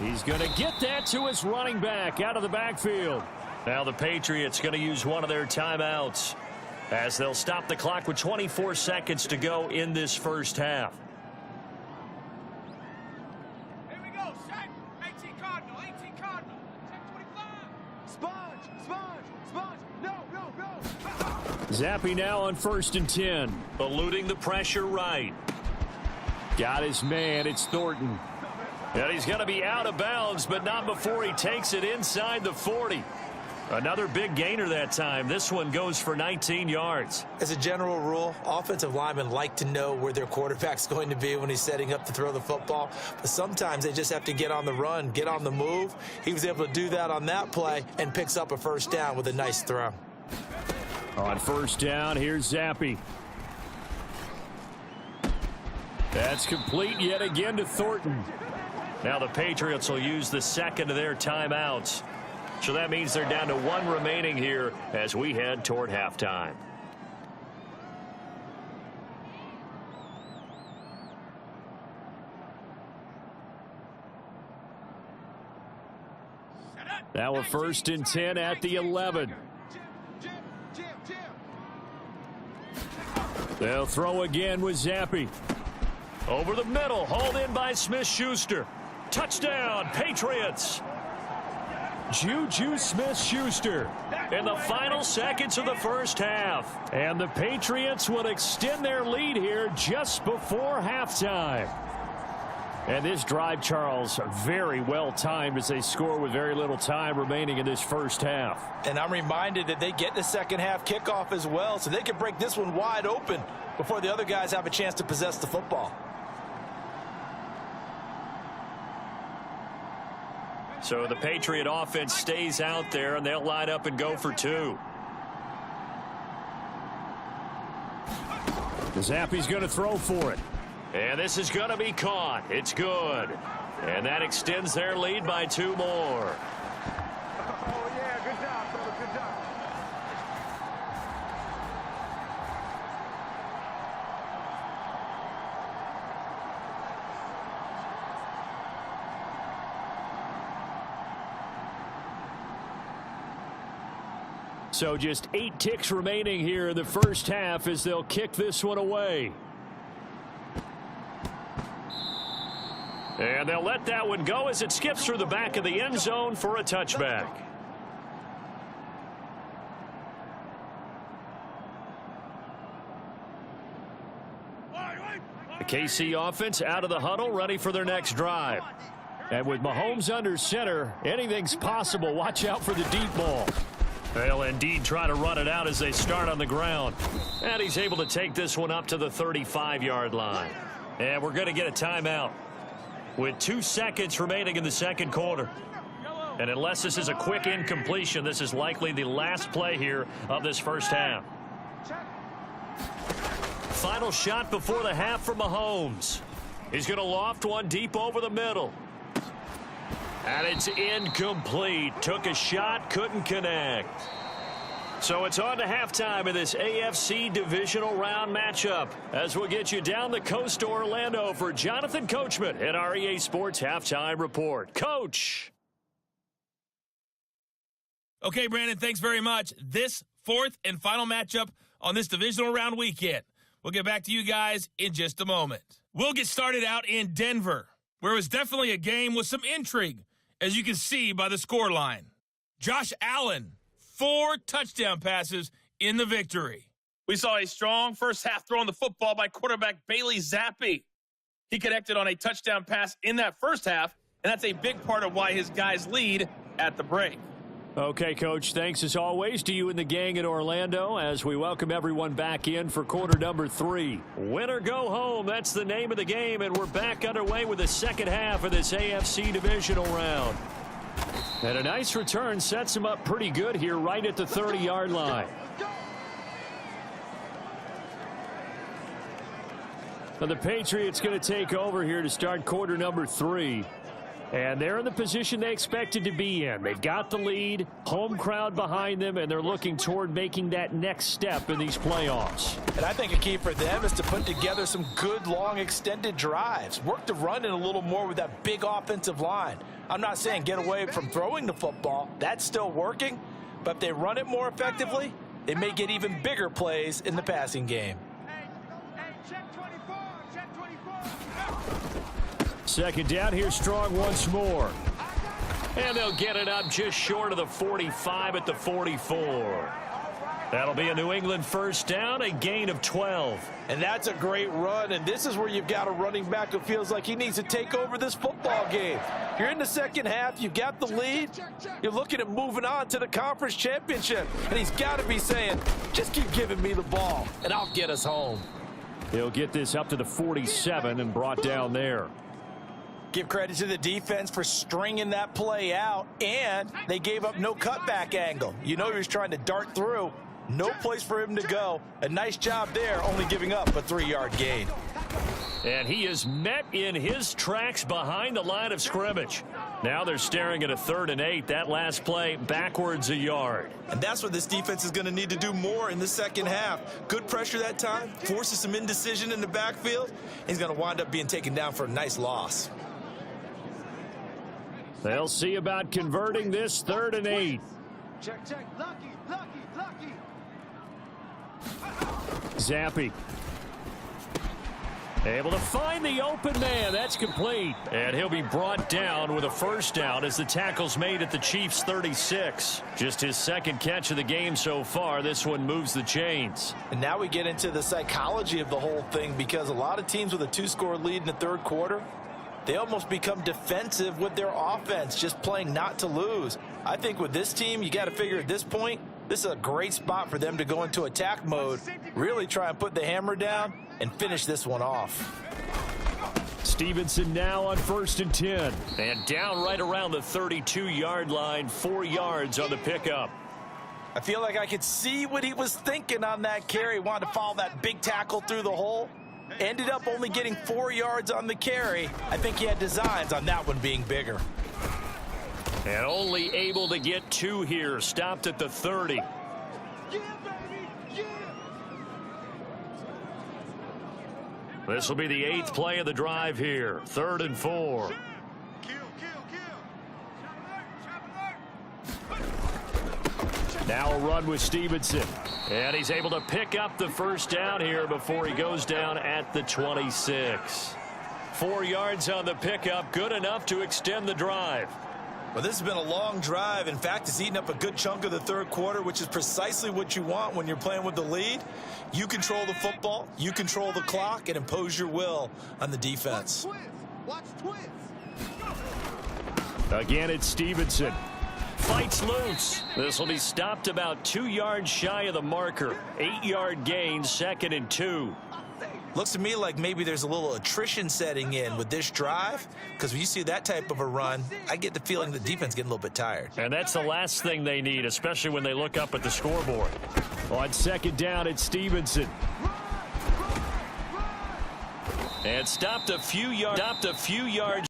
He's going to get that to his running back out of the backfield. Now the Patriots going to use one of their timeouts as they'll stop the clock with 24 seconds to go in this first half. Here we go, set. 18 Cardinal, 18 Cardinal. 10-25. Sponge. No. Zappi now on 1st and 10. Eluding the pressure right. Got his man. It's Thornton. And he's going to be out of bounds, but not before he takes it inside the 40. Another big gainer that time. This one goes for 19 yards. As a general rule, offensive linemen like to know where their quarterback's going to be when he's setting up to throw the football. But sometimes they just have to get on the run, get on the move. He was able to do that on that play and picks up a first down with a nice throw. On 1st down, here's Zappi. That's complete yet again to Thornton. Now the Patriots will use the 2nd of their timeouts. So that means they're down to 1 remaining here as we head toward halftime. Now a 1st and 10 at the 11. They'll throw again with Zappi. Over the middle, hauled in by Smith-Schuster. Touchdown, Patriots. Juju Smith-Schuster in the final seconds of the first half. And the Patriots will extend their lead here just before halftime. And this drive, Charles, very well timed as they score with very little time remaining in this first half. And I'm reminded that they get the second half kickoff as well, so they can break this one wide open before the other guys have a chance to possess the football. So the Patriot offense stays out there, and they'll line up and go for 2. Zappi's going to throw for it. And this is going to be caught. It's good. And that extends their lead by 2 more. Oh, yeah, good job, brother, good job. So just 8 ticks remaining here in the first half as they'll kick this one away. And they'll let that one go as it skips through the back of the end zone for a touchback. The KC offense out of the huddle, ready for their next drive. And with Mahomes under center, anything's possible. Watch out for the deep ball. They'll indeed try to run it out as they start on the ground. And he's able to take this one up to the 35-yard line. And we're going to get a timeout with 2 seconds remaining in the second quarter. And unless this is a quick incompletion, this is likely the last play here of this first half. Final shot before the half from Mahomes. He's going to loft one deep over the middle. And it's incomplete. Took a shot, couldn't connect. So it's on to halftime in this AFC divisional round matchup as we'll get you down the coast to Orlando for Jonathan Coachman at our EA Sports Halftime Report. Coach. Okay, Brandon, thanks very much. This 4th and final matchup on this divisional round weekend. We'll get back to you guys in just a moment. We'll get started out in Denver, where it was definitely a game with some intrigue, as you can see by the scoreline. Josh Allen, 4 touchdown passes in the victory. We saw a strong first half throwing the football by quarterback Bailey Zappi. He connected on a touchdown pass in that first half, and that's a big part of why his guys lead at the break. Okay, Coach, thanks as always to you and the gang in Orlando as we welcome everyone back in for quarter number 3. Win or go home, that's the name of the game, and we're back underway with the second half of this AFC divisional round. And a nice return sets him up pretty good here right at the 30-yard line. Now the Patriots going to take over here to start quarter number 3. And they're in the position they expected to be in. They've got the lead, home crowd behind them, and they're looking toward making that next step in these playoffs. And I think a key for them is to put together some good, long, extended drives. Work the run in a little more with that big offensive line. I'm not saying get away from throwing the football. That's still working. But if they run it more effectively, they may get even bigger plays in the passing game. Second down here, strong once more. And they'll get it up just short of the 45 at the 44. That'll be a New England first down, a gain of 12. And that's a great run, and this is where you've got a running back who feels like he needs to take over this football game. You're in the second half, you've got the lead, you're looking at moving on to the conference championship, and he's got to be saying, just keep giving me the ball, and I'll get us home. He'll get this up to the 47 and brought down there. Give credit to the defense for stringing that play out, and they gave up no cutback angle. You know he was trying to dart through. No place for him to go. A nice job there, only giving up a 3-yard gain. And he is met in his tracks behind the line of scrimmage. Now they're staring at a 3rd and 8. That last play backwards a yard. And that's what this defense is going to need to do more in the second half. Good pressure that time, forces some indecision in the backfield. He's going to wind up being taken down for a nice loss. They'll see about converting this 3rd and 8. Check, check. Lucky, lucky, lucky. Zappy. Able to find the open man. That's complete. And he'll be brought down with a first down as the tackle's made at the Chiefs' 36. Just his 2nd catch of the game so far. This one moves the chains. And now we get into the psychology of the whole thing, because a lot of teams with a 2-score lead in the 3rd quarter, they almost become defensive with their offense, just playing not to lose. I think with this team, you got to figure at this point, this is a great spot for them to go into attack mode, really try and put the hammer down and finish this one off. Stevenson now on 1st and 10. And down right around the 32-yard line, 4 yards on the pickup. I feel like I could see what he was thinking on that carry. Wanted to follow that big tackle through the hole. Ended up only getting 4 yards on the carry. I think he had designs on that one being bigger. And only able to get 2 here. Stopped at the 30. Yeah, baby. Yeah. This will be the 8th play of the drive here. 3rd and 4. Kill, kill, kill. Now a run with Stevenson. And he's able to pick up the first down here before he goes down at the 26. 4 yards on the pickup. Good enough to extend the drive. Well, this has been a long drive. In fact, it's eaten up a good chunk of the 3rd quarter, which is precisely what you want when you're playing with the lead. You control the football, you control the clock, and impose your will on the defense. Watch twist. Again, it's Stevenson. Fights loose. This will be stopped about 2 yards shy of the marker. 8-yard gain, 2nd and 2. Looks to me like maybe there's a little attrition setting in with this drive, because when you see that type of a run, I get the feeling the defense getting a little bit tired. And that's the last thing they need, especially when they look up at the scoreboard. On 2nd down, it's Stevenson. And stopped a few yards.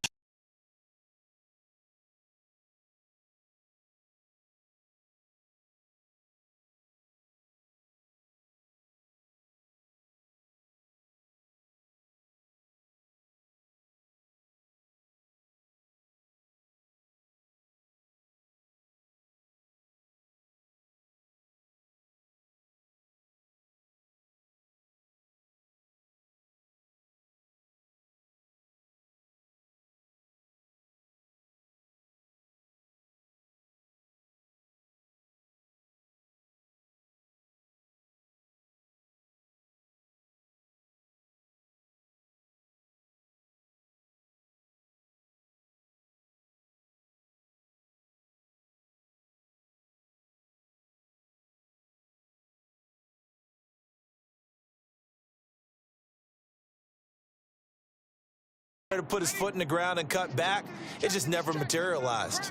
To put his foot in the ground and cut back, it just never materialized.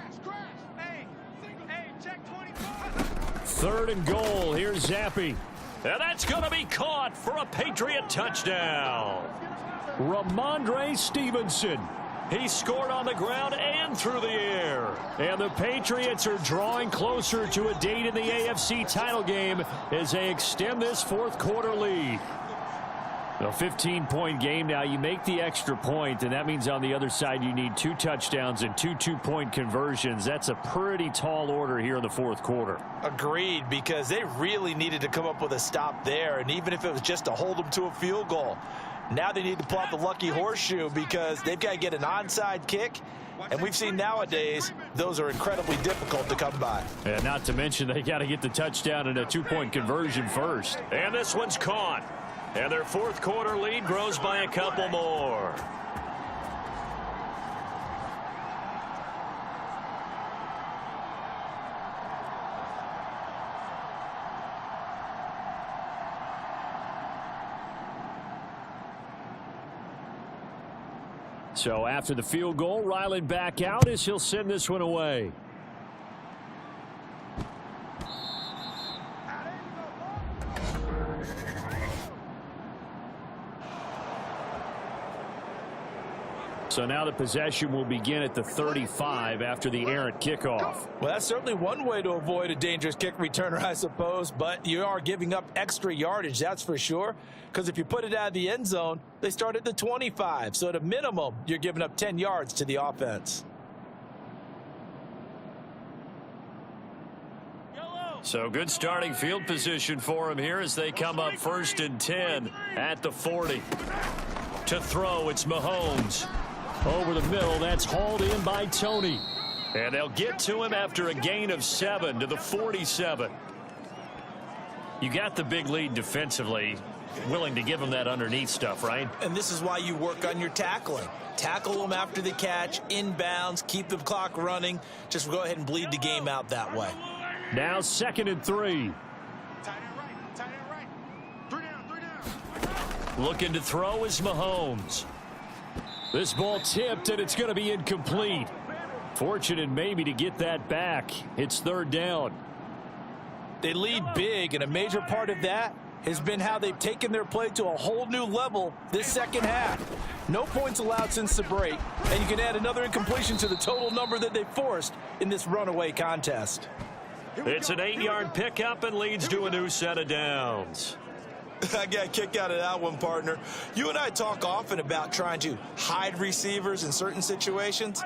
3rd and goal. Here's Zappy. And that's going to be caught for a Patriot touchdown. Ramondre Stevenson. He scored on the ground and through the air. And the Patriots are drawing closer to a date in the AFC title game as they extend this 4th quarter lead. A 15-point game now. You make the extra point, and that means on the other side you need 2 touchdowns and 2 two-point conversions. That's a pretty tall order here in the 4th quarter. Agreed, because they really needed to come up with a stop there, and even if it was just to hold them to a field goal. Now they need to pull out the lucky horseshoe because they've got to get an onside kick, and we've seen nowadays those are incredibly difficult to come by. And not to mention they got to get the touchdown and a 2-point conversion first. And this one's caught. And their 4th quarter lead grows by a couple more. So after the field goal, Ryland back out as he'll send this one away. So now the possession will begin at the 35 after the errant kickoff. Well, that's certainly one way to avoid a dangerous kick returner, I suppose, but you are giving up extra yardage, that's for sure, because if you put it out of the end zone, they start at the 25. So at a minimum, you're giving up 10 yards to the offense. So good starting field position for him here as they come up 1st and 10 at the 40. To throw, it's Mahomes. Over the middle, that's hauled in by Tony. And they'll get to him after a gain of 7 to the 47. You got the big lead defensively. Willing to give him that underneath stuff, right? And this is why you work on your tackling. Tackle them after the catch, inbounds, keep the clock running. Just go ahead and bleed the game out that way. Now 2nd and 3. Tight end right. Tight end right. 3 down. 3 down. Looking to throw is Mahomes. This ball tipped, and it's going to be incomplete. Fortunate maybe to get that back. It's 3rd down. They lead big, and a major part of that has been how they've taken their play to a whole new level this second half. No points allowed since the break, and you can add another incompletion to the total number that they forced in this runaway contest. It's an 8-yard pickup and leads to a new set of downs. I got a kick out of that one, partner. You and I talk often about trying to hide receivers in certain situations,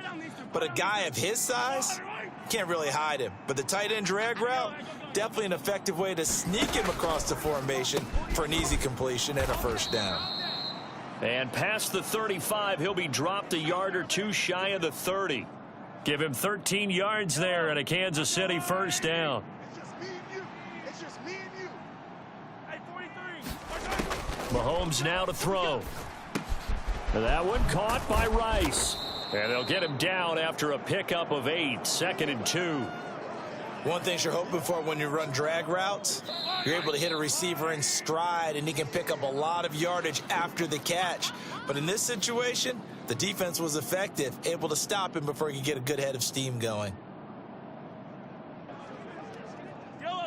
but a guy of his size can't really hide him. But the tight end drag route, definitely an effective way to sneak him across the formation for an easy completion and a 1st down. And past the 35, he'll be dropped a yard or 2 shy of the 30. Give him 13 yards there and a Kansas City 1st down. It's just me and you. It's just me and you. Hey, 43. Mahomes now to throw. That one caught by Rice. And they'll get him down after a pickup of 8, 2nd and 2. One thing you're hoping for when you run drag routes, you're able to hit a receiver in stride, and he can pick up a lot of yardage after the catch. But in this situation, the defense was effective, able to stop him before he could get a good head of steam going.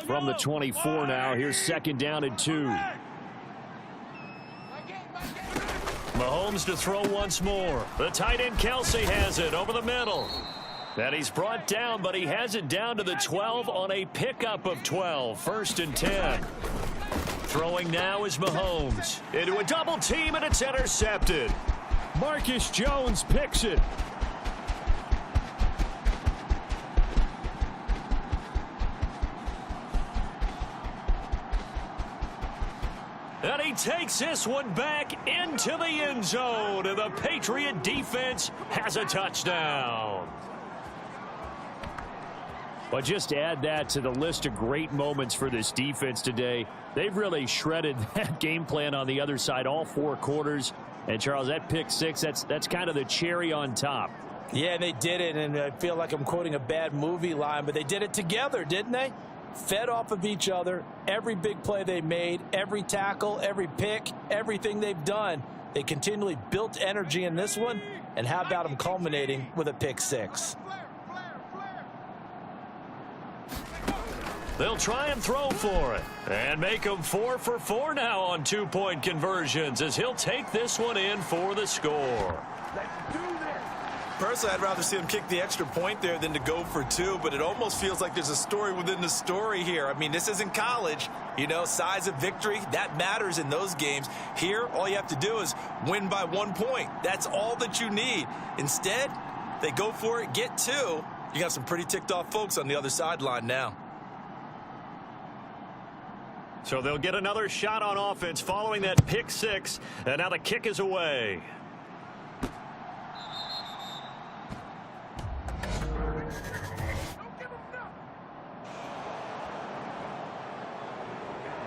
From the 24 now, here's 2nd down and 2. Mahomes to throw once more. The tight end Kelsey has it over the middle. And he's brought down, but he has it down to the 12 on a pickup of 12. 1st and 10. Throwing now is Mahomes. Into a double team, and it's intercepted. Marcus Jones picks it. And he takes this one back into the end zone. And the Patriot defense has a touchdown. But just add that to the list of great moments for this defense today. They've really shredded that game plan on the other side all 4 quarters. And, Charles, that pick 6, that's kind of the cherry on top. Yeah, they did it, and I feel like I'm quoting a bad movie line, but they did it together, didn't they? Fed off of each other, every big play they made, every tackle, every pick, everything they've done. They continually built energy in this one, and how about them culminating with a pick 6? They'll try and throw for it and make them 4 for 4 now on 2-point conversions as he'll take this one in for the score. Personally, I'd rather see him kick the extra point there than to go for 2, but it almost feels like there's a story within the story here. I mean, this isn't college. You know, size of victory, that matters in those games. Here, all you have to do is win by 1 point. That's all that you need. Instead, they go for it, get 2. You got some pretty ticked off folks on the other sideline now. So they'll get another shot on offense following that pick 6, and now the kick is away.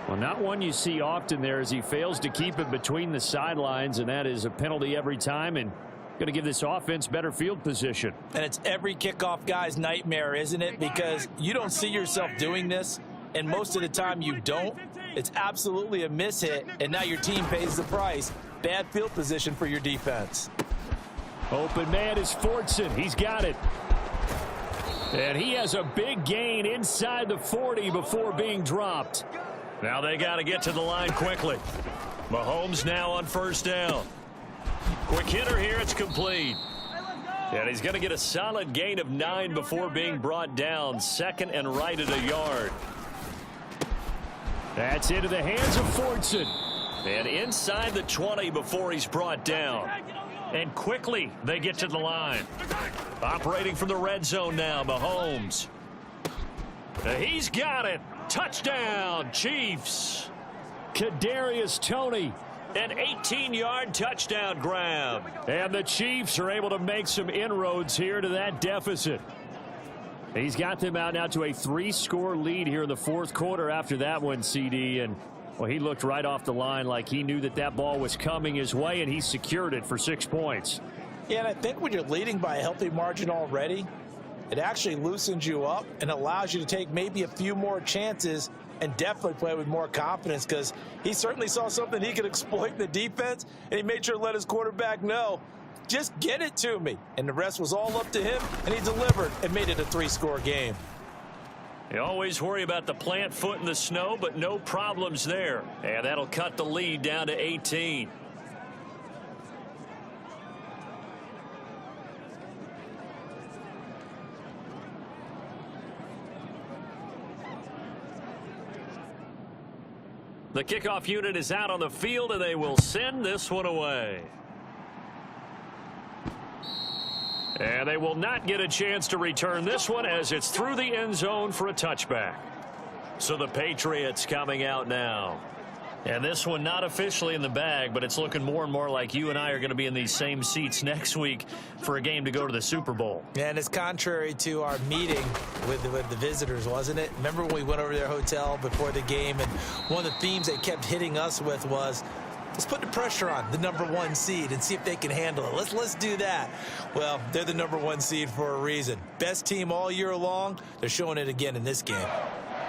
Well, not one you see often there as he fails to keep it between the sidelines, and that is a penalty every time and going to give this offense better field position. And it's every kickoff guy's nightmare, isn't it? Because you don't see yourself doing this, and most of the time you don't. It's absolutely a mishit, and now your team pays the price. Bad field position for your defense. Open man is Fortson. He's got it. And he has a big gain inside the 40 before being dropped. Now they got to get to the line quickly. Mahomes now on 1st down. Quick hitter here, it's complete. And he's going to get a solid gain of 9 before being brought down. 2nd and right at a yard. That's into the hands of Fortson. And inside the 20 before he's brought down. And quickly they get to the line. Operating from the red zone now, Mahomes. He's got it. Touchdown, Chiefs. Kadarius Toney. An 18-yard touchdown grab. And the Chiefs are able to make some inroads here to that deficit. He's got them out now to a 3-score lead here in the fourth quarter after that one, CD. And, well, he looked right off the line like he knew that that ball was coming his way, and he secured it for 6 points. Yeah, and I think when you're leading by a healthy margin already, it actually loosens you up and allows you to take maybe a few more chances and definitely play with more confidence, because he certainly saw something he could exploit in the defense, and he made sure to let his quarterback know, just get it to me. And the rest was all up to him, and he delivered and made it a 3-score game. You always worry about the plant foot in the snow, but no problems there. And that'll cut the lead down to 18. The kickoff unit is out on the field, and they will send this one away. And they will not get a chance to return this one as it's through the end zone for a touchback. So the Patriots coming out now. And this one not officially in the bag, but it's looking more and more like you and I are going to be in these same seats next week for a game to go to the Super Bowl. And it's contrary to our meeting with the visitors, wasn't it? Remember when we went over to their hotel before the game, and one of the themes they kept hitting us with was, let's put the pressure on the #1 seed and see if they can handle it. Let's do that. Well, they're the #1 seed for a reason. Best team all year long. They're showing it again in this game.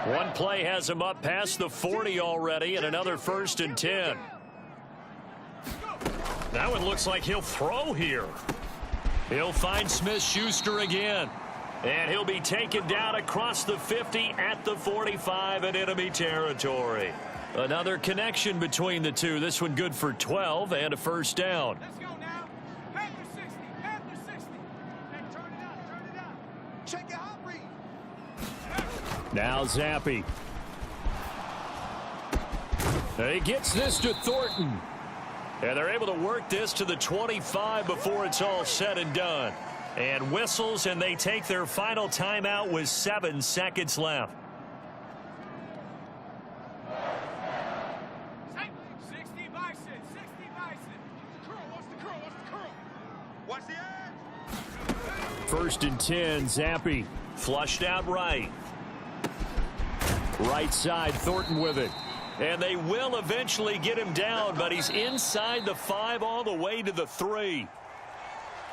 One play has him up past the 40 already, and another 1st and 10. That one looks like he'll throw here. He'll find Smith-Schuster again. And he'll be taken down across the 50 at the 45 in enemy territory. Another connection between the two. This one good for 12 and a 1st down. Let's go now. Panther 60. Panther 60. And turn it up. Turn it up. Check your hot read. Now Zappi. He gets this to Thornton. And they're able to work this to the 25 before it's all said and done. And whistles, and they take their final timeout with 7 seconds left. 60 bison. 60 bison. Curl. What's the curl? What's the curl? What's the edge? 1st and 10, Zappi. Flushed out right. Right side, Thornton with it. And they will eventually get him down, but he's inside the 5 all the way to the 3.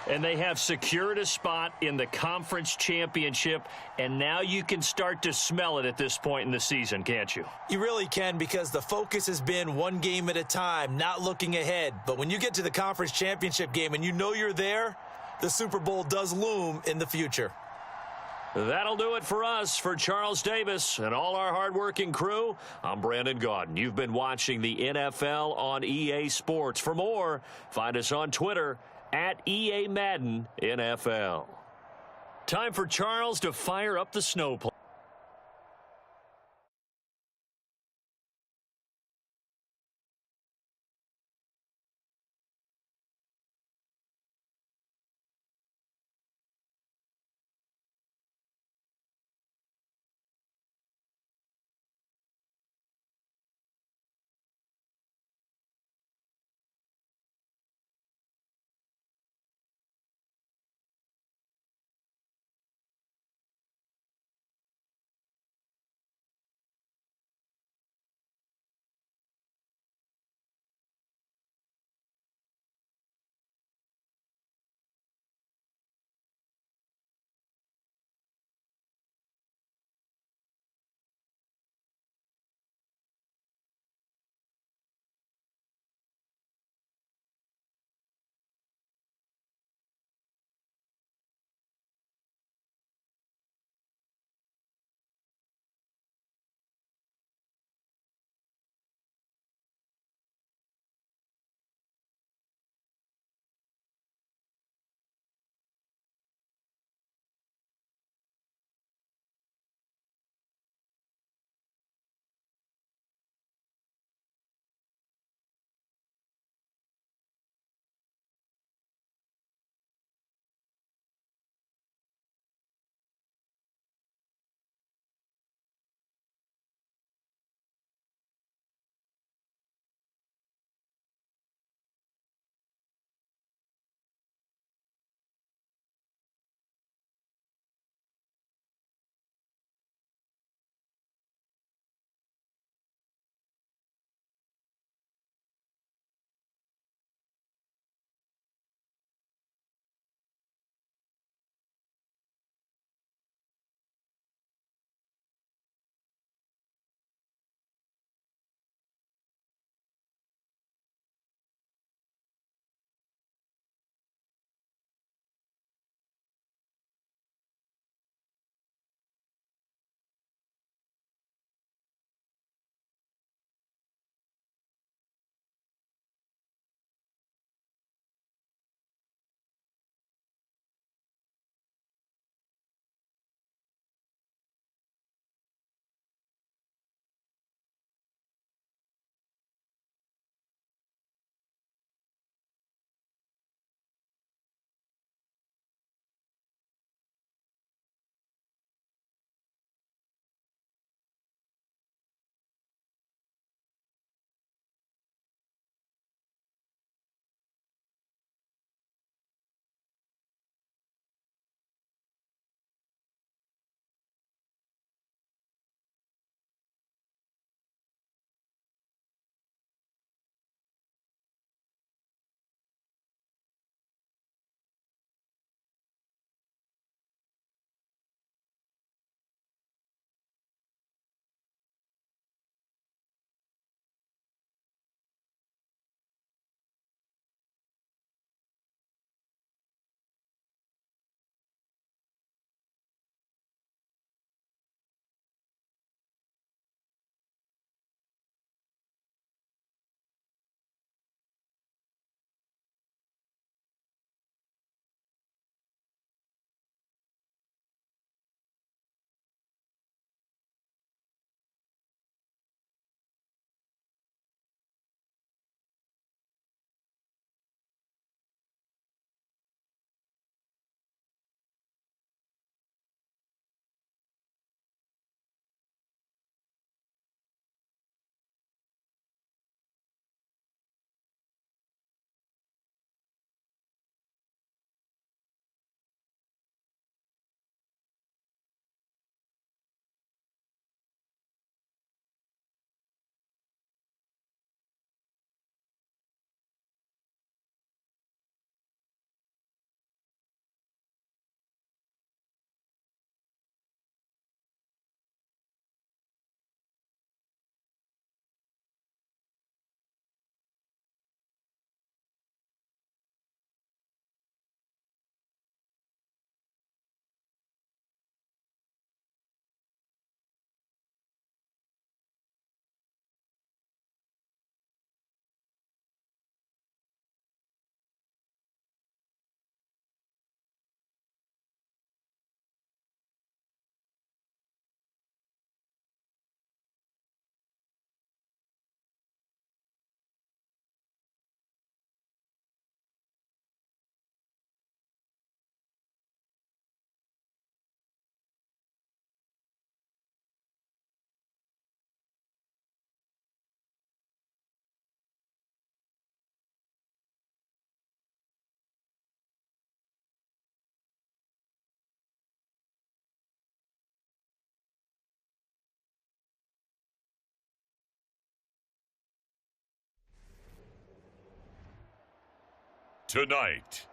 And they have secured a spot in the conference championship, and now you can start to smell it at this point in the season, can't you? You really can, because the focus has been one game at a time, not looking ahead. But when you get to the conference championship game and you know you're there, the Super Bowl does loom in the future. That'll do it for us. For Charles Davis and all our hardworking crew, I'm Brandon Gaudin. You've been watching the NFL on EA Sports. For more, find us on Twitter at EA Madden NFL. Time for Charles to fire up the snowplow. Tonight,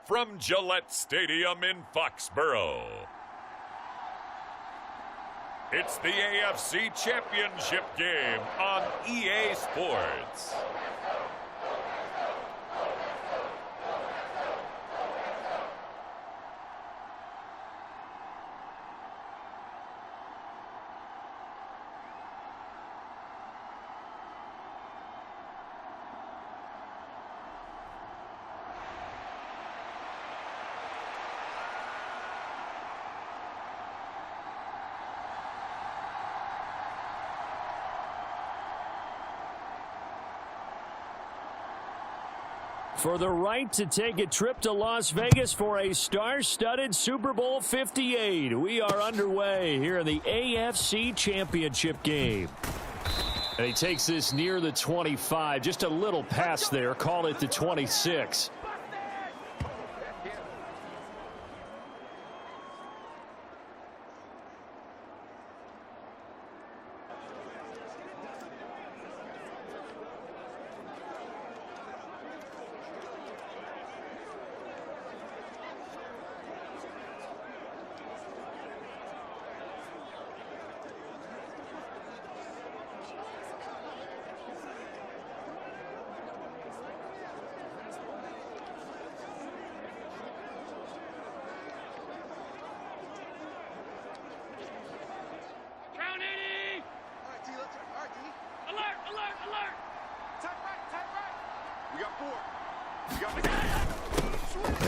from Gillette Stadium in Foxborough, it's the AFC Championship game on EA Sports. For the right to take a trip to Las Vegas for a star-studded Super Bowl 58. We are underway here in the AFC Championship game. And he takes this near the 25. Just a little pass there. Call it the 26.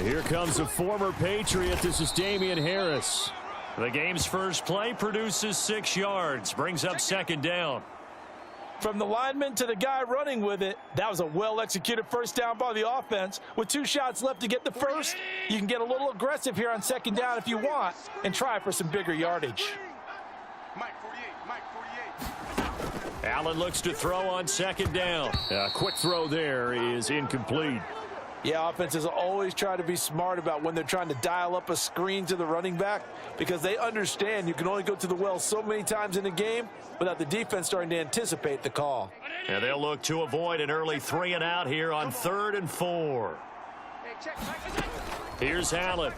Here comes a former Patriot. This is Damian Harris. The game's first play produces 6 yards, brings up second down. From the lineman to the guy running with it, that was a well-executed first down by the offense. With 2 shots left to get the first, you can get a little aggressive here on second down if you want and try for some bigger yardage. Allen looks to throw on second down. A quick throw there is incomplete. Yeah, offenses always try to be smart about when they're trying to dial up a screen to the running back because they understand you can only go to the well so many times in a game without the defense starting to anticipate the call. And they'll look to avoid an early 3 and out here on 3rd and 4. Here's Allen.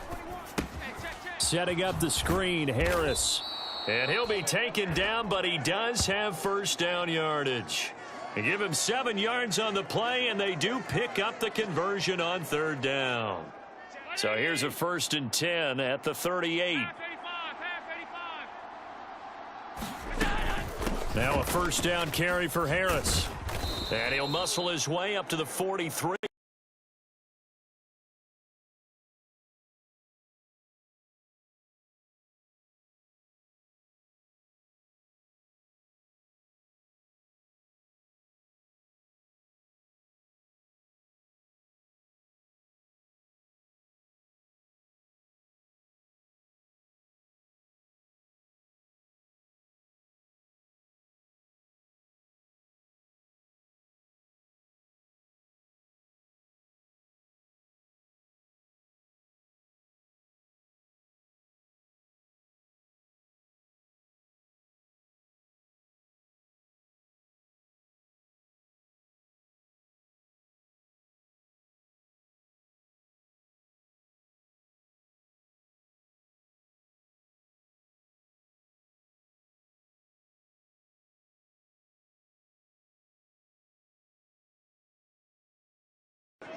Setting up the screen, Harris. And he'll be taken down, but he does have first down yardage. They give him 7 yards on the play, and they do pick up the conversion on 3rd down. So here's a 1st and 10 at the 38. Now a first down carry for Harris. And he'll muscle his way up to the 43.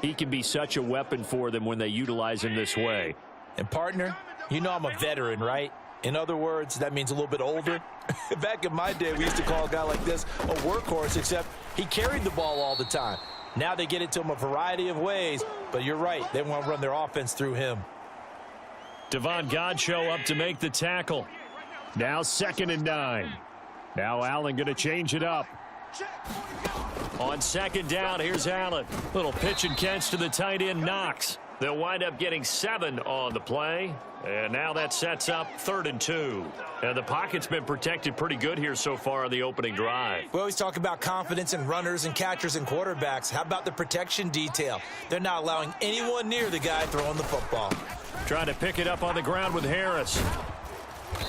He can be such a weapon for them when they utilize him this way. And partner, you know I'm a veteran, right? In other words, that means a little bit older. Back in my day, we used to call a guy like this a workhorse, except he carried the ball all the time. Now they get it to him a variety of ways, but you're right. They want to run their offense through him. Devon Godchaux up to make the tackle. Now 2nd and 9. Now Allen going to change it up. On 2nd down, here's Allen. Little pitch and catch to the tight end, Knox. They'll wind up getting 7 on the play. And now that sets up 3rd and 2. And the pocket's been protected pretty good here so far on the opening drive. We always talk about confidence in runners and catchers and quarterbacks. How about the protection detail? They're not allowing anyone near the guy throwing the football. Trying to pick it up on the ground with Harris.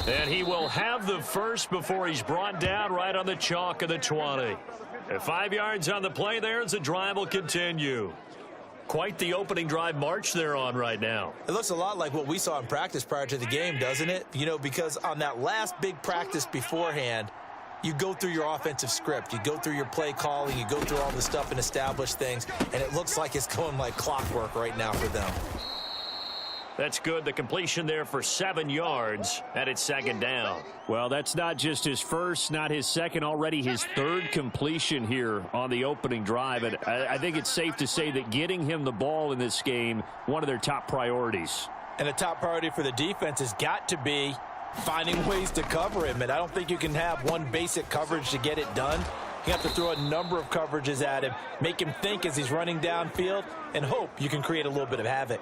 And he will have the first before he's brought down right on the chalk of the 20. And 5 yards on the play there as the drive will continue. Quite the opening drive march they're on right now. It looks a lot like what we saw in practice prior to the game, doesn't it? You know, because on that last big practice beforehand, you go through your offensive script. You go through your play calling. You go through all the stuff and establish things. And it looks like it's going like clockwork right now for them. That's good. The completion there for 7 yards, and it's second down. Well, that's not just his first, not his second, already his third completion here on the opening drive. And I think it's safe to say that getting him the ball in this game, one of their top priorities. And the top priority for the defense has got to be finding ways to cover him. And I don't think you can have one basic coverage to get it done. You have to throw a number of coverages at him, make him think as he's running downfield, and hope you can create a little bit of havoc.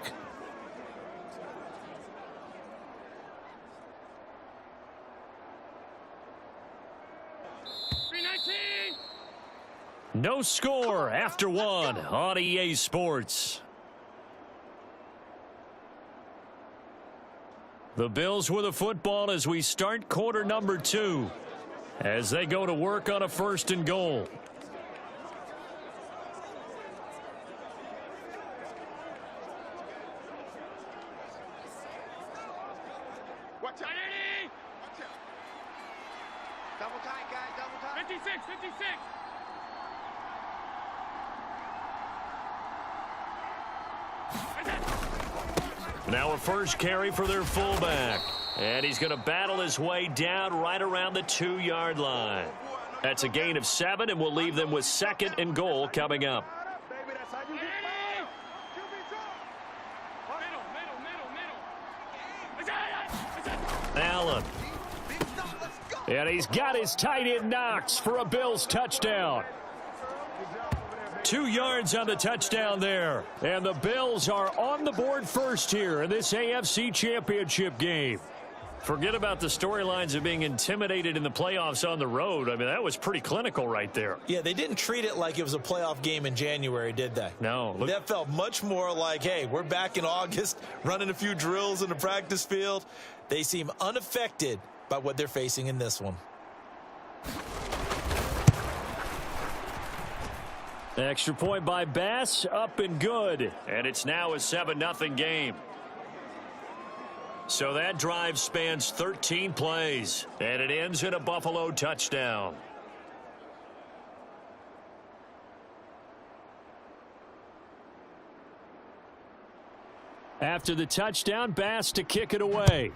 No score after one on EA Sports. The Bills with the football as we start quarter number 2 as they go to work on a 1st and goal. Watch out. Double tight, guys. Double tight. 56. Now a first carry for their fullback. And he's going to battle his way down right around the 2-yard line. That's a gain of 7, and we'll leave them with 2nd and goal coming up. Allen. And he's got his tight end Knox for a Bills touchdown. 2 yards on the touchdown there. And the Bills are on the board first here in this AFC Championship game. Forget about the storylines of being intimidated in the playoffs on the road. I mean, that was pretty clinical right there. Yeah, they didn't treat it like it was a playoff game in January, did they? No. That felt much more like, hey, we're back in August, running a few drills in the practice field. They seem unaffected by what they're facing in this one. Extra point by Bass, up and good. And it's now a 7-0 game. So that drive spans 13 plays, and it ends in a Buffalo touchdown. After the touchdown, Bass to kick it away.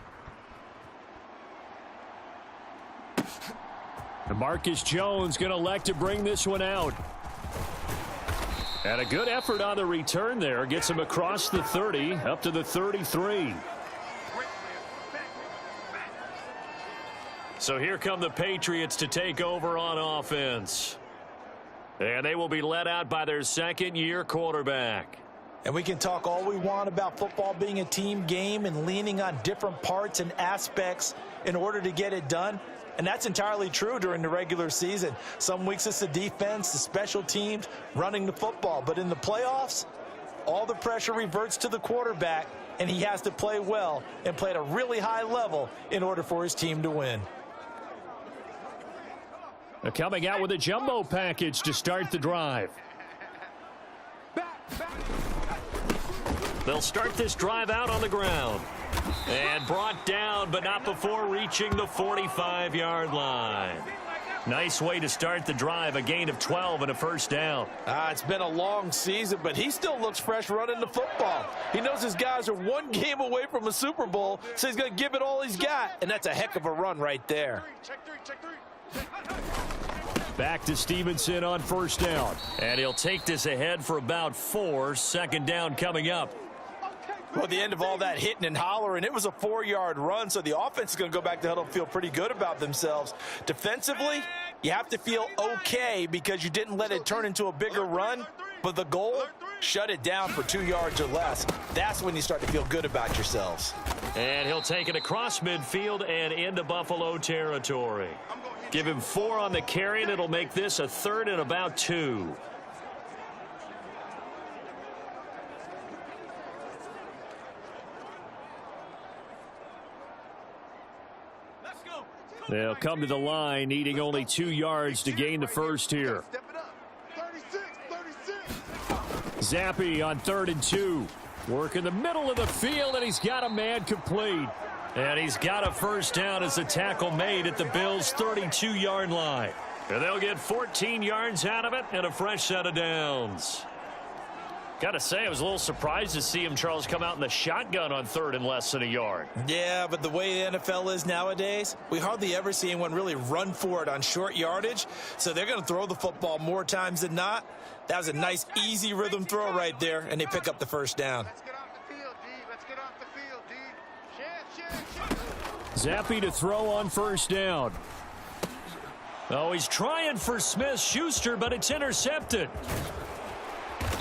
And Marcus Jones going to elect to bring this one out. And a good effort on the return there. Gets him across the 30, up to the 33. So here come the Patriots to take over on offense. And they will be led out by their second-year quarterback. And we can talk all we want about football being a team game and leaning on different parts and aspects in order to get it done. And that's entirely true during the regular season. Some weeks it's the defense, the special teams, running the football. But in the playoffs, all the pressure reverts to the quarterback, and he has to play well and play at a really high level in order for his team to win. They're coming out with a jumbo package to start the drive. They'll start this drive out on the ground. And brought down, but not before reaching the 45-yard line. Nice way to start the drive, a gain of 12 and a first down. It's been a long season, but he still looks fresh running the football. He knows his guys are one game away from a Super Bowl, so he's going to give it all he's got, and that's a heck of a run right there. Back to Stevenson on first down. And he'll take this ahead for about 4, second down coming up. Well, at the end of all that hitting and hollering, it was a 4-yard run, so the offense is going to go back to huddle and feel pretty good about themselves. Defensively, you have to feel okay because you didn't let it turn into a bigger run, but the goal, shut it down for 2 yards or less. That's when you start to feel good about yourselves. And he'll take it across midfield and into Buffalo territory. Give him 4 on the carry, and it'll make this a 3rd and about 2. They'll come to the line, needing only 2 yards to gain the first here. Step it up. 36. Zappe on 3rd and 2. Work in the middle of the field, and he's got a man complete. And he's got a first down as the tackle made at the Bills' 32-yard line. And they'll get 14 yards out of it and a fresh set of downs. Got to say, I was a little surprised to see him, Charles, come out in the shotgun on 3rd and less than a yard. Yeah, but the way the NFL is nowadays, we hardly ever see anyone really run for it on short yardage. So they're going to throw the football more times than not. That was a nice, easy rhythm throw right there, and they pick up the first down. Let's get off the field, D. Let's get off the field, D. Zappe to throw on first down. Oh, he's trying for Smith-Schuster, but it's intercepted.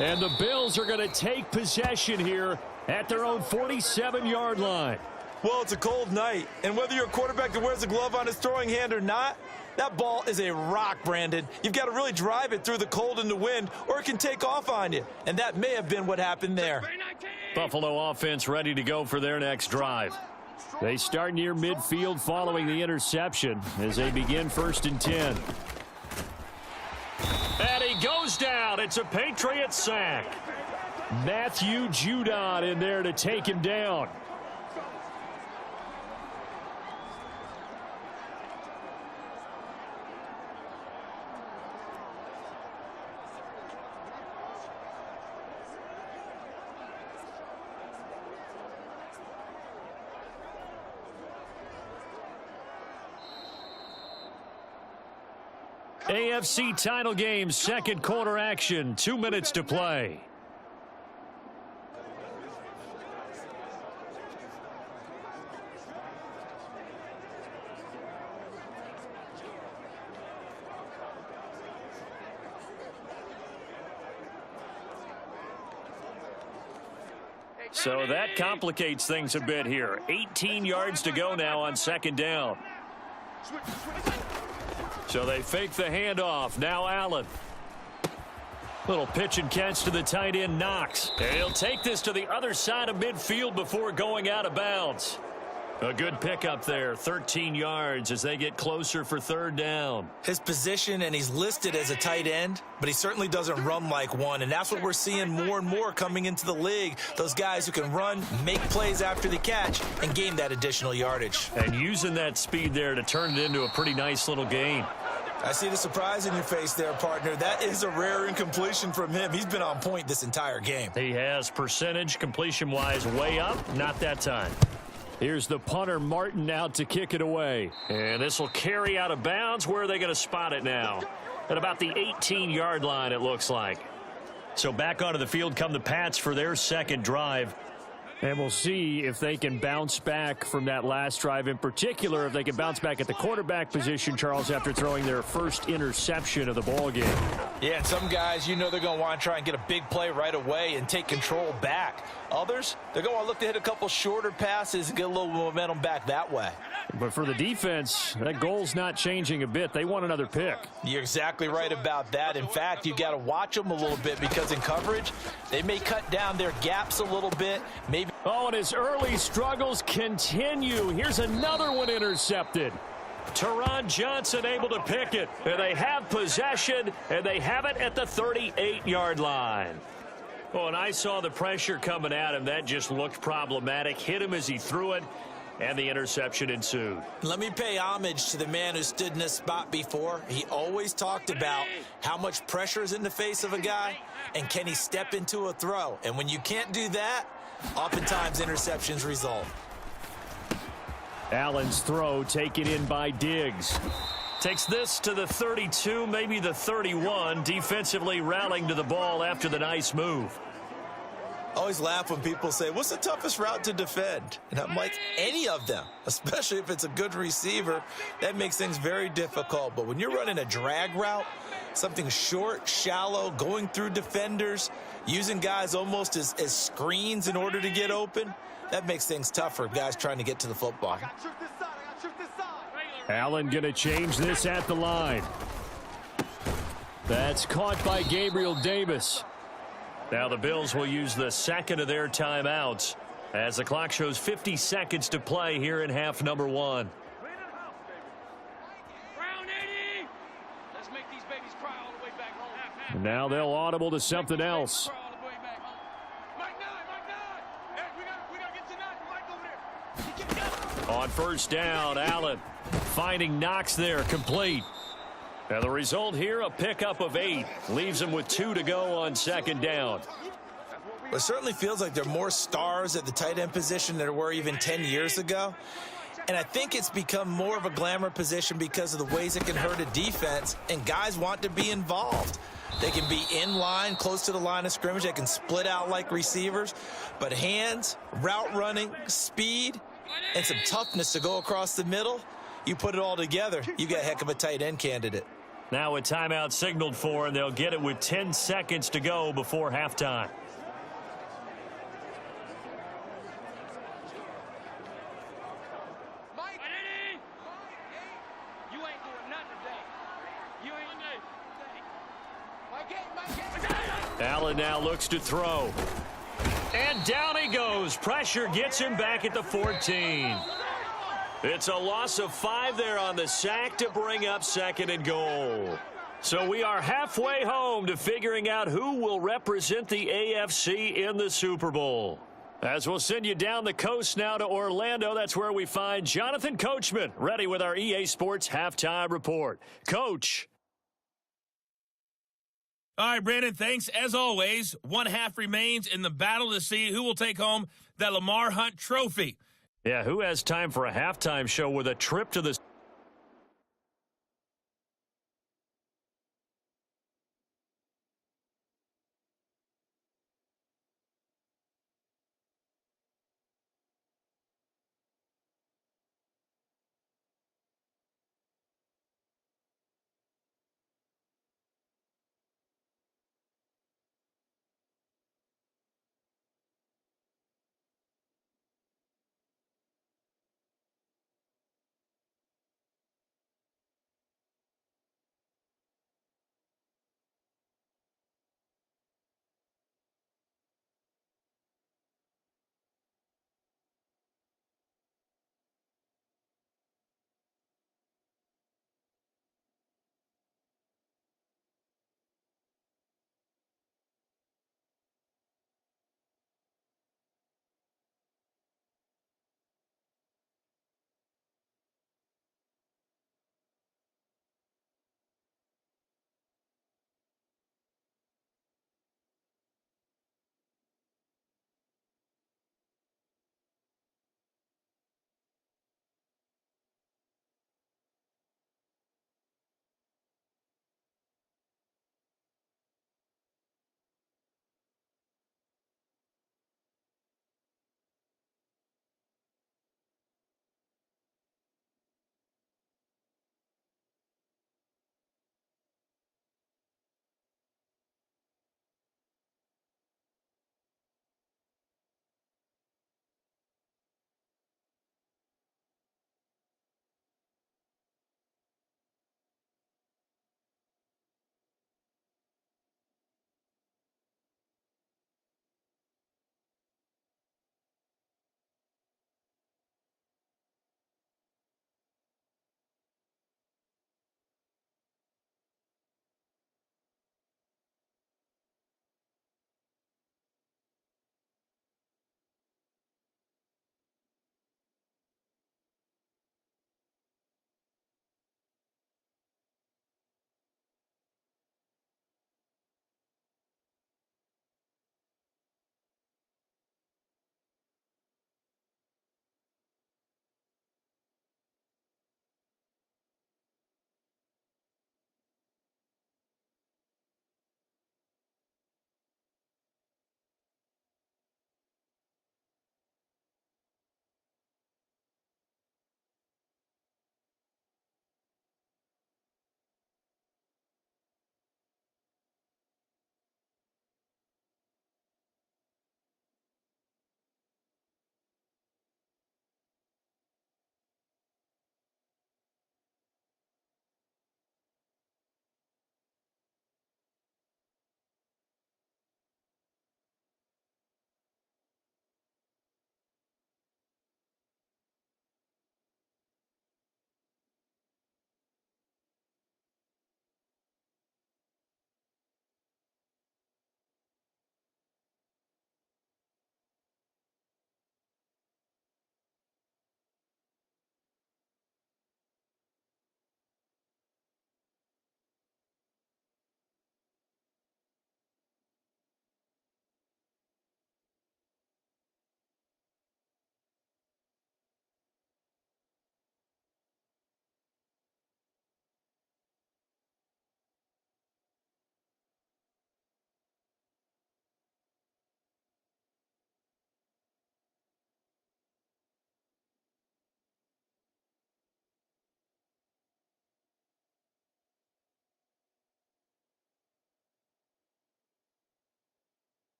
And the Bills are going to take possession here at their own 47-yard line. Well, it's a cold night, and whether you're a quarterback that wears a glove on his throwing hand or not, that ball is a rock, Brandon. You've got to really drive it through the cold and the wind, or it can take off on you. And that may have been what happened there. Buffalo offense ready to go for their next drive. They start near midfield following the interception as they begin 1st and 10. And he goes down. It's a Patriot sack. Matthew Judon in there to take him down. AFC title game, second quarter action, 2 minutes to play. So that complicates things a bit here. 18 yards to go now on 2nd down. So they fake the handoff. Now Allen. Little pitch and catch to the tight end, Knox. And he'll take this to the other side of midfield before going out of bounds. A good pickup there, 13 yards as they get closer for 3rd down. His position, and he's listed as a tight end, but he certainly doesn't run like one, and that's what we're seeing more and more coming into the league. Those guys who can run, make plays after the catch, and gain that additional yardage. And using that speed there to turn it into a pretty nice little gain. I see the surprise in your face there, partner. That is a rare incompletion from him. He's been on point this entire game. He has percentage, completion-wise, way up. Not that time. Here's the punter, Martin, out to kick it away. And this will carry out of bounds. Where are they going to spot it now? At about the 18-yard line, it looks like. So back onto the field come the Pats for their second drive. And we'll see if they can bounce back from that last drive, in particular, if they can bounce back at the quarterback position, Charles, after throwing their first interception of the ball game. Yeah, and some guys, you know they're going to want to try and get a big play right away and take control back. Others, they're going to look to hit a couple shorter passes and get a little momentum back that way. But for the defense, that goal's not changing a bit. They want another pick. You're exactly right about that. In fact, you got to watch them a little bit because in coverage, they may cut down their gaps a little bit. Maybe. Oh, and his early struggles continue. Here's another one intercepted. Teron Johnson able to pick it. And they have possession, and they have it at the 38-yard line. Oh, and I saw the pressure coming at him. That just looked problematic. Hit him as he threw it, and the interception ensued. Let me pay homage to the man who stood in this spot before. He always talked about how much pressure is in the face of a guy, and can he step into a throw. And when you can't do that, oftentimes interceptions result. Allen's throw taken in by Diggs. Takes this to the 32, maybe the 31. Defensively rallying to the ball after the nice move. I always laugh when people say, what's the toughest route to defend? And I'm like, any of them, especially if it's a good receiver. That makes things very difficult. But when you're running a drag route, something short, shallow, going through defenders, using guys almost as screens in order to get open, that makes things tough for guys trying to get to the football. Allen going to change this at the line. That's caught by Gabriel Davis. Now the Bills will use the second of their timeouts as the clock shows 50 seconds to play here in half number 1. And now they'll audible to something else. On first down, Allen finding Knox there, complete. And the result here, a pickup of 8. Leaves him with 2 to go on second down. It certainly feels like there are more stars at the tight end position than there were even 10 years ago. And I think it's become more of a glamour position because of the ways it can hurt a defense, and guys want to be involved. They can be in line, close to the line of scrimmage. They can split out like receivers. But hands, route running, speed, and some toughness to go across the middle, you put it all together, you got a heck of a tight end candidate. Now a timeout signaled for, and they'll get it with 10 seconds to go before halftime. Allen now looks to throw. And down he goes. Pressure gets him back at the 14. It's a loss of 5 there on the sack to bring up second and goal. So we are halfway home to figuring out who will represent the AFC in the Super Bowl. As we'll send you down the coast now to Orlando, that's where we find Jonathan Coachman, ready with our EA Sports Halftime Report. Coach. All right, Brandon, thanks. As always, one half remains in the battle to see who will take home that Lamar Hunt trophy. Yeah, who has time for a halftime show with a trip to the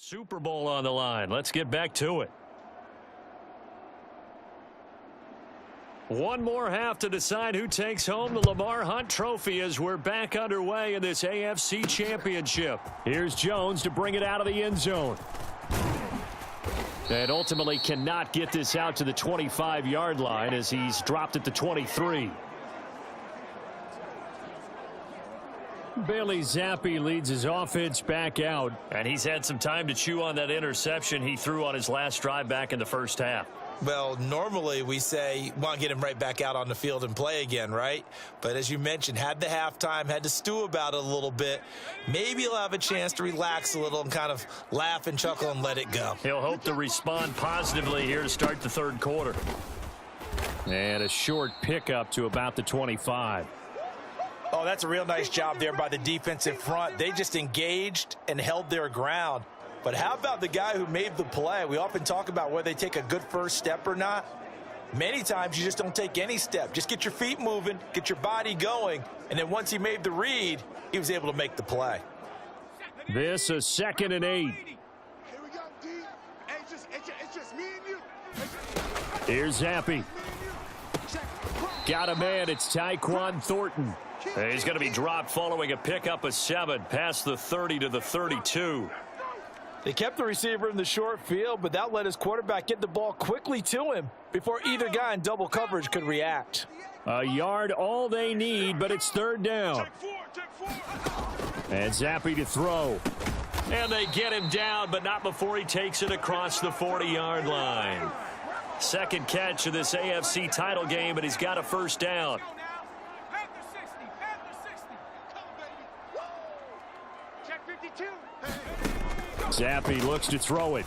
Super Bowl on the line. Let's get back to it. One more half to decide who takes home the Lamar Hunt Trophy as we're back underway in this AFC Championship. Here's Jones to bring it out of the end zone. And ultimately cannot get this out to the 25-yard line as he's dropped at the 23. Bailey Zappi leads his offense back out. And he's had some time to chew on that interception he threw on his last drive back in the first half. Well, normally we say, want to get him right back out on the field and play again, right? But as you mentioned, had the halftime, had to stew about it a little bit. Maybe he'll have a chance to relax a little and kind of laugh and chuckle and let it go. He'll hope to respond positively here to start the third quarter. And a short pickup to about the 25. Oh, that's a real nice job there by the defensive front. They just engaged and held their ground. But how about the guy who made the play? We often talk about whether they take a good first step or not. Many times you just don't take any step. Just get your feet moving, get your body going, and then once he made the read, he was able to make the play. This is 2nd and 8. Here we go, D. Hey, it's just me and you. Here's Zappi. Got a man. It's Tyquan Thornton. He's going to be dropped following a pickup of 7 past the 30 to the 32. They kept the receiver in the short field, but that let his quarterback get the ball quickly to him before either guy in double coverage could react. A yard all they need, but it's 3rd down. And Zappi to throw. And they get him down, but not before he takes it across the 40-yard line. Second catch of this AFC title game, but he's got a first down. Check 52. Zappi looks to throw it.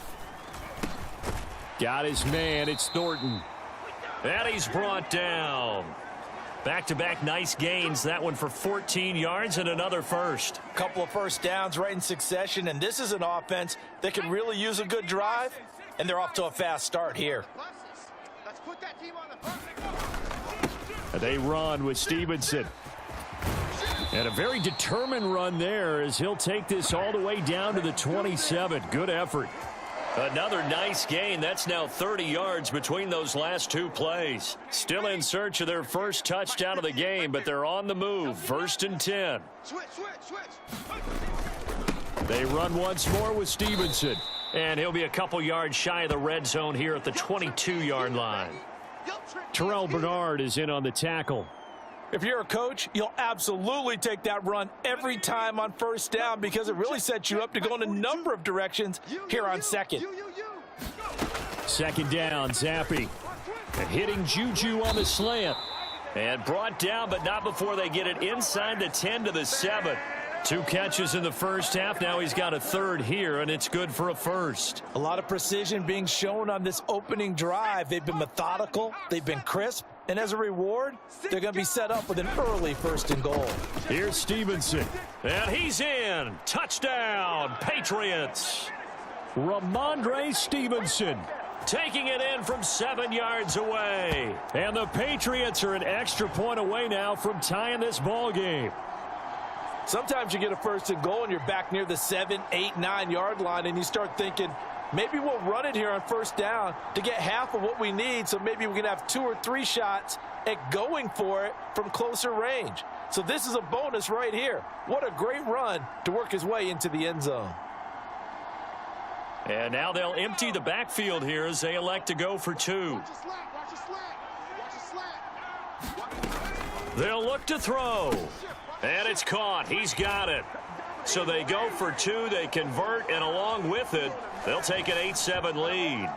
Got his man. It's Thornton. And he's brought down. Back-to-back nice gains. That one for 14 yards and another first. Couple of first downs right in succession, and this is an offense that can really use a good drive, and they're off to a fast start here. Let's put that team on the bus. They run with Stevenson. And a very determined run there as he'll take this all the way down to the 27. Good effort. Another nice gain. That's now 30 yards between those last 2 plays. Still in search of their first touchdown of the game, but they're on the move. 1st and 10. Switch. They run once more with Stevenson. And he'll be a couple yards shy of the red zone here at the 22-yard line. Terrell Bernard is in on the tackle. If you're a coach, you'll absolutely take that run every time on first down because it really sets you up to go in a number of directions here on second. 2nd down, Zappi. And hitting Juju on the slant. And brought down, but not before they get it inside the 10 to the 7. 2 catches in the first half. Now he's got a 3rd here, and it's good for a first. A lot of precision being shown on this opening drive. They've been methodical. They've been crisp. And as a reward, they're going to be set up with an early 1st and goal. Here's Stevenson. And he's in. Touchdown, Patriots. Ramondre Stevenson taking it in from 7 yards away. And the Patriots are an extra point away now from tying this ball game. Sometimes you get a 1st and goal and you're back near the 7, 8, 9-yard line and you start thinking, maybe we'll run it here on first down to get half of what we need, so maybe we can have 2 or 3 shots at going for it from closer range. So this is a bonus right here. What a great run to work his way into the end zone. And now they'll empty the backfield here as they elect to go for 2. Watch your slant. They'll look to throw. And it's caught. He's got it. So they go for 2. They convert, and along with it, they'll take an 8-7 lead.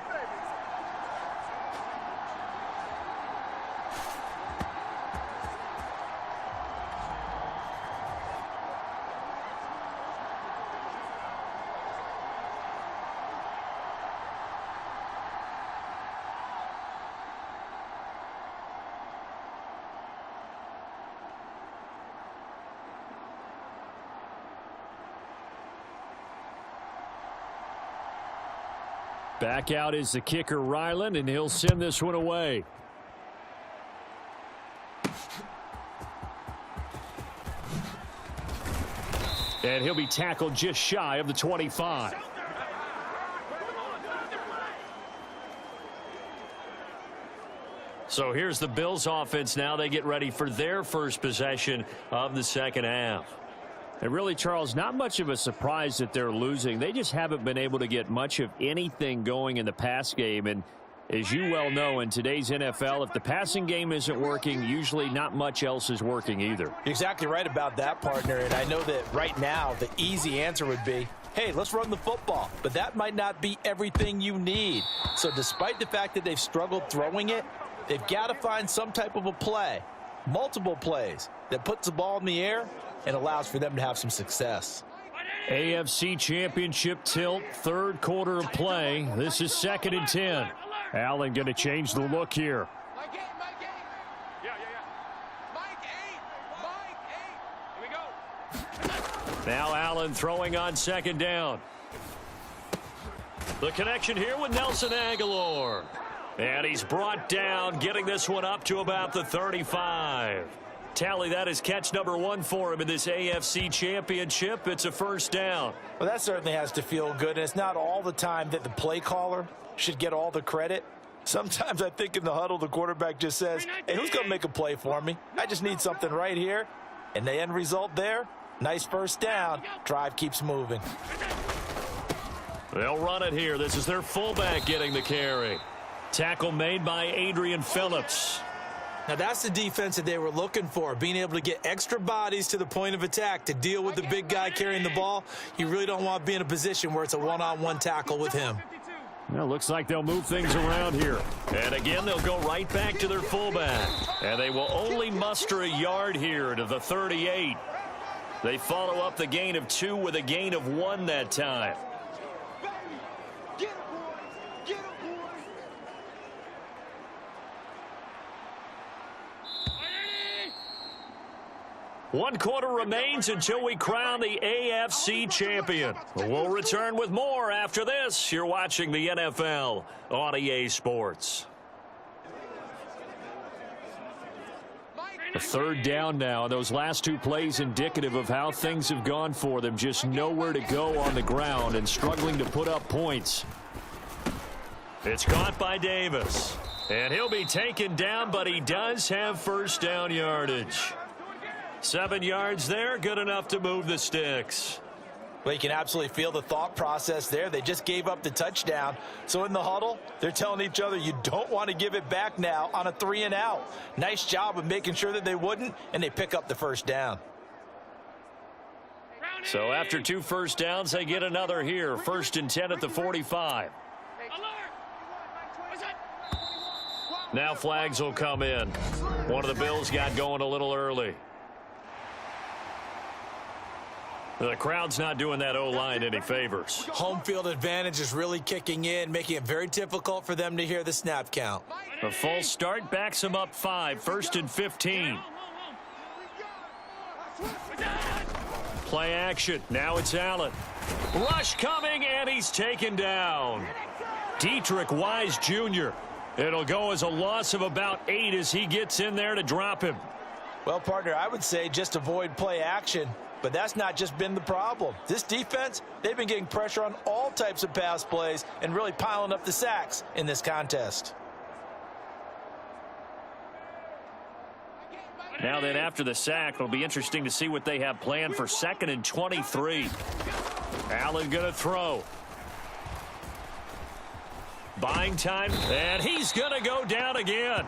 Back out is the kicker, Ryland, and he'll send this one away. And he'll be tackled just shy of the 25. So here's the Bills offense now. They get ready for their first possession of the second half. And really, Charles, not much of a surprise that they're losing. They just haven't been able to get much of anything going in the pass game. And as you well know, in today's NFL, if the passing game isn't working, usually not much else is working either. You're exactly right about that, partner. And I know that right now the easy answer would be, hey, let's run the football. But that might not be everything you need. So despite the fact that they've struggled throwing it, they've got to find some type of a play, multiple plays, that puts the ball in the air and allows for them to have some success. AFC Championship tilt, third quarter of play. This is 2nd and 10. Allen going to change the look here. Now Allen throwing on 2nd down. The connection here with Nelson Aguilar. And he's brought down, getting this one up to about the 35. Tally, that is catch number 1 for him in this AFC Championship. It's a first down. Well, that certainly has to feel good. And it's not all the time that the play caller should get all the credit. Sometimes I think in the huddle, the quarterback just says, hey, who's going to make a play for me? I just need something right here. And the end result there, nice first down. Drive keeps moving. They'll run it here. This is their fullback getting the carry. Tackle made by Adrian Phillips. Now that's the defense that they were looking for, being able to get extra bodies to the point of attack to deal with the big guy carrying the ball. You really don't want to be in a position where it's a one-on-one tackle with him. Well, looks like they'll move things around here. And again, they'll go right back to their fullback. And they will only muster a yard here to the 38. They follow up the gain of 2 with a gain of 1 that time. One quarter remains until we crown the AFC champion. We'll return with more after this. You're watching the NFL on EA Sports. A third down now. Those last 2 plays indicative of how things have gone for them. Just nowhere to go on the ground and struggling to put up points. It's caught by Davis. And he'll be taken down, but he does have first down yardage. 7 yards there, good enough to move the sticks. Well, you can absolutely feel the thought process there. They just gave up the touchdown. So in the huddle, they're telling each other, you don't want to give it back now on a 3 and out. Nice job of making sure that they wouldn't, and they pick up the first down. So after 2 first downs, they get another here. 1st and 10 at the 45. Now flags will come in. One of the Bills got going a little early. The crowd's not doing that O-line any favors. Home field advantage is really kicking in, making it very difficult for them to hear the snap count. A false start backs them up 5. 1st and 15. Play action. Now it's Allen. Rush coming, and he's taken down. Dietrich Wise Jr. It'll go as a loss of about 8 as he gets in there to drop him. Well, partner, I would say just avoid play action. But that's not just been the problem. This defense, they've been getting pressure on all types of pass plays and really piling up the sacks in this contest. Now then, after the sack, it'll be interesting to see what they have planned for 2nd and 23. Allen going to throw. Buying time, and he's going to go down again.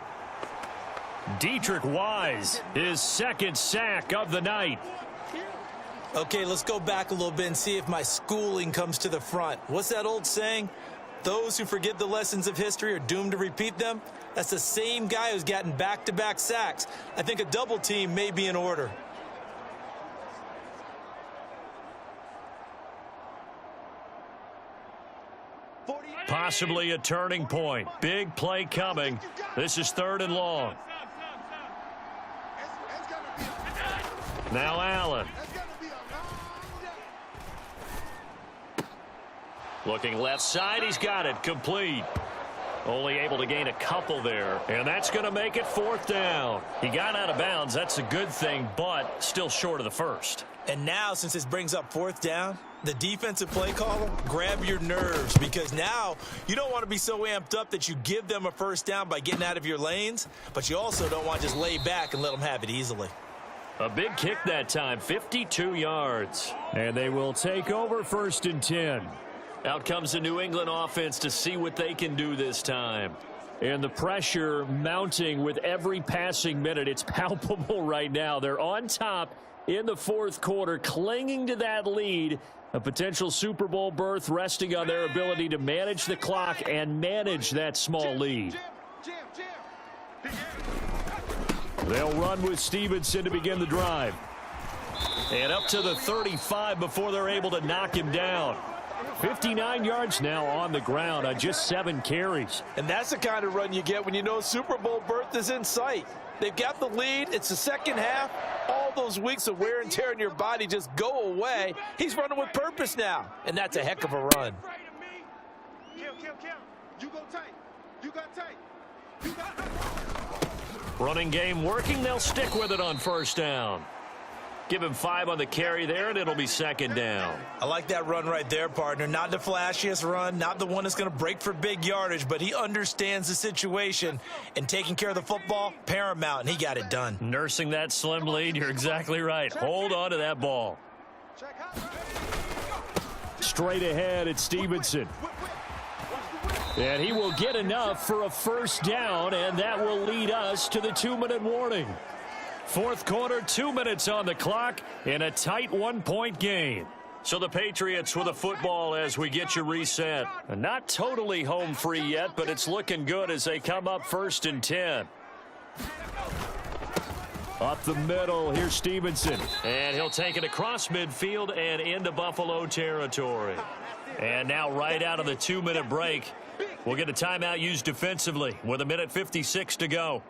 Dietrich Wise, his 2nd sack of the night. Okay, let's go back a little bit and see if my schooling comes to the front. What's that old saying? Those who forget the lessons of history are doomed to repeat them. That's the same guy who's gotten back-to-back sacks. I think a double team may be in order. Possibly a turning point. Big play coming. This is 3rd and long. Now Allen. Looking left side, he's got it, complete. Only able to gain a couple there, and that's going to make it 4th down. He got out of bounds, that's a good thing, but still short of the first. And now, since this brings up 4th down, The defensive play caller, grab your nerves, because now you don't want to be so amped up that you give them a first down by getting out of your lanes, but you also don't want to just lay back and let them have it easily. A big kick that time, 52 yards. And they will take over 1st and 10. Out comes the New England offense to see what they can do this time. And the pressure mounting with every passing minute. It's palpable right now. They're on top in the 4th quarter, clinging to that lead. A potential Super Bowl berth resting on their ability to manage the clock and manage that small lead. They'll run with Stevenson to begin the drive. And up to the 35 before they're able to knock him down. 59 yards now on the ground on just 7 carries. And that's the kind of run you get when you know Super Bowl berth is in sight. They've got the lead. It's the second half. All those weeks of wear and tear in your body just go away. He's running with purpose now, and that's a heck of a run. You go tight. You got tight. You got Running game working. They'll stick with it on 1st down. Give him 5 on the carry there, and it'll be 2nd down. I like that run right there, partner. Not the flashiest run, not the one that's going to break for big yardage, but he understands the situation, and taking care of the football, paramount, and he got it done. Nursing that slim lead, you're exactly right. Hold on to that ball. Straight ahead, it's Stevenson. And he will get enough for a 1st down, and that will lead us to the 2-minute warning. 4th quarter, 2 minutes on the clock in a tight 1-point game. So the Patriots with a football as we get you reset. Not totally home free yet, but it's looking good as they come up 1st and 10. Up the middle, here's Stevenson. And he'll take it across midfield and into Buffalo territory. And now right out of the 2-minute break, we'll get a timeout used defensively with 1:56 to go.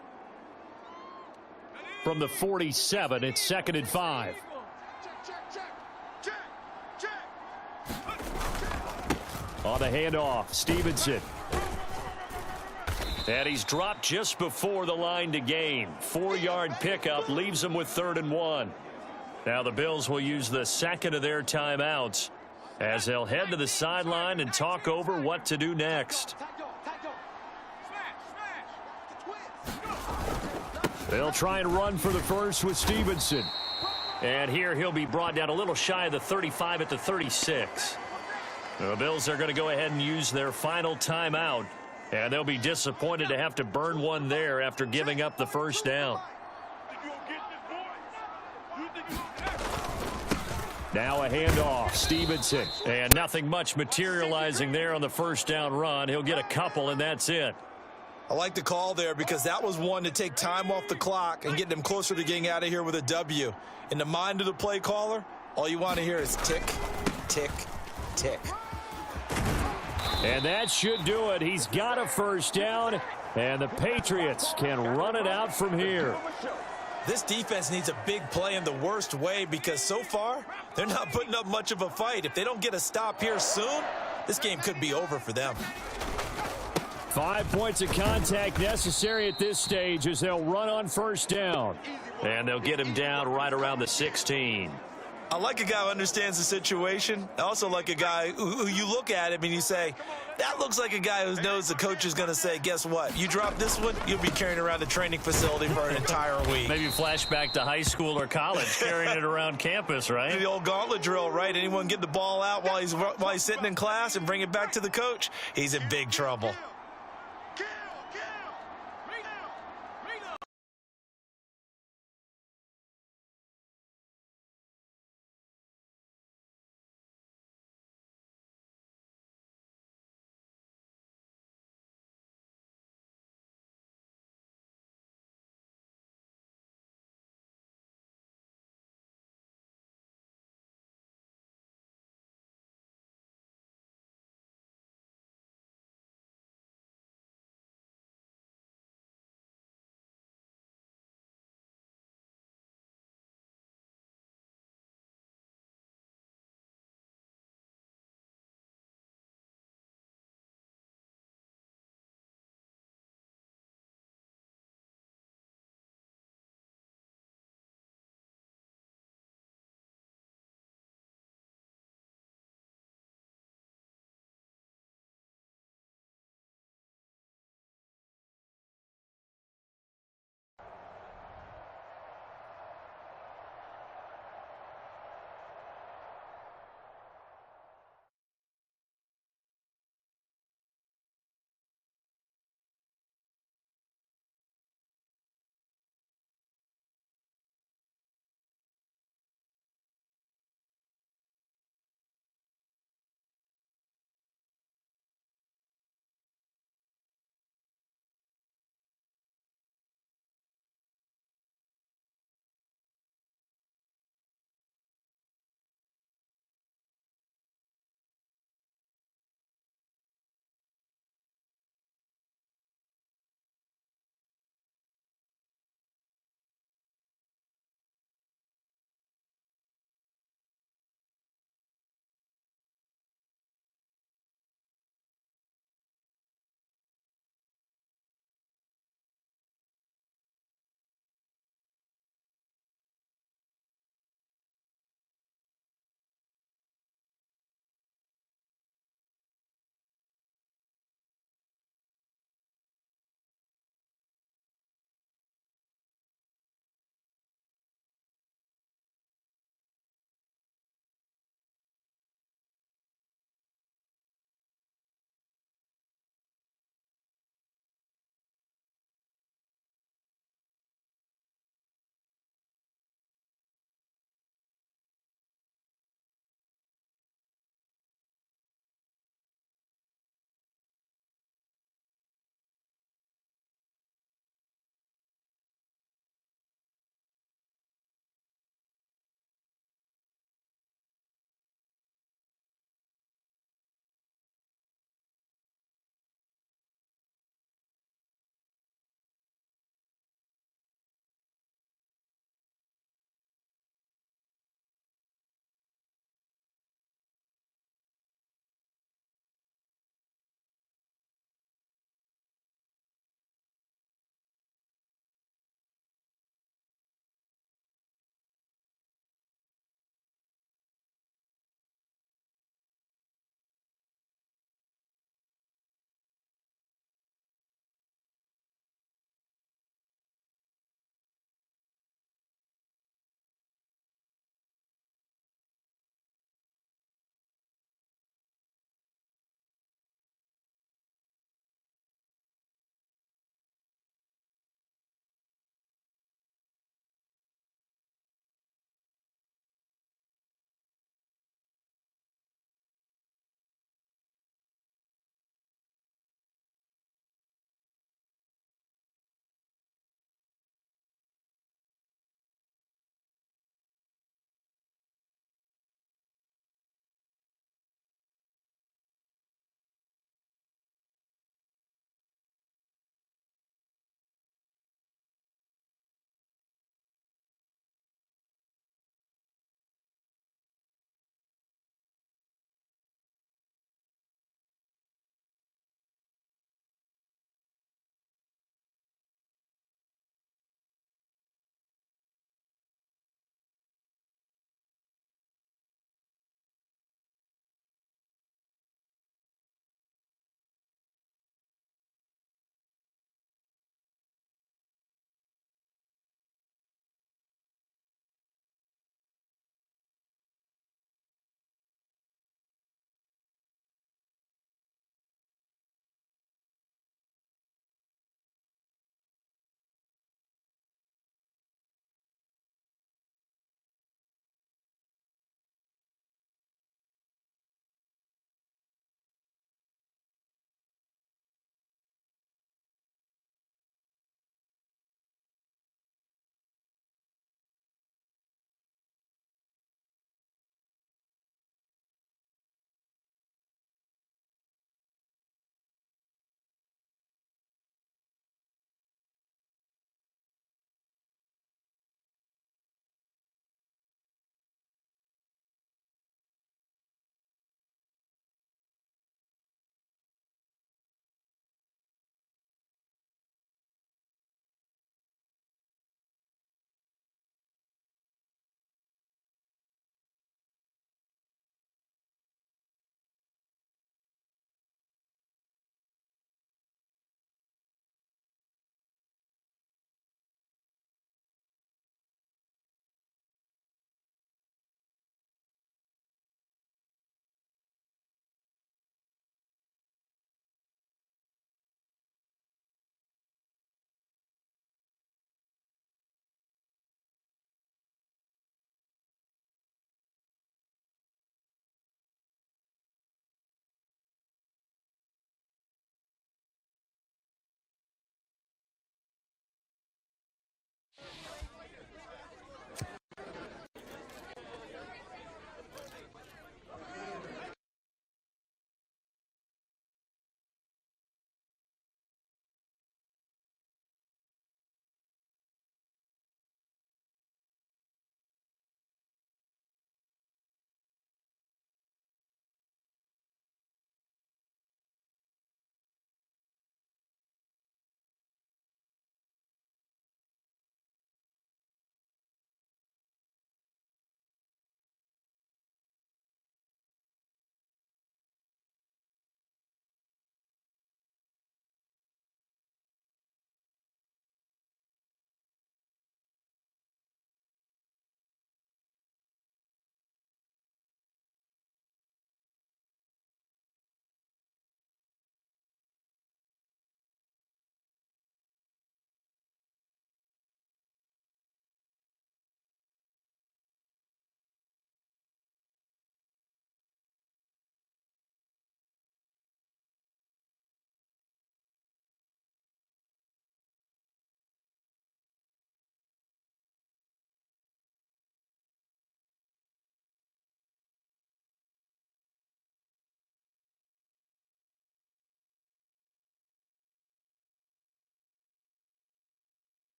From the 47, it's 2nd and 5. On the handoff, Stevenson. And he's dropped just before the line to gain. 4-yard pickup leaves him with 3rd and 1. Now the Bills will use the 2nd of their timeouts as they'll head to the sideline and talk over what to do next. They'll try and run for the first with Stevenson. And here he'll be brought down a little shy of the 35 at the 36. The Bills are going to go ahead and use their final timeout. And they'll be disappointed to have to burn one there after giving up the 1st down. Now a handoff, Stevenson. And nothing much materializing there on the 1st down run. He'll get a couple, and that's it. I like the call there because that was one to take time off the clock and get them closer to getting out of here with a W. In the mind of the play caller, all you want to hear is tick, tick, tick. And that should do it. He's got a 1st down, and the Patriots can run it out from here. This defense needs a big play in the worst way because so far, they're not putting up much of a fight. If they don't get a stop here soon, this game could be over for them. 5 points of contact necessary at this stage as they'll run on 1st down. And they'll get him down right around the 16. I like a guy who understands the situation. I also like a guy who you look at him and you say, that looks like a guy who knows the coach is going to say, guess what? You drop this one, you'll be carrying around the training facility for an entire week. Maybe flashback to high school or college, carrying it around campus, right? The old gauntlet drill, right? Anyone get the ball out while he's sitting in class and bring it back to the coach, he's in big trouble.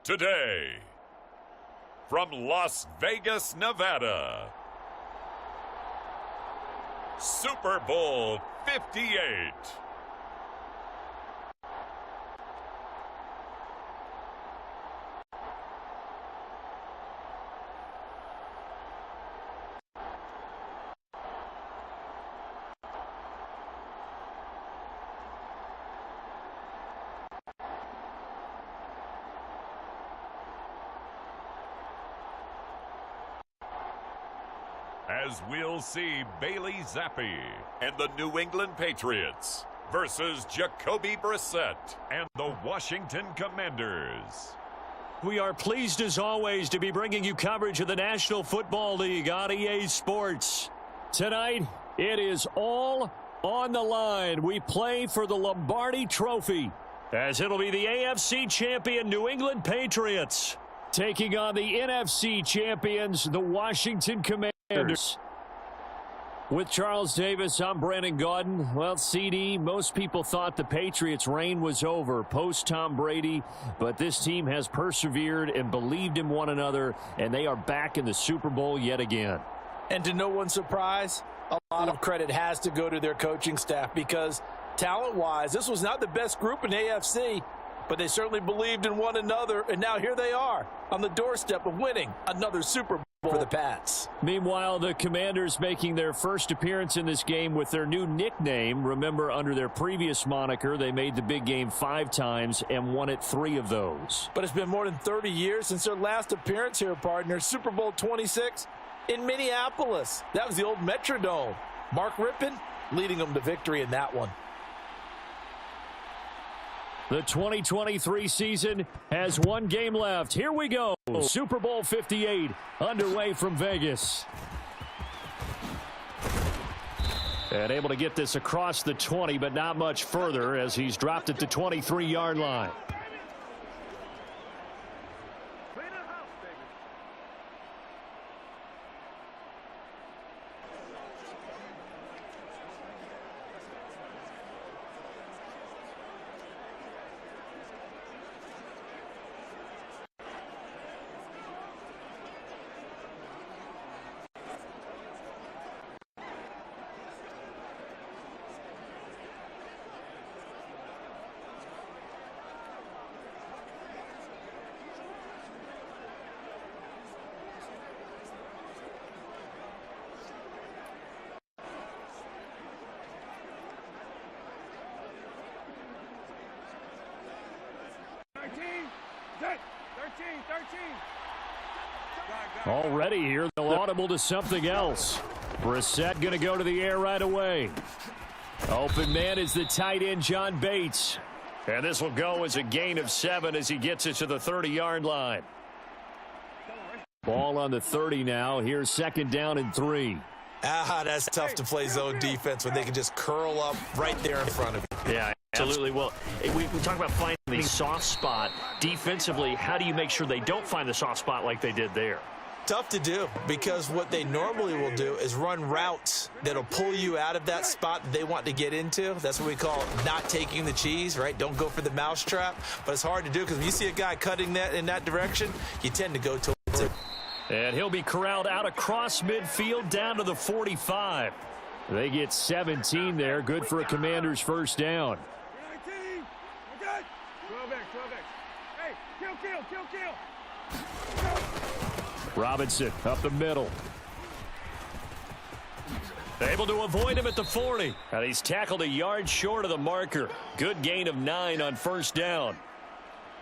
Today, from Las Vegas, Nevada, Super Bowl 58. As we'll see Bailey Zappi and the New England Patriots versus Jacoby Brissett and the Washington Commanders. We are pleased as always to be bringing you coverage of the National Football League on EA Sports. Tonight, it is all on the line. We play for the Lombardi Trophy, as it'll be the AFC champion New England Patriots taking on the NFC champions, the Washington Commanders. With Charles Davis, I'm Brandon Gaudin. Well, CD, most people thought the Patriots' reign was over post-Tom Brady, but this team has persevered and believed in one another, and they are back in the Super Bowl yet again. And to no one's surprise, a lot of credit has to go to their coaching staff because talent-wise, this was not the best group in AFC, but they certainly believed in one another, and now here they are on the doorstep of winning another Super Bowl for the Pats. Meanwhile, the Commanders making their first appearance in this game with their new nickname. Remember, under their previous moniker, they made the big game 5 times and won it 3 of those. But it's been more than 30 years since their last appearance here, partner. Super Bowl 26 in Minneapolis. That was the old Metrodome. Mark Rippon leading them to victory in that one. The 2023 season has 1 game left. Here we go. Super Bowl 58 underway from Vegas. And able to get this across the 20, but not much further as he's dropped at the 23-yard line. Already here, they'll audible to something else. Brissett going to go to the air right away. Open man is the tight end, John Bates. And this will go as a gain of 7 as he gets it to the 30-yard line. Ball on the 30 now. Here's 2nd down and 3. That's tough to play zone defense when they can just curl up right there in front of you. Yeah, absolutely. Well, we talk about finding the soft spot. Defensively, how do you make sure they don't find the soft spot like they did there? Tough to do because what they normally will do is run routes that'll pull you out of that spot that they want to get into. That's what we call not taking the cheese, right? Don't go for the mousetrap. But it's hard to do because when you see a guy cutting that in that direction, you tend to go towards it. And he'll be corralled out across midfield down to the 45. They get 17 there. Good for a Commander's first down. 19. Okay. 12X. Hey, kill. Robinson up the middle. Able to avoid him at the 40. And he's tackled a yard short of the marker. Good gain of 9 on first down.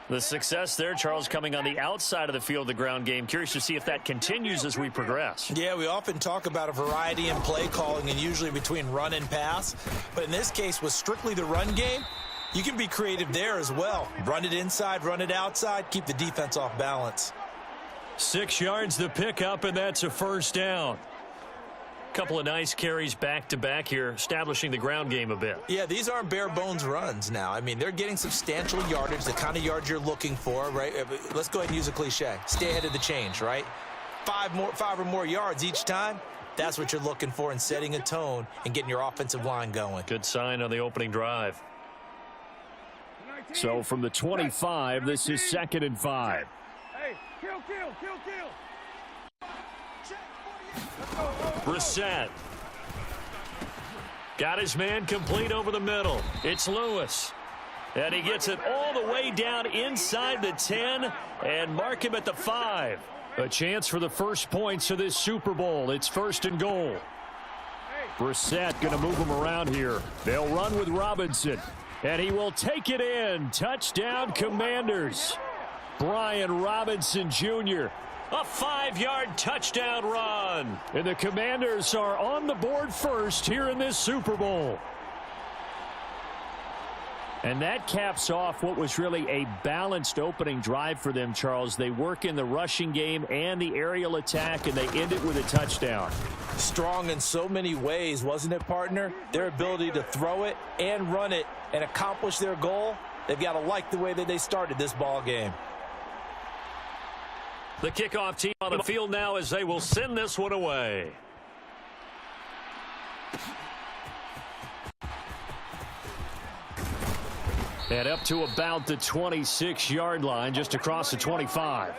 The success there, Charles, coming on the outside of the field, the ground game. Curious to see if that continues as we progress. Yeah, we often talk about a variety in play calling and usually between run and pass. But in this case, with strictly the run game, you can be creative there as well. Run it inside, run it outside, keep the defense off balance. 6 yards the pickup, and that's a first down. Couple of nice carries back-to-back here, establishing the ground game a bit. Yeah, these aren't bare-bones runs now. I mean, they're getting substantial yardage, the kind of yards you're looking for, right? Let's go ahead and use a cliche. Stay ahead of the change, right? 5 or more yards each time. That's what you're looking for in setting a tone and getting your offensive line going. Good sign on the opening drive. So from the 25, this is 2nd and 5. Hey, kill. Brissett. Got his man complete over the middle. It's Lewis. And he gets it all the way down inside the 10 and mark him at the 5. A chance for the first points of this Super Bowl. It's 1st and goal. Brissett going to move him around here. They'll run with Robinson. And he will take it in. Touchdown, Commanders. Brian Robinson Jr. A 5-yard touchdown run. And the Commanders are on the board first here in this Super Bowl. And that caps off what was really a balanced opening drive for them, Charles. They work in the rushing game and the aerial attack, and they end it with a touchdown. Strong in so many ways, wasn't it, partner? Their ability to throw it and run it and accomplish their goal, they've got to like the way that they started this ball game. The kickoff team on the field now as they will send this one away. And up to about the 26-yard line, just across the 25.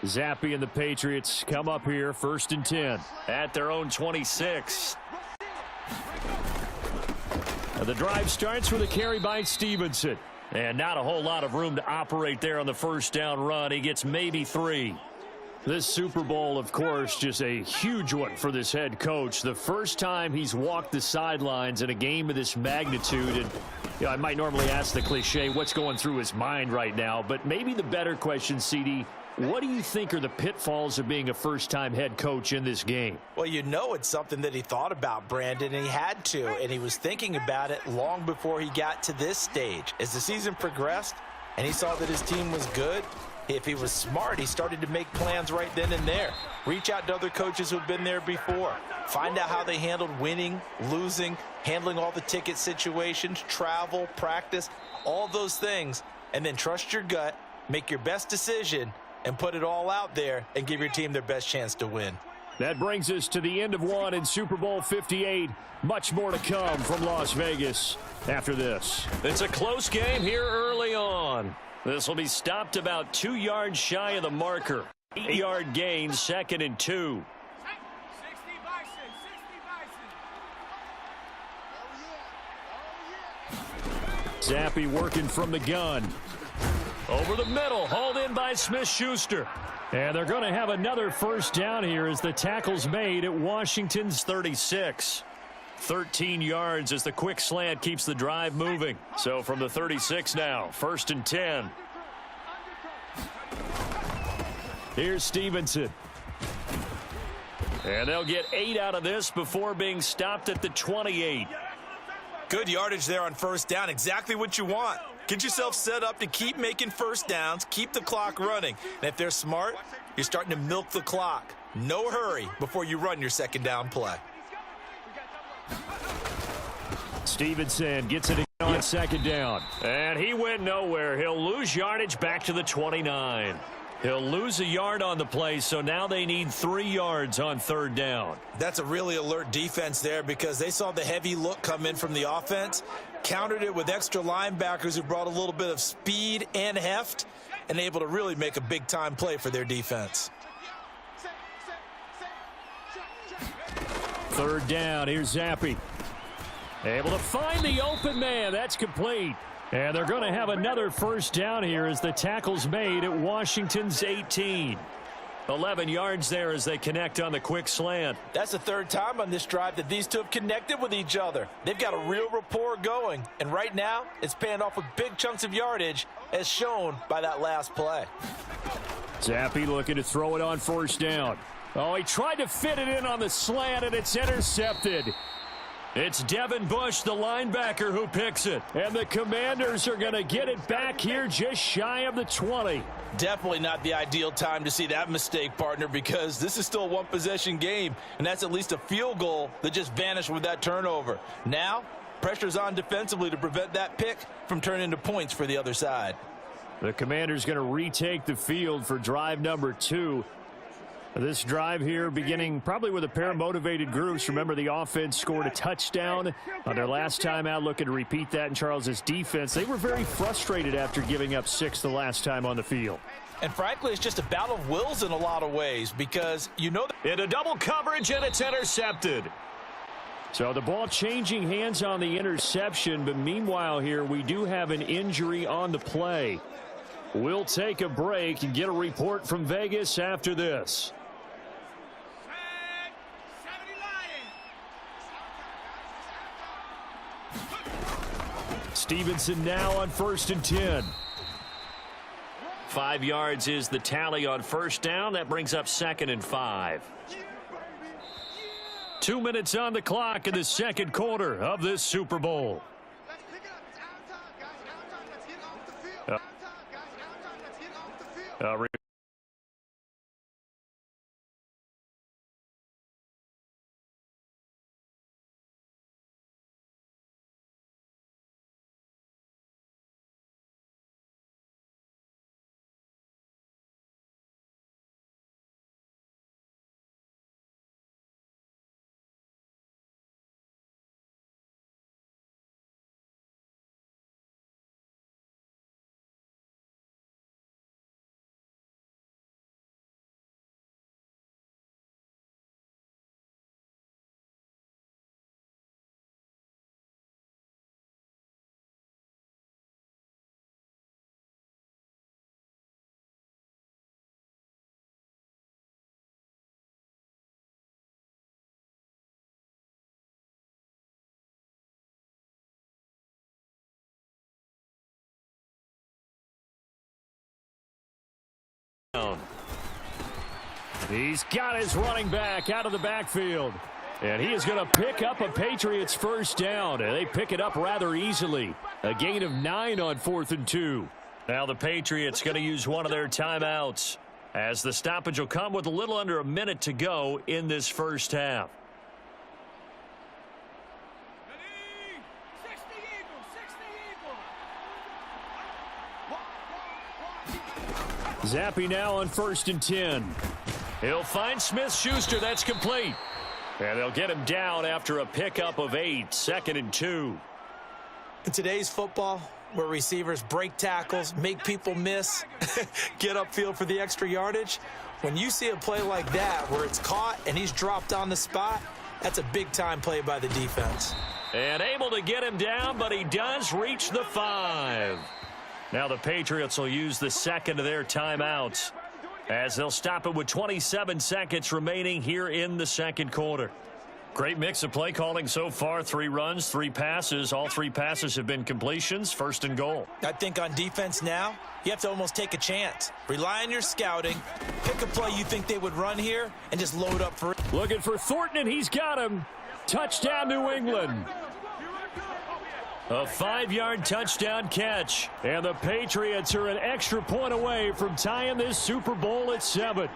Zappe and the Patriots come up here 1st and 10 at their own 26. The drive starts with a carry by Stevenson. And not a whole lot of room to operate there on the first down run. He gets maybe 3. This Super Bowl, of course, just a huge one for this head coach. The first time he's walked the sidelines in a game of this magnitude. And I might normally ask the cliche, what's going through his mind right now? But maybe the better question, CD, what do you think are the pitfalls of being a first-time head coach in this game? Well, you know it's something that he thought about, Brandon, and he had to, and he was thinking about it long before he got to this stage. As the season progressed and he saw that his team was good, if he was smart, he started to make plans right then and there. Reach out to other coaches who've been there before. Find out how they handled winning, losing, handling all the ticket situations, travel, practice, all those things, and then trust your gut, make your best decision, and put it all out there and give your team their best chance to win. That brings us to the end of one in Super Bowl 58. Much more to come from Las Vegas after this. It's a close game here early on. This will be stopped about 2 yards shy of the marker. 8-yard gain, 2nd and 2. Zappe working from the gun. Over the middle, hauled in by Smith-Schuster. And they're going to have another first down here as the tackle's made at Washington's 36. 13 yards as the quick slant keeps the drive moving. So from the 36 now, 1st and 10. Here's Stevenson. And they'll get 8 out of this before being stopped at the 28. Good yardage there on first down. Exactly what you want. Get yourself set up to keep making first downs, keep the clock running. And if they're smart, you're starting to milk the clock. No hurry before you run your second down play. Stevenson gets it on second down. And he went nowhere. He'll lose yardage back to the 29. He'll lose a yard on the play, so now they need 3 yards on 3rd down. That's a really alert defense there because they saw the heavy look come in from the offense, countered it with extra linebackers who brought a little bit of speed and heft, and able to really make a big-time play for their defense. 3rd down. Here's Zappe. Able to find the open man. That's complete. And they're going to have another first down here as the tackle's made at Washington's 18. 11 yards there as they connect on the quick slant. That's the 3rd time on this drive that these two have connected with each other. They've got a real rapport going. And right now, it's paying off with big chunks of yardage as shown by that last play. Zappe looking to throw it on 1st down. Oh, he tried to fit it in on the slant, and it's intercepted. It's Devin Bush, the linebacker, who picks it. And the Commanders are going to get it back here just shy of the 20. Definitely not the ideal time to see that mistake, partner, because this is still a one-possession game, and that's at least a field goal that just vanished with that turnover. Now, Pressure's on defensively to prevent that pick from turning into points for the other side. The Commanders going to retake the field for drive number 2. This drive here beginning probably with a pair of motivated groups. Remember, the offense scored a touchdown on their last time out, looking to repeat that in Charles's defense. They were very frustrated after giving up 6 the last time on the field. And frankly, it's just a battle of wills in a lot of ways because you know that Into double coverage, and it's intercepted. So the ball changing hands on the interception, but meanwhile here we do have an injury on the play. We'll take a break and get a report from Vegas after this. Stevenson now on 1st and 10. 5 yards is the tally on first down. That brings up 2nd and 5. 2 minutes on the clock in the second quarter of this Super Bowl. Let's pick it up. It's our time, guys. Our time. Let's hit off the field. Our time, guys. Our time. Let's hit off the field. He's got his running back out of the backfield. And he is going to pick up a Patriots first down. And they pick it up rather easily. A gain of 9 on 4th and 2. Now the Patriots going to use one of their timeouts, as the stoppage will come with a little under a minute to go in this first half. Zappi now on 1st and 10. He'll find Smith-Schuster. That's complete. And they'll get him down after a pickup of 8. 2nd and 2. In today's football, where receivers break tackles, make people miss, get upfield for the extra yardage, when you see a play like that where it's caught and he's dropped on the spot, that's a big-time play by the defense. And able to get him down, but he does reach the 5. Now the Patriots will use the second of their timeouts, as they'll stop it with 27 seconds remaining here in the second quarter. Great mix of play calling so far. 3 runs, 3 passes. All 3 passes have been completions. 1st and goal. I think on defense now, you have to almost take a chance. Rely on your scouting. Pick a play you think they would run here and just load up for it. Looking for Thornton, and he's got him. Touchdown, New England. A 5-yard touchdown catch. And the Patriots are an extra point away from tying this Super Bowl at 7.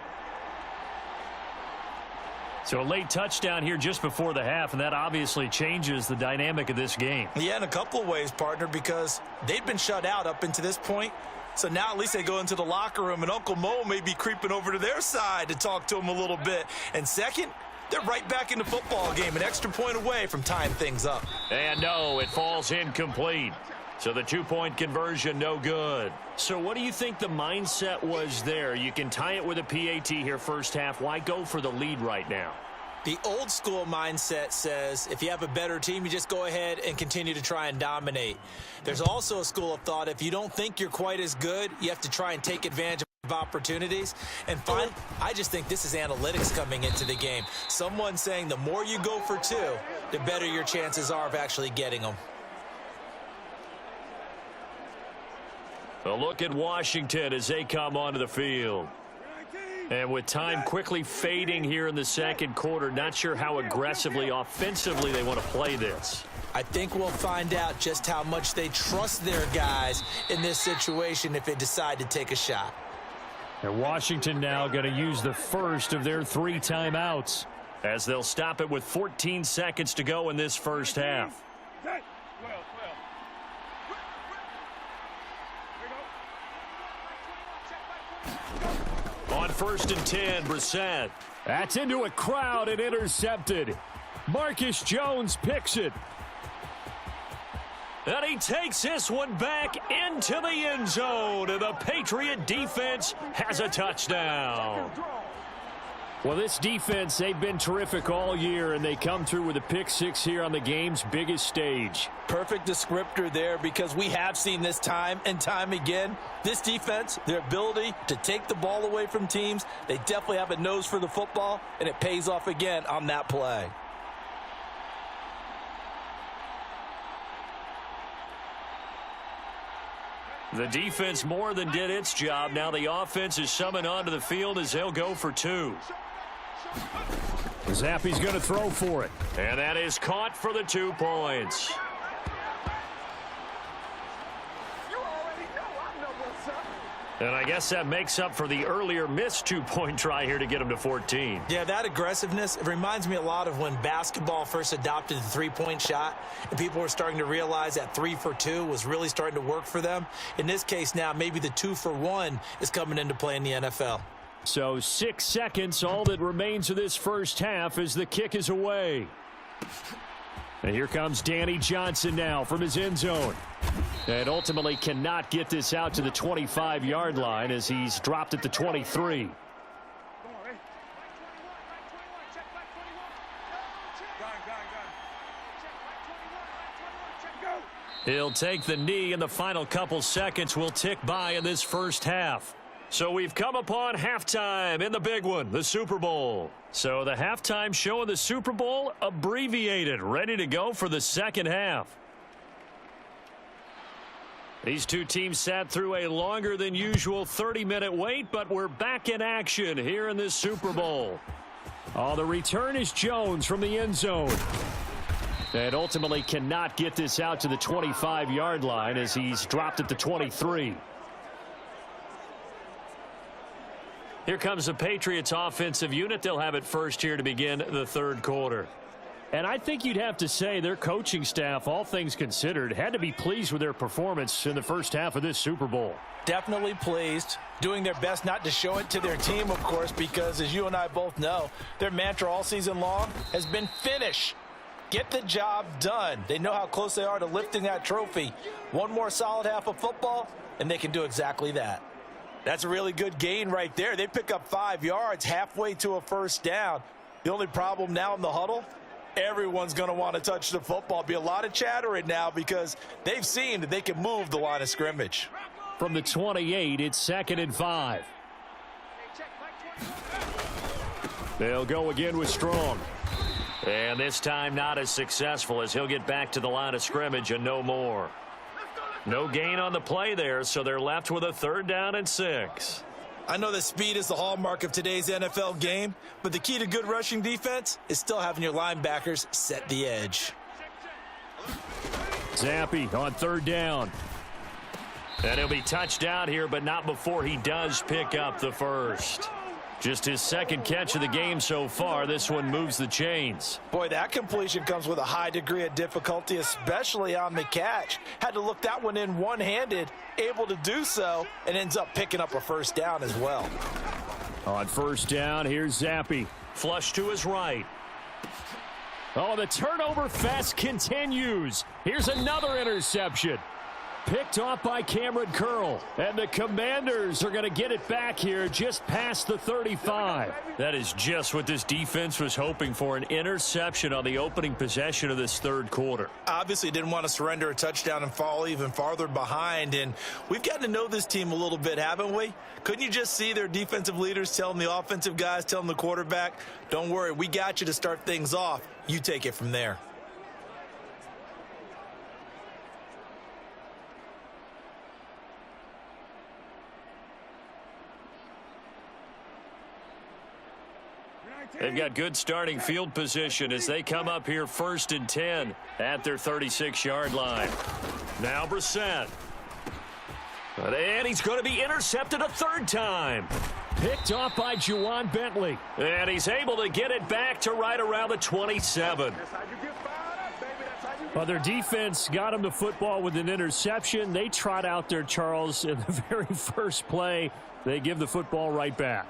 So a late touchdown here just before the half, and that obviously changes the dynamic of this game. Yeah, in a couple of ways, partner, because they've been shut out up until this point. So now at least they go into the locker room, and Uncle Mo may be creeping over to their side to talk to them a little bit. And second, they're right back in the football game, an extra point away from tying things up. And no, it falls incomplete. So the 2-point conversion, no good. So what do you think the mindset was there? You can tie it with a PAT here first half. Why go for the lead right now? The old school mindset says if you have a better team, you just go ahead and continue to try and dominate. There's also a school of thought, if you don't think you're quite as good, you have to try and take advantage of opportunities. And finally, I just think this is analytics coming into the game. Someone saying the more you go for 2, the better your chances are of actually getting them. A look at Washington as they come onto the field. And with time quickly fading here in the second quarter, not sure how aggressively, offensively they want to play this. I think we'll find out just how much they trust their guys in this situation if they decide to take a shot. And Washington now going to use the first of their 3 timeouts, as they'll stop it with 14 seconds to go in this first half. On 1st and 10, Brissett. That's into a crowd and intercepted. Marcus Jones picks it. And he takes this one back into the end zone. And the Patriot defense has a touchdown. Well, this defense, they've been terrific all year, and they come through with a pick six here on the game's biggest stage. Perfect descriptor there, because we have seen this time and time again. This defense, their ability to take the ball away from teams, they definitely have a nose for the football, and it pays off again on that play. The defense more than did its job. Now the offense is summoned onto the field as they'll go for 2. Zappe's going to throw for it. And that is caught for the 2 points. And I guess that makes up for the earlier missed 2-point try here to get him to 14. Yeah, that aggressiveness, it reminds me a lot of when basketball first adopted the three-point shot, and people were starting to realize that 3 for 2 was really starting to work for them. In this case now, maybe the 2 for 1 is coming into play in the NFL. So 6 seconds, all that remains of this first half as the kick is away. And here comes Danny Johnson now from his end zone. And ultimately cannot get this out to the 25-yard line as he's dropped at the 23. He'll take the knee, and the final couple seconds will tick by in this first half. So we've come upon halftime in the big one, the Super Bowl. So the halftime show in the Super Bowl abbreviated, ready to go for the second half. These two teams sat through a longer than usual 30-minute wait, but we're back in action here in this Super Bowl. Oh, the return is Jones from the end zone. And ultimately cannot get this out to the 25-yard line as he's dropped at the 23. Here comes the Patriots offensive unit. They'll have it first here to begin the third quarter. And I think you'd have to say their coaching staff, all things considered, had to be pleased with their performance in the first half of this Super Bowl. Definitely pleased, doing their best not to show it to their team, of course, because as you and I both know, their mantra all season long has been finish. Get the job done. They know how close they are to lifting that trophy. One more solid half of football, and they can do exactly that. That's a really good gain right there. They pick up 5 yards halfway to a first down. The only problem now in the huddle, everyone's going to want to touch the football. Be a lot of chattering now because they've seen that they can move the line of scrimmage. From the 28, it's 2nd and 5. They'll go again with Strong. And this time not as successful as he'll get back to the line of scrimmage and no more. No gain on the play there, so they're left with a 3rd down and 6. I know that speed is the hallmark of today's NFL game, but the key to good rushing defense is still having your linebackers set the edge. Zappe on 3rd down. And he'll be touched down here, but not before he does pick up the first. Just his 2nd catch of the game so far. This one moves the chains. Boy, that completion comes with a high degree of difficulty, especially on the catch. Had to look that one in one-handed, able to do so, and ends up picking up a 1st down as well. On 1st down, here's Zappe. Flush to his right. Oh, the turnover fest continues. Here's another interception. Picked off by Cameron Curl. And the Commanders are going to get it back here just past the 35. That is just what this defense was hoping for, an interception on the opening possession of this third quarter. Obviously didn't want to surrender a touchdown and fall even farther behind. And we've gotten to know this team a little bit, haven't we? Couldn't you just see their defensive leaders telling the offensive guys, telling the quarterback, don't worry, we got you to start things off. You take it from there. They've got good starting field position as they come up here 1st and 10 at their 36-yard line. Now Brissett. And he's going to be intercepted a 3rd time. Picked off by Juwan Bentley. And he's able to get it back to right around the 27. Well, their defense got him the football with an interception. They trot out there, Charles, in the very first play. They give the football right back.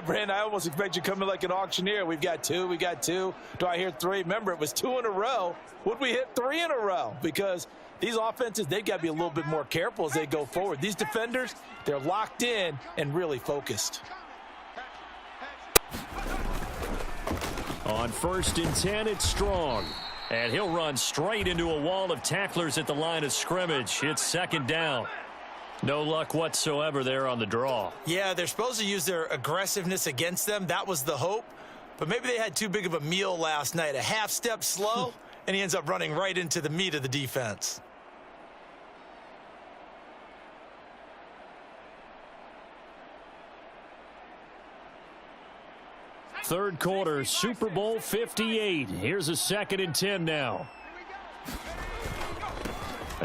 Brandon, I almost expect you to come in like an auctioneer. We've got two. We got two. Do I hear three? Remember, it was 2 in a row. Would we hit 3 in a row? Because these offenses, they've got to be a little bit more careful as they go forward. These defenders, they're locked in and really focused. On 1st and 10, it's Strong. And he'll run straight into a wall of tacklers at the line of scrimmage. It's 2nd down. No luck whatsoever there on the draw. Yeah, they're supposed to use their aggressiveness against them. That was the hope. But maybe they had too big of a meal last night. A half step slow, and he ends up running right into the meat of the defense. Third quarter, Super Bowl 58. Here's a 2nd and 10 now.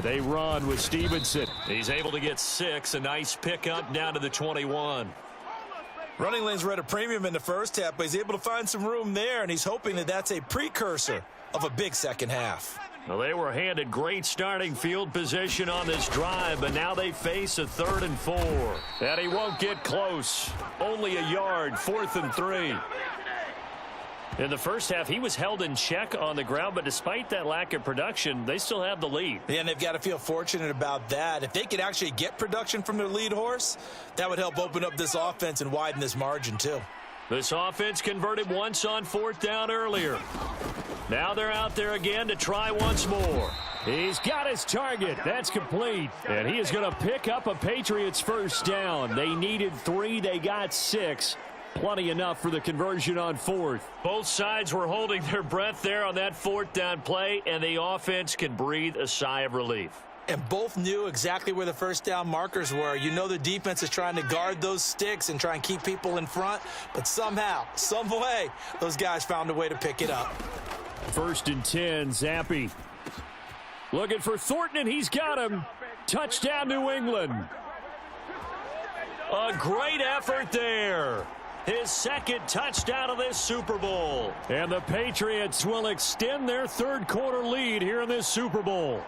They run with Stevenson. He's able to get 6. A nice pickup down to the 21. Running lanes were at a premium in the first half, but he's able to find some room there, and he's hoping that that's a precursor of a big second half. Well, they were handed great starting field position on this drive, but now they face a 3rd and 4. And he won't get close. Only a yard, 4th and 3. In the first half, he was held in check on the ground, but despite that lack of production, they still have the lead. Yeah, and they've got to feel fortunate about that. If they could actually get production from their lead horse, that would help open up this offense and widen this margin, too. This offense converted once on 4th down earlier. Now they're out there again to try once more. He's got his target. That's complete. And he is going to pick up a Patriots 1st down. They needed 3. They got 6. Plenty enough for the conversion on 4th. Both sides were holding their breath there on that 4th down play, and the offense can breathe a sigh of relief. And both knew exactly where the 1st down markers were. You know the defense is trying to guard those sticks and try and keep people in front, but somehow, some way, those guys found a way to pick it up. 1st and 10, Zappi. Looking for Thornton, and he's got him. Touchdown, New England. A great effort there. His 2nd touchdown of this Super Bowl. And the Patriots will extend their 3rd quarter lead here in this Super Bowl.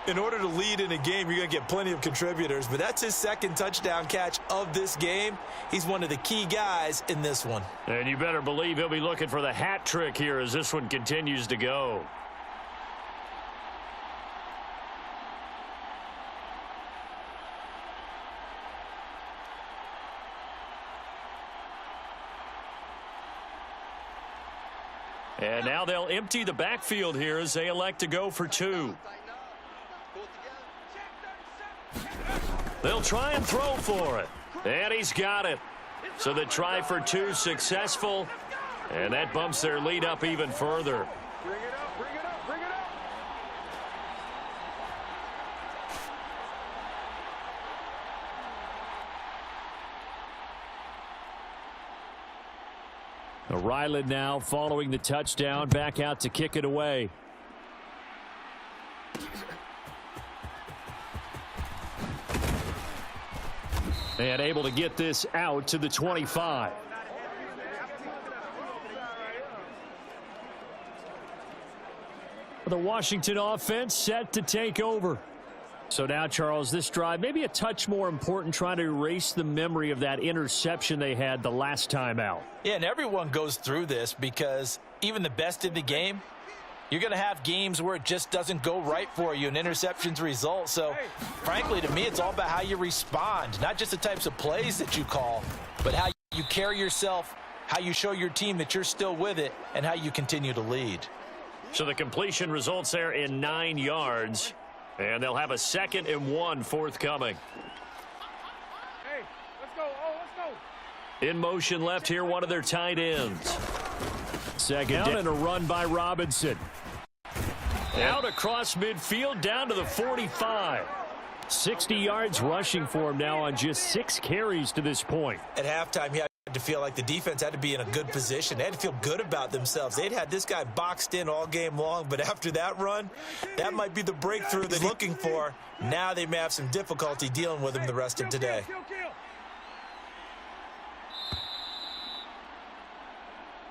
In order to lead in a game, you're going to get plenty of contributors, but that's his 2nd touchdown catch of this game. He's one of the key guys in this one. And you better believe he'll be looking for the hat trick here as this one continues to go. And now they'll empty the backfield here as they elect to go for 2. They'll try and throw for it. And he's got it. So the try for 2 successful. And that bumps their lead up even further. Bring it up, bring it up, bring it up. Ryland now following the touchdown, back out to kick it away. And able to get this out to the 25. The Washington offense set to take over. So now, Charles, this drive maybe a touch more important, trying to erase the memory of that interception they had the last time out. Yeah, and everyone goes through this because even the best in the game, you're going to have games where it just doesn't go right for you and interceptions result. So, frankly, to me, it's all about how you respond, not just the types of plays that you call, but how you carry yourself, how you show your team that you're still with it, and how you continue to lead. So the completion results there in 9 yards. And they'll have a 2nd and 1 forthcoming. Hey, let's go. Oh, let's go. In motion left here, one of their tight ends. 2nd down and a run by Robinson. Out across midfield, down to the 45. 60 yards rushing for him now on just 6 carries to this point. At halftime, he had to feel like the defense had to be in a good position. They had to feel good about themselves. They'd had this guy boxed in all game long, but after that run, that might be the breakthrough that he's looking for. Now they may have some difficulty dealing with him the rest of today.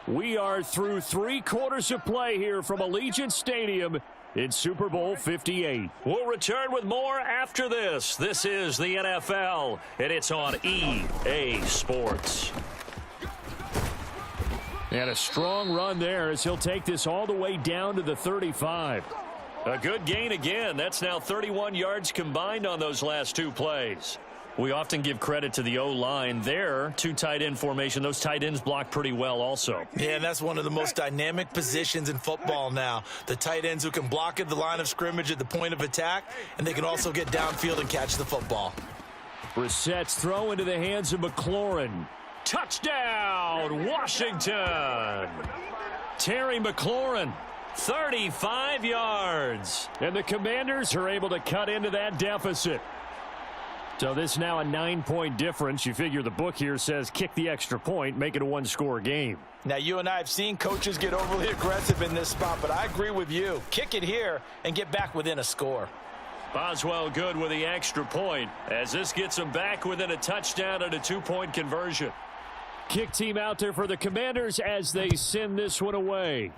We are through 3 quarters of play here from Allegiant Stadium in Super Bowl 58. We'll return with more after this. This is the NFL, and it's on EA Sports. And a strong run there as he'll take this all the way down to the 35. A good gain again. That's now 31 yards combined on those last two plays. We often give credit to the O-line there. Two tight end formation. Those tight ends block pretty well also. Yeah, and that's one of the most dynamic positions in football now. The tight ends who can block at the line of scrimmage at the point of attack, and they can also get downfield and catch the football. Brissett's throw into the hands of McLaurin. Touchdown, Washington. Terry McLaurin, 35 yards. And the Commanders are able to cut into that deficit. So this is now a 9-point difference. You figure the book here says kick the extra point, make it a one-score game. Now, you and I have seen coaches get overly aggressive in this spot, but I agree with you. Kick it here and get back within a score. Boswell good with the extra point as this gets them back within a touchdown and a 2-point conversion. Kick team out there for the Commanders as they send this one away.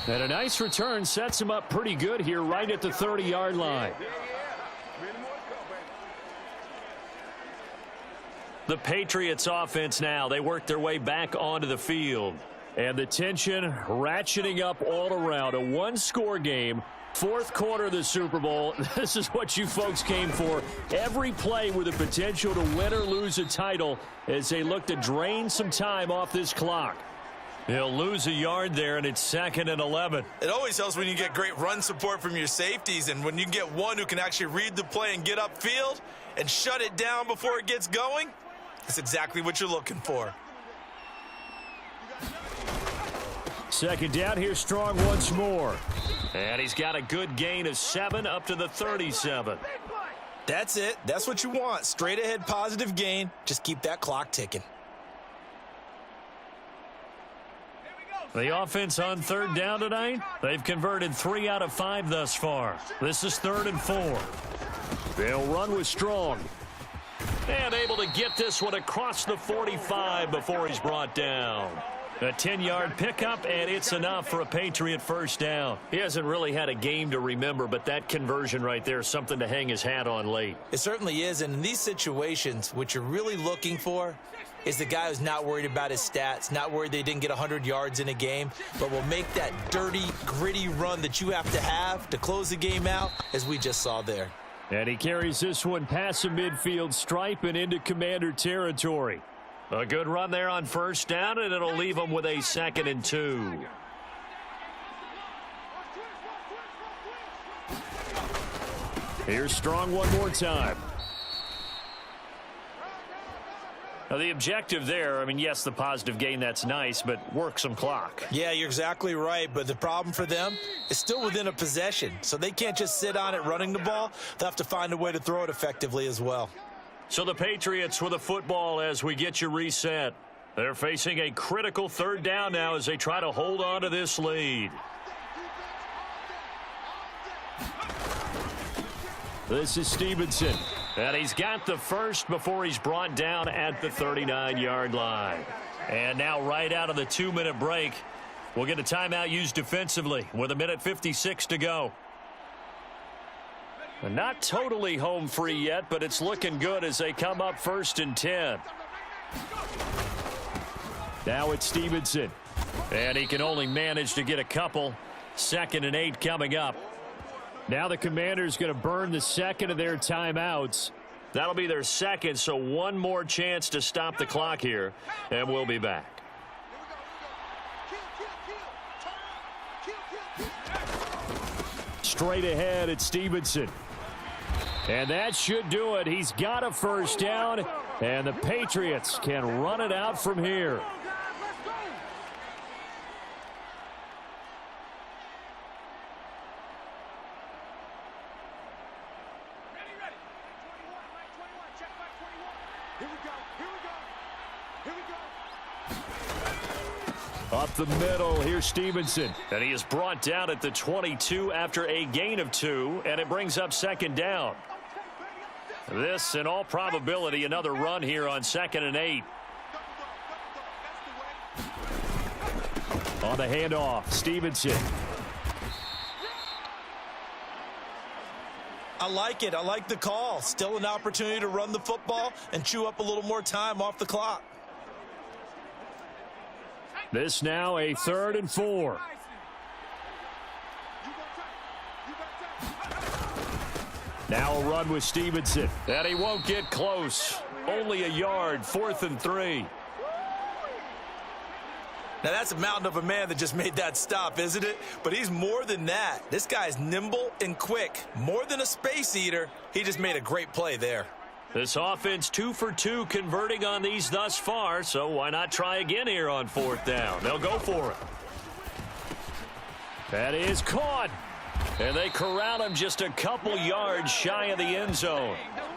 And a nice return sets him up pretty good here right at the 30-yard line. The Patriots offense now. They work their way back onto the field. And the tension ratcheting up all around. A one-score game. Fourth quarter of the Super Bowl. This is what you folks came for. Every play with the potential to win or lose a title as they look to drain some time off this clock. He'll lose a yard there, and it's 2nd and 11. It always helps when you get great run support from your safeties, and when you get one who can actually read the play and get upfield and shut it down before it gets going, that's exactly what you're looking for. Second down here, Strong once more. And he's got a good gain of 7 up to the 37. That's it. That's what you want. Straight ahead positive gain. Just keep that clock ticking. The offense on third down tonight, they've converted 3 out of 5 thus far. This is 3rd and 4. They'll run with Strong. And able to get this one across the 45 before he's brought down. A 10-yard pickup, and it's enough for a Patriot first down. He hasn't really had a game to remember, but that conversion right there is something to hang his hat on late. It certainly is, and in these situations, what you're really looking for is the guy who's not worried about his stats, not worried they didn't get 100 yards in a game, but will make that dirty, gritty run that you have to close the game out, as we just saw there. And he carries this one past the midfield stripe and into Commander territory. A good run there on first down, and it'll leave them with a 2nd and 2. Here's Strong one more time. Now the objective there, I mean, yes, the positive gain, that's nice, but work some clock. Yeah, you're exactly right, but the problem for them is still within a possession, so they can't just sit on it running the ball. They'll have to find a way to throw it effectively as well. So the Patriots with the football as we get you reset. They're facing a critical third down now as they try to hold on to this lead. This is Stevenson. And he's got the first before he's brought down at the 39-yard line. And now right out of the 2-minute break, we'll get a timeout used defensively with 1:56 to go. Not totally home free yet, but it's looking good as they come up 1st and 10. Now it's Stevenson. And he can only manage to get a couple. 2nd and 8 coming up. Now the Commanders going to burn the second of their timeouts. That'll be their second, so one more chance to stop the clock here, and we'll be back. Straight ahead at Stevenson. And that should do it. He's got a first down, and the Patriots can run it out from here. Up the middle, here's Stevenson. And he is brought down at the 22 after a gain of 2, and it brings up 2nd down. This, in all probability, another run here on 2nd and 8. On the handoff, Stevenson. I like it. I like the call. Still an opportunity to run the football and chew up a little more time off the clock. This now a 3rd and 4. Now a run with Stevenson. And he won't get close. Only a yard, 4th and 3. Now, that's a mountain of a man that just made that stop, isn't it? But he's more than that. This guy's nimble and quick. More than a space eater. He just made a great play there. This offense 2 for 2 converting on these thus far, so why not try again here on 4th down? They'll go for it. That is caught. And they corral him just a couple yards shy of the end zone.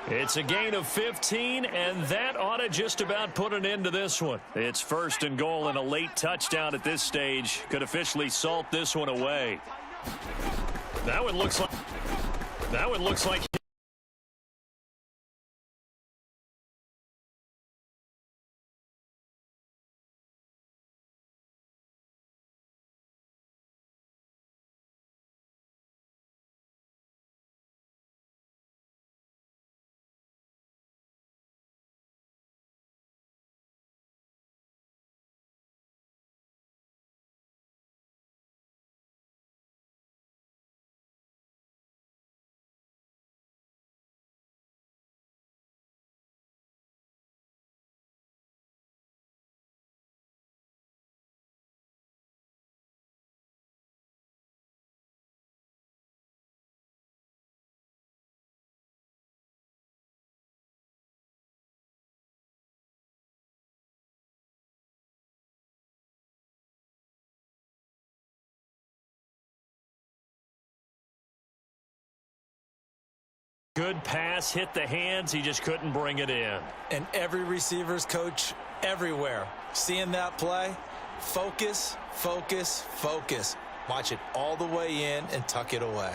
It's a gain of 15, and that ought to just about put an end to this one. It's 1st and goal, and a late touchdown at this stage could officially salt this one away. That one looks like good pass, hit the hands. He just couldn't bring it in. And every receiver's coach everywhere. Seeing that play, focus, focus, focus. Watch it all the way in and tuck it away.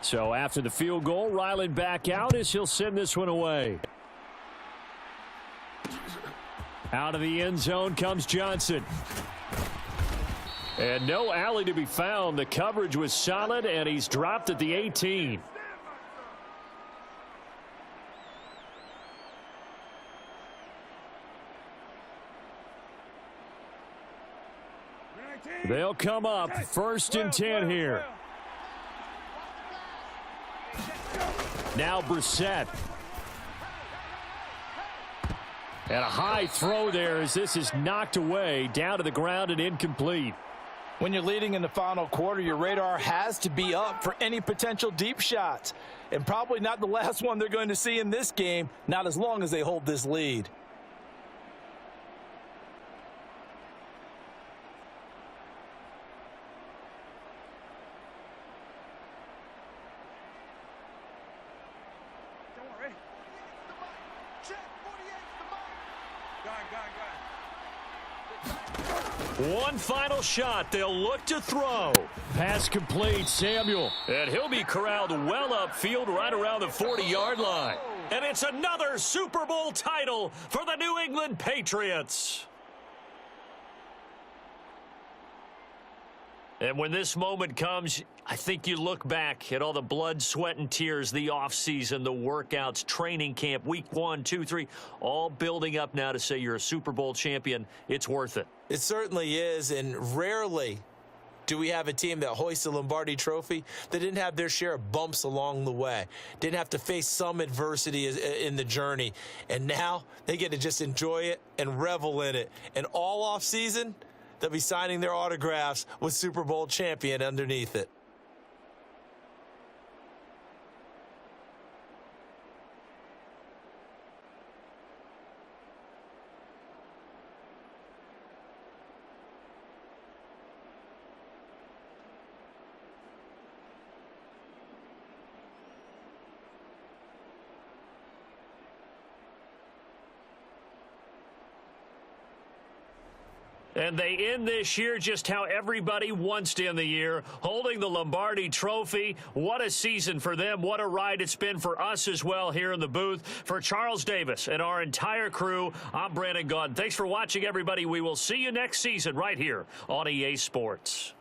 So after the field goal, Ryland back out as he'll send this one away. Out of the end zone comes Johnson. And no alley to be found. The coverage was solid, and he's dropped at the 18. They'll come up 1st and 10 here. Now Brissett. And a high throw there as this is knocked away, down to the ground and incomplete. When you're leading in the final quarter, your radar has to be up for any potential deep shots. And probably not the last one they're going to see in this game, not as long as they hold this lead. One final shot. They'll look to throw. Pass complete, Samuel. And he'll be corralled well upfield right around the 40-yard line. And it's another Super Bowl title for the New England Patriots. And when this moment comes, I think you look back at all the blood, sweat, and tears, the offseason, the workouts, training camp, week 1, 2, 3, all building up now to say you're a Super Bowl champion. It's worth it. It certainly is, and rarely do we have a team that hoists the Lombardi Trophy that didn't have their share of bumps along the way, didn't have to face some adversity in the journey, and now they get to just enjoy it and revel in it. And all offseason, they'll be signing their autographs with Super Bowl champion underneath it. And they end this year just how everybody wants to end the year, holding the Lombardi Trophy. What a season for them. What a ride it's been for us as well here in the booth. For Charles Davis and our entire crew, I'm Brandon Gaudin. Thanks for watching, everybody. We will see you next season right here on EA Sports.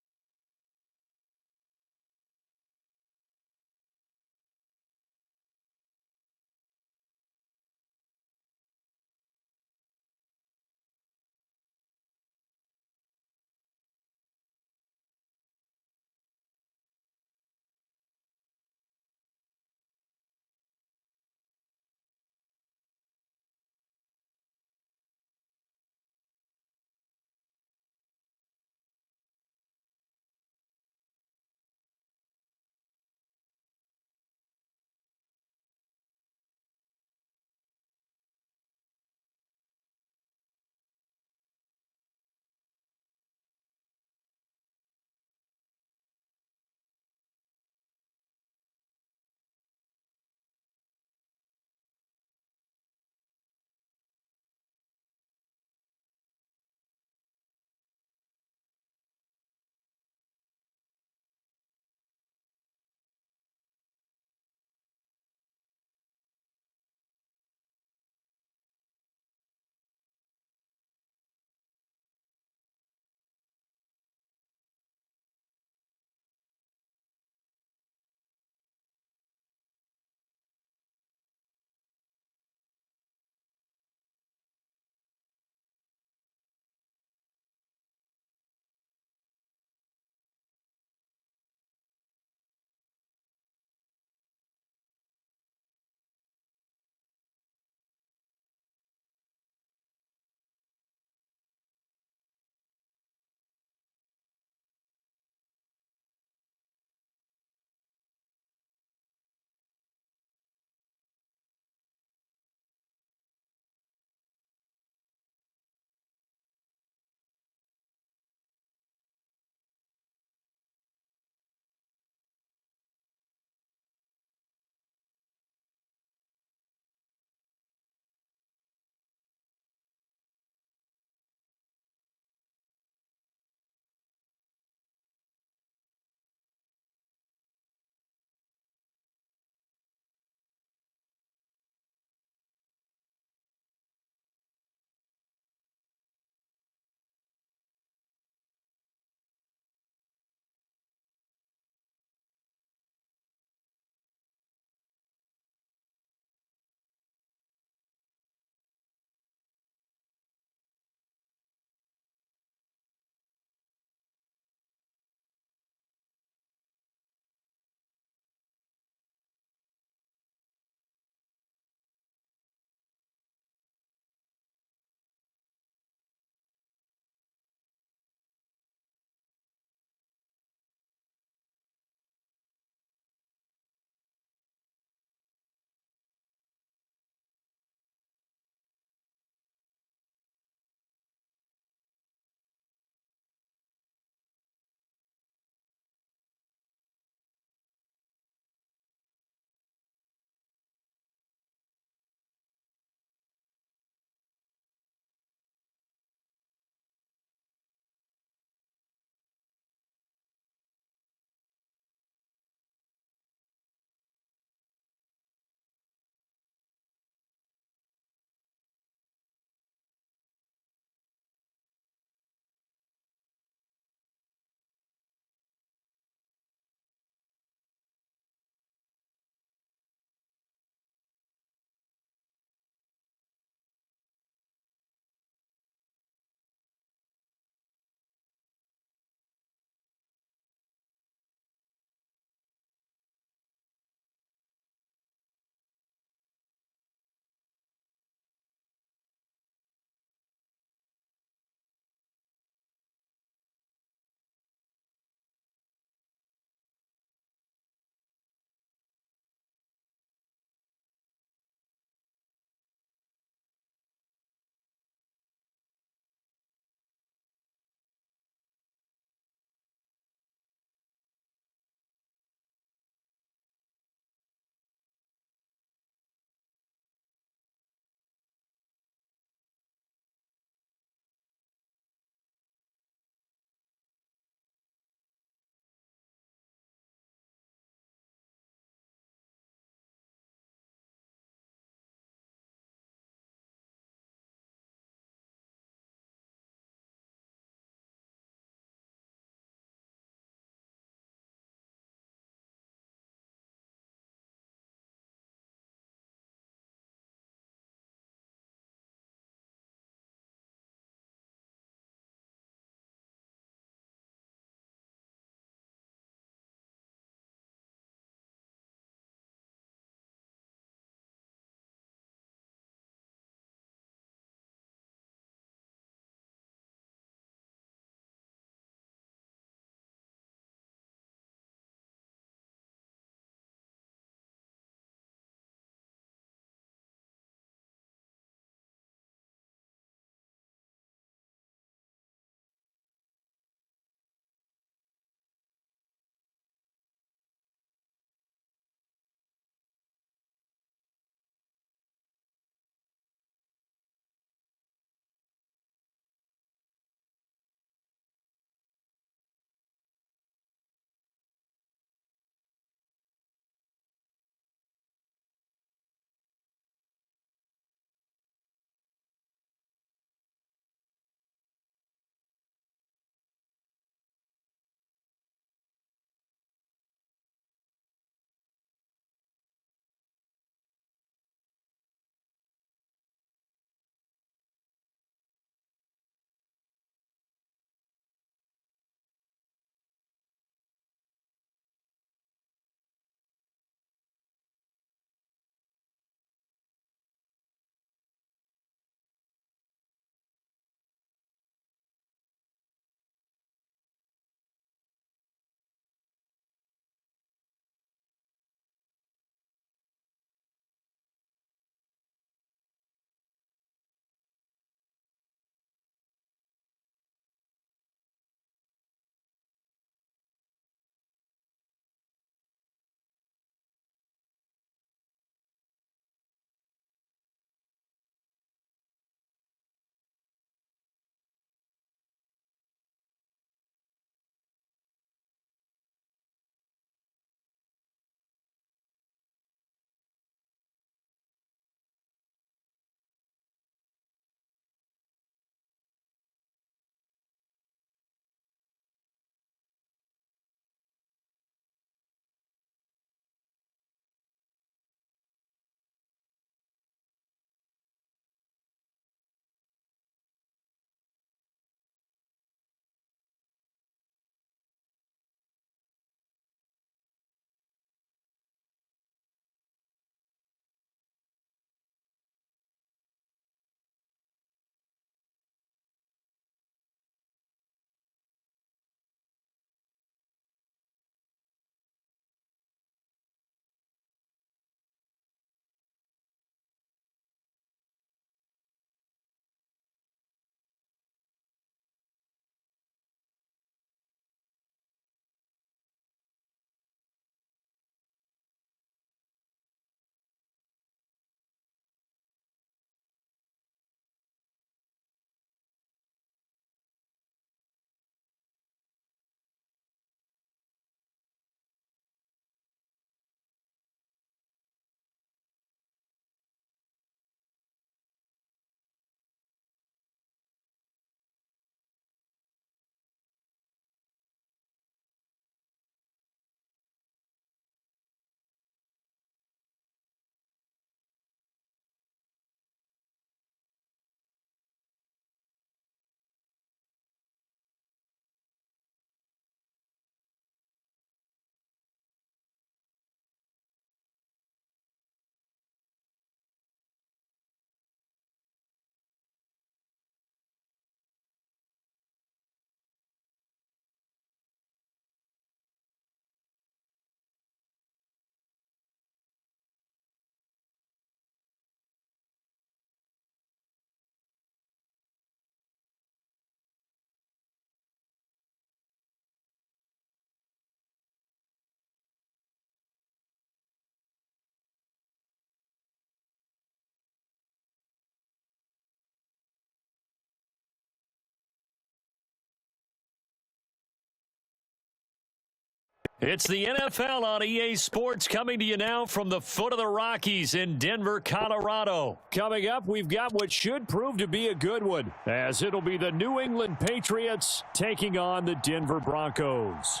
It's the NFL on EA Sports coming to you now from the foot of the Rockies in Denver, Colorado. Coming up, we've got what should prove to be a good one, as it'll be the New England Patriots taking on the Denver Broncos.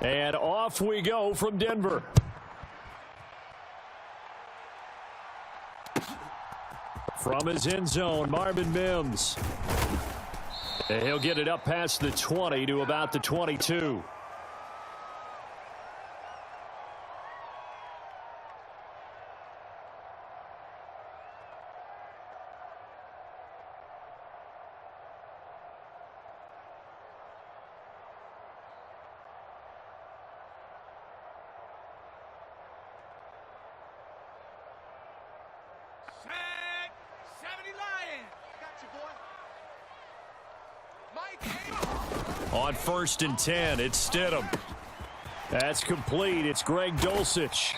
And off we go from Denver. From his end zone, Marvin Mims. And he'll get it up past the 20 to about the 22. On 1st and 10, it's Stidham. That's complete. It's Greg Dulcich.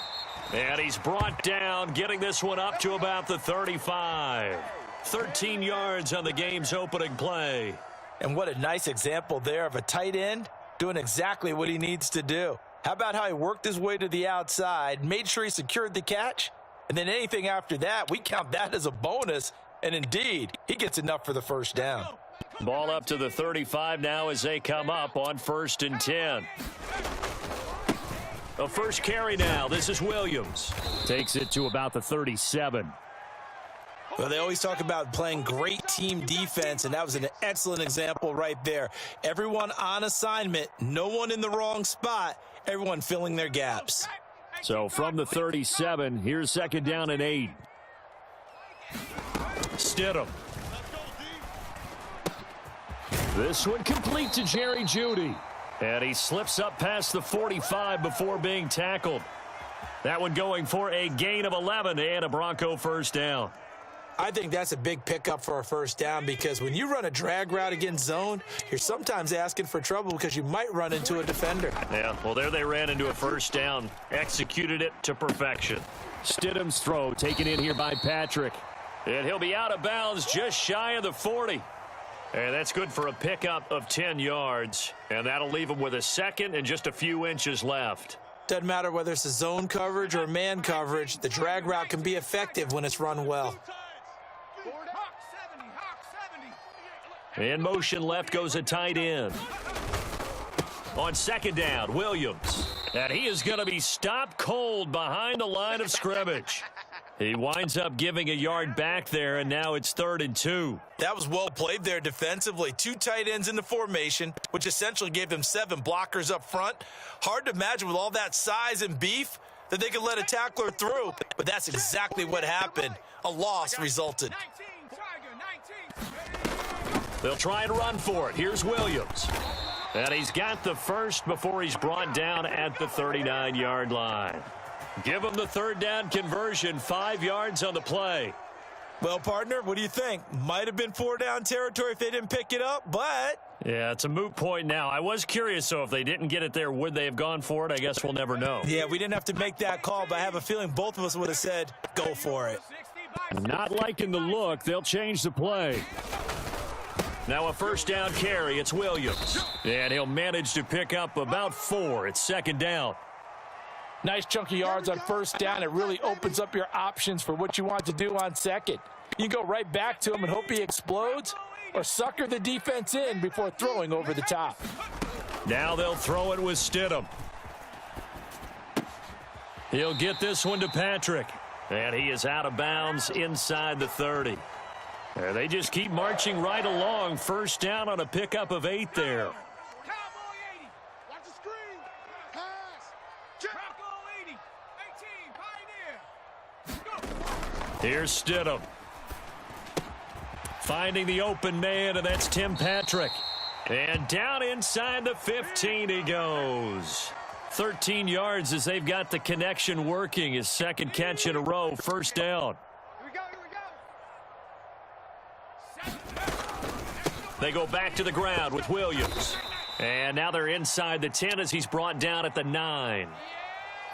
And he's brought down, getting this one up to about the 35. 13 yards on the game's opening play. And what a nice example there of a tight end doing exactly what he needs to do. How about how he worked his way to the outside, made sure he secured the catch, and then anything after that, we count that as a bonus. And indeed, he gets enough for the first down. Ball up to the 35 now as they come up on 1st and 10. The first carry now. This is Williams. Takes it to about the 37. Well, they always talk about playing great team defense, and that was an excellent example right there. Everyone on assignment, no one in the wrong spot, everyone filling their gaps. So from the 37, here's 2nd down and 8. Stidham. This one complete to Jerry Jeudy. And he slips up past the 45 before being tackled. That one going for a gain of 11 and a Bronco first down. I think that's a big pickup for a first down, because when you run a drag route against zone, you're sometimes asking for trouble because you might run into a defender. Yeah, well, there they ran into a first down. Executed it to perfection. Stidham's throw taken in here by Patrick. And he'll be out of bounds just shy of the 40. And that's good for a pickup of 10 yards. And that'll leave him with a second and just a few inches left. Doesn't matter whether it's a zone coverage or man coverage, the drag route can be effective when it's run well. In motion left goes a tight end. On 2nd down, Williams. And he is going to be stopped cold behind the line of scrimmage. He winds up giving a yard back there, and now it's 3rd and 2. That was well played there defensively. 2 tight ends in the formation, which essentially gave them 7 blockers up front. Hard to imagine with all that size and beef that they could let a tackler through, but that's exactly what happened. A loss resulted. They'll try and run for it. Here's Williams. And he's got the first before he's brought down at the 39-yard line. Give him the 3rd down conversion, 5 yards on the play. Well, partner, what do you think? Might have been 4-down territory if they didn't pick it up, but... Yeah, it's a moot point now. I was curious, so if they didn't get it there, would they have gone for it? I guess we'll never know. Yeah, we didn't have to make that call, but I have a feeling both of us would have said, go for it. Not liking the look. They'll change the play. Now a 1st down carry. It's Williams. And he'll manage to pick up about 4. It's 2nd down. Nice chunk of yards on 1st down. It really opens up your options for what you want to do on 2nd. You go right back to him and hope he explodes, or sucker the defense in before throwing over the top. Now they'll throw it with Stidham. He'll get this one to Patrick. And he is out of bounds inside the 30. And they just keep marching right along. 1st down on a pickup of 8 there. Here's Stidham. Finding the open man, and that's Tim Patrick. And down inside the 15 he goes. 13 yards as they've got the connection working. His 2nd catch in a row, 1st down. They go back to the ground with Williams. And now they're inside the 10 as he's brought down at the 9.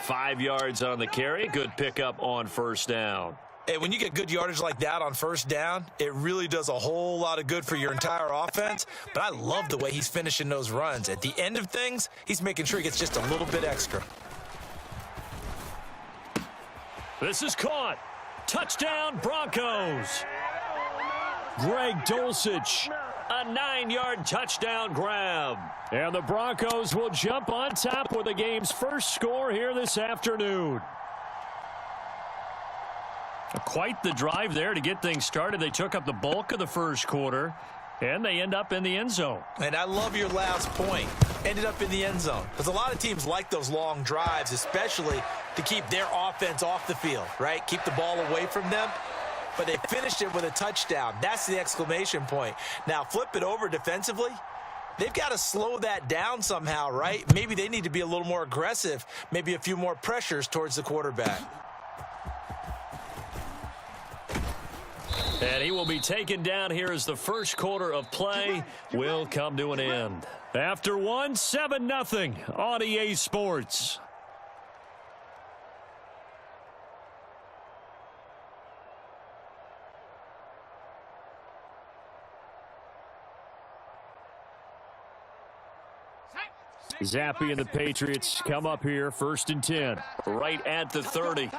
5 yards on the carry. Good pickup on 1st down. And when you get good yardage like that on first down, it really does a whole lot of good for your entire offense. But I love the way he's finishing those runs. At the end of things, he's making sure he gets just a little bit extra. This is caught. Touchdown, Broncos. Greg Dulcich, a 9-yard touchdown grab. And the Broncos will jump on top with the game's first score here this afternoon. Quite the drive there to get things started. They took up the bulk of the first quarter, and they end up in the end zone. And I love your last point. Ended up in the end zone. Because a lot of teams like those long drives, especially to keep their offense off the field, right? Keep the ball away from them. But they finished it with a touchdown. That's the exclamation point. Now, flip it over defensively. They've got to slow that down somehow, right? Maybe they need to be a little more aggressive. Maybe a few more pressures towards the quarterback. And he will be taken down here as the first quarter of play will come to an end. After one, 7-0 on EA Sports. Zappe and the Patriots come up here, 1st and 10. Right at the 30.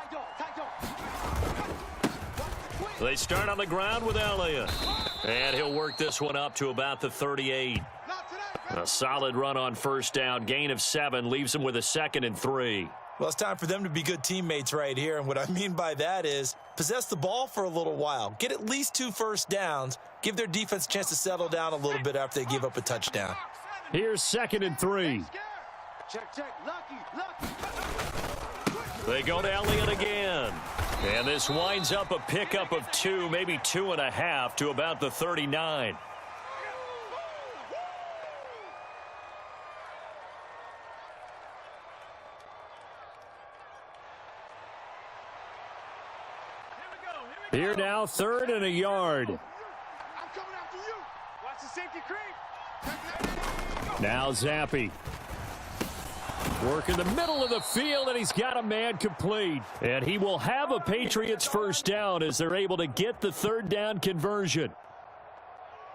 They start on the ground with Elliott. And he'll work this one up to about the 38. A solid run on first down. Gain of 7 leaves him with a 2nd and 3. Well, it's time for them to be good teammates right here. And what I mean by that is possess the ball for a little while. Get at least 2 first downs. Give their defense a chance to settle down a little bit after they give up a touchdown. Here's 2nd and 3. They go to Elliott again. And this winds up a pickup of 2, maybe 2.5 to about the 39. Here now, 3rd and a yard. I'm coming after you. Watch the safety creep. Now Zappe. Work in the middle of the field, and he's got a man complete. And he will have a Patriots first down as they're able to get the 3rd down conversion.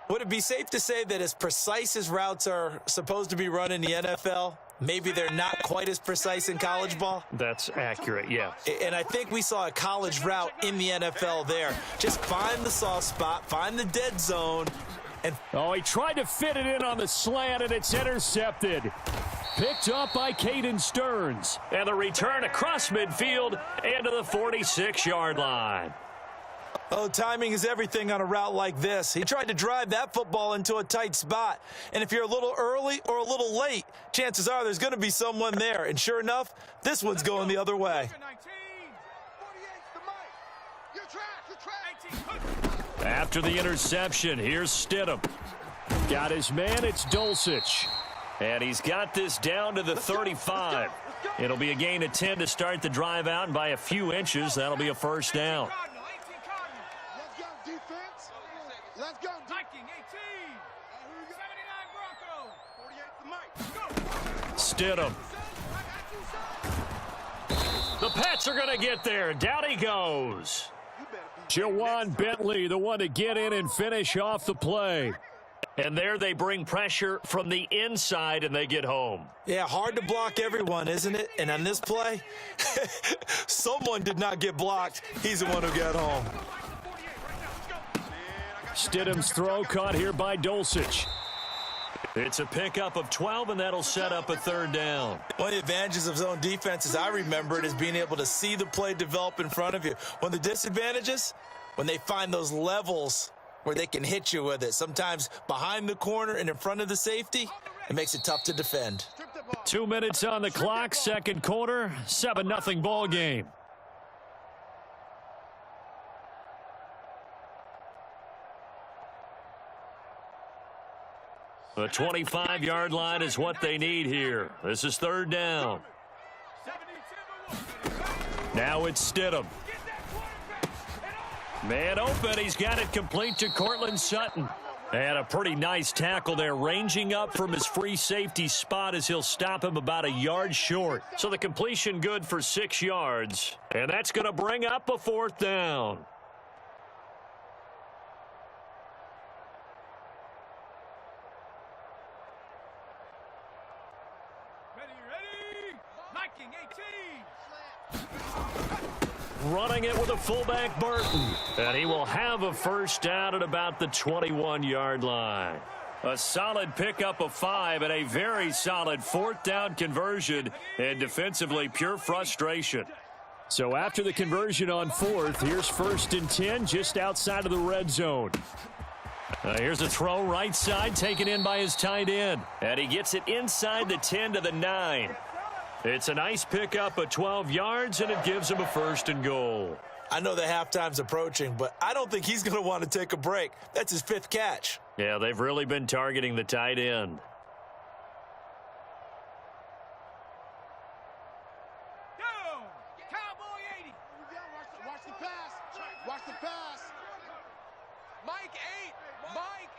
Would it be safe to say that as precise as routes are supposed to be run in the NFL, maybe they're not quite as precise in college ball? That's accurate, yeah. And I think we saw a college route in the NFL there. Just find the soft spot, find the dead zone. Oh, he tried to fit it in on the slant, and it's intercepted. Picked up by Caden Stearns. And the return across midfield and to the 46-yard line. Oh, timing is everything on a route like this. He tried to drive that football into a tight spot. And if you're a little early or a little late, chances are there's going to be someone there. And sure enough, this one's going the other way. After the interception, here's Stidham. Got his man, it's Dulcich. And he's got this down to the 35. It'll be a gain of 10 to start the drive out, and by a few inches, that'll be a first down. Let's go, defense. Let's go. Viking 18. 79 Broncos. 48 the mic. Stidham. The Pats are going to get there. Down he goes. Jawan Bentley, the one to get in and finish off the play. And there they bring pressure from the inside, and they get home. Yeah, hard to block everyone, isn't it? And on this play, someone did not get blocked. He's the one who got home. Stidham's throw caught here by Dulcich. It's a pickup of 12, and that'll set up a 3rd down. One of the advantages of zone defense, as I remember it, is being able to see the play develop in front of you. One of the disadvantages, when they find those levels where they can hit you with it. Sometimes behind the corner and in front of the safety, it makes it tough to defend. 2 minutes on the clock, 2nd quarter, 7-0 ball game. The 25-yard line is what they need here. This is 3rd down. Now it's Stidham. Man open, he's got it complete to Cortland Sutton. And a pretty nice tackle there, ranging up from his free safety spot as he'll stop him about a yard short. So the completion good for 6 yards. And that's going to bring up a 4th down. Running it with a fullback, Burton. And he will have a 1st down at about the 21-yard line. A solid pickup of 5 and a very solid 4th down conversion. And defensively, pure frustration. So after the conversion on 4th, here's 1st and 10 just outside of the red zone. Here's a throw right side taken in by his tight end. And he gets it inside the 10 to the 9. It's a nice pickup of 12 yards, and it gives him a 1st and goal. I know the halftime's approaching, but I don't think he's going to want to take a break. That's his 5th catch. Yeah, they've really been targeting the tight end. Go! Cowboy 80. Watch the pass. Watch the pass. Mike 8. Mike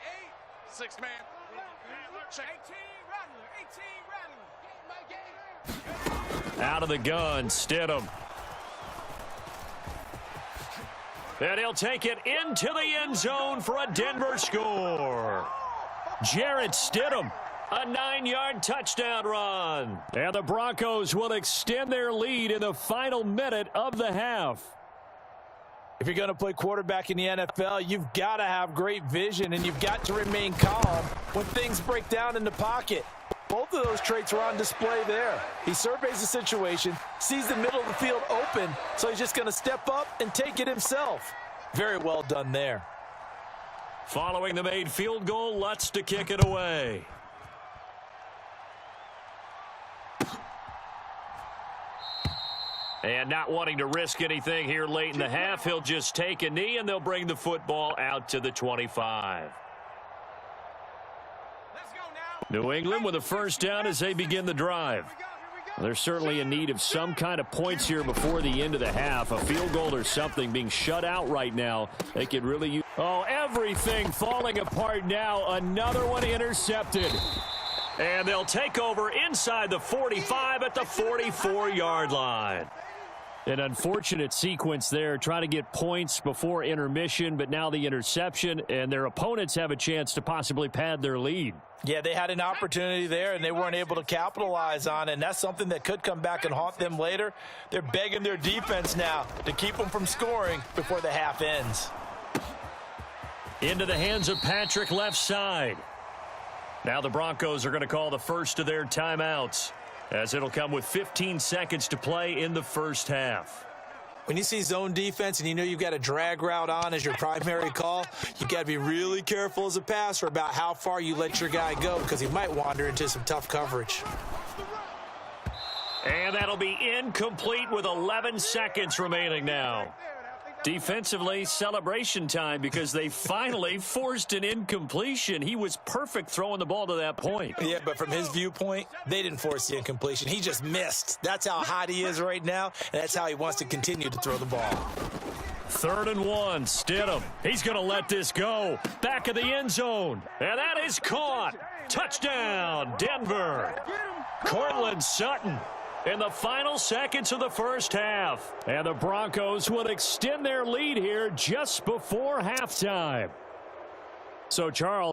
8. 6 man. Check. 18 Rattler. 18 Rattler. Mike 8. Out of the gun, Stidham. And he'll take it into the end zone for a Denver score. Jarrett Stidham, a 9-yard touchdown run. And the Broncos will extend their lead in the final minute of the half. If you're going to play quarterback in the NFL, you've got to have great vision, and you've got to remain calm when things break down in the pocket. Both of those traits are on display there. He surveys the situation, sees the middle of the field open, so he's just going to step up and take it himself. Very well done there. Following the made field goal, Lutz to kick it away. And not wanting to risk anything here late in the half, he'll just take a knee, and they'll bring the football out to the 25. New England with a 1st down as they begin the drive. They're certainly in need of some kind of points here before the end of the half. A field goal or something, being shut out right now. They could really use... Oh, everything falling apart now. Another one intercepted. And they'll take over inside the 45 at the 44-yard line. An unfortunate sequence there, trying to get points before intermission, but now the interception, and their opponents have a chance to possibly pad their lead. Yeah, they had an opportunity there, and they weren't able to capitalize on it, and that's something that could come back and haunt them later. They're begging their defense now to keep them from scoring before the half ends. Into the hands of Patrick left side. Now the Broncos are going to call the first of their timeouts, as it'll come with 15 seconds to play in the 1st half. When you see zone defense and you know you've got a drag route on as your primary call, you've got to be really careful as a passer about how far you let your guy go, because he might wander into some tough coverage. And that'll be incomplete with 11 seconds remaining now. Defensively, celebration time, because they finally forced an incompletion. He was perfect throwing the ball to that point. Yeah, but from his viewpoint, they didn't force the incompletion. He just missed. That's how hot he is right now, and that's how he wants to continue to throw the ball. 3rd and 1, Stidham. He's going to let this go. Back of the end zone. And that is caught. Touchdown, Denver. Cortland Sutton in the final seconds of the 1st half. And the Broncos will extend their lead here just before halftime. So, Charles,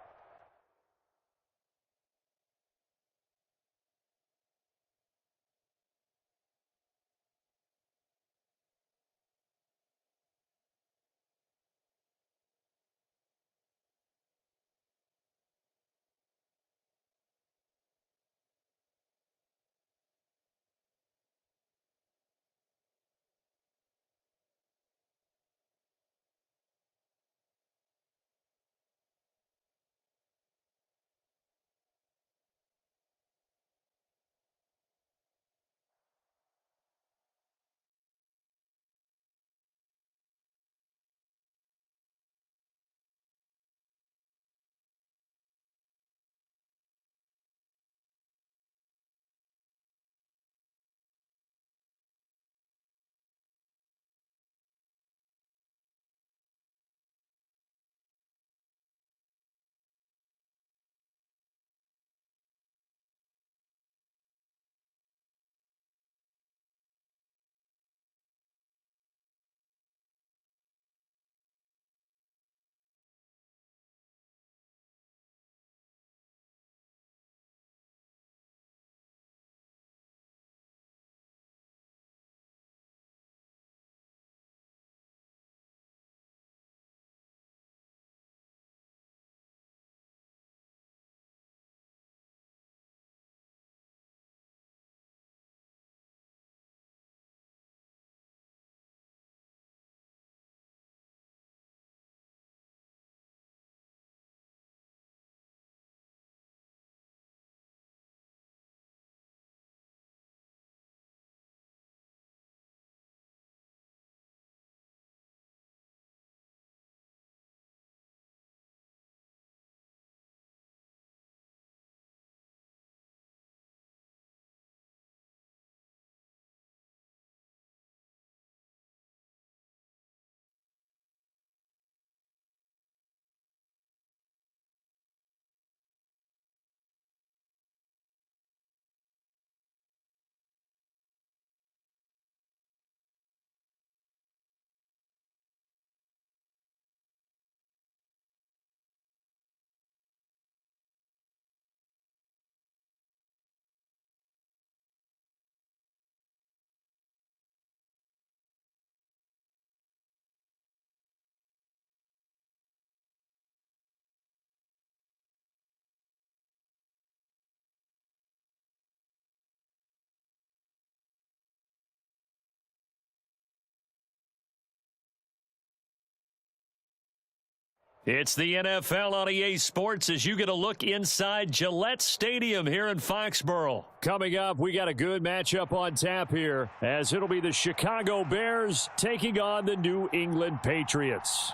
It's the NFL on EA Sports as you get a look inside Gillette Stadium here in Foxborough. Coming up, we got a good matchup on tap here, as it'll be the Chicago Bears taking on the New England Patriots.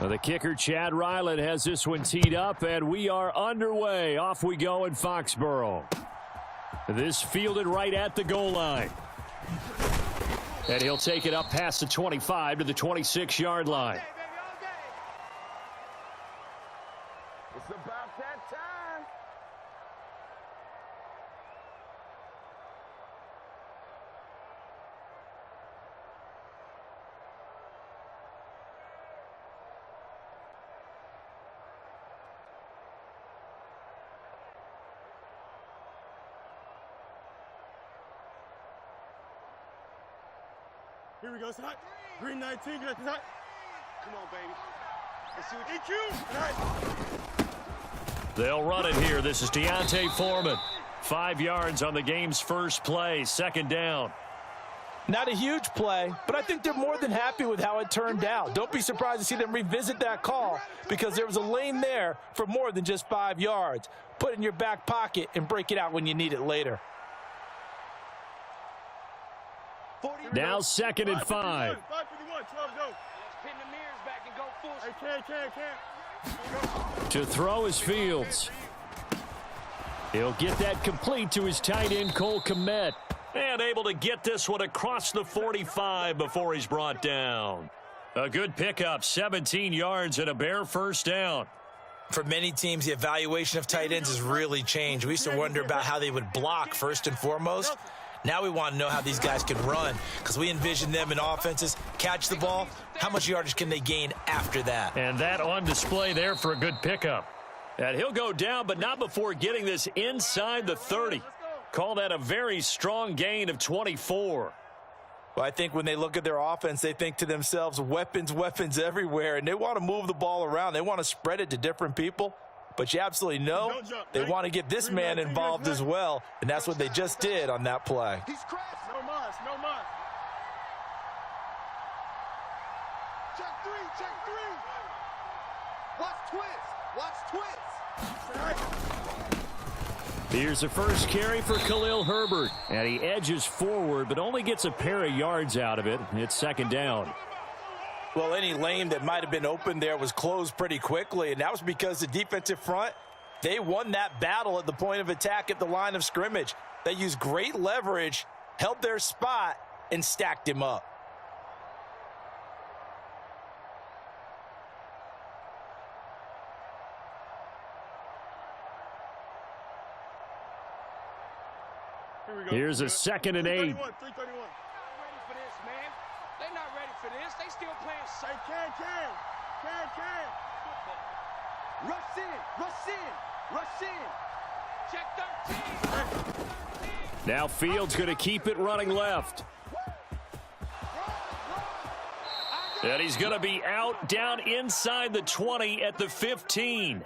The kicker, Chad Ryland, has this one teed up, and we are underway. Off we go in Foxborough. This fielded right at the goal line. And he'll take it up past the 25 to the 26-yard line. It's about that time. Here we go, it's hot. Green 19, it's hot. Come on, baby. Let's see what EQ. They'll run it here. This is Deontay Foreman. 5 yards on the game's first play. Second down. Not a huge play, but I think they're more than happy with how it turned out. Don't be surprised to see them revisit that call because there was a lane there for more than just 5 yards. Put it in your back pocket and break it out when you need it later. Now 2nd and 5. 551, 12 go. Pin the mirrors back and go full. Hey, To throw is Fields. He'll get that complete to his tight end, Cole Kmet. And able to get this one across the 45 before he's brought down. A good pickup, 17 yards and a Bear first down. For many teams, the evaluation of tight ends has really changed. We used to wonder about how they would block first and foremost. Now we want to know how these guys can run because we envision them in offenses, catch the ball. How much yardage can they gain after that? And that on display there for a good pickup. And he'll go down, but not before getting this inside the 30. Call that a very strong gain of 24. Well, I think when they look at their offense, they think to themselves, weapons, weapons everywhere, and they want to move the ball around. They want to spread it to different people. But you absolutely know they want to get this man involved as well, and that's what they just did on that play. He's crashed. No mas, no mas. Check three. Watch twist. Here's the first carry for Khalil Herbert. And he edges forward, but only gets a pair of yards out of it. It's 2nd down. Well, any lane that might have been open there was closed pretty quickly, and that was because the defensive front, they won that battle at the point of attack at the line of scrimmage. They used great leverage, held their spot, and stacked him up. Here's a 2nd and 8. 331. They're not ready for this. They still playing. Can. Rush in. Check 13. Now Fields going to keep it running left. And he's going to be out down inside the 20 at the 15.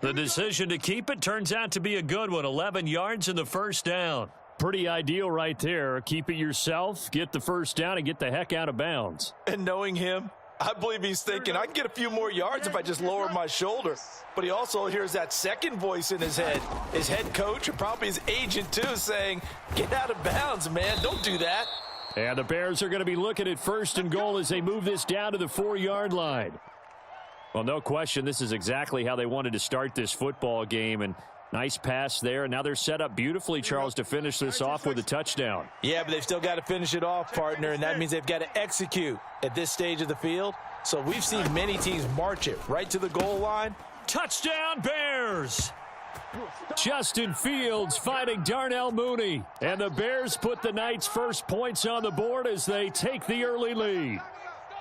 The decision to keep it turns out to be a good one. 11 yards in the first down. Pretty ideal right there. Keep it yourself, get the first down, and get the heck out of bounds. And knowing him, I believe he's thinking, I can get a few more yards if I just lower my shoulder. But he also hears that second voice in his head, his head coach and probably his agent too, saying, get out of bounds, man. Don't do that. And the Bears are going to be looking at 1st and goal as they move this down to the 4-yard line. Well, no question, this is exactly how they wanted to start this football game. And nice pass there. And now they're set up beautifully, Charles, to finish this off with a touchdown. Yeah, but they've still got to finish it off, partner, and that means they've got to execute at this stage of the field. So we've seen many teams march it right to the goal line. Touchdown, Bears! Justin Fields fighting Darnell Mooney. And the Bears put the night's first points on the board as they take the early lead.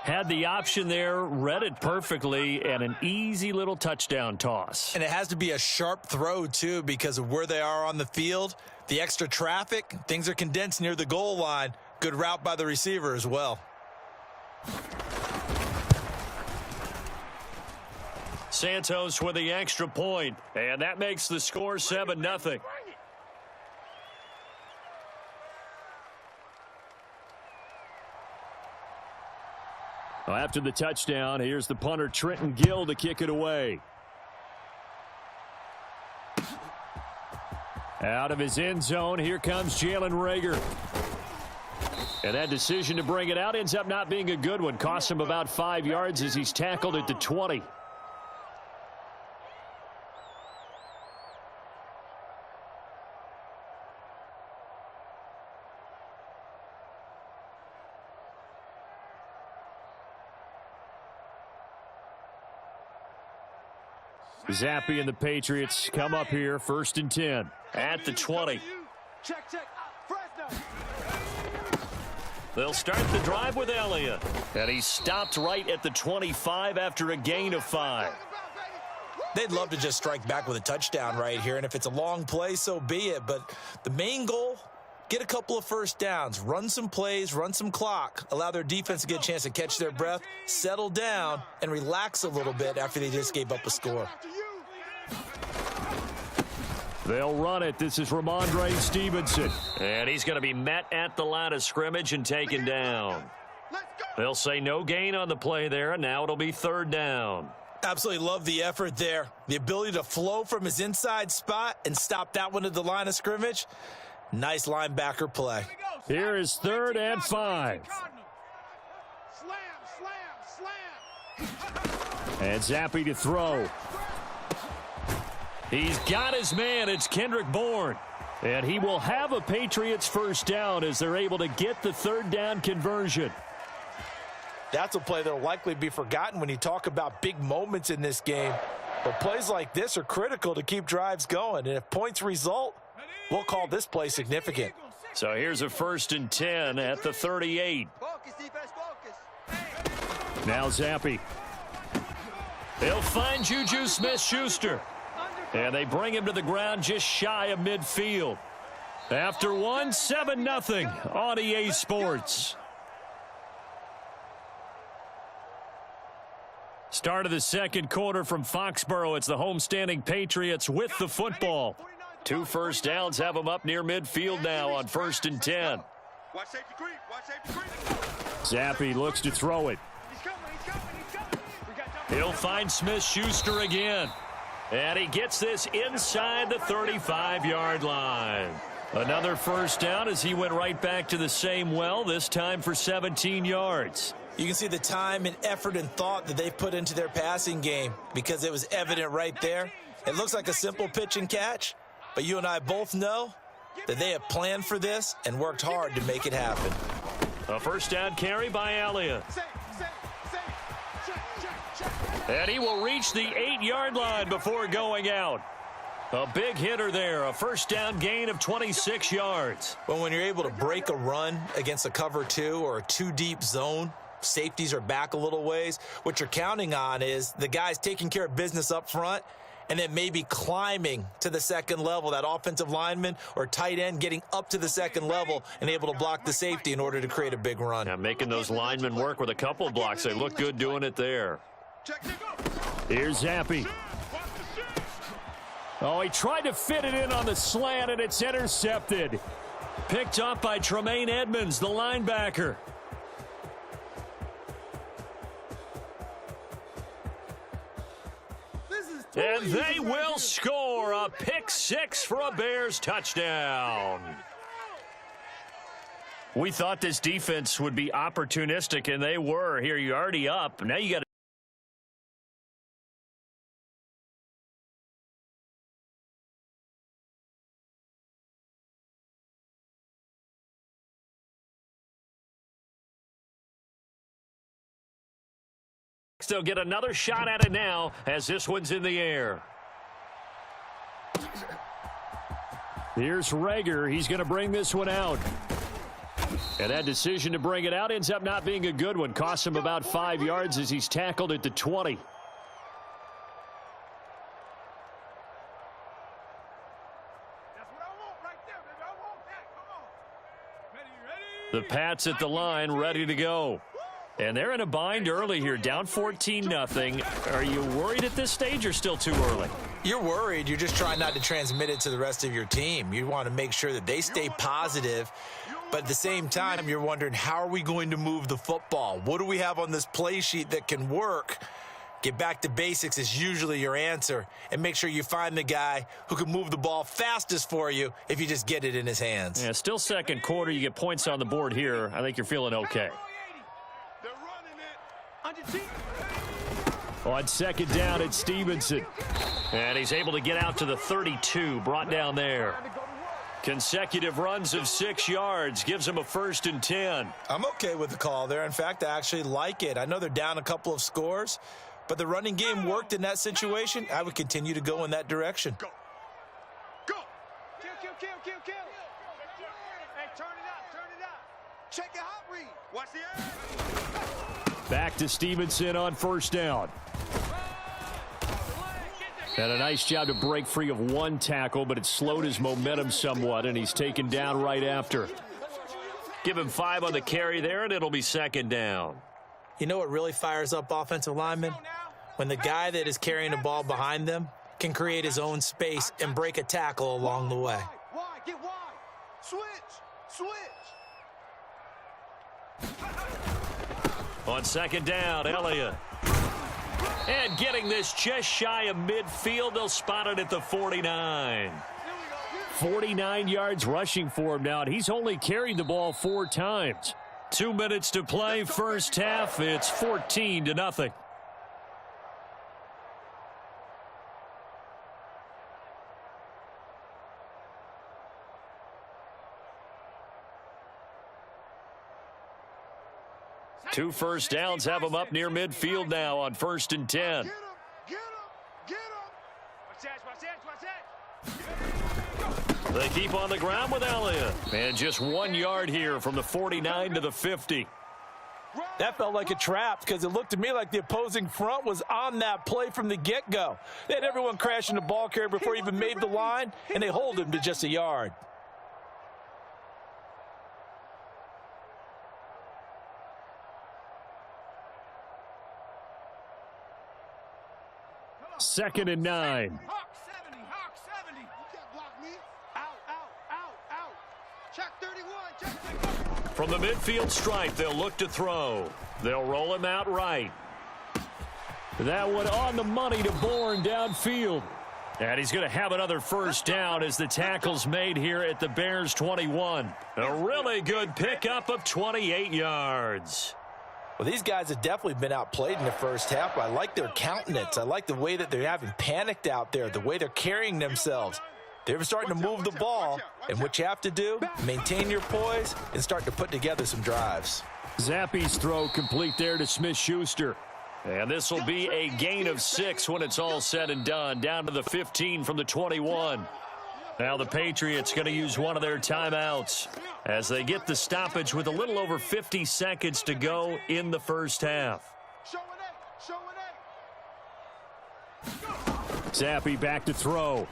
Had the option there, read it perfectly, and an easy little touchdown toss. And it has to be a sharp throw, too, because of where they are on the field. The extra traffic, things are condensed near the goal line. Good route by the receiver as well. Santos with the extra point, and that makes the score 7-0. Well, after the touchdown, here's the punter Trenton Gill to kick it away. Out of his end zone, here comes Jalen Reagor. And that decision to bring it out ends up not being a good one. Costs him about 5 yards as he's tackled at the 20. Zappe and the Patriots come up here, 1st and 10. At the 20. Check. Fresno. They'll start the drive with Elliott. And he stopped right at the 25 after a gain of 5. They'd love to just strike back with a touchdown right here, and if it's a long play, so be it. But the main goal, get a couple of first downs, run some plays, run some clock, allow their defense to get a chance to catch their breath, settle down, and relax a little bit after they just gave up a score. They'll run it. This is Ramondre Stevenson. And he's going to be met at the line of scrimmage and taken down. They'll say no gain on the play there, and now it'll be 3rd down. Absolutely love the effort there. The ability to flow from his inside spot and stop that one at the line of scrimmage. Nice linebacker play. Here is 3rd and 5. And Zappe to throw. He's got his man. It's Kendrick Bourne. And he will have a Patriots first down as they're able to get the 3rd down conversion. That's a play that will likely be forgotten when you talk about big moments in this game. But plays like this are critical to keep drives going. And if points result, we'll call this play significant. So here's a 1st and 10 at the 38. Now Zappe. They'll find Juju Smith-Schuster. And they bring him to the ground just shy of midfield. After 1, 7-0 on EA Sports. Start of the 2nd quarter from Foxborough. It's the homestanding Patriots with the football. 2 first downs have them up near midfield now on 1st and 10. Zappe looks to throw it. He'll find Smith-Schuster again. And he gets this inside the 35-yard line. Another first down as he went right back to the same well, this time for 17 yards. You can see the time and effort and thought that they've put into their passing game because it was evident right there. It looks like a simple pitch and catch, but you and I both know that they have planned for this and worked hard to make it happen. A first down carry by Elliott. And he will reach the 8-yard line before going out. A big hitter there, a first down gain of 26 yards. Well, when you're able to break a run against a cover 2 or a 2-deep zone, safeties are back a little ways. What you're counting on is the guys taking care of business up front and then maybe climbing to the 2nd level, that offensive lineman or tight end getting up to the 2nd level and able to block the safety in order to create a big run. Now making those linemen work with a couple of blocks. They look good doing it there. Here's Zappe. Oh, he tried to fit it in on the slant, and it's intercepted. Picked up by Tremaine Edmonds, the linebacker. And they will score a pick 6 for a Bears touchdown. We thought this defense would be opportunistic, and they were. Here, you're already up. Now you got to they'll get another shot at it now as this one's in the air. Here's Reagor. He's going to bring this one out. And that decision to bring it out ends up not being a good one. Costs him about 5 yards as he's tackled at the 20. The Pats at the line, ready to go. And they're in a bind early here, down 14-0. Are you worried at this stage or still too early? You're worried. You're just trying not to transmit it to the rest of your team. You want to make sure that they stay positive But at the same time, you're wondering, how are we going to move the football? What do we have on this play sheet that can work? Get back to basics is usually your answer, and make sure you find the guy who can move the ball fastest for you if you just get it in his hands. Yeah, still second quarter. You get points on the board here. I think you're feeling okay. On second down, it's Stevenson. And he's able to get out to the 32, brought down there. Consecutive runs of 6 yards gives him a 1st and 10. I'm okay with the call there. In fact, I actually like it. I know they're down a couple of scores, but the running game worked in that situation. I would continue to go in that direction. Go. Go. Kill. Hey, turn it up. Check your hot read. Watch the air. Back to Stevenson on 1st down. And a nice job to break free of 1 tackle, but it slowed his momentum somewhat, and he's taken down right after. Give him 5 on the carry there, and it'll be 2nd down. You know what really fires up offensive linemen? When the guy that is carrying the ball behind them can create his own space and break a tackle along the way. Wide, get wide. Switch. On 2nd down, Elliott. And getting this just shy of midfield, they'll spot it at the 49. 49 yards rushing for him now, and he's only carried the ball 4 times. 2 minutes to play, first half. It's 14-0. Two first downs have him up near midfield now on 1st and 10. Get him. Watch that. They keep on the ground with Elliott. And just 1 yard here from the 49 to the 50. That felt like a trap because it looked to me like the opposing front was on that play from the get-go. They had everyone crashing the ball carrier before he even made the line, and they hold him to just a yard. Second and 9. Hawk 70. You can't block me. Out. Check 31. From the midfield stripe, they'll look to throw. They'll roll him out right. That one on the money to Bourne downfield. And he's going to have another first down as the tackle's made here at the Bears 21. A really good pickup of 28 yards. Well, these guys have definitely been outplayed in the first half, but I like their countenance. I like the way that they're having panicked out there, the way they're carrying themselves. They're starting to move the ball, and what you have to do, maintain your poise and start to put together some drives. Zappe's throw complete there to Smith-Schuster. And this will be a gain of 6 when it's all said and done, down to the 15 from the 21. Now the Patriots going to use one of their timeouts as they get the stoppage with a little over 50 seconds to go in the first half. Zappe back to throw.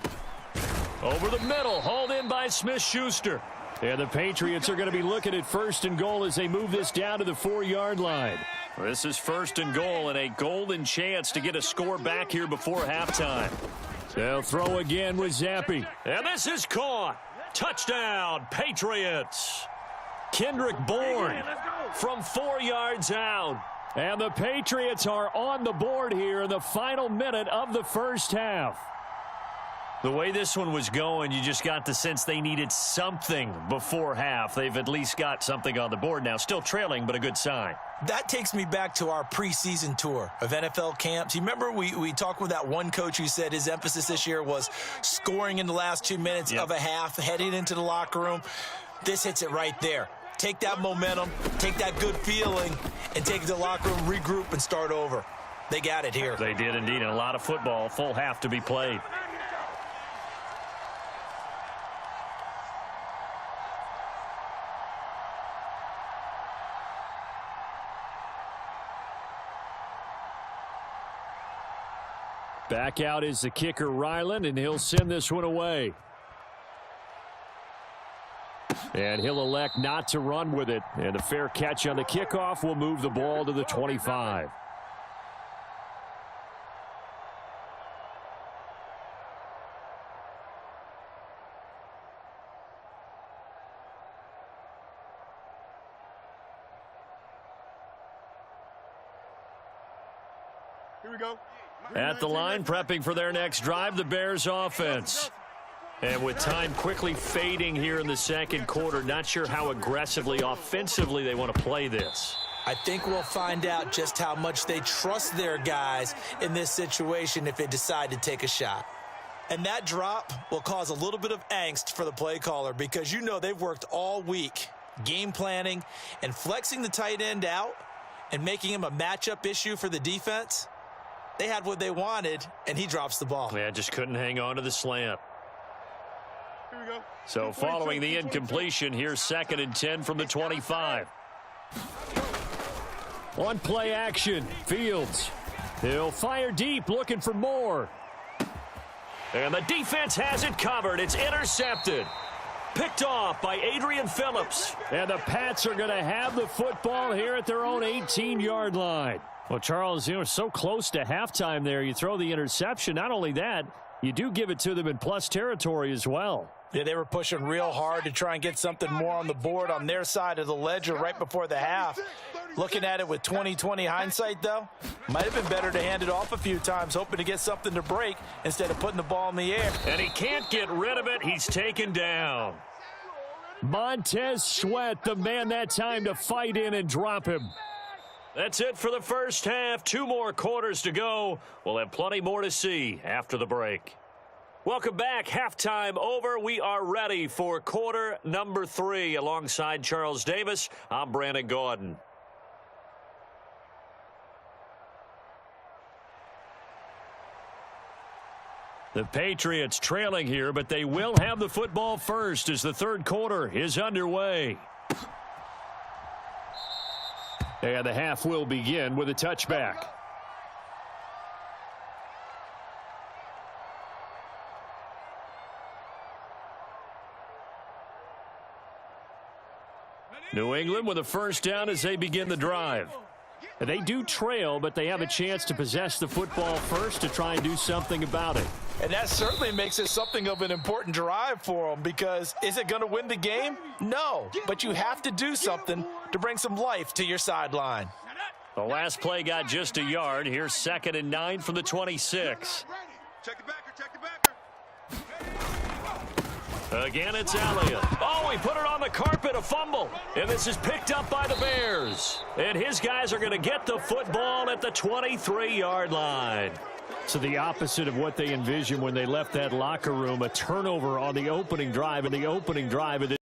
Over the middle, hauled in by Smith-Schuster. And the Patriots are going to be looking at 1st and goal as they move this down to the 4-yard line. This is 1st and goal and a golden chance to get a score back here before halftime. They'll throw again with Zappe. And this is caught. Touchdown, Patriots. Kendrick Bourne from 4 yards out. And the Patriots are on the board here in the final minute of the first half. The way this one was going, you just got the sense they needed something before half. They've at least got something on the board now. Still trailing, but a good sign. That takes me back to our preseason tour of NFL camps. You remember we talked with that one coach who said his emphasis this year was scoring in the last 2 minutes of a half, heading into the locker room. This hits it right there. Take that momentum, take that good feeling, and take it to the locker room, regroup, and start over. They got it here. They did indeed, and a lot of football, full half to be played. Back out is the kicker, Ryland, and he'll send this one away. And he'll elect not to run with it. And a fair catch on the kickoff will move the ball to the 25. Here we go. At the line, prepping for their next drive, the Bears offense. And with time quickly fading here in the second quarter, not sure how aggressively, offensively they want to play this. I think we'll find out just how much they trust their guys in this situation if they decide to take a shot. And that drop will cause a little bit of angst for the play caller because you know they've worked all week game planning and flexing the tight end out and making him a matchup issue for the defense. They had what they wanted, and he drops the ball. Yeah, just couldn't hang on to the slant. Here we go. So following the incompletion, here's 2nd and 10 from the 25. On play action, Fields. He'll fire deep, looking for more. And the defense has it covered. It's intercepted. Picked off by Adrian Phillips. And the Pats are going to have the football here at their own 18-yard line. Well, Charles, you know, so close to halftime there. You throw the interception. Not only that, you do give it to them in plus territory as well. Yeah, they were pushing real hard to try and get something more on the board on their side of the ledger right before the half. Looking at it with 20/20 hindsight, though, might have been better to hand it off a few times, hoping to get something to break instead of putting the ball in the air. And he can't get rid of it. He's taken down. Montez Sweat, the man that time to fight in and drop him. That's it for the first half. 2 more quarters to go. We'll have plenty more to see after the break. Welcome back. Halftime over. We are ready for quarter number 3. Alongside Charles Davis, I'm Brandon Gordon. The Patriots trailing here, but they will have the football first as the third quarter is underway. And the half will begin with a touchback. New England with a first down as they begin the drive. They do trail, but they have a chance to possess the football first to try and do something about it. And that certainly makes it something of an important drive for them because is it going to win the game? No, but you have to do something to bring some life to your sideline. The last play got just a yard. Here's 2nd and 9 from the 26. Check the backer, check the backer. Again, it's Elliott. Oh, he put it on the carpet, a fumble. And this is picked up by the Bears. And his guys are going to get the football at the 23-yard line. So the opposite of what they envisioned when they left that locker room, a turnover on the opening drive, and the opening drive of this.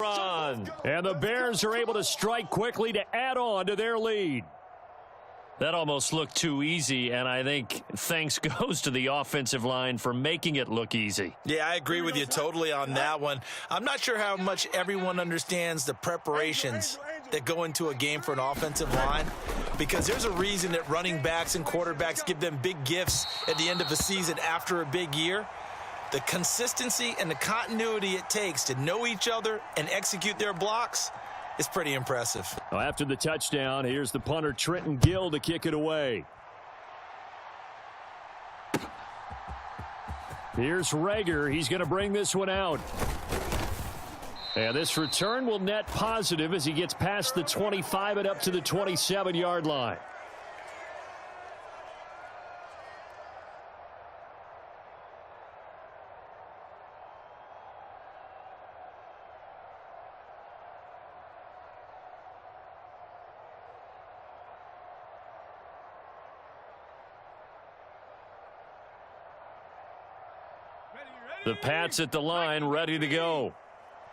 Run. And the Bears are able to strike quickly to add on to their lead. That almost looked too easy, and I think thanks goes to the offensive line for making it look easy. Yeah, I agree with you totally on that one. I'm not sure how much everyone understands the preparations that go into a game for an offensive line because there's a reason that running backs and quarterbacks give them big gifts at the end of the season after a big year. The consistency and the continuity it takes to know each other and execute their blocks is pretty impressive. Well, after the touchdown, here's the punter Trenton Gill to kick it away. Here's Rager. He's going to bring this one out. And this return will net positive as he gets past the 25 and up to the 27-yard line. The Pats at the line, ready to go.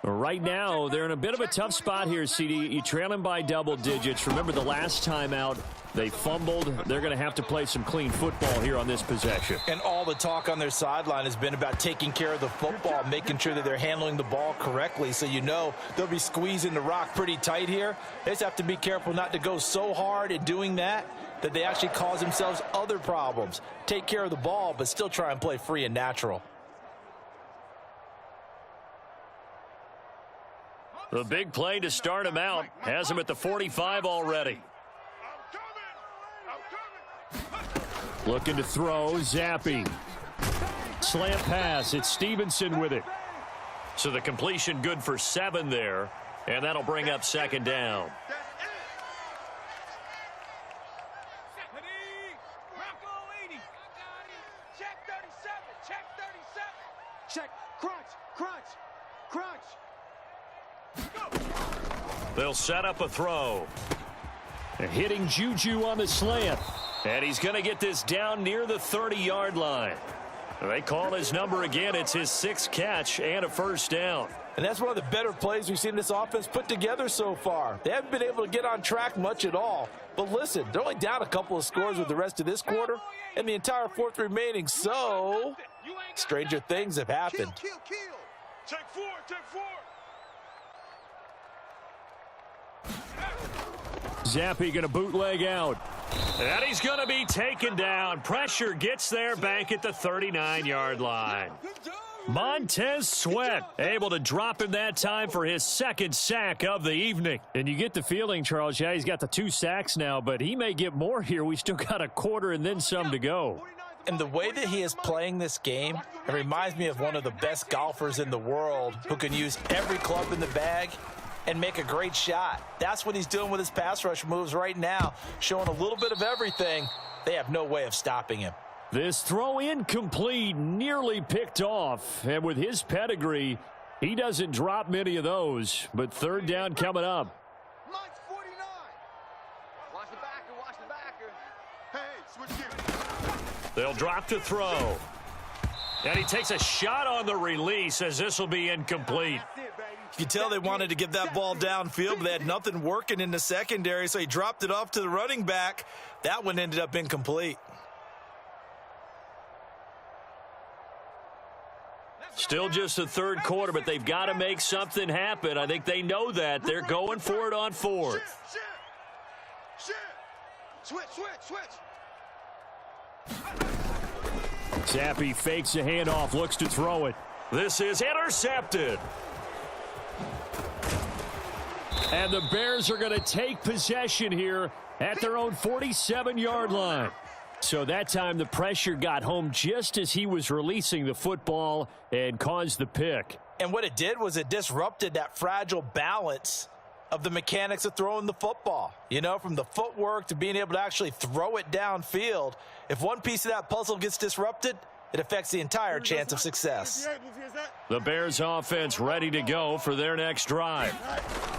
Right now, they're in a bit of a tough spot here, CD. You trail them by double digits. Remember the last time out, they fumbled. They're going to have to play some clean football here on this possession. And all the talk on their sideline has been about taking care of the football, making sure that they're handling the ball correctly. So you know they'll be squeezing the rock pretty tight here. They just have to be careful not to go so hard in doing that they actually cause themselves other problems. Take care of the ball, but still try and play free and natural. The big play to start him out has him at the 45 already. Looking to throw, Zappi. Slant pass, it's Stevenson with it. So the completion good for 7 there, and that'll bring up second down. Check, crunch, crunch, crunch. They'll set up a throw. Hitting Juju on the slant. And he's going to get this down near the 30-yard line. They call his number again. It's his 6th catch and a first down. And that's one of the better plays we've seen this offense put together so far. They haven't been able to get on track much at all. But listen, they're only down a couple of scores with the rest of this quarter and the entire fourth remaining. So, stranger things have happened. Kill. Take 4, take 4. Zappi going to bootleg out. And he's going to be taken down. Pressure gets there back at the 39-yard line. Montez Sweat able to drop him that time for his 2nd sack of the evening. And you get the feeling, Charles, yeah, he's got the 2 sacks now, but he may get more here. We still got a quarter and then some to go. And the way that he is playing this game, it reminds me of one of the best golfers in the world who can use every club in the bag and make a great shot. That's what he's doing with his pass rush moves right now, showing a little bit of everything. They have no way of stopping him. This throw incomplete, nearly picked off. And with his pedigree, he doesn't drop many of those. But third down coming up. Mike's 49. Watch the backer. Hey, switch gears. They'll drop to throw. And he takes a shot on the release as this will be incomplete. You can tell they wanted to get that ball downfield, but they had nothing working in the secondary, so he dropped it off to the running back. That one ended up incomplete. Still just the third quarter, but they've got to make something happen. I think they know that. They're going for it on 4th. Switch. Zappi fakes a handoff, looks to throw it. This is intercepted. And the Bears are going to take possession here at their own 47-yard line. So that time the pressure got home just as he was releasing the football and caused the pick. And what it did was it disrupted that fragile balance of the mechanics of throwing the football. You know, from the footwork to being able to actually throw it downfield. If one piece of that puzzle gets disrupted, it affects the entire chance of success. The Bears offense ready to go for their next drive.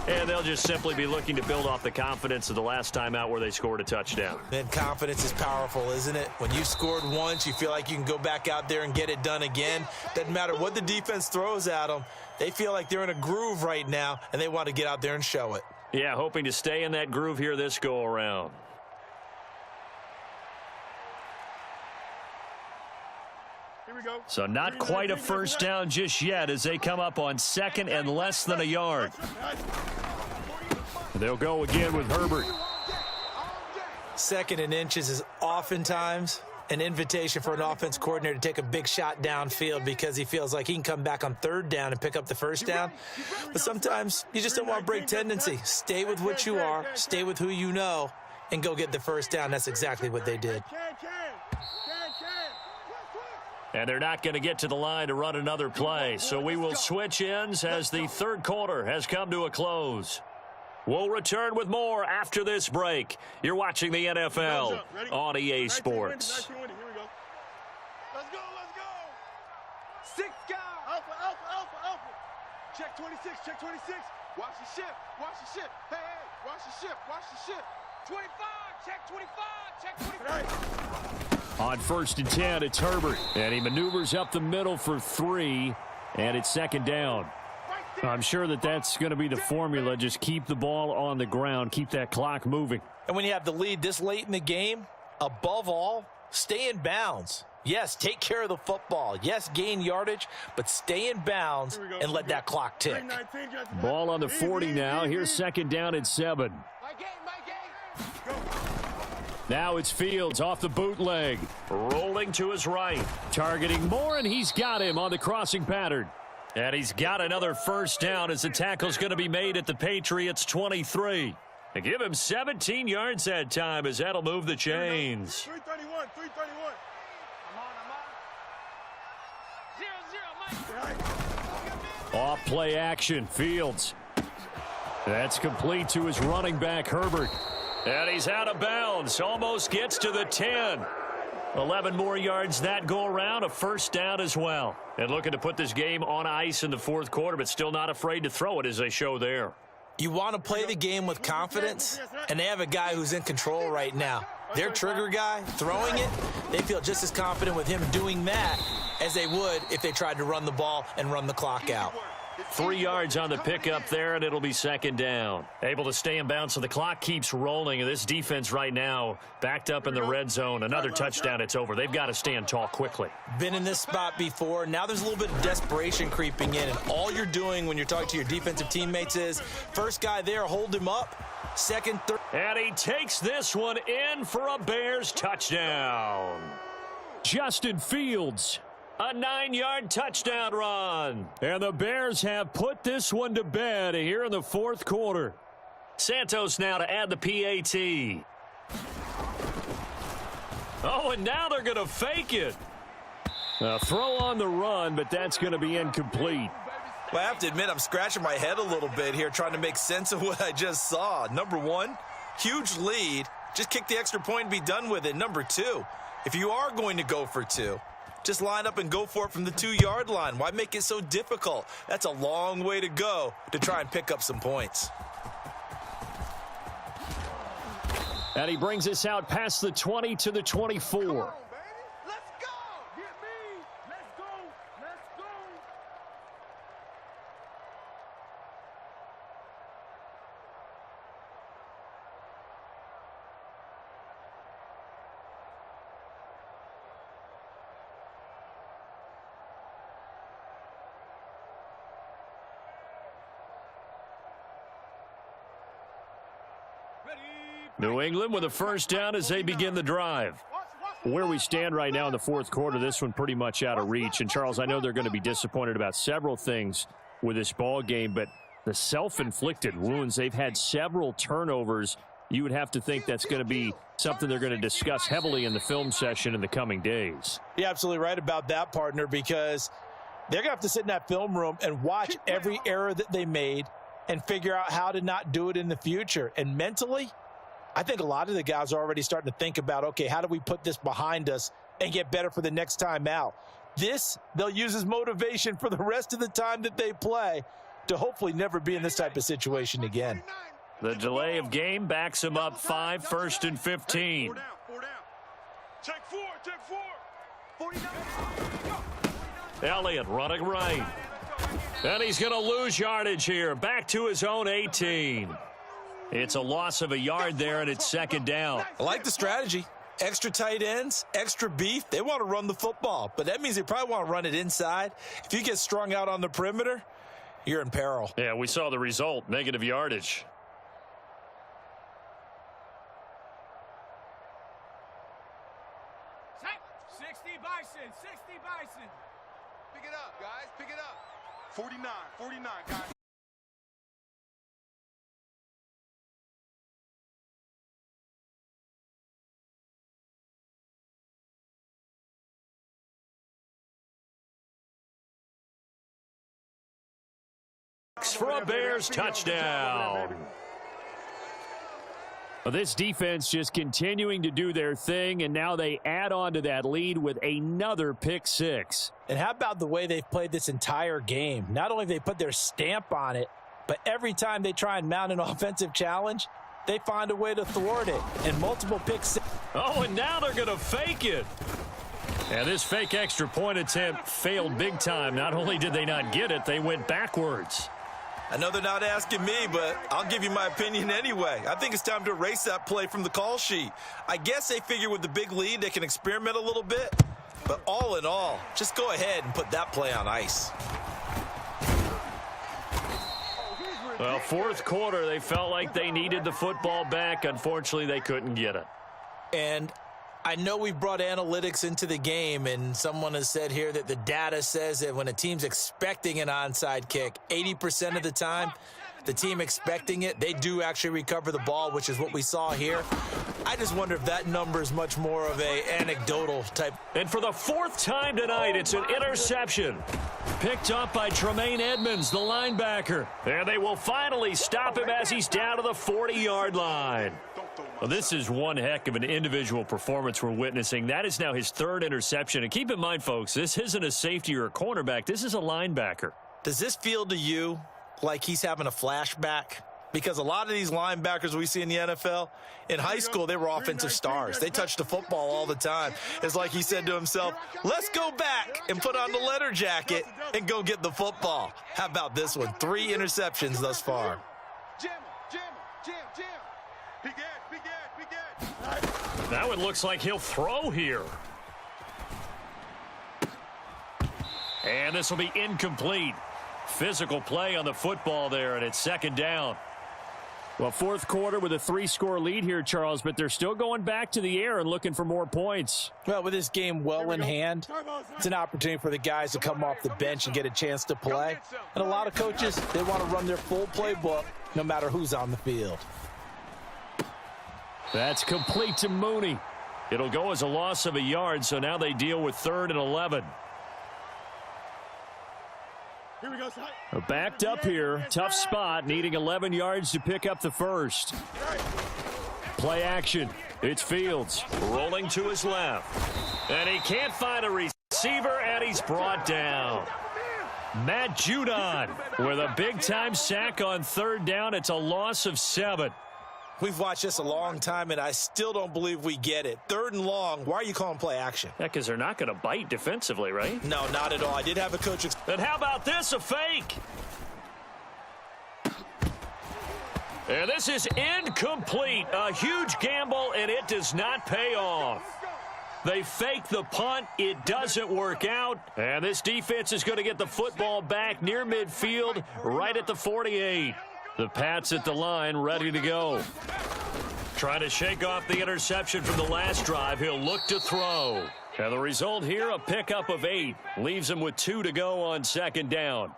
And they'll just simply be looking to build off the confidence of the last time out where they scored a touchdown. Then confidence is powerful, isn't it? When you scored once, you feel like you can go back out there and get it done again. Doesn't matter what the defense throws at them. They feel like they're in a groove right now, and they want to get out there and show it. Yeah, hoping to stay in that groove here this go-around. So not quite a first down just yet as they come up on 2nd and less than a yard. They'll go again with Herbert. 2nd and inches is oftentimes an invitation for an offense coordinator to take a big shot downfield because he feels like he can come back on 3rd down and pick up the first down. But sometimes you just don't want to break tendency. Stay with what you are, stay with who you know, and go get the first down. That's exactly what they did. And they're not going to get to the line to run another play. So we will switch ends as the third quarter has come to a close. We'll return with more after this break. You're watching the NFL on EA Sports. Let's go. 6 guys. Alpha. Check 26. Watch the ship. Hey, watch the ship. 25. Check 25. Check 25. On 1st and 10, it's Herbert. And he maneuvers up the middle for 3. And it's 2nd down. I'm sure that's going to be the formula. Just keep the ball on the ground. Keep that clock moving. And when you have the lead this late in the game, above all, stay in bounds. Yes, take care of the football. Yes, gain yardage, but stay in bounds and let that clock tick. Ball on the 40 now. Here's 2nd down and 7. Now it's Fields off the bootleg. Rolling to his right. Targeting Moore, and he's got him on the crossing pattern. And he's got another 1st down as the tackle's going to be made at the Patriots 23. And give him 17 yards that time as that'll move the chains. 331, 331. I'm on. 0-0, Mike. Off play action, Fields. That's complete to his running back, Herbert. And he's out of bounds. Almost gets to the 10. 11 more yards that go around. A 1st down as well. And looking to put this game on ice in the 4th quarter, but still not afraid to throw it as they show there. You want to play the game with confidence, and they have a guy who's in control right now. Their trigger guy, throwing it, they feel just as confident with him doing that as they would if they tried to run the ball and run the clock out. 3 yards on the pickup there, and it'll be 2nd down. Able to stay in bounds, so the clock keeps rolling. And this defense right now backed up in the red zone. Another touchdown, it's over. They've got to stand tall quickly. Been in this spot before. Now there's a little bit of desperation creeping in, and all you're doing when you're talking to your defensive teammates is, first guy there, hold him up. Second, third. And he takes this one in for a Bears touchdown. Justin Fields. A 9-yard touchdown run. And the Bears have put this one to bed here in the 4th quarter. Santos now to add the PAT. Oh, and now they're going to fake it. A throw on the run, but that's going to be incomplete. Well, I have to admit, I'm scratching my head a little bit here trying to make sense of what I just saw. Number one, huge lead. Just kick the extra point and be done with it. Number two, if you are going to go for 2, just line up and go for it from the 2-yard line. Why make it so difficult? That's a long way to go to try and pick up some points. And he brings us out past the 20 to the 24. New England with a 1st down as they begin the drive. Where we stand right now in the 4th quarter, this one pretty much out of reach. And, Charles, I know they're going to be disappointed about several things with this ball game, but the self-inflicted wounds, they've had several turnovers. You would have to think that's going to be something they're going to discuss heavily in the film session in the coming days. You're absolutely right about that, partner, because they're going to have to sit in that film room and watch every error that they made and figure out how to not do it in the future. And mentally, I think a lot of the guys are already starting to think about, okay, how do we put this behind us and get better for the next time out? This, they'll use as motivation for the rest of the time that they play to hopefully never be in this type of situation again. The delay of game backs him up 5, 1st and 15. 4 down. Check 4, check 4. 49. Elliott running right. And he's going to lose yardage here. Back to his own 18. It's a loss of a yard there, and it's 2nd down. I like the strategy. Extra tight ends, extra beef. They want to run the football, but that means they probably want to run it inside. If you get strung out on the perimeter, you're in peril. Yeah, we saw the result, negative yardage. Check. 60 Bison. 60 Bison. Pick it up, guys. Pick it up. 49, guys. For a Bears touchdown. Well, this defense just continuing to do their thing, and now they add on to that lead with another pick 6. And how about the way they've played this entire game? Not only have they put their stamp on it, but every time they try and mount an offensive challenge, they find a way to thwart it. And multiple picks. Oh, and now they're going to fake it. And this fake extra point attempt failed big time. Not only did they not get it, they went backwards. I know they're not asking me, but I'll give you my opinion anyway. I think it's time to erase that play from the call sheet. I guess they figure with the big lead they can experiment a little bit. But all in all, just go ahead and put that play on ice. Well, fourth quarter, they felt like they needed the football back. Unfortunately, they couldn't get it. And I know we've brought analytics into the game, and someone has said here that the data says that when a team's expecting an onside kick, 80% of the time, the team expecting it, they do actually recover the ball, which is what we saw here. I just wonder if that number is much more of a anecdotal type. And for the fourth time tonight, it's an interception. Picked up by Tremaine Edmonds, the linebacker. And they will finally stop him as he's down to the 40-yard line. Well, this is one heck of an individual performance we're witnessing. That is now his third interception. And keep in mind, folks, this isn't a safety or a cornerback. This is a linebacker. Does this feel to you like he's having a flashback? Because a lot of these linebackers we see in the NFL, in high school, they were offensive stars. They touched the football all the time. It's like he said to himself, let's go back and put on the leather jacket and go get the football. How about this one? 3 interceptions thus far. Now it looks like he'll throw here. And this will be incomplete. Physical play on the football there, and it's second down. Well, fourth quarter with a 3-score lead here, Charles, but they're still going back to the air and looking for more points. Well, with this game well in hand, it's an opportunity for the guys to come off the bench and get a chance to play. And a lot of coaches, they want to run their full playbook no matter who's on the field. That's complete to Mooney. It'll go as a loss of a yard, so now they deal with 3rd and 11. Here we go, Backed up here. Tough spot, needing 11 yards to pick up the first. Play action. It's Fields rolling to his left. And he can't find a receiver, and he's brought down. Matt Judon with a big-time sack on 3rd down. It's a loss of 7. We've watched this a long time, and I still don't believe we get it. 3rd and long, why are you calling play action? Yeah, because they're not going to bite defensively, right? No, not at all. I did have a coach. And how about this, a fake? And this is incomplete. A huge gamble, and it does not pay off. They fake the punt. It doesn't work out. And this defense is going to get the football back near midfield, right at the 48. The Pats at the line, ready to go. Trying to shake off the interception from the last drive. He'll look to throw. And the result here, a pickup of 8. Leaves him with 2 to go on 2nd down.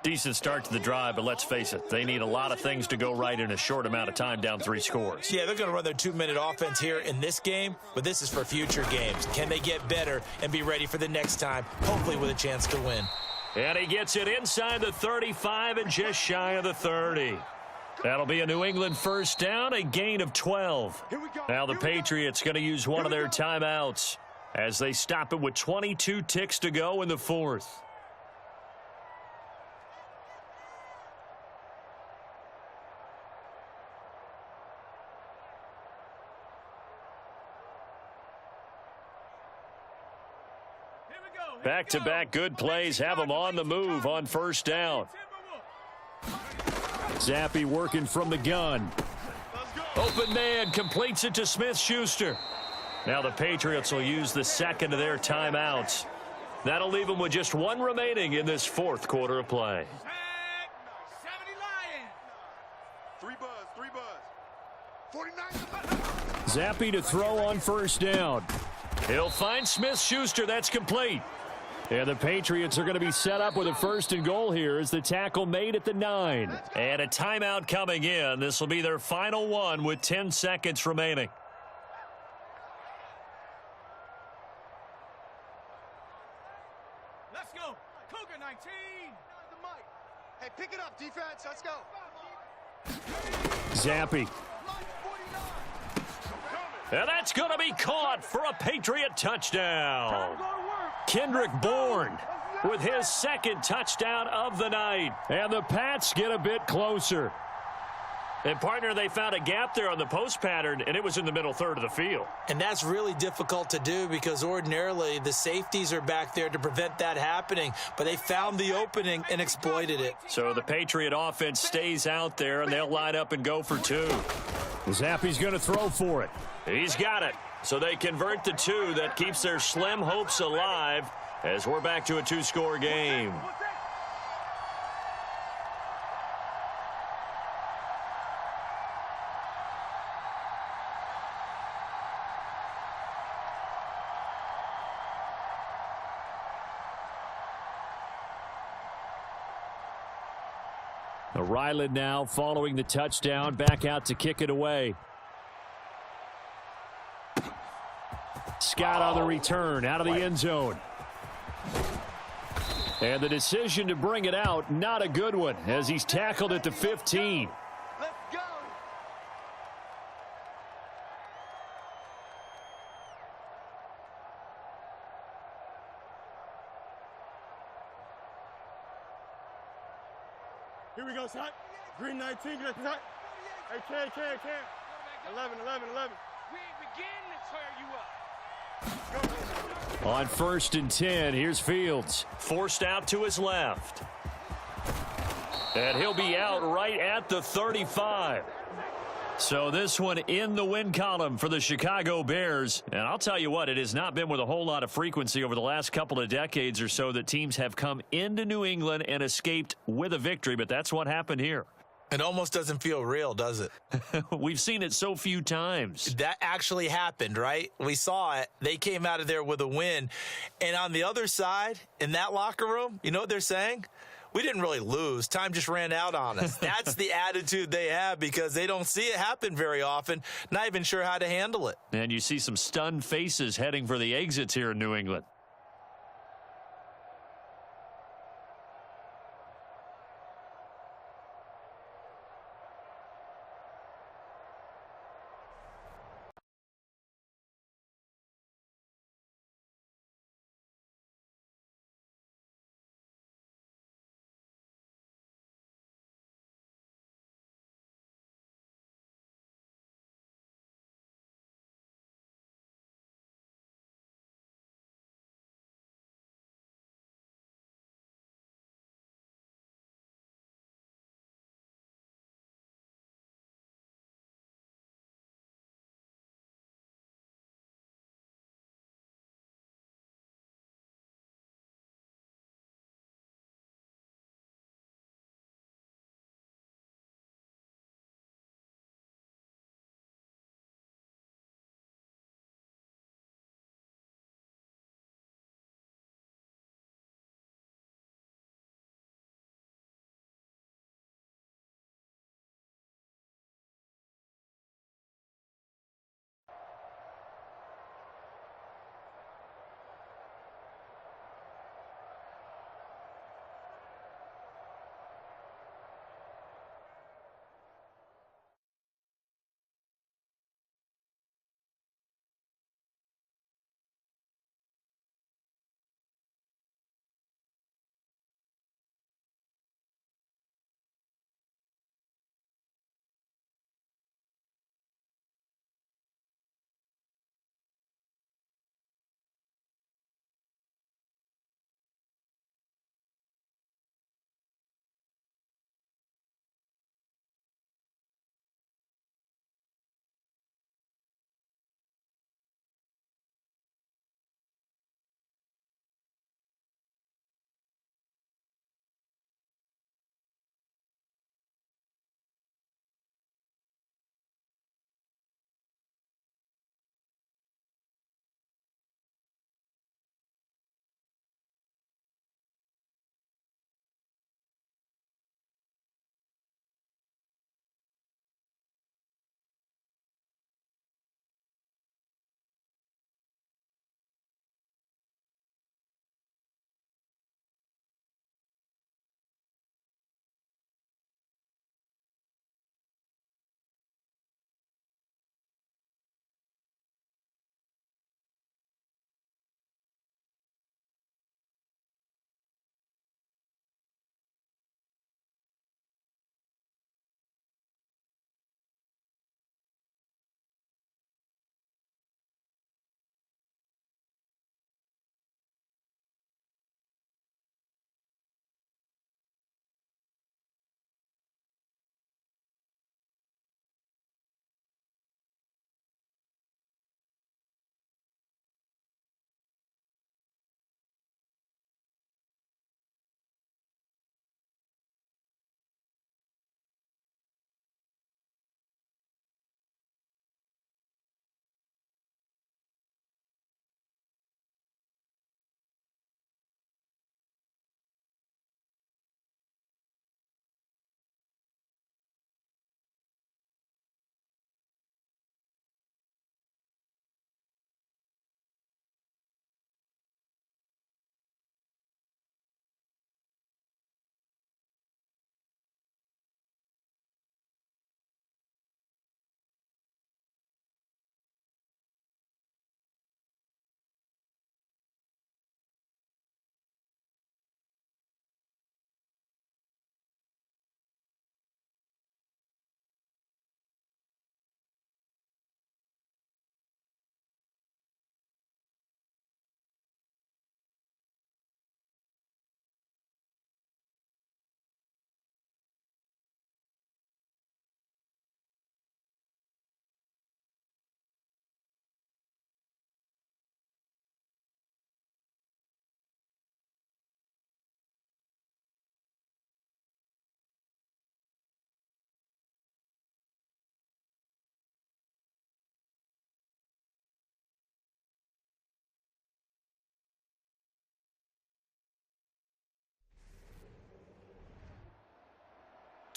Decent start to the drive, but let's face it, they need a lot of things to go right in a short amount of time, down 3 scores. Yeah, they're going to run their 2-minute offense here in this game, but this is for future games. Can they get better and be ready for the next time, hopefully with a chance to win? And he gets it inside the 35 and just shy of the 30. That'll be a New England first down, a gain of 12. Now the Patriots going to use one of their timeouts as they stop it with 22 ticks to go in the 4th. Back-to-back good plays have them on the move on 1st down. Zappi working from the gun. Open man completes it to Smith-Schuster. Now the Patriots will use the 2nd of their timeouts. That'll leave them with just 1 remaining in this 4th quarter of play. 3 buzz. 49. Zappi to throw on 1st down. He'll find Smith-Schuster. That's complete. And the Patriots are going to be set up with a 1st and goal here as the tackle made at the 9. And a timeout coming in. This will be their final one with 10 seconds remaining. Let's go. Cougar 19. Hey, pick it up, defense. Let's go. Zappi. And that's going to be caught for a Patriot touchdown. Kendrick Bourne with his 2nd touchdown of the night. And the Pats get a bit closer. And, partner, they found a gap there on the post pattern, and it was in the middle third of the field. And that's really difficult to do because ordinarily the safeties are back there to prevent that happening. But they found the opening and exploited it. So the Patriot offense stays out there, and they'll line up and go for 2. Zappy's going to throw for it. He's got it. So they convert the 2. That keeps their slim hopes alive as we're back to a 2-score game. Ryland now following the touchdown, back out to kick it away. Scott on the return, out of the end zone. And the decision to bring it out, not a good one, as he's tackled at the 15. Let's go. Here we go, shot. Green 19, get that shot. Hey, can. 11. We ain't beginning to tear you up. On 1st and 10, here's Fields. Forced out to his left. And he'll be out right at the 35. So this one in the win column for the Chicago Bears. And I'll tell you what, it has not been with a whole lot of frequency over the last couple of decades or so that teams have come into New England and escaped with a victory, but that's what happened here. It almost doesn't feel real, does it? We've seen it so few times. That actually happened, right? We saw it. They came out of there with a win. And on the other side, in that locker room, you know what they're saying? We didn't really lose. Time just ran out on us. That's the attitude they have because they don't see it happen very often, not even sure how to handle it. And you see some stunned faces heading for the exits here in New England.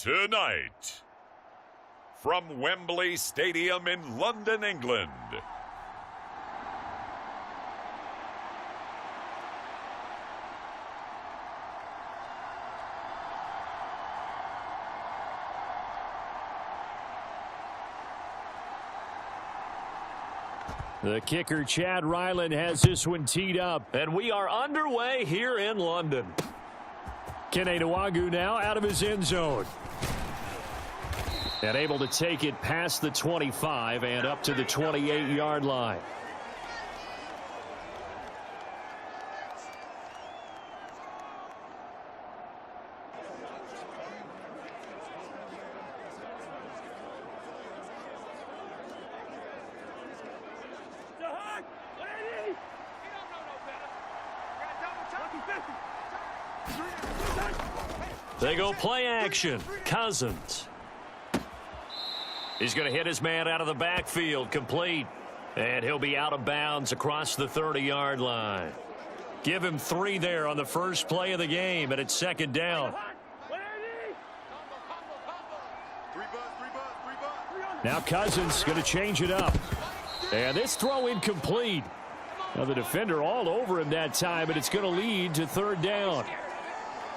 Tonight, from Wembley Stadium in London, England, the kicker, Chad Ryland, has this one teed up. And we are underway here in London. Kene Nwagu now out of his end zone. And able to take it past the 25 and up to the 28-yard line. They go play action. Cousins. He's going to hit his man out of the backfield, complete. And he'll be out of bounds across the 30-yard line. Give him 3 there on the first play of the game, and it's second down. Now Cousins going to change it up. And this throw incomplete. Now the defender all over him that time, and it's going to lead to third down.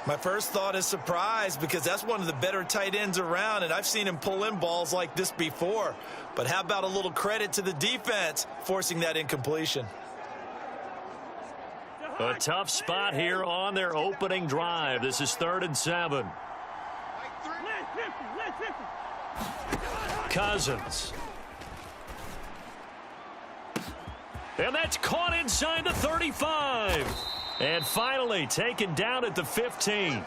My first thought is surprise, because that's one of the better tight ends around, and I've seen him pull in balls like this before. But how about a little credit to the defense forcing that incompletion? A tough spot here on their opening drive. This is 3rd and 7. Cousins. And that's caught inside the 35. And finally taken down at the 15.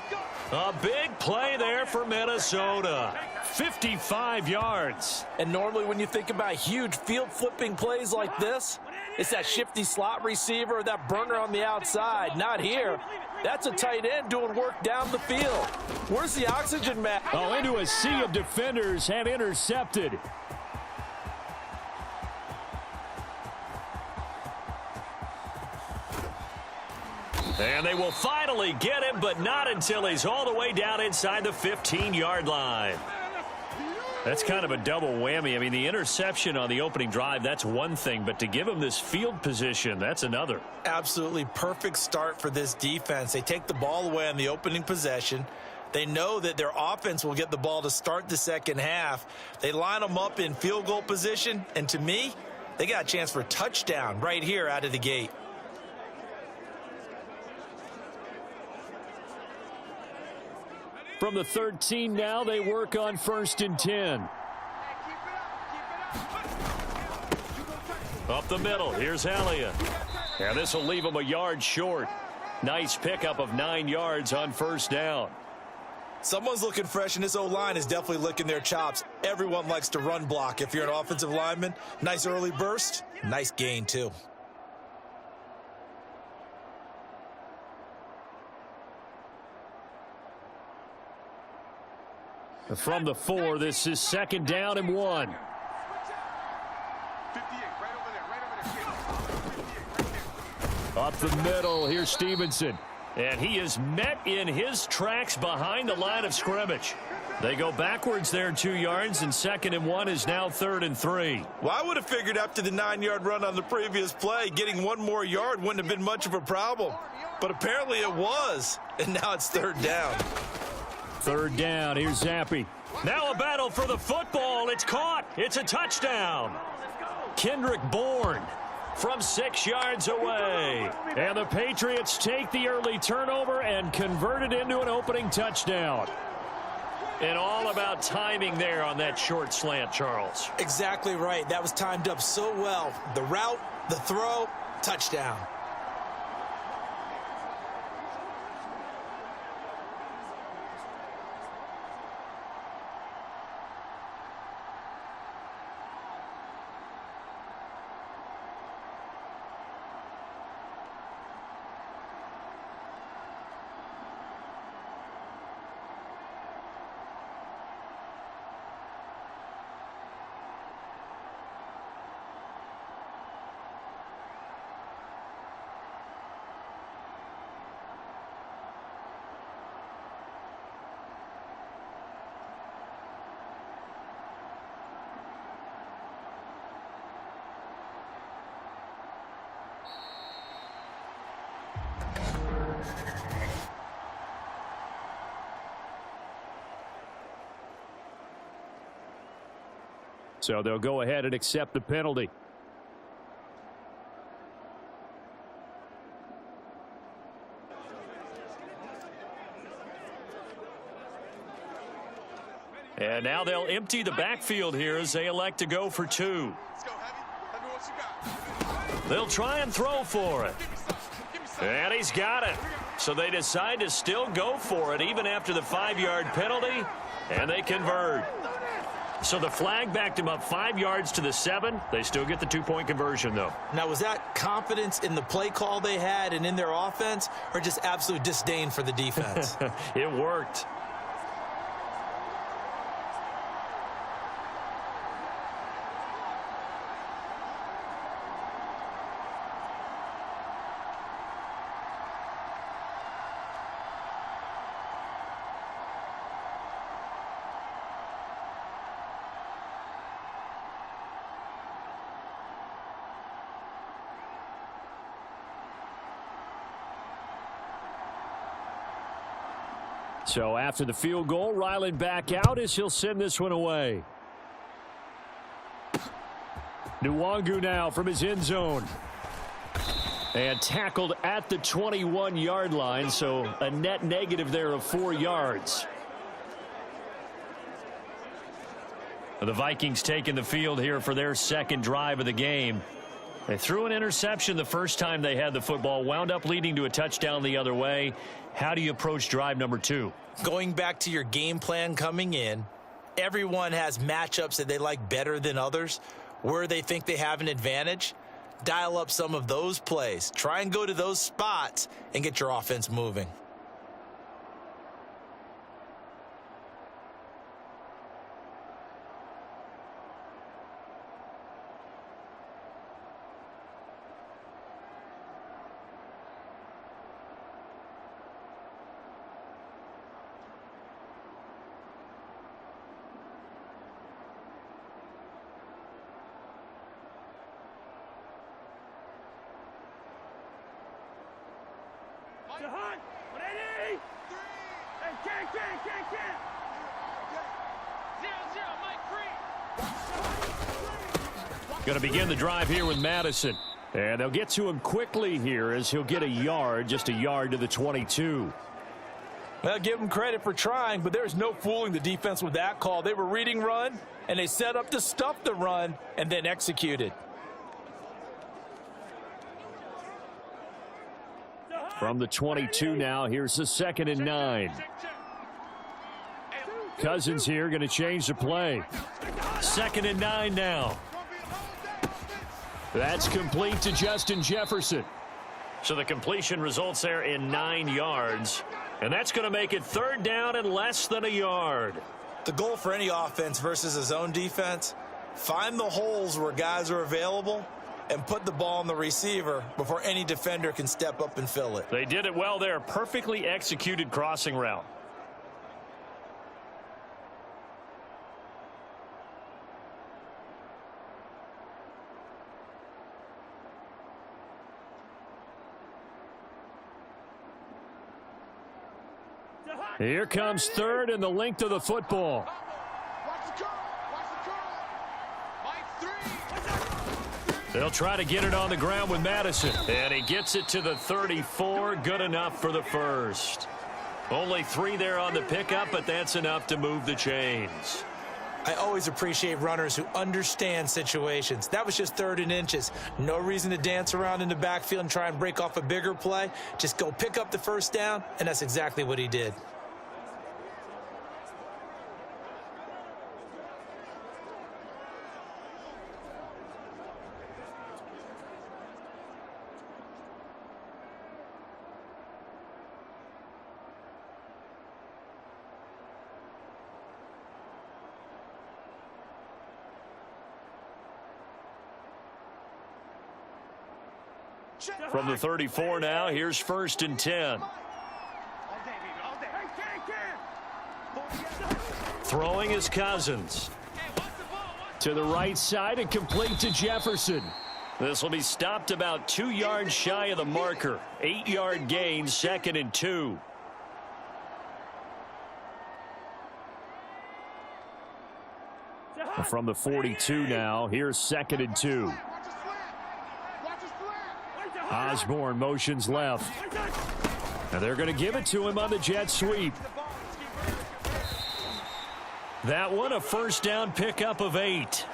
A big play there for Minnesota. 55 yards. And normally when you think about huge field flipping plays like this, it's that shifty slot receiver or that burner on the outside. Not here. That's a tight end doing work down the field. Where's the oxygen, Matt? Oh, into a sea of defenders and intercepted. And they will finally get him, but not until he's all the way down inside the 15-yard line. That's kind of a double whammy. I mean, the interception on the opening drive, that's one thing, but to give him this field position, that's another. Absolutely perfect start for this defense. They take the ball away on the opening possession. They know that their offense will get the ball to start the second half. They line them up in field goal position, and to me, they got a chance for a touchdown right here out of the gate. From the 13 now, they work on 1st and 10. Up the middle, here's Elliott. And this will leave him a yard short. Nice pickup of 9 yards on 1st down. Someone's looking fresh, and this O-line is definitely licking their chops. Everyone likes to run block if you're an offensive lineman. Nice early burst, nice gain too. From the 4, this is 2nd down and 1. Up the middle, here's Stevenson. And he is met in his tracks behind the line of scrimmage. They go backwards there 2 yards, and 2nd and 1 is now 3rd and 3. Well, I would have figured after the 9-yard run on the previous play, getting 1 more yard wouldn't have been much of a problem. But apparently it was, and now it's 3rd down. 3rd down, here's Zappi. Now a battle for the football. It's caught. It's a touchdown. Kendrick Bourne from 6 yards away. And the Patriots take the early turnover and convert it into an opening touchdown. And all about timing there on that short slant, Charles. Exactly right. That was timed up so well. The route, the throw, touchdown. So they'll go ahead and accept the penalty. And now they'll empty the backfield here as they elect to go for two. Let's go, Heavy. Heavy, what you got? They'll try and throw for it. And he's got it. So they decide to still go for it even after the 5-yard penalty, and they convert. So the flag backed him up 5 yards to the 7. They still get the 2-point conversion, though. Now, was that confidence in the play call they had and in their offense, or just absolute disdain for the defense? It worked. So after the field goal, Ryland back out as he'll send this one away. Nwangu now from his end zone. And tackled at the 21-yard line, so a net negative there of 4 yards. The Vikings taking the field here for their second drive of the game. They threw an interception the first time they had the football, wound up leading to a touchdown the other way. How do you approach drive number 2? Going back to your game plan coming in, everyone has matchups that they like better than others, where they think they have an advantage. Dial up some of those plays. Try and go to those spots and get your offense moving. Hunt, 180. Hey, can't. 0-0, Mike 3. Going to begin the drive here with Madison. And they'll get to him quickly here as he'll get a yard, just a yard to the 22. Well, give them credit for trying, but there's no fooling the defense with that call. They were reading run, and they set up to stuff the run and then executed. From the 22 now, here's the 2nd and 9. Cousins here going to change the play. 2nd and 9 now. That's complete to Justin Jefferson. So the completion results there in 9 yards. And that's going to make it 3rd down and less than a yard. The goal for any offense versus a zone defense, find the holes where guys are available and put the ball on the receiver before any defender can step up and fill it. They did it well there. Perfectly executed crossing route. Here comes 3rd and the length of the football. They'll try to get it on the ground with Madison. And he gets it to the 34. Good enough for the first. Only 3 there on the pickup, but that's enough to move the chains. I always appreciate runners who understand situations. That was just 3rd and inches. No reason to dance around in the backfield and try and break off a bigger play. Just go pick up the 1st down, and that's exactly what he did. From the 34 now, here's 1st and 10. Throwing is Cousins. To the right side and complete to Jefferson. This will be stopped about 2 yards shy of the marker. 8-yard gain, 2nd and 2. From the 42 now, here's 2nd and 2. Osborne motions left. And they're going to give it to him on the jet sweep. That one, a first down pickup of 8.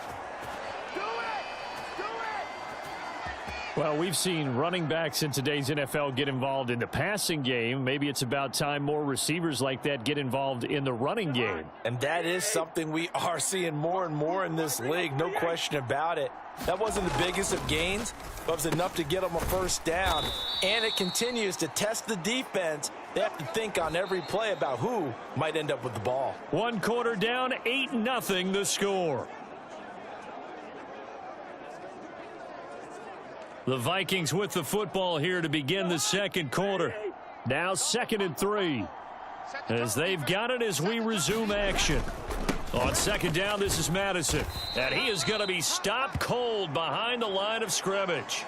Well, we've seen running backs in today's NFL get involved in the passing game. Maybe it's about time more receivers like that get involved in the running game. And that is something we are seeing more and more in this league, no question about it. That wasn't the biggest of gains, but it was enough to get them a first down. And it continues to test the defense. They have to think on every play about who might end up with the ball. 1 quarter down, 8-0 the score. The Vikings with the football here to begin the 2nd quarter. Now 2nd and 3. As they've got it as we resume action. On 2nd down, this is Madison. And he is going to be stopped cold behind the line of scrimmage.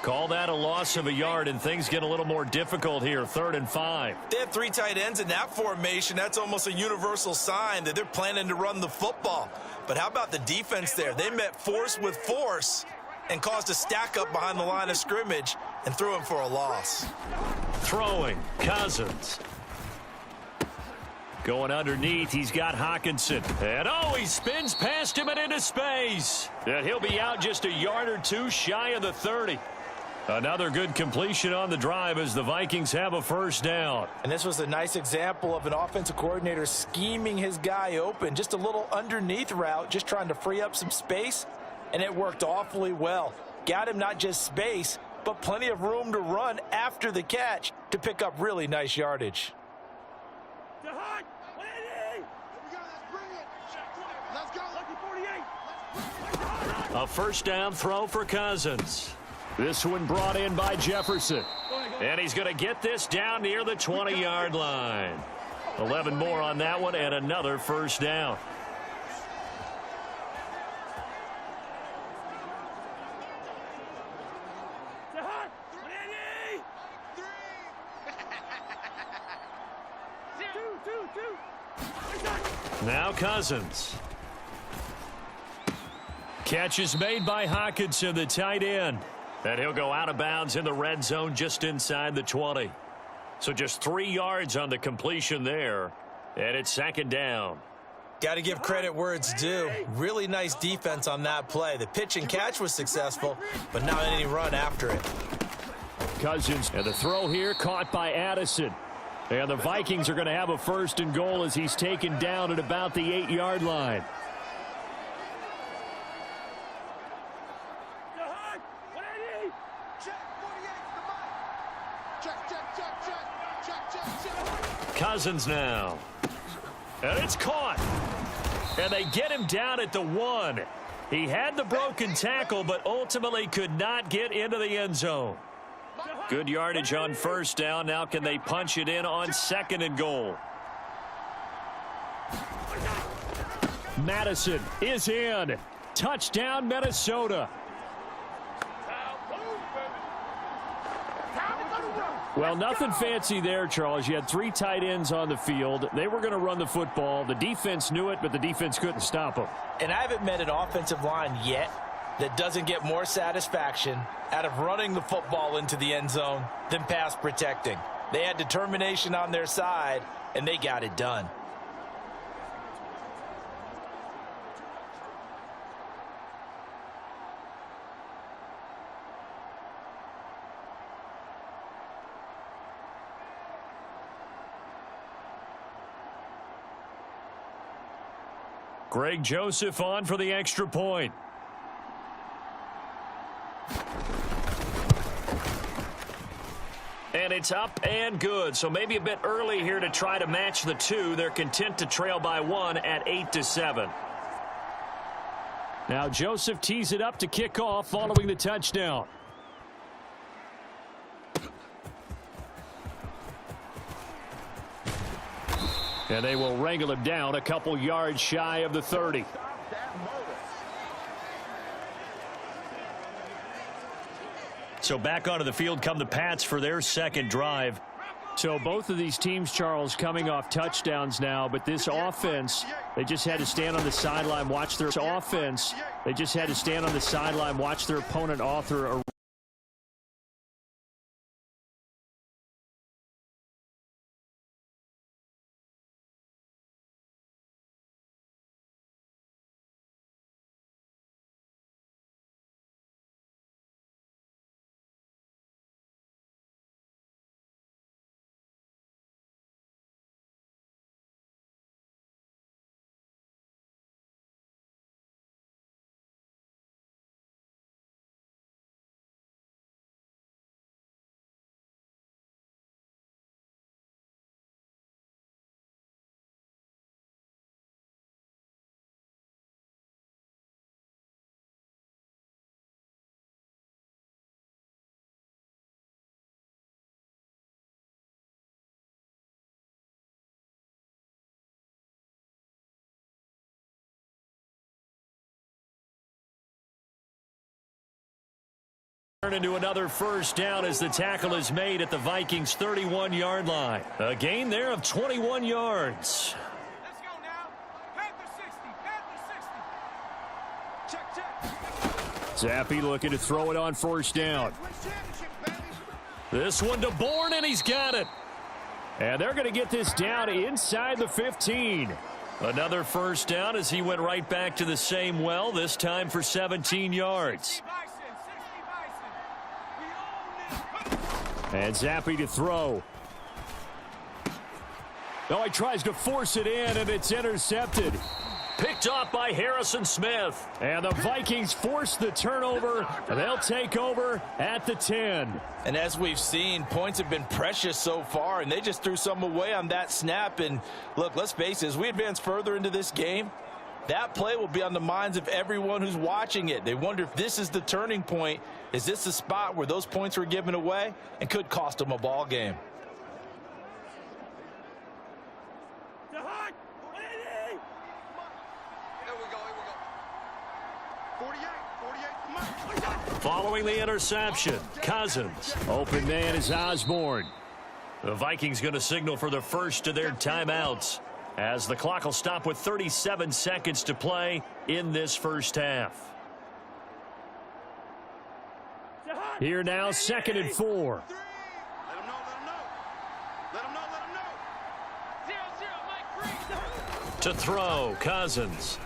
Call that a loss of a yard, and things get a little more difficult here. 3rd and 5. They have 3 tight ends in that formation. That's almost a universal sign that they're planning to run the football. But how about the defense there? They met force with force and caused a stack up behind the line of scrimmage and threw him for a loss. Throwing, Cousins. Going underneath, he's got Hockenson. And he spins past him and into space. And he'll be out just a yard or 2 shy of the 30. Another good completion on the drive as the Vikings have a first down. And this was a nice example of an offensive coordinator scheming his guy open. Just a little underneath route, just trying to free up some space. And it worked awfully well. Got him not just space, but plenty of room to run after the catch to pick up really nice yardage. A first down throw for Cousins. This one brought in by Jefferson. And he's going to get this down near the 20-yard line. 11 more on that one and another first down. Now Cousins. Catch is made by Hockenson, the tight end. And he'll go out of bounds in the red zone just inside the 20. So just 3 yards on the completion there. And it's 2nd down. Got to give credit where it's due. Really nice defense on that play. The pitch and catch was successful, but not any run after it. Cousins, and the throw here caught by Addison. And the Vikings are going to have a 1st and goal as he's taken down at about the 8-yard line. Cousins now. And it's caught. And they get him down at the 1. He had the broken tackle, but ultimately could not get into the end zone. Good yardage on first down. Now can they punch it in on 2nd and goal? Madison is in. Touchdown, Minnesota. Well, nothing fancy there, Charles. You had 3 tight ends on the field. They were going to run the football. The defense knew it, but the defense couldn't stop them. And I haven't met an offensive line yet that doesn't get more satisfaction out of running the football into the end zone than pass protecting. They had determination on their side, and they got it done. Greg Joseph on for the extra point. And it's up and good. So maybe a bit early here to try to match the 2. They're content to trail by 1 at 8-7. Now Joseph tees it up to kick off following the touchdown. And they will wrangle him down a couple yards shy of the 30. So back onto the field come the Pats for their second drive. So both of these teams, Charles, coming off touchdowns now, but this offense, they just had to stand on the sideline, watch their offense. They just had to stand on the sideline, watch their opponent author a turn into another first down as the tackle is made at the Vikings' 31-yard line. A gain there of 21 yards. Let's go now. Panther 60. Panther 60. Check. Zappe looking to throw it on first down. This one to Bourne, and he's got it. And they're going to get this down inside the 15. Another first down as he went right back to the same well, this time for 17 yards. And Zappe to throw. Oh, he tries to force it in, and it's intercepted. Picked off by Harrison Smith. And the Vikings force the turnover. They'll take over at the 10. And as we've seen, points have been precious so far, and they just threw some away on that snap. And look, let's face it, as we advance further into this game, that play will be on the minds of everyone who's watching it. They wonder if this is the turning point. Is this the spot where those points were given away and could cost them a ball game? Following the interception, Cousins. Open man is Osborne. The Vikings going to signal for the first of their timeouts as the clock will stop with 37 seconds to play in this first half. Here now, 2nd and 4. To throw, Cousins.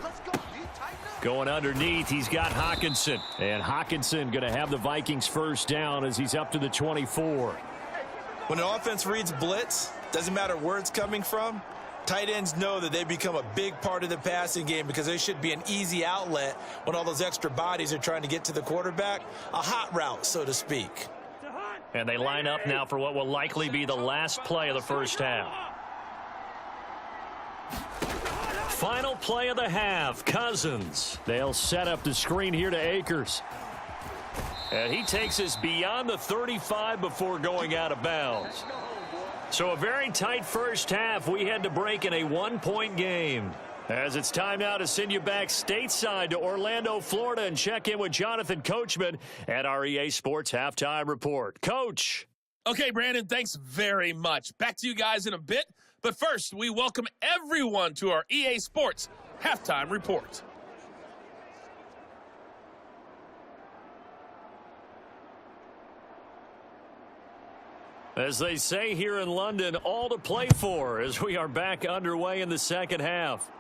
Going underneath, he's got Hockenson. And Hockenson going to have the Vikings first down as he's up to the 24. When an offense reads blitz, doesn't matter where it's coming from, tight ends know that they become a big part of the passing game because they should be an easy outlet when all those extra bodies are trying to get to the quarterback. A hot route, so to speak. And they line up now for what will likely be the last play of the first half. Final play of the half, Cousins. They'll set up the screen here to Akers. And he takes us beyond the 35 before going out of bounds. So a very tight first half. We had to break in a one-point game. As it's time now to send you back stateside to Orlando, Florida, and check in with Jonathan Coachman at our EA Sports Halftime Report. Coach. Okay, Brandon, thanks very much. Back to you guys in a bit. But first, we welcome everyone to our EA Sports Halftime Report. As they say here in London, all to play for as we are back underway in the second half.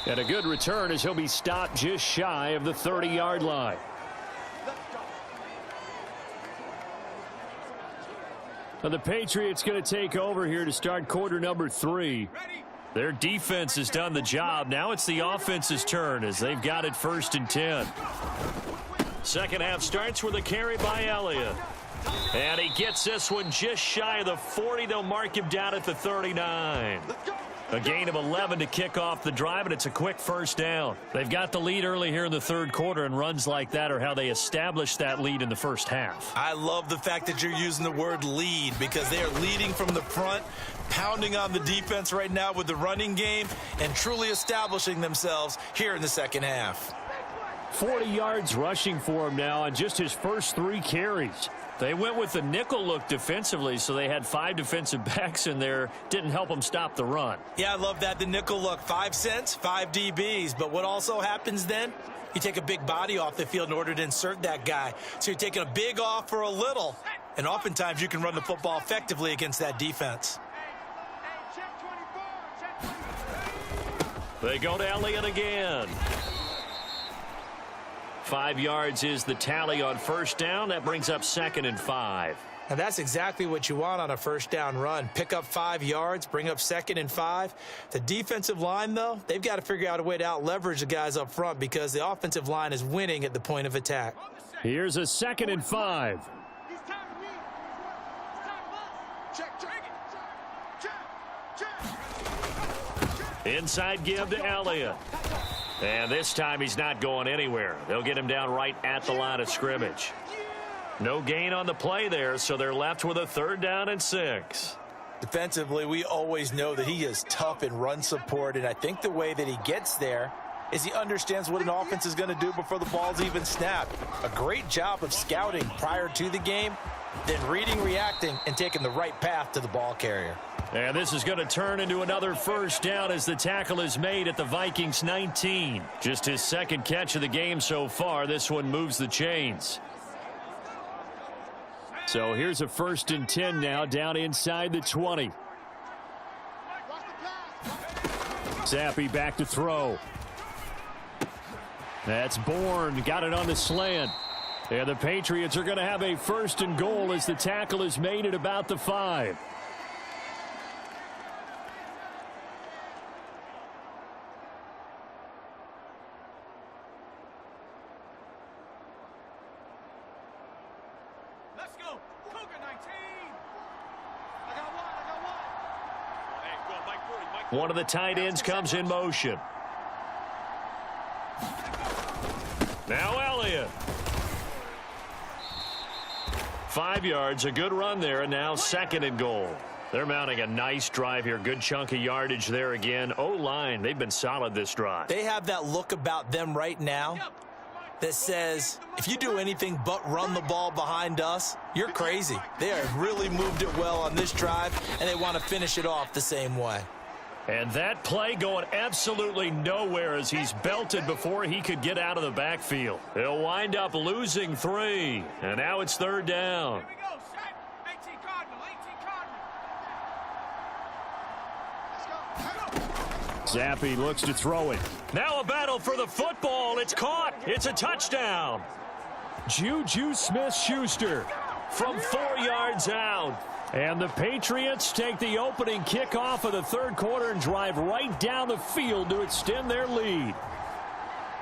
And a good return as he'll be stopped just shy of the 30-yard line. Now the Patriots going to take over here to start quarter number 3. Their defense has done the job. Now it's the offense's turn as they've got it 1st and 10. Second half starts with a carry by Elliott. And he gets this one just shy of the 40. They'll mark him down at the 39. A gain of 11 to kick off the drive, and it's a quick first down. They've got the lead early here in the third quarter, and runs like that are how they established that lead in the first half. I love the fact that you're using the word lead because they are leading from the front, pounding on the defense right now with the running game, and truly establishing themselves here in the second half. 40 yards rushing for him now on just his first 3 carries. They went with the nickel look defensively, so they had 5 defensive backs in there. Didn't help them stop the run. Yeah, I love that, the nickel look. 5 cents, 5 DBs. But what also happens then? You take a big body off the field in order to insert that guy. So you're taking a big off for a little. And oftentimes you can run the football effectively against that defense. They go to Elliott again. 5 yards is the tally on first down. That brings up 2nd and 5. And that's exactly what you want on a first down run. Pick up 5 yards, bring up 2nd and 5. The defensive line, though, they've got to figure out a way to out-leverage the guys up front because the offensive line is winning at the point of attack. Here's a 2nd and 5. Inside give to Elliott. And this time he's not going anywhere. They'll get him down right at the line of scrimmage. No gain on the play there, so they're left with a 3rd down and 6. Defensively, we always know that he is tough in run support, and I think the way that he gets there is he understands what an offense is going to do before the ball's even snapped. A great job of scouting prior to the game, then reading, reacting, and taking the right path to the ball carrier. And this is going to turn into another first down as the tackle is made at the Vikings 19. Just his 2nd catch of the game so far. This one moves the chains. So here's a 1st and 10 now down inside the 20. Zappi back to throw. That's Bourne. Got it on the slant. And the Patriots are going to have a 1st and goal as the tackle is made at about the 5. Let's go. Cougar 19. I got one. Hey, go on, Mike 40. One of the tight ends comes in motion. Now Elliott. 5 yards, a good run there, and now 2nd and goal. They're mounting a nice drive here. Good chunk of yardage there again. O-line, they've been solid this drive. They have that look about them right now that says, if you do anything but run the ball behind us, you're crazy. They have really moved it well on this drive, and they want to finish it off the same way. And that play going absolutely nowhere as he's belted before he could get out of the backfield. They'll wind up losing 3. And now it's 3rd down. Here we go, Shaq. 18 Cardinal. Let's go. Zappi looks to throw it. Now a battle for the football. It's caught. It's a touchdown. Juju Smith-Schuster From 4 yards out. And the Patriots take the opening kickoff of the 3rd quarter and drive right down the field to extend their lead.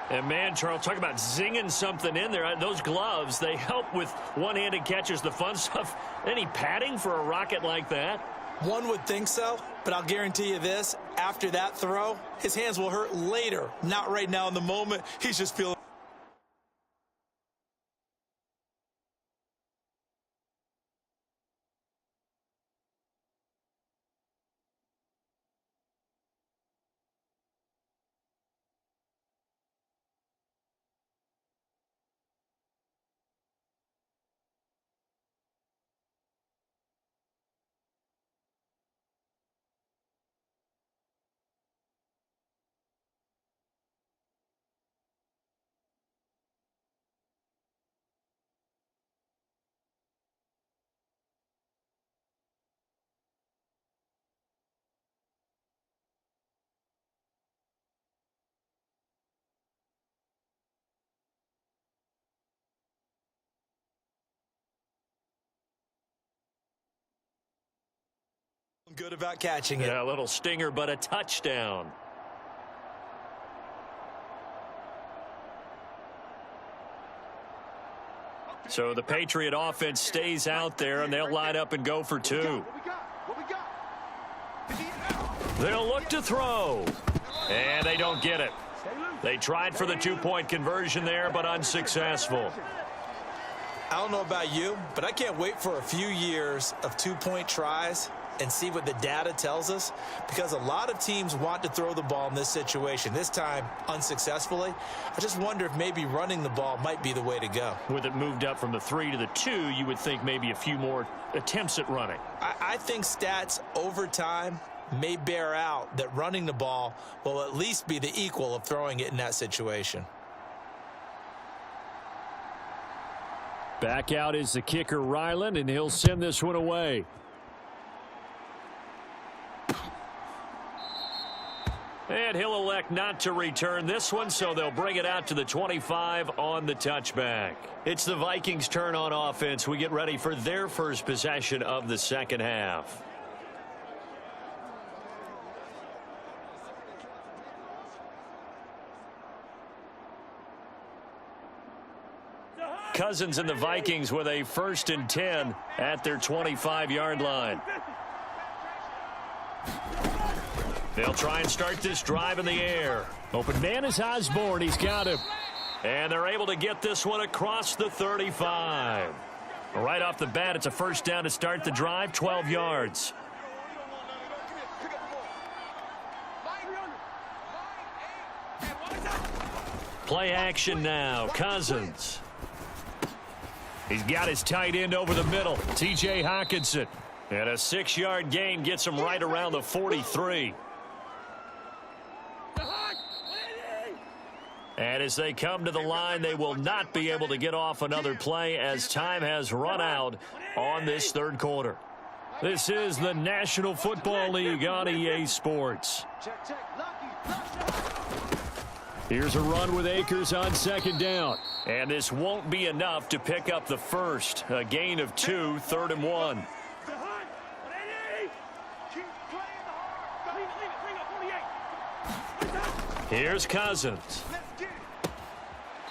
And man, Charles, talk about zinging something in there. Those gloves, they help with one-handed catches, the fun stuff. Any padding for a rocket like that? One would think so, but I'll guarantee you this. After that throw, his hands will hurt later. Not right now in the moment. He's just feeling. Good about catching it. Yeah, a little stinger, but a touchdown. So the Patriot offense stays out there, and they'll line up and go for 2. They'll look to throw. And they don't get it. They tried for the 2-point conversion there, but unsuccessful. I don't know about you, but I can't wait for a few years of 2-point tries and see what the data tells us? Because a lot of teams want to throw the ball in this situation, this time unsuccessfully. I just wonder if maybe running the ball might be the way to go. With it moved up from the 3 to the 2, you would think maybe a few more attempts at running. I think stats over time may bear out that running the ball will at least be the equal of throwing it in that situation. Back out is the kicker, Ryland, and he'll send this one away. And he'll elect not to return this one, so they'll bring it out to the 25 on the touchback. It's the Vikings' turn on offense. We get ready for their first possession of the second half. Cousins and the Vikings with a 1st and 10 at their 25-yard line. They'll try and start this drive in the air. Open man is Osborne. He's got him. And they're able to get this one across the 35. Right off the bat, it's a 1st down to start the drive, 12 yards. Play action now. Cousins. He's got his tight end over the middle, T.J. Hawkinson. And a 6-yard gain gets him right around the 43. And as they come to the line, they will not be able to get off another play as time has run out on this 3rd quarter. This is the National Football League on EA Sports. Here's a run with Akers on 2nd down. And this won't be enough to pick up the first. A gain of 2, 3rd and 1. Here's Cousins.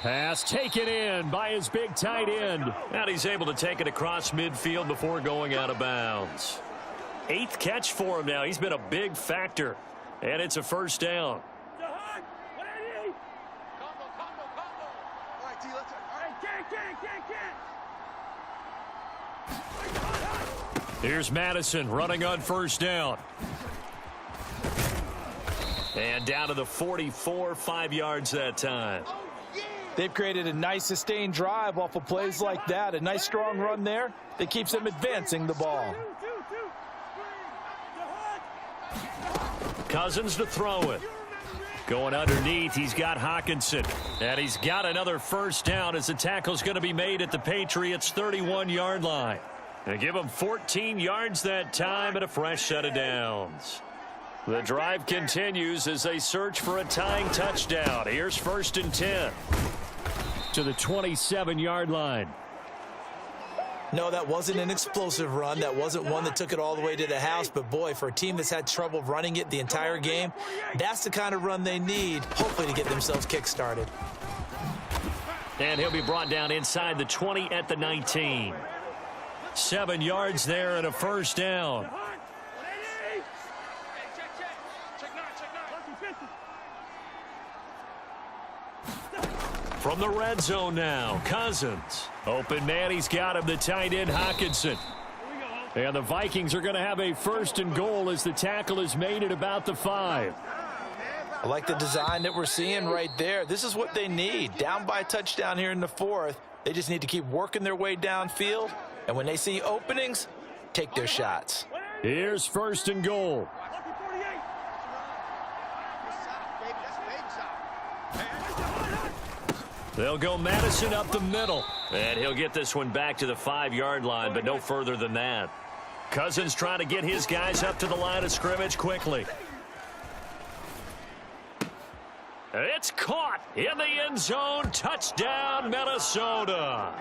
Pass taken in by his big tight end. And he's able to take it across midfield before going out of bounds. 8th catch for him now. He's been a big factor. And it's a 1st down. Here's Madison running on 1st down. And down to the 44, 5 yards that time. They've created a nice sustained drive off of plays like that. A nice strong run there that keeps them advancing the ball. Cousins to throw it. Going underneath, he's got Hawkinson. And he's got another 1st down as the tackle's going to be made at the Patriots' 31-yard line. They give him 14 yards that time and a fresh set of downs. The drive continues as they search for a tying touchdown. Here's 1st and 10. To the 27-yard line. No, that wasn't an explosive run. That wasn't one that took it all the way to the house. But, boy, for a team that's had trouble running it the entire game, that's the kind of run they need, hopefully, to get themselves kick-started. And he'll be brought down inside the 20 at the 19. 7 yards there and a 1st down. From the red zone now, Cousins. Open man, he's got him, the tight end Hawkinson. And the Vikings are going to have a 1st and goal as the tackle is made at about the 5. I like the design that we're seeing right there. This is what they need. Down by a touchdown here in the 4th. They just need to keep working their way downfield. And when they see openings, take their shots. Here's 1st and goal. They'll go Madison up the middle. And he'll get this one back to the 5-yard line, but no further than that. Cousins trying to get his guys up to the line of scrimmage quickly. It's caught in the end zone. Touchdown, Minnesota.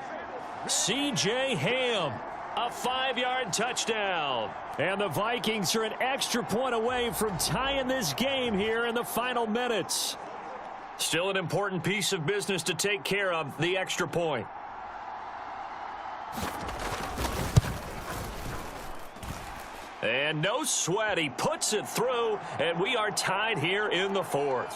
C.J. Ham, a 5-yard touchdown. And the Vikings are an extra point away from tying this game here in the final minutes. Still an important piece of business to take care of, the extra point. And no sweat, he puts it through, and we are tied here in the 4th.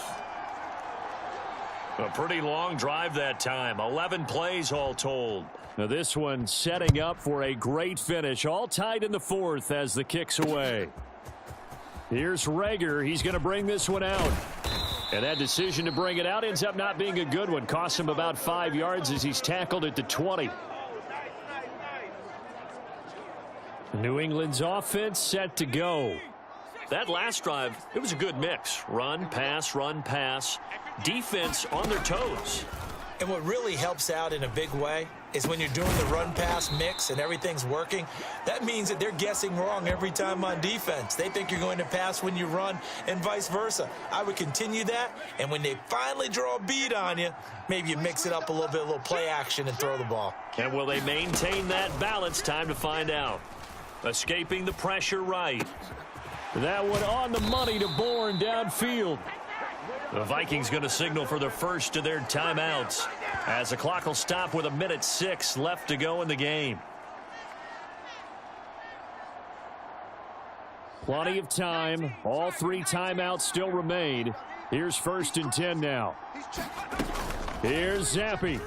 A pretty long drive that time. 11 plays all told. Now this one setting up for a great finish. All tied in the fourth as the kick's away. Here's Rager. He's going to bring this one out. And that decision to bring it out ends up not being a good one. Costs him about 5 yards as he's tackled at the 20. New England's offense set to go. That last drive, it was a good mix. Run, pass, run, pass. Defense on their toes. And what really helps out in a big way is when you're doing the run-pass mix and everything's working, that means that they're guessing wrong every time on defense. They think you're going to pass when you run and vice versa. I would continue that, and when they finally draw a bead on you, maybe you mix it up a little play action and throw the ball. And will they maintain that balance? Time to find out. Escaping the pressure right. That one on the money to Bourne downfield. The Vikings going to signal for the first of their timeouts as the clock will stop with 1:06 left to go in the game. Plenty of time. All 3 timeouts still remain. Here's 1st and 10 now. Here's Zappe.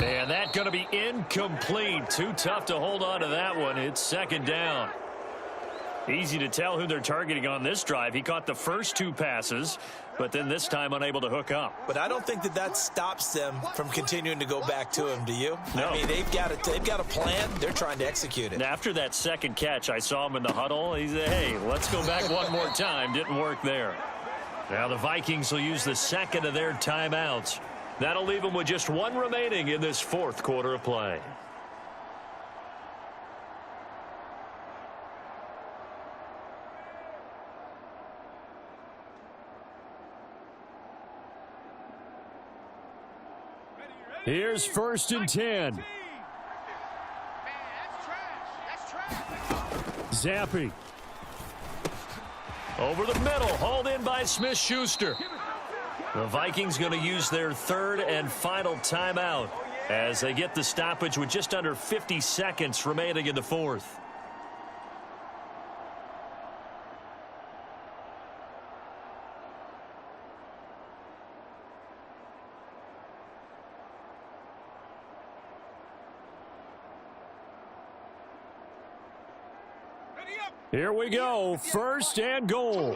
And that's going to be incomplete. Too tough to hold on to that one. It's 2nd down. Easy to tell who they're targeting on this drive. He caught the first 2 passes, but then this time unable to hook up. But I don't think that stops them from continuing to go back to him, do you? No. I mean, they've got a plan. They're trying to execute it. And after that second catch, I saw him in the huddle. He said, hey, let's go back one more time. Didn't work there. Now the Vikings will use the 2nd of their timeouts. That'll leave them with just 1 remaining in this 4th quarter of play. Here's 1st and 10. Zappe. Over the middle, hauled in by Smith-Schuster. The Vikings going to use their 3rd and final timeout as they get the stoppage with just under 50 seconds remaining in the 4th. Here we go. 1st and goal.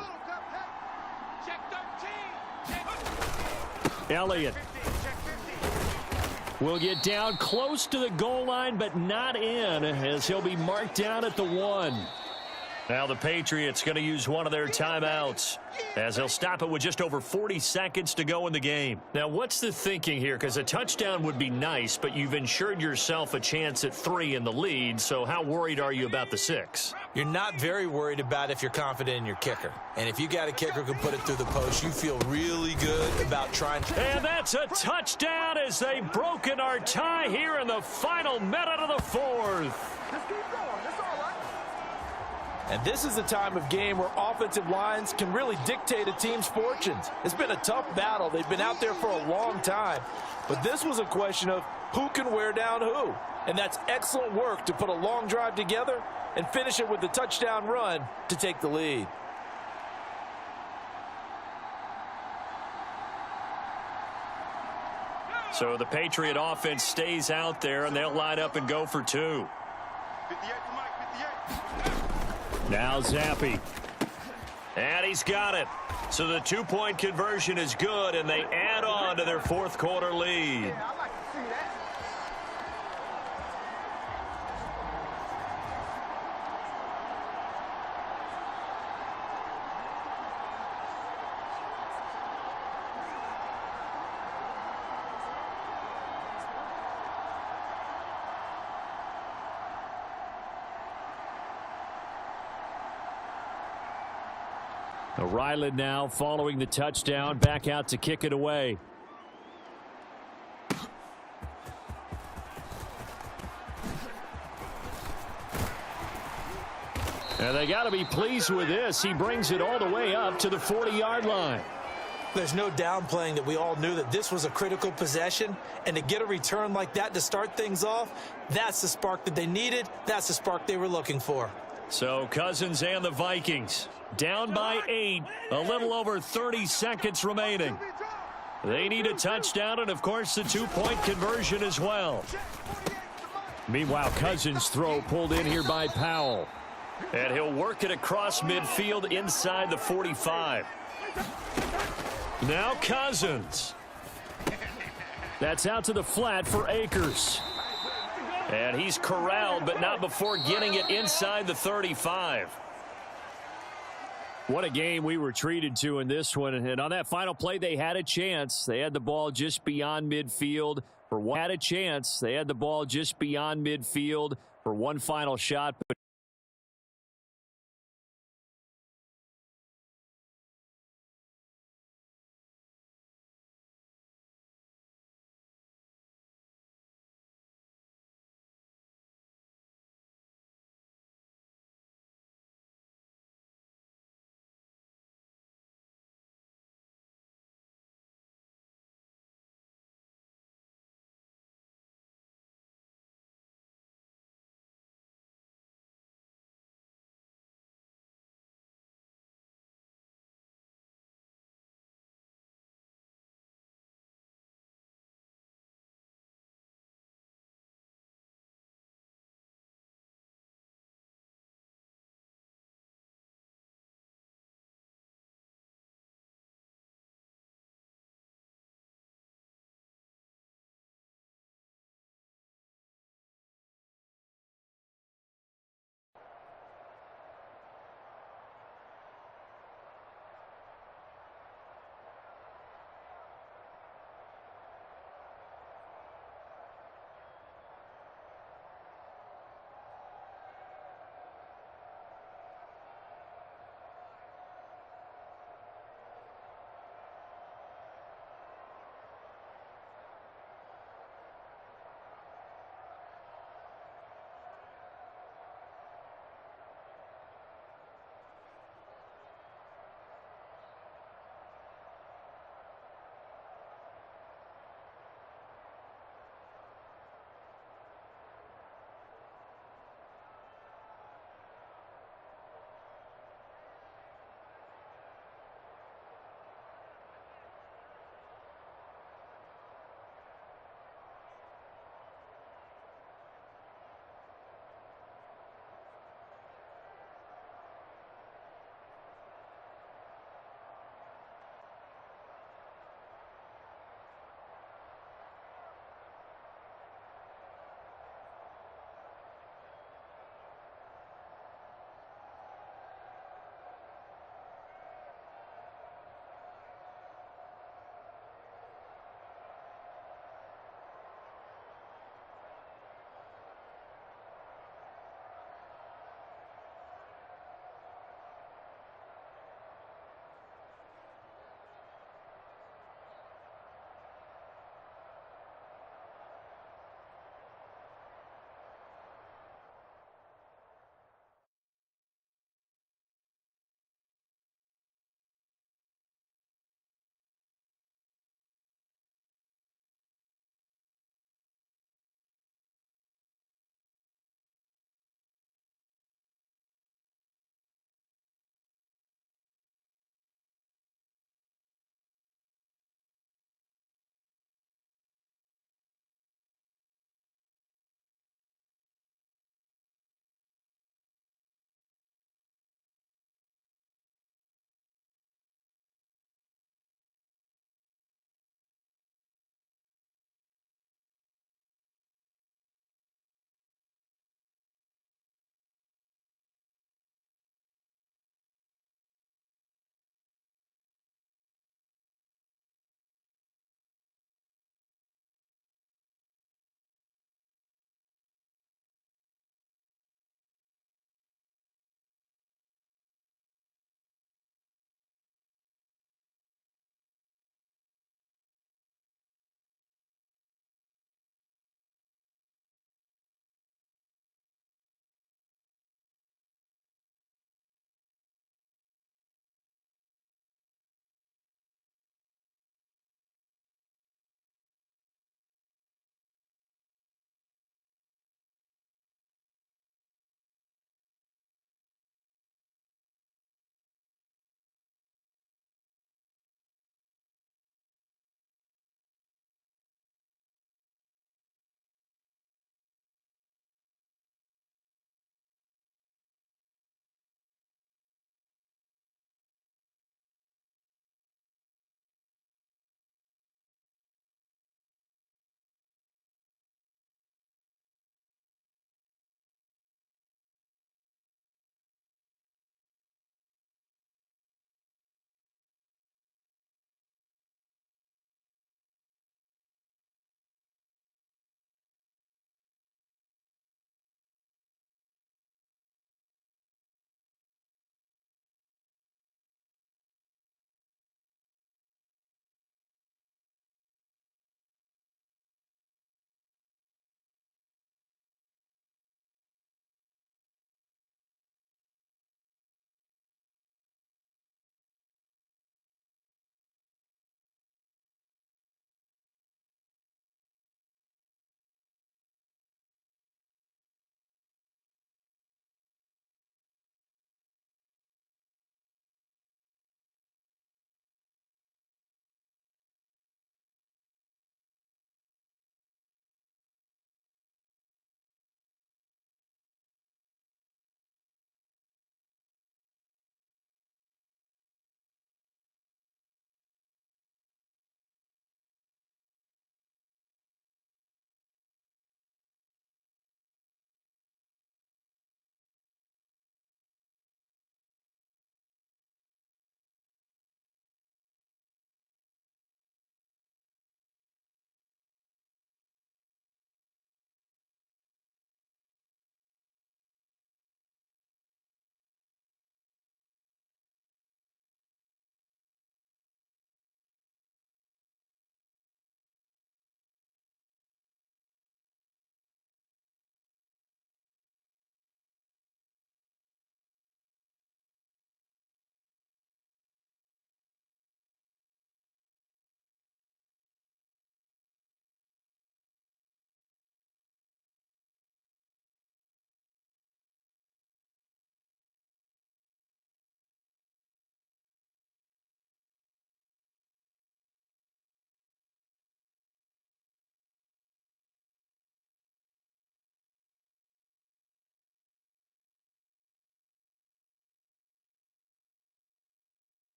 Elliott will get down close to the goal line, but not in, as he'll be marked down at the 1. Now the Patriots going to use one of their timeouts as they'll stop it with just over 40 seconds to go in the game. Now what's the thinking here? Because a touchdown would be nice, but you've ensured yourself a chance at 3 in the lead, so how worried are you about the 6? You're not very worried about if you're confident in your kicker. And if you got a kicker who can put it through the post, you feel really good about trying to. And that's a touchdown as they've broken our tie here in the final minute of the 4th. And this is a time of game where offensive lines can really dictate a team's fortunes. It's been a tough battle. They've been out there for a long time. But this was a question of who can wear down who. And that's excellent work to put a long drive together and finish it with the touchdown run to take the lead. So the Patriot offense stays out there, and they'll line up and go for 2. 58 to Mike, 58. Now Zappe. And he's got it. So the 2-point conversion is good, and they add on to their 4th quarter lead. Ryland now following the touchdown, back out to kick it away. And they got to be pleased with this. He brings it all the way up to the 40-yard line. There's no downplaying that we all knew that this was a critical possession, and to get a return like that to start things off, that's the spark that they needed. That's the spark they were looking for. So Cousins and the Vikings down by 8, a little over 30 seconds remaining. They need a touchdown and, of course, the two-point conversion as well. Meanwhile, Cousins' throw pulled in here by Powell. And he'll work it across midfield inside the 45. Now Cousins. That's out to the flat for Akers. And he's corralled, but not before getting it inside the 35. What a game we were treated to in this one. And on that final play, they had a chance. They had the ball just beyond midfield. Had a chance. They had the ball just beyond midfield for one final shot. But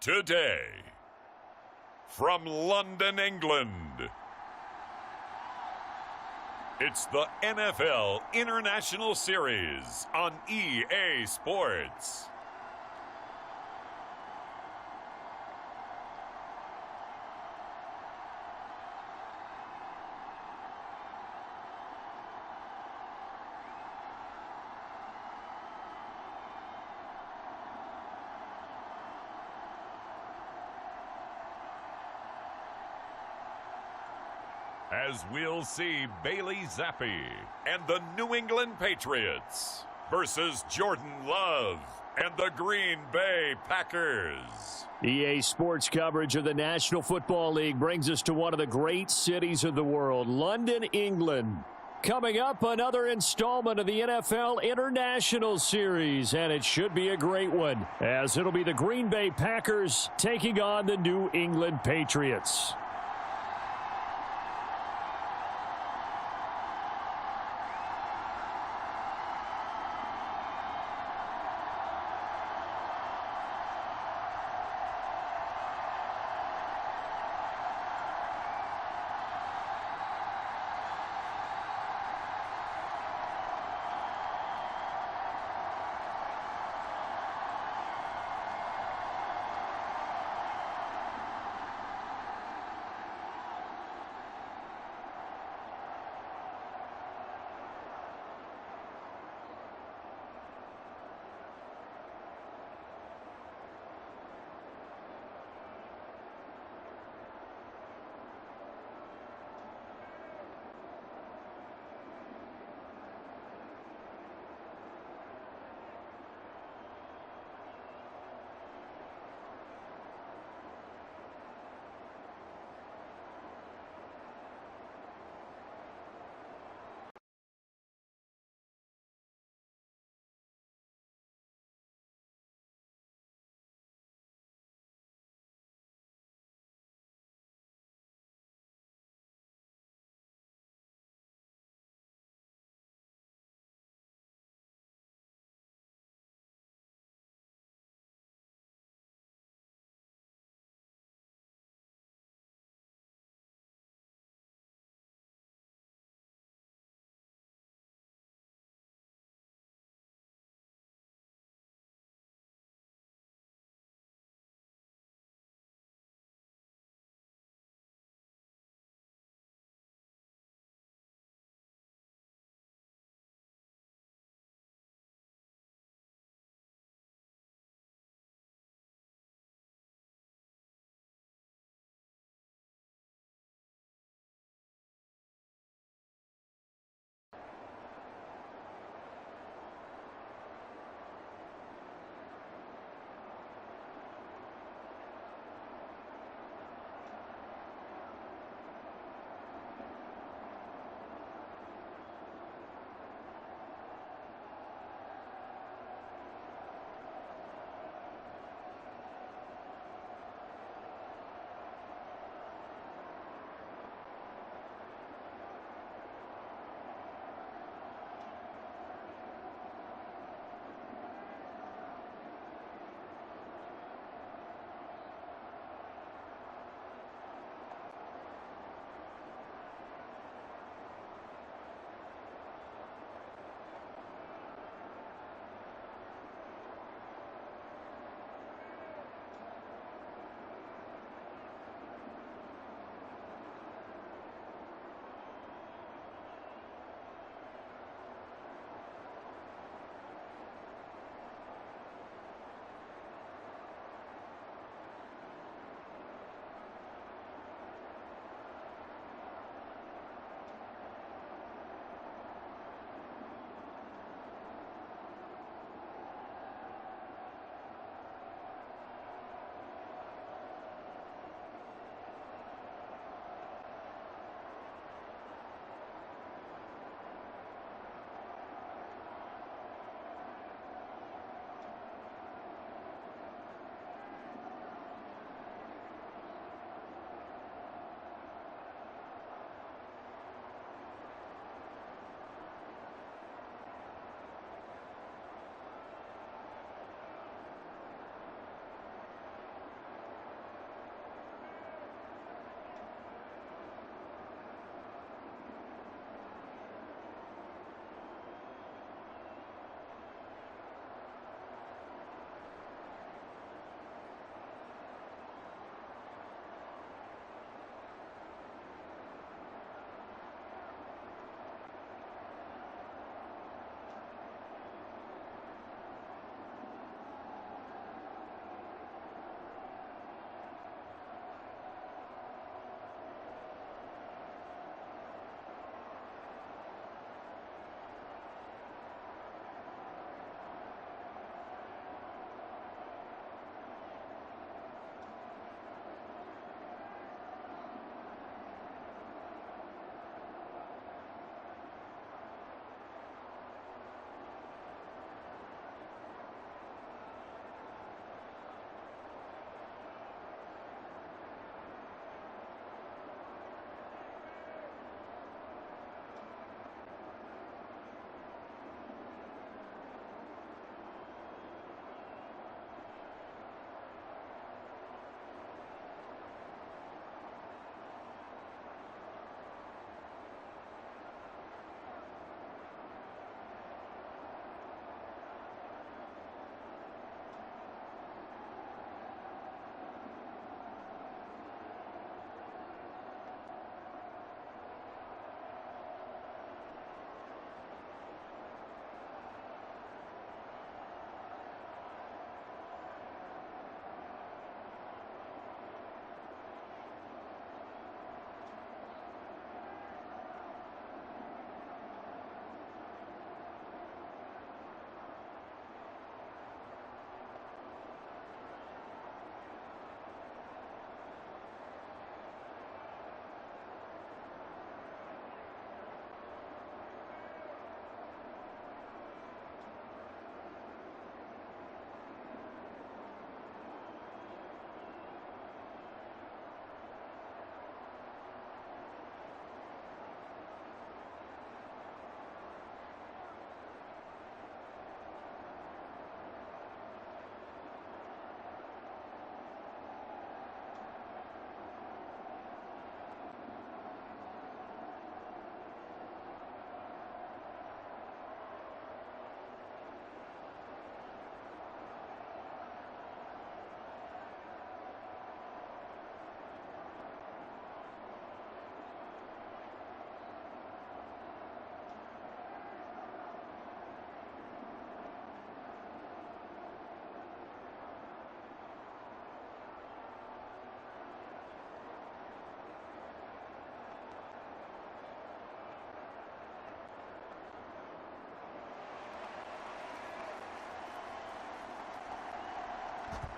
Today, from London, England, it's the NFL International Series on EA Sports. As we'll see Bailey Zappi and the New England Patriots versus Jordan Love and the Green Bay Packers. EA Sports coverage of the National Football League brings us to one of the great cities of the world, London, England. Coming up, another installment of the NFL International Series, and it should be a great one, as it'll be the Green Bay Packers taking on the New England Patriots.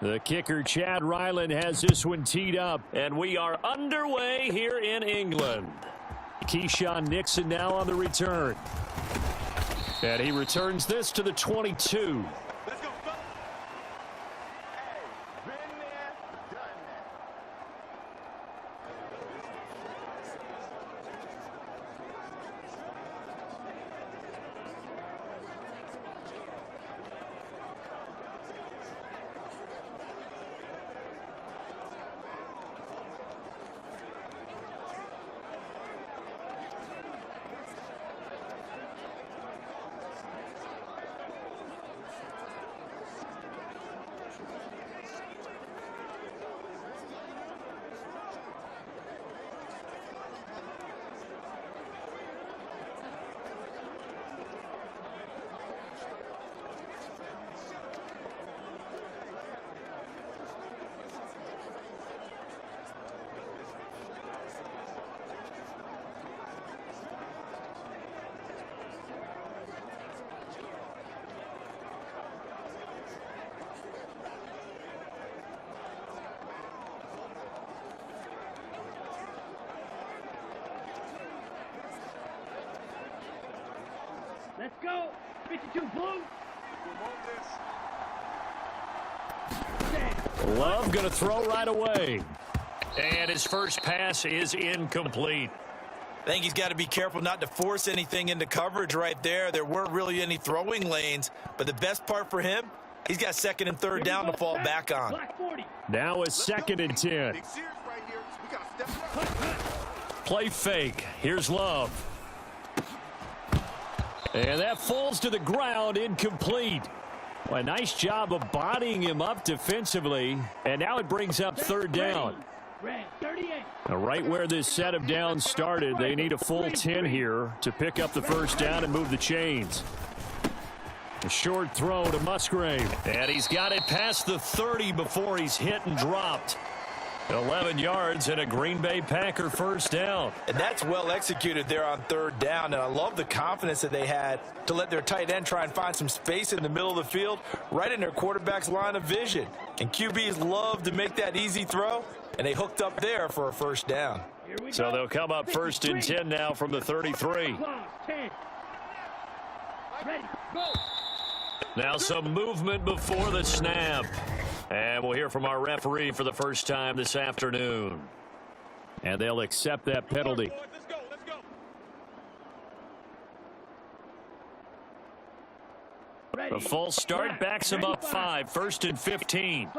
The kicker, Chad Ryland, has this one teed up. And we are underway here in England. Keyshawn Nixon now on the return. And he returns this to the 22. Let's go, fellas. Hey, been there, done that. Let's go. 52 blue. Love going to throw right away. And his first pass is incomplete. I think he's got to be careful not to force anything into coverage right there. There weren't really any throwing lanes, but the best part for him, he's got second and third down to fall back on. Now a 2nd and 10. Play fake. Here's Love. And that falls to the ground, incomplete. Well, a nice job of bodying him up defensively. And now it brings up 3rd down. Right where this set of downs started, they need a full 10 here to pick up the 1st down and move the chains. A short throw to Musgrave. And he's got it past the 30 before he's hit and dropped. 11 yards and a Green Bay Packer 1st down. And that's well executed there on 3rd down. And I love the confidence that they had to let their tight end try and find some space in the middle of the field, right in their quarterback's line of vision. And QBs love to make that easy throw, and they hooked up there for a 1st down. So they'll come up 1st and 10 now from the 33. Now some movement before the snap. And we'll hear from our referee for the first time this afternoon. And they'll accept that penalty. The false start backs him up 5, 1st and 15.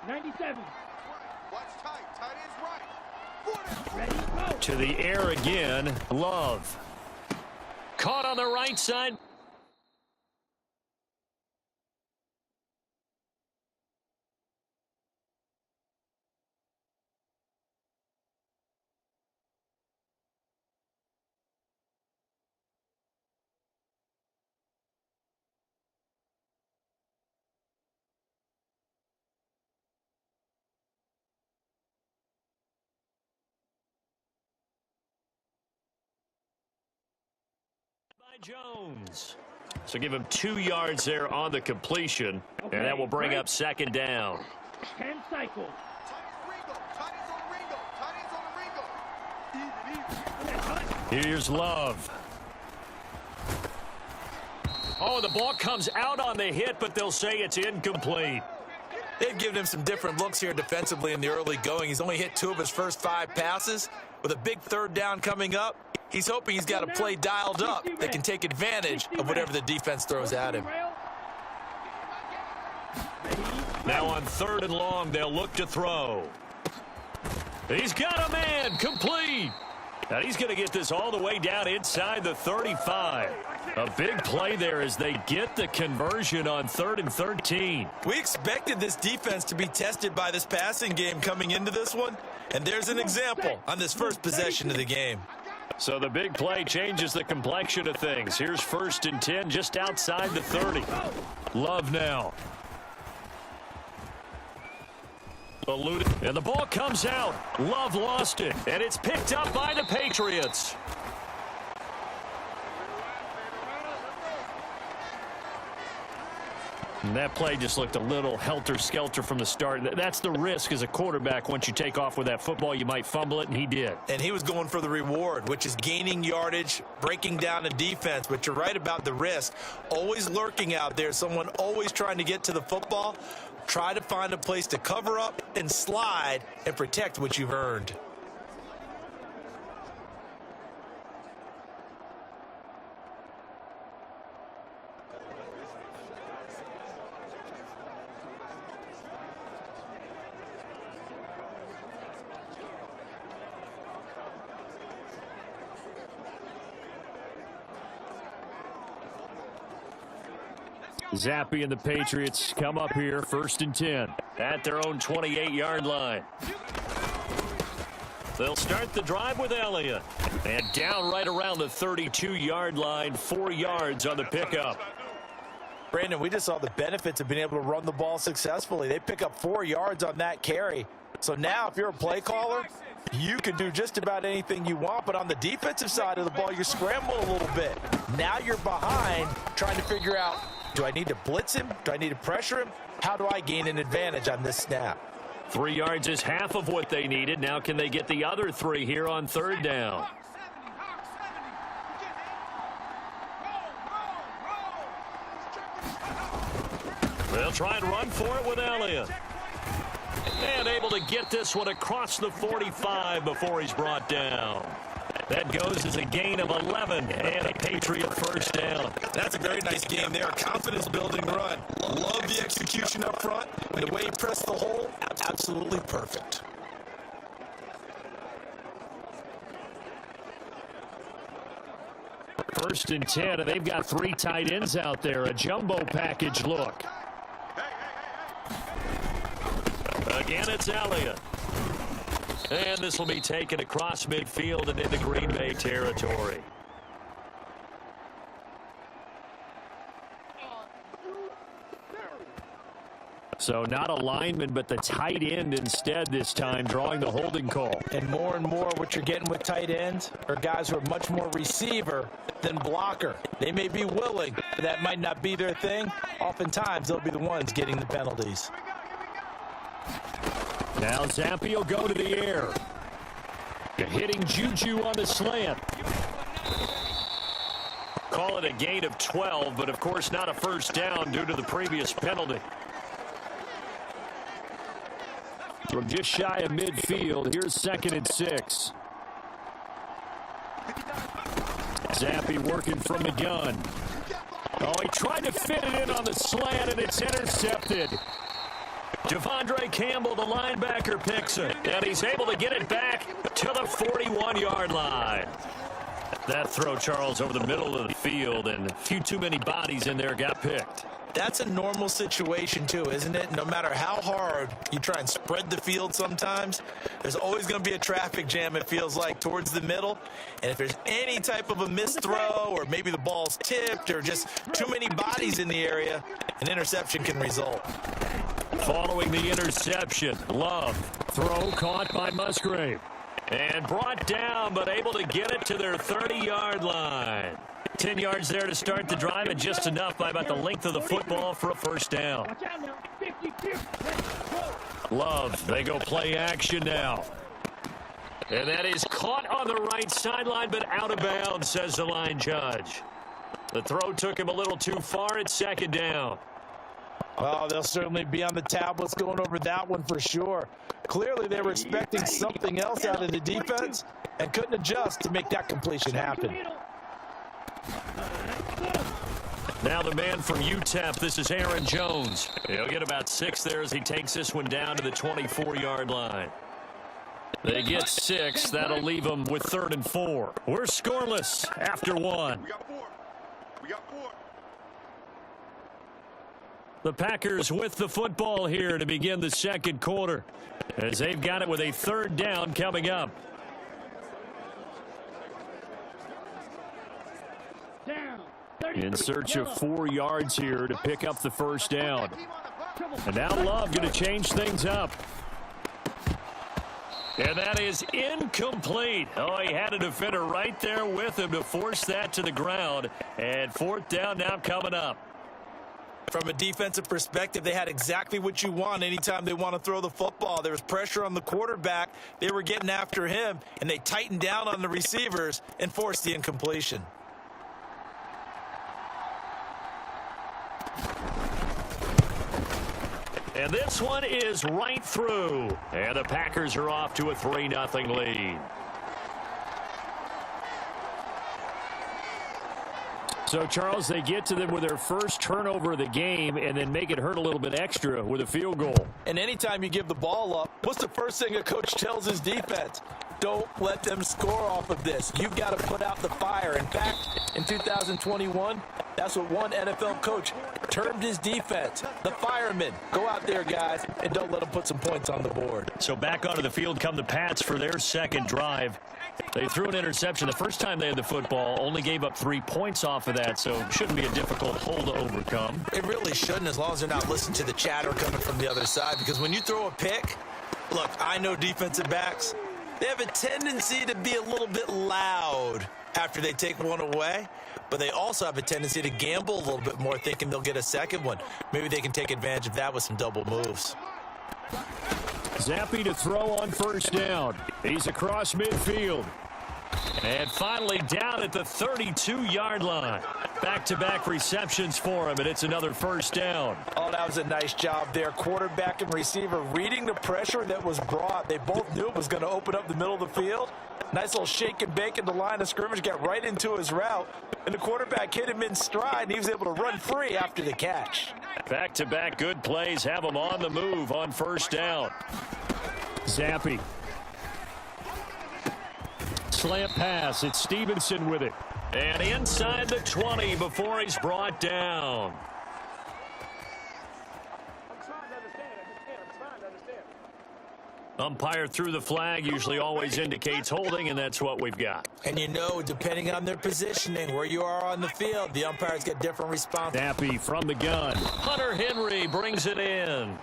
97. To the air again, Love. Caught on the right side. Jones. So give him 2 yards there on the completion, and that will bring up 2nd down. 10 cycles. Here's Love. Oh, the ball comes out on the hit, but they'll say it's incomplete. They've given him some different looks here defensively in the early going. He's only hit 2 of his first 5 passes. With a big 3rd down coming up, he's hoping he's got a play dialed up that can take advantage of whatever the defense throws at him. Now on 3rd and long, they'll look to throw. He's got a man, complete. And he's going to get this all the way down inside the 35. A big play there as they get the conversion on 3rd and 13. We expected this defense to be tested by this passing game coming into this one, and there's an example on this first possession of the game. So the big play changes the complexion of things. Here's 1st and 10 just outside the 30. Love now. Eluded, and the ball comes out. Love lost it, and it's picked up by the Patriots. And that play just looked a little helter-skelter from the start. That's the risk as a quarterback. Once you take off with that football, you might fumble it, and he did. And he was going for the reward, which is gaining yardage, breaking down a defense. But you're right about the risk. Always lurking out there, someone always trying to get to the football. Try to find a place to cover up and slide and protect what you've earned. Zappe and the Patriots come up here, 1st and 10 at their own 28-yard line. They'll start the drive with Elliott. And down right around the 32-yard line, 4 yards on the pickup. Brandon, we just saw the benefits of being able to run the ball successfully. They pick up 4 yards on that carry. So now if you're a play caller, you can do just about anything you want. But on the defensive side of the ball, you scramble a little bit. Now you're behind trying to figure out, do I need to blitz him? Do I need to pressure him? How do I gain an advantage on this snap? 3 yards is half of what they needed. Now can they get the other 3 here on 3rd down? They'll try and run for it with Elliott. And able to get this one across the 45 before he's brought down. That goes as a gain of 11 and a Patriot 1st down. That's a very nice game there. Confidence-building run. Love the execution up front. And the way he pressed the hole, absolutely perfect. First and 10, and they've got 3 tight ends out there. A jumbo package look. Again, it's Elliott. And this will be taken across midfield and into Green Bay territory. So not a lineman, but the tight end instead this time, drawing the holding call. And more what you're getting with tight ends are guys who are much more receiver than blocker. They may be willing, but that might not be their thing. Oftentimes, they'll be the ones getting the penalties. Now Zappe will go to the air. Hitting Juju on the slant. Call it a gain of 12, but of course not a 1st down due to the previous penalty. From just shy of midfield, here's 2nd and 6. Zappe working from the gun. Oh, he tried to fit it in on the slant, and it's intercepted. Devondre Campbell, the linebacker, picks it, and he's able to get it back to the 41-yard line. That throw, Charles, over the middle of the field, and a few too many bodies in there got picked. That's a normal situation, too, isn't it? No matter how hard you try and spread the field sometimes, there's always going to be a traffic jam, it feels like, towards the middle. And if there's any type of a missed throw or maybe the ball's tipped or just too many bodies in the area, an interception can result. Following the interception, Love, throw caught by Musgrave. And brought down, but able to get it to their 30-yard line. 10 yards there to start the drive, and just enough by about the length of the football for a 1st down. Love, they go play action now. And that is caught on the right sideline, but out of bounds, says the line judge. The throw took him a little too far at 2nd down. Oh, they'll certainly be on the tablets going over that one for sure. Clearly, they were expecting something else out of the defense and couldn't adjust to make that completion happen. Now the man from UTEP, this is Aaron Jones. He'll get about 6 there as he takes this one down to the 24-yard line. They get 6. That'll leave them with 3rd and 4. We're scoreless after 1. We got 4. We got 4. The Packers with the football here to begin the 2nd quarter, as they've got it with a 3rd down coming up. In search of 4 yards here to pick up the 1st down. And now Love going to change things up. And that is incomplete. Oh, he had a defender right there with him to force that to the ground. And 4th down now coming up. From a defensive perspective, they had exactly what you want anytime they want to throw the football. There was pressure on the quarterback. They were getting after him, and they tightened down on the receivers and forced the incompletion. And this one is right through. And the Packers are off to a 3-0 lead. So, Charles, they get to them with their first turnover of the game and then make it hurt a little bit extra with a field goal. And anytime you give the ball up, what's the first thing a coach tells his defense? Don't let them score off of this. You've got to put out the fire. In fact, in 2021, that's what one NFL coach termed his defense. The firemen. Go out there, guys, and don't let them put some points on the board. So back onto the field come the Pats for their second drive. They threw an interception the first time they had the football, only gave up 3 points off of that, so shouldn't be a difficult hole to overcome. It really shouldn't, as long as they're not listening to the chatter coming from the other side, because when you throw a pick, look, I know defensive backs, they have a tendency to be a little bit loud after they take one away, but they also have a tendency to gamble a little bit more, thinking they'll get a second one. Maybe they can take advantage of that with some double moves. Zappe to throw on first down. He's across midfield. And finally down at the 32-yard line. Back-to-back receptions for him, and it's another first down. Oh, that was a nice job there. Quarterback and receiver reading the pressure that was brought. They both knew it was going to open up the middle of the field. Nice little shake and bake in the line of scrimmage, got right into his route, and the quarterback hit him in stride, and he was able to run free after the catch. Back-to-back good plays have him on the move on first down. Zappe. Slant pass. It's Stevenson with it. And inside the 20 before he's brought down. Umpire threw the flag, usually always indicates holding, and that's what we've got. And you know, depending on their positioning, where you are on the field, the umpires get different responses. Zappe from the gun. Hunter Henry brings it in.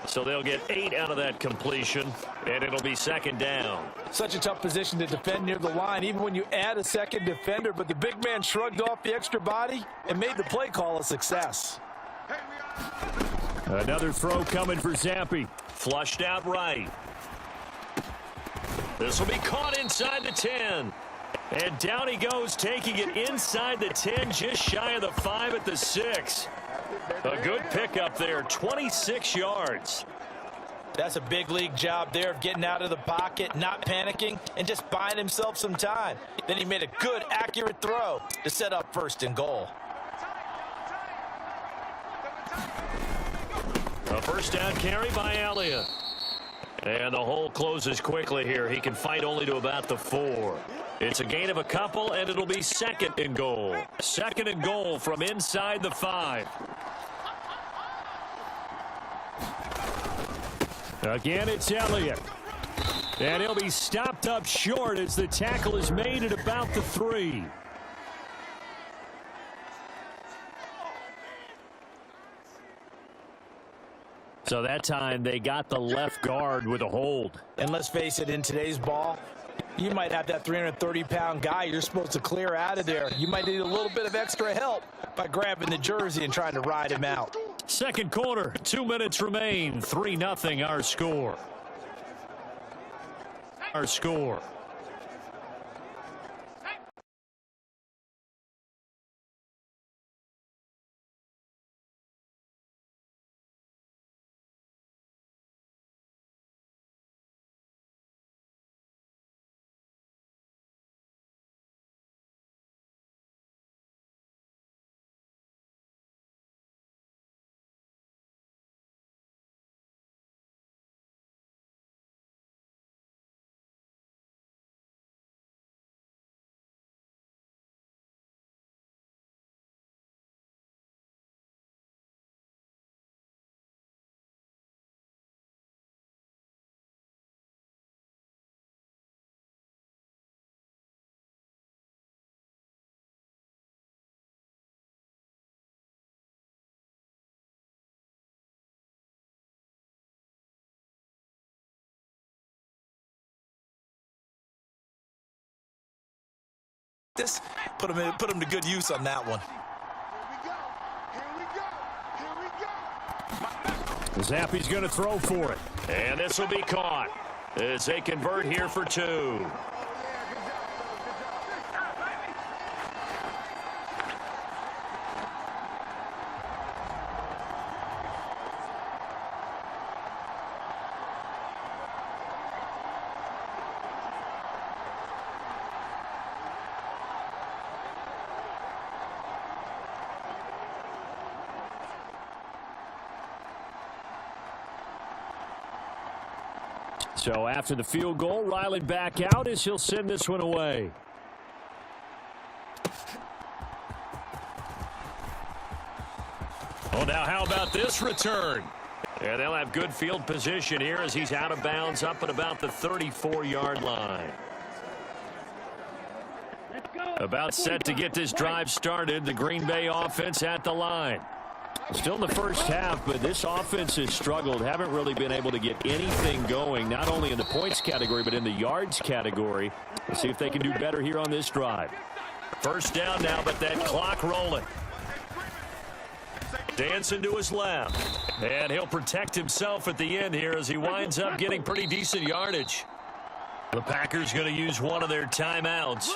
So they'll get 8 out of that completion, and it'll be second down. Such a tough position to defend near the line, even when you add a second defender, but the big man shrugged off the extra body and made the play call a success. Another throw coming for Zappe. Flushed out right. This will be caught inside the 10. And down he goes, taking it inside the 10, just shy of the 5 at the 6. A good pickup there, 26 yards. That's a big league job there of getting out of the pocket, not panicking, and just buying himself some time. Then he made a good, accurate throw to set up first and goal. A first down carry by Elliott. And the hole closes quickly here. He can fight only to about the 4. It's a gain of a couple, and it'll be second and goal. Second and goal from inside the 5. Again, it's Elliott. And he'll be stopped up short as the tackle is made at about the 3. So that time they got the left guard with a hold. And let's face it, in today's ball, you might have that 330-pound guy you're supposed to clear out of there. You might need a little bit of extra help by grabbing the jersey and trying to ride him out. Second quarter, 2 minutes remain. 3-0 our score. Our score. Put him to good use on that one. Here we go. Zappe's going to throw for it. And this will be caught as they convert here for 2. So after the field goal, Riley back out as he'll send this one away. Oh, now how about this return? Yeah, they'll have good field position here as he's out of bounds up at about the 34-yard line. About set to get this drive started. The Green Bay offense at the line. Still in the first half, but this offense has struggled. Haven't really been able to get anything going, not only in the points category, but in the yards category. We'll see if they can do better here on this drive. First down now, but that clock rolling. Dancing to his left. And he'll protect himself at the end here as he winds up getting pretty decent yardage. The Packers going to use one of their timeouts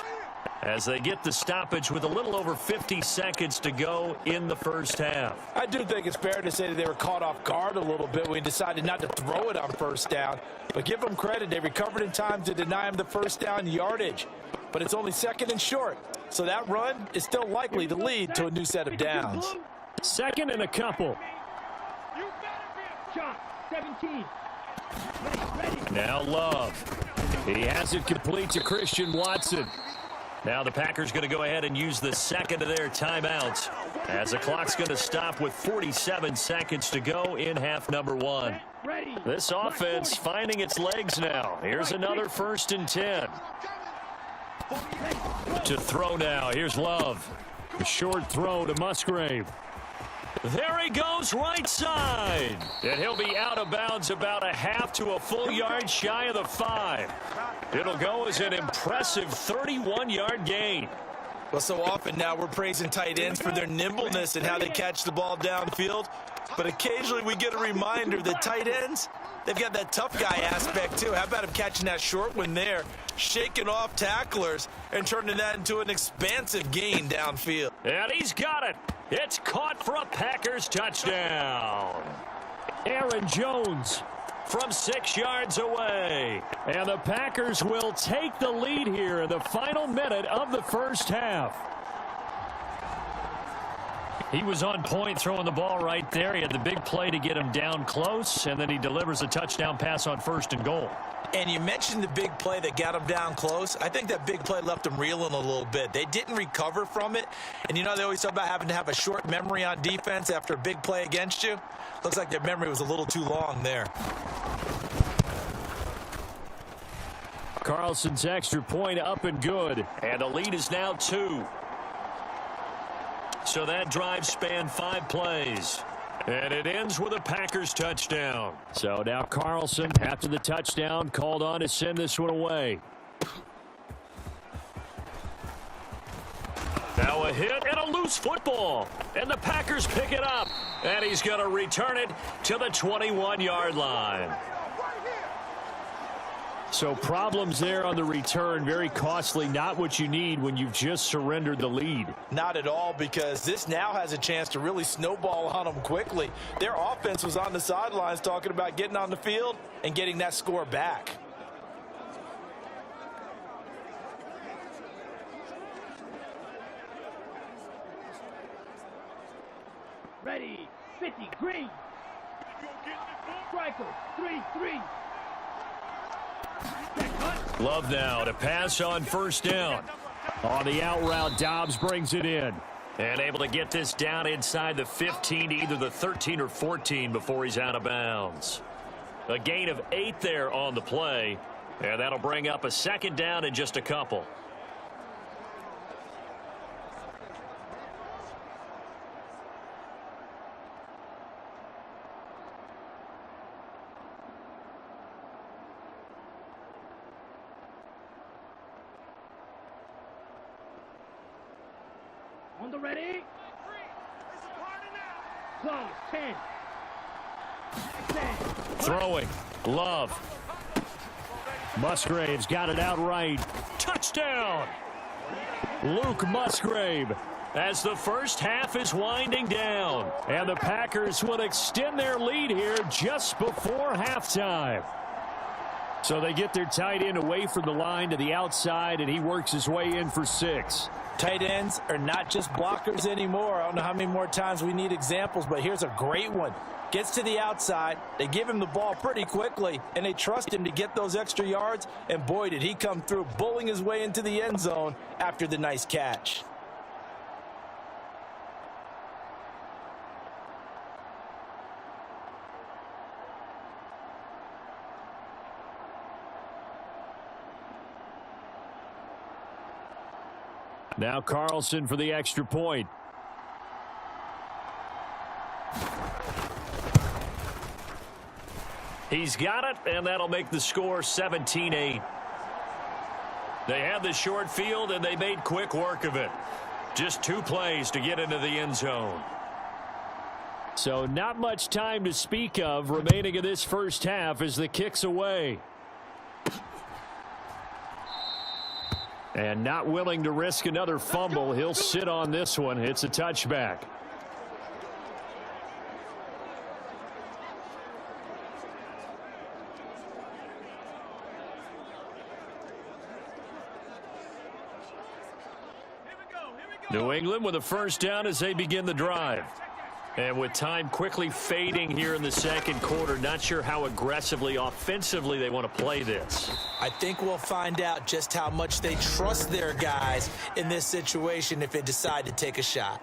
as they get the stoppage with a little over 50 seconds to go in the first half. I do think it's fair to say that they were caught off guard a little bit when we decided not to throw it on first down. But give them credit. They recovered in time to deny him the first down yardage. But it's only second and short. So that run is still likely to lead to a new set of downs. Second and a couple. Shot 17. Now Love. He has it complete to Christian Watson. Now the Packers going to go ahead and use the second of their timeouts as the clock's going to stop with 47 seconds to go in half number 1. This offense finding its legs now. Here's another 1st and 10. To throw now. Here's Love. A short throw to Musgrave. There he goes right side. And he'll be out of bounds about a half to a full yard shy of the 5. It'll go as an impressive 31-yard gain. Well, so often now we're praising tight ends for their nimbleness and how they catch the ball downfield. But occasionally we get a reminder that tight ends, they've got that tough guy aspect too. How about him catching that short one there, shaking off tacklers and turning that into an expansive gain downfield. And he's got it. It's caught for a Packers touchdown. Aaron Jones from 6 yards away. And the Packers will take the lead here in the final minute of the first half. He was on point throwing the ball right there. He had the big play to get him down close, and then he delivers a touchdown pass on 1st and goal. And you mentioned the big play that got him down close. I think that big play left him reeling a little bit. They didn't recover from it. And you know they always talk about having to have a short memory on defense after a big play against you. Looks like their memory was a little too long there. Carlson's extra point up and good. And the lead is now 2. So that drive spanned 5 plays. And it ends with a Packers touchdown. So now Carlson, after the touchdown, called on to send this one away. Now a hit and a loose football. And the Packers pick it up. And he's going to return it to the 21-yard line. So problems there on the return. Very costly. Not what you need when you've just surrendered the lead. Not at all, because this now has a chance to really snowball on them quickly. Their offense was on the sidelines talking about getting on the field and getting that score back. Ready, 50, green. Striker, 3-3. Love now to pass on 1st down. On the out route, Dobbs brings it in. And able to get this down inside the 15 to either the 13 or 14 before he's out of bounds. A gain of 8 there on the play. And that'll bring up a 2nd down in just a couple. On the ready. Close. 10. Throwing. Love. Musgrave's got it outright. Touchdown! Luke Musgrave, as the first half is winding down. And the Packers will extend their lead here just before halftime. So they get their tight end away from the line to the outside, and he works his way in for 6. Tight ends are not just blockers anymore. I don't know how many more times we need examples, but here's a great one. Gets to the outside, they give him the ball pretty quickly, and they trust him to get those extra yards, and boy, did he come through, bullying his way into the end zone after the nice catch. Now Carlson for the extra point. He's got it, and that'll make the score 17-8. They had the short field, and they made quick work of it. Just 2 plays to get into the end zone. So not much time to speak of remaining in this first half as the kick's away. And not willing to risk another fumble, he'll sit on this one. It's a touchback. New England with a first down as they begin the drive. And with time quickly fading here in the second quarter, not sure how aggressively, offensively they want to play this. I think we'll find out just how much they trust their guys in this situation if they decide to take a shot.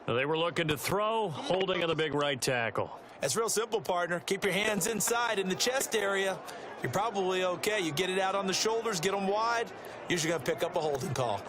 They were looking to throw, holding on the big right tackle. It's real simple, partner. Keep your hands inside in the chest area. You're probably okay. You get it out on the shoulders, get them wide. Usually going to pick up a holding call.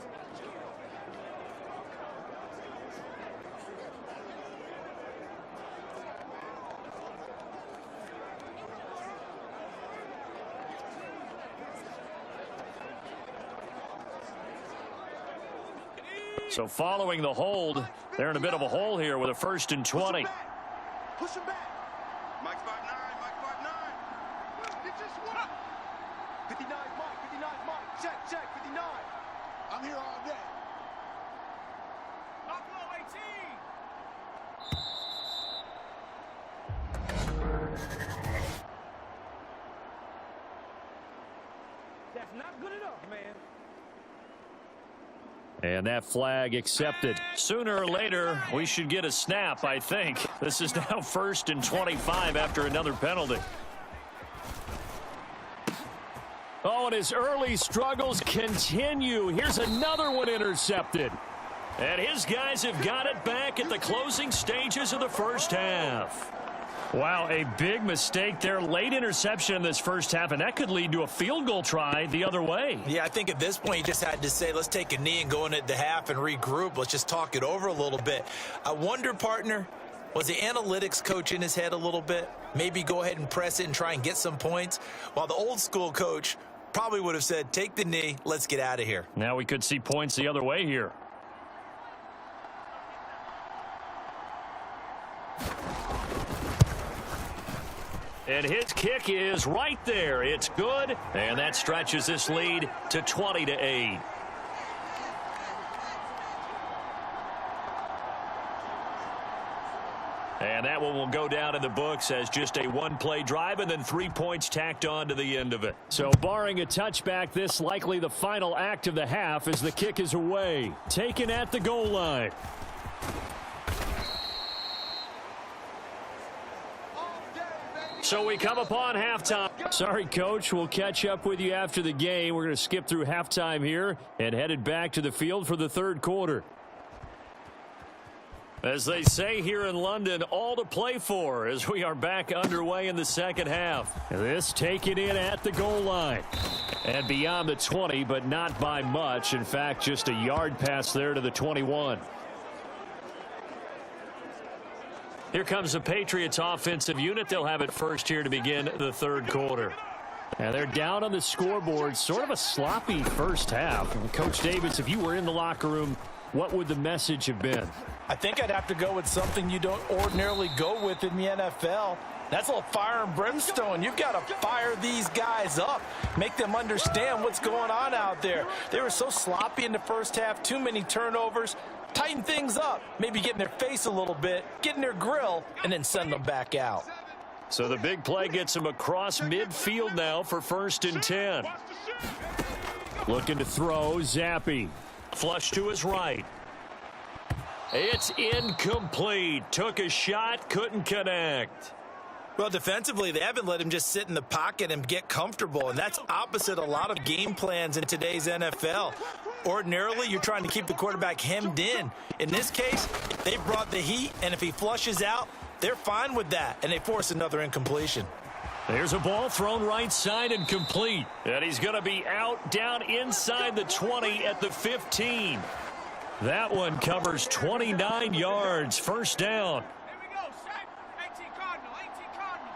So following the hold, they're in a bit of a hole here with a 1st and 20. Push him back. Mike's 5'9", Mike's 5'9". Get your swat. 59 Mike, 59 Mike. Check, 59. I'm here all day. Up low, 18. That's not good enough, man. And that flag accepted. Sooner or later, we should get a snap, I think. This is now 1st and 25 after another penalty. Oh, and his early struggles continue. Here's another one intercepted. And his guys have got it back at the closing stages of the first half. Wow, a big mistake there. Late interception in this first half, and that could lead to a field goal try the other way. Yeah, I think at this point you just had to say, let's take a knee and go into the half and regroup. Let's just talk it over a little bit. I wonder, partner, was the analytics coach in his head a little bit? Maybe go ahead and press it and try and get some points? While the old school coach probably would have said, take the knee, let's get out of here. Now we could see points the other way here. And his kick is right there. It's good, and that stretches this lead to 20-8. And that one will go down in the books as just a one-play drive and then 3 points tacked on to the end of it. So barring a touchback, this likely the final act of the half as the kick is away. Taken at the goal line. So we come upon halftime. Sorry, Coach. We'll catch up with you after the game. We're going to skip through halftime here and headed back to the field for the third quarter. As they say here in London, all to play for as we are back underway in the second half. This taken in at the goal line. And beyond the 20, but not by much. In fact, just a yard pass there to the 21. Here comes the Patriots offensive unit. They'll have it first here to begin the third quarter. And they're down on the scoreboard. Sort of a sloppy first half. Coach Davis, if you were in the locker room, what would the message have been? I think I'd have to go with something you don't ordinarily go with in the NFL. That's a little fire and brimstone. You've got to fire these guys up, make them understand what's going on out there. They were so sloppy in the first half, too many turnovers. Tighten things up, maybe get in their face a little bit, get in their grill, and then send them back out. So the big play gets him across midfield now for 1st and 10. Looking to throw, Zappi. Flush to his right. It's incomplete. Took a shot, couldn't connect. Well, defensively, they haven't let him just sit in the pocket and get comfortable, and that's opposite a lot of game plans in today's NFL. Ordinarily, you're trying to keep the quarterback hemmed in. In this case, they brought the heat, and if he flushes out, they're fine with that, and they force another incompletion. There's a ball thrown right side and complete. And he's going to be out down inside the 20 at the 15. That one covers 29 yards. 1st down. Here we go, set. 18 Cardinal, 18 Cardinal.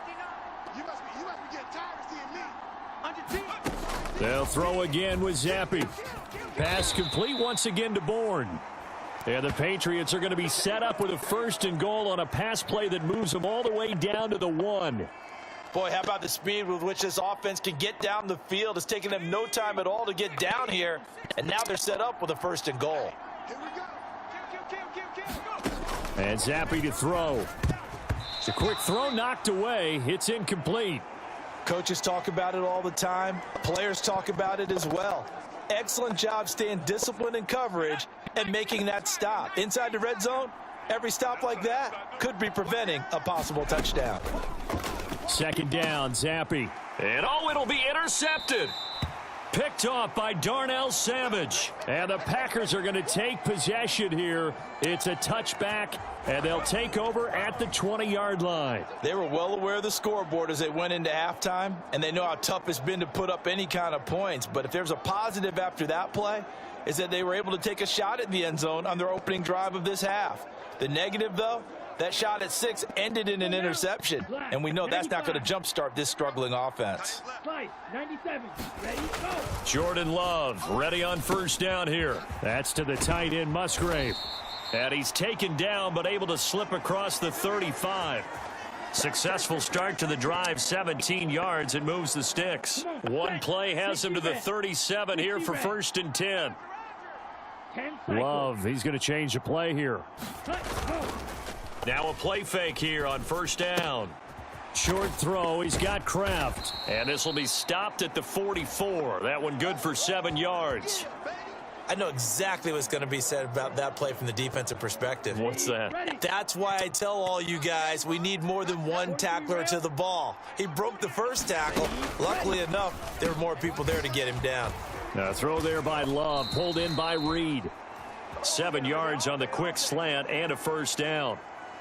59. You must be getting tired of seeing me. Under 10. They'll throw again with Zappi. Pass complete once again to Bourne. And the Patriots are going to be set up with a 1st and goal on a pass play that moves them all the way down to the 1. Boy, how about the speed with which this offense can get down the field? It's taking them no time at all to get down here. And now they're set up with a 1st and goal. Here we go. Kill. And Zappi to throw. It's a quick throw knocked away. It's incomplete. Coaches talk about it all the time. Players talk about it as well. Excellent job staying disciplined in coverage and making that stop. Inside the red zone, every stop like that could be preventing a possible touchdown. 2nd down, Zappi. And it'll be intercepted. Picked off by Darnell Savage. And the Packers are going to take possession here. It's a touchback, and they'll take over at the 20-yard line. They were well aware of the scoreboard as they went into halftime, and they know how tough it's been to put up any kind of points. But if there's a positive after that play, is that they were able to take a shot at the end zone on their opening drive of this half. The negative, though, that shot at 6 ended in an interception, and we know that's not going to jumpstart this struggling offense. 97. Ready, go. Jordan Love ready on 1st down here. That's to the tight end, Musgrave. And he's taken down but able to slip across the 35. Successful start to the drive, 17 yards, and moves the sticks. One play has him to the 37 here for 1st and 10. Love, he's going to change the play here. Now a play fake here on 1st down. Short throw, he's got Kraft. And this will be stopped at the 44. That one good for 7 yards. I know exactly what's going to be said about that play from the defensive perspective. What's that? That's why I tell all you guys we need more than one tackler to the ball. He broke the first tackle. Luckily enough, there were more people there to get him down. Now throw there by Love, pulled in by Reed. 7 yards on the quick slant and a 1st down.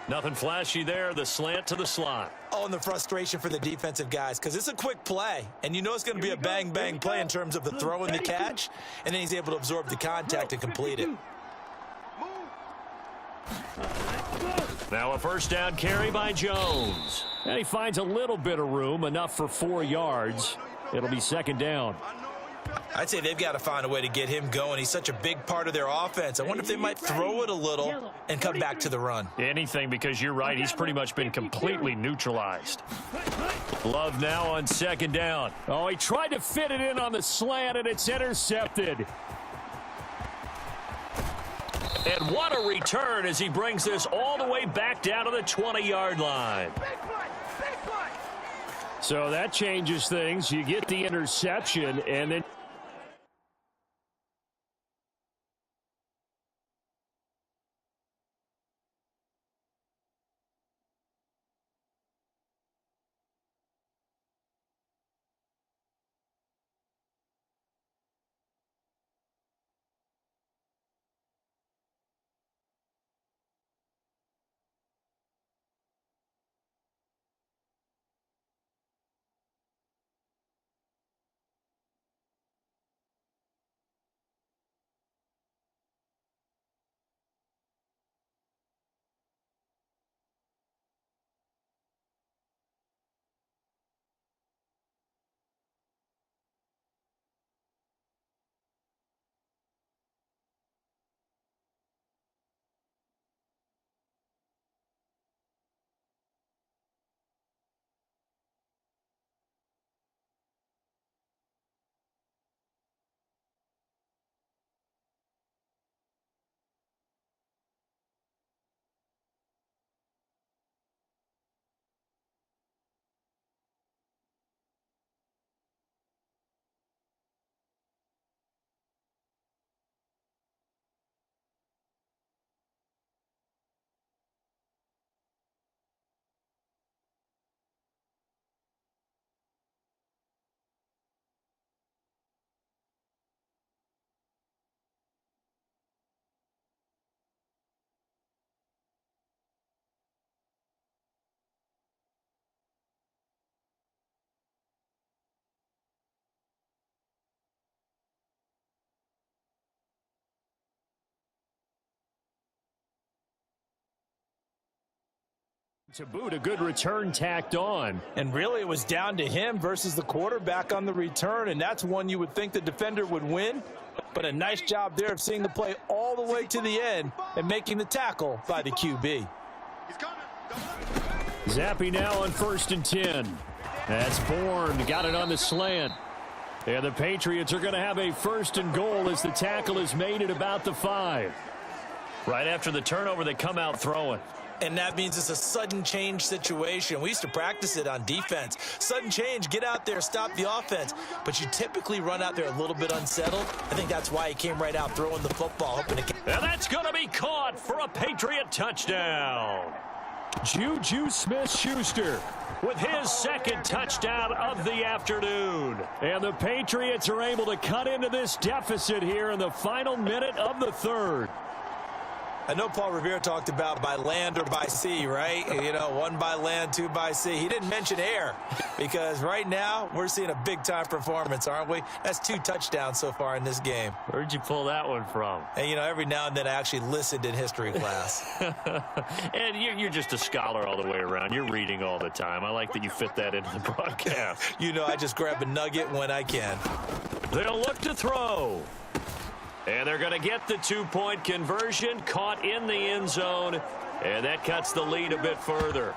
Nothing flashy there, the slant to the slot. Oh, and the frustration for the defensive guys, because it's a quick play, and you know it's going to be a bang-bang play in terms of the throw and the catch, and then he's able to absorb the contact and complete it. Now a 1st down carry by Jones. And he finds a little bit of room, enough for 4 yards. It'll be 2nd down. I'd say they've got to find a way to get him going. He's such a big part of their offense. I wonder if they might throw it a little and come back to the run. Anything, because you're right. He's pretty much been completely neutralized. Love now on 2nd down. Oh, he tried to fit it in on the slant, and it's intercepted. And what a return as he brings this all the way back down to the 20-yard line. So that changes things. You get the interception, and then To boot, a good return tacked on. And really, it was down to him versus the quarterback on the return, and that's one you would think the defender would win. But a nice job there of seeing the play all the way to the end and making the tackle by the QB. Zappe now on 1st and 10. That's Bourne, got it on the slant. And the Patriots are going to have a 1st and goal as the tackle is made at about the 5. Right after the turnover, they come out throwing. And that means it's a sudden change situation. We used to practice it on defense. Sudden change, get out there, stop the offense. But you typically run out there a little bit unsettled. I think that's why he came right out throwing the football. Hoping to... And that's going to be caught for a Patriot touchdown. Juju Smith-Schuster with his 2nd touchdown of the afternoon. And the Patriots are able to cut into this deficit here in the final minute of the 3rd. I know Paul Revere talked about by land or by sea, right? You know, 1 by land, 2 by sea. He didn't mention air because right now we're seeing a big-time performance, aren't we? That's 2 touchdowns so far in this game. Where'd you pull that one from? And, you know, every now and then I actually listened in history class. And you're just a scholar all the way around. You're reading all the time. I like that you fit that into the broadcast. You know, I just grab a nugget when I can. They'll look to throw. And they're going to get the 2-point conversion, caught in the end zone, and that cuts the lead a bit further.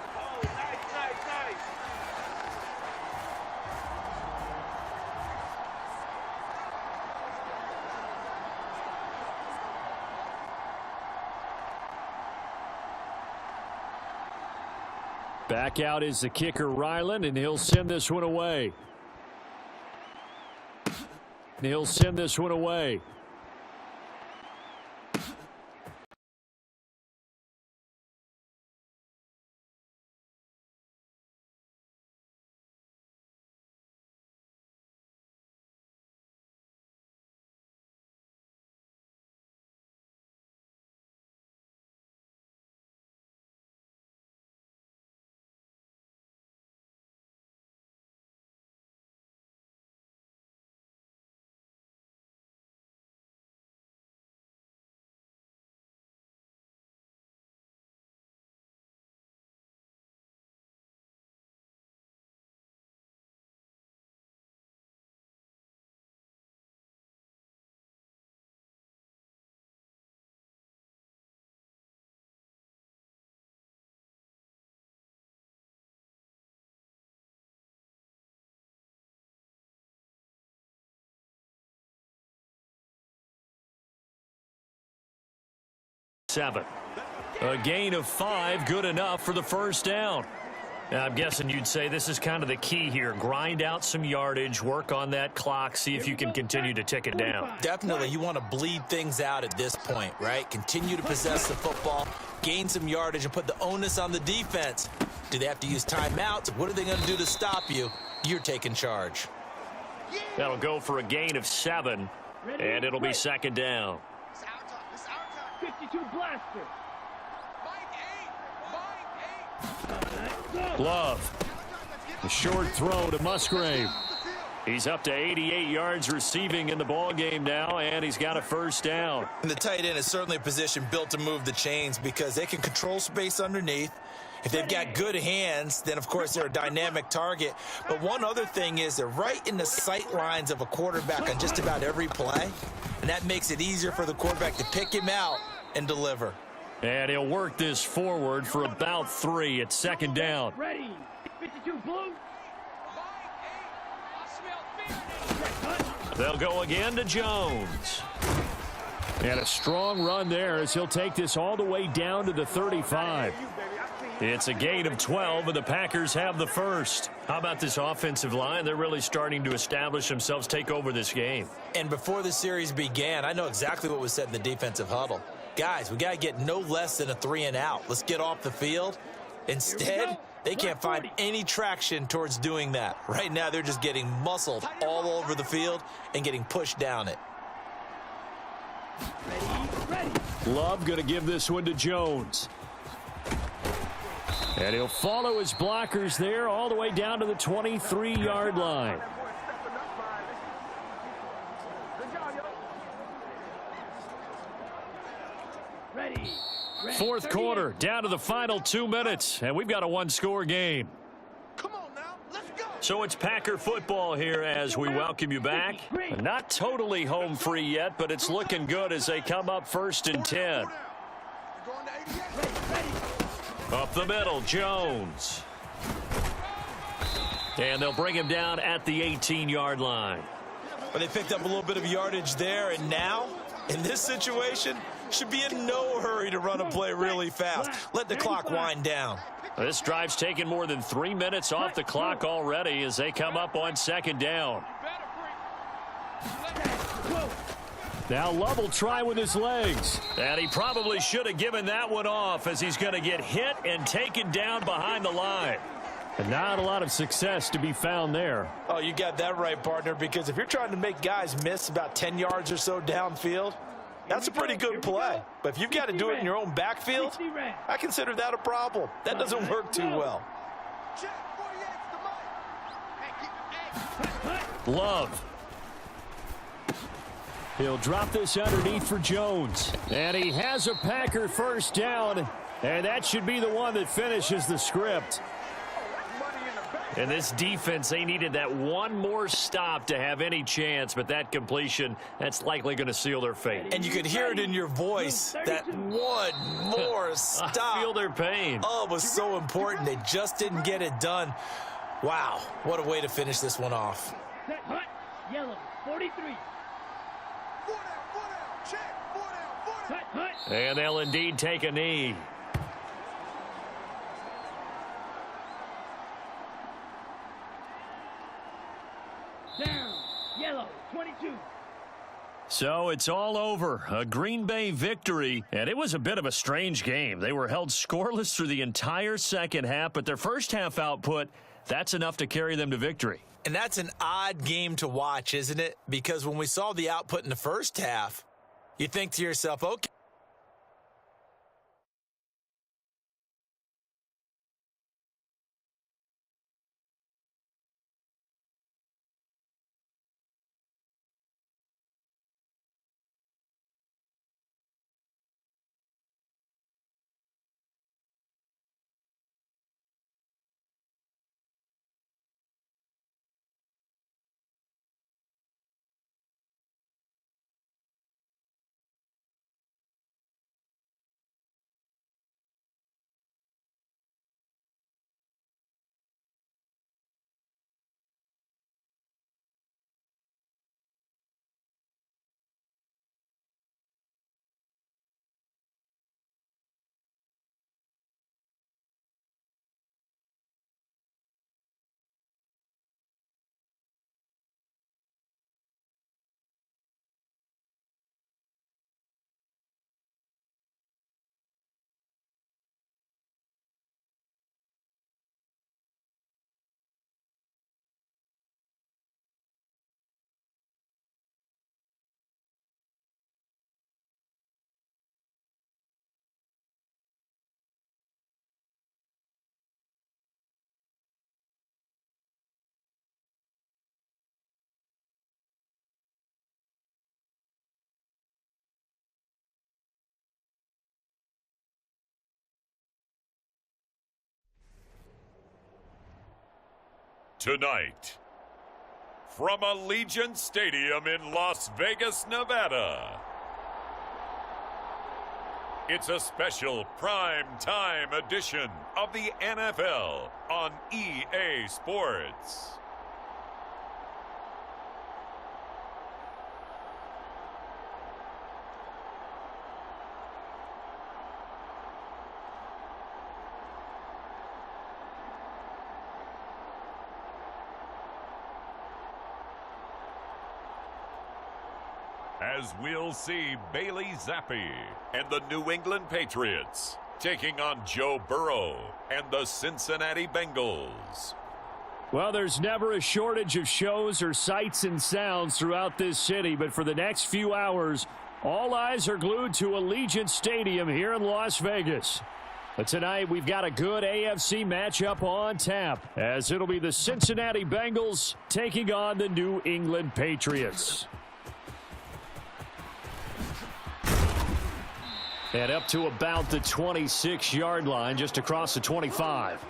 Back out is the kicker, Ryland, and he'll send this one away. A gain of 5, good enough for the 1st down. Now, I'm guessing you'd say this is kind of the key here. Grind out some yardage, work on that clock, see if you can continue to tick it down. Definitely, you want to bleed things out at this point, right? Continue to possess the football, gain some yardage, and put the onus on the defense. Do they have to use timeouts? What are they going to do to stop you? You're taking charge. That'll go for a gain of 7, and it'll be 2nd down. 52 blaster. Love. A short throw to Musgrave. He's up to 88 yards receiving in the ball game now, and he's got a 1st down. And the tight end is certainly a position built to move the chains because they can control space underneath. If they've got good hands, then, of course, they're a dynamic target. But one other thing is they're right in the sight lines of a quarterback on just about every play, and that makes it easier for the quarterback to pick him out and deliver. And he'll work this forward for about 3 at 2nd down. Ready. 52 blue. They'll go again to Jones. And a strong run there as he'll take this all the way down to the 35. It's a gain of 12, and the Packers have the 1st. How about this offensive line? They're really starting to establish themselves, take over this game. And before the series began, I know exactly what was said in the defensive huddle. Guys, we got to get no less than a 3 and out. Let's get off the field. Instead, they can't find any traction towards doing that. Right now, they're just getting muscled all over the field and getting pushed down it. Love going to give this one to Jones. And he'll follow his blockers there all the way down to the 23-yard line. Ready. Fourth quarter, down to the final 2 minutes, and we've got a one-score game. Come on now, let's go. So it's Packer football here as we welcome you back. Not totally home free yet, but it's looking good as they come up 1st and 10. Up the middle, Jones. And they'll bring him down at the 18-yard line. But they picked up a little bit of yardage there, and now, in this situation, should be in no hurry to run a play really fast. Let the clock wind down. This drive's taken more than 3 minutes off the clock already as they come up on 2nd down. Now Love will try with his legs. And he probably should have given that one off as he's going to get hit and taken down behind the line. And not a lot of success to be found there. Oh, you got that right, partner, because if you're trying to make guys miss about 10 yards or so downfield, that's a pretty good play. But if you've got to do it in your own backfield, I consider that a problem. That doesn't work too well. Love. He'll drop this underneath for Jones. And he has a Packer first down. And that should be the one that finishes the script. And this defense, they needed that one more stop to have any chance, but that completion, that's likely going to seal their fate. And you could hear it in your voice, that one more stop. I feel their pain. Oh, it was so important. They just didn't get it done. Wow, what a way to finish this one off. Set hut, yellow, 43. Set hut. And they'll indeed take a knee. Down, yellow, 22. So it's all over. A Green Bay victory, and it was a bit of a strange game. They were held scoreless through the entire second half, but their first half output, that's enough to carry them to victory. And that's an odd game to watch, isn't it? Because when we saw the output in the first half, you think to yourself, okay. Tonight, from Allegiant Stadium in Las Vegas, Nevada, it's a special prime time edition of the NFL on EA Sports. As we'll see Bailey Zappi and the New England Patriots taking on Joe Burrow and the Cincinnati Bengals. Well, there's never a shortage of shows or sights and sounds throughout this city, but for the next few hours, all eyes are glued to Allegiant Stadium here in Las Vegas. But tonight, we've got a good AFC matchup on tap, as it'll be the Cincinnati Bengals taking on the New England Patriots. And up to about the 26-yard line, just across the 25.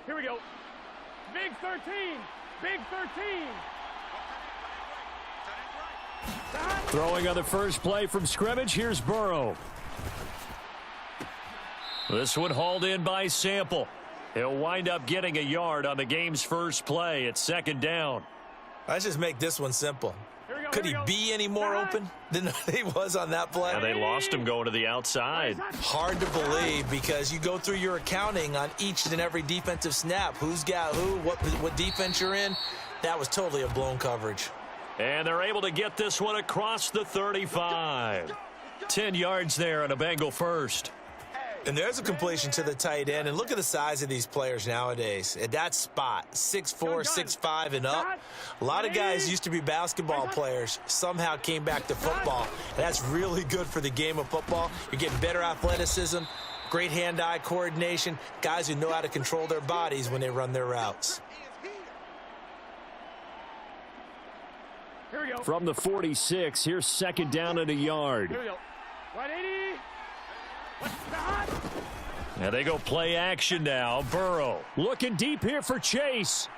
Here we go. Big 13. Big 13. Throwing on the first play from scrimmage. Here's Burrow. This one hauled in by Sample. He'll wind up getting a yard on the game's first play at second down. Let's just make this one simple. Could he be any more open than he was on that play? Yeah, they lost him going to the outside. Hard to believe because you go through your accounting on each and every defensive snap. Who's got who, what defense you're in. That was totally a blown coverage. And they're able to get this one across the 35. 10 yards there on a Bengal first. And there's a completion to the tight end. And look at the size of these players nowadays. At that spot, 6'4", 6'5", and up. A lot of guys used to be basketball players, somehow came back to football. And that's really good for the game of football. You're getting better athleticism, great hand-eye coordination, guys who know how to control their bodies when they run their routes. Here we go. From the 46, here's second down and a yard. Here we go. 180. Now they go play action now. Burrow looking deep here for Chase.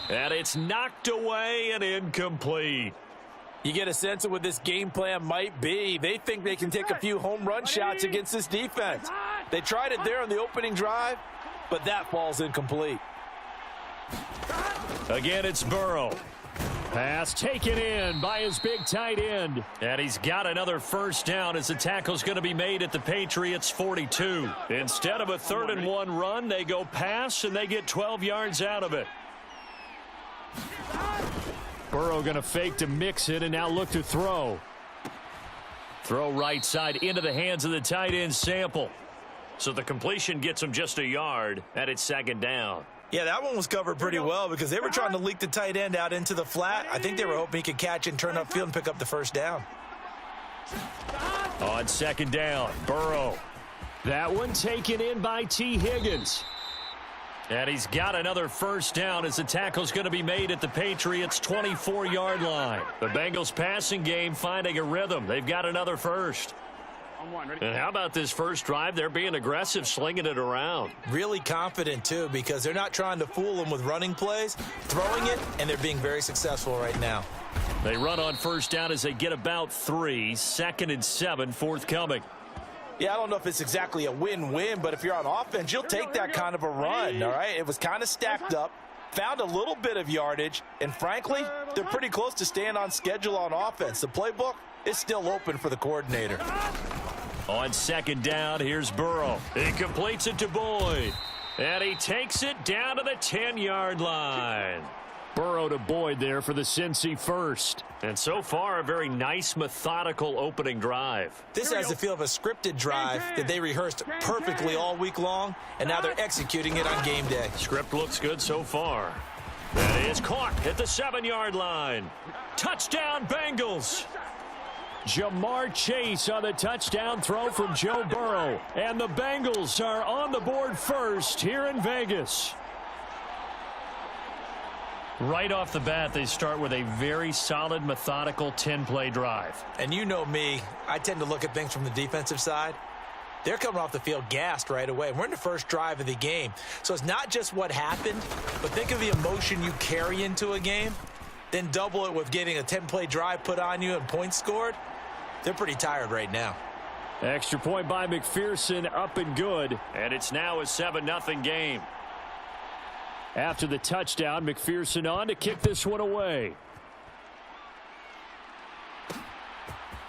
And it's knocked away and incomplete. You get a sense of what this game plan might be. They think they can take a few home run shots against this defense. They tried it there on the opening drive, but that falls incomplete. Again, it's Burrow. Pass taken in by his big tight end. And he's got another first down as the tackle's going to be made at the Patriots' 42. Instead of a 3rd-and-1 run, they go pass, and they get 12 yards out of it. Burrow going to fake to mix it and now look to throw. Throw right side into the hands of the tight end Sample. So the completion gets him just a yard, and it's second down. Yeah, that one was covered pretty well because they were trying to leak the tight end out into the flat. I think they were hoping he could catch it and turn upfield and pick up the first down. On second down, Burrow. That one taken in by T. Higgins. And he's got another first down as the tackle's going to be made at the Patriots' 24-yard line. The Bengals passing game finding a rhythm. They've got another first. And how about this first drive? They're being aggressive, slinging it around. Really confident, too, because they're not trying to fool them with running plays, throwing it, and they're being very successful right now. They run on first down as they get about 3. 2nd and 7 forthcoming. Yeah, I don't know if it's exactly a win-win, but if you're on offense, you'll take that kind of a run, all right? It was kind of stacked up, found a little bit of yardage, and frankly, they're pretty close to staying on schedule on offense. The playbook is still open for the coordinator. On second down, here's Burrow. He completes it to Boyd. And he takes it down to the 10-yard line. Burrow to Boyd there for the Cincy first. And so far, a very nice, methodical opening drive. This has the feel of a scripted drive that they rehearsed perfectly all week long, and now they're executing it on game day. Script looks good so far. That is caught at the 7-yard line. Touchdown, Bengals. Jamar Chase on the touchdown throw from Joe Burrow. And the Bengals are on the board first here in Vegas. Right off the bat, they start with a very solid, methodical 10-play drive. And you know me, I tend to look at things from the defensive side. They're coming off the field gassed right away. We're in the first drive of the game. So it's not just what happened, but think of the emotion you carry into a game. Then double it with getting a 10-play drive put on you and points scored. They're pretty tired right now. Extra point by McPherson, up and good. And it's now a 7-0 game. After the touchdown, McPherson on to kick this one away.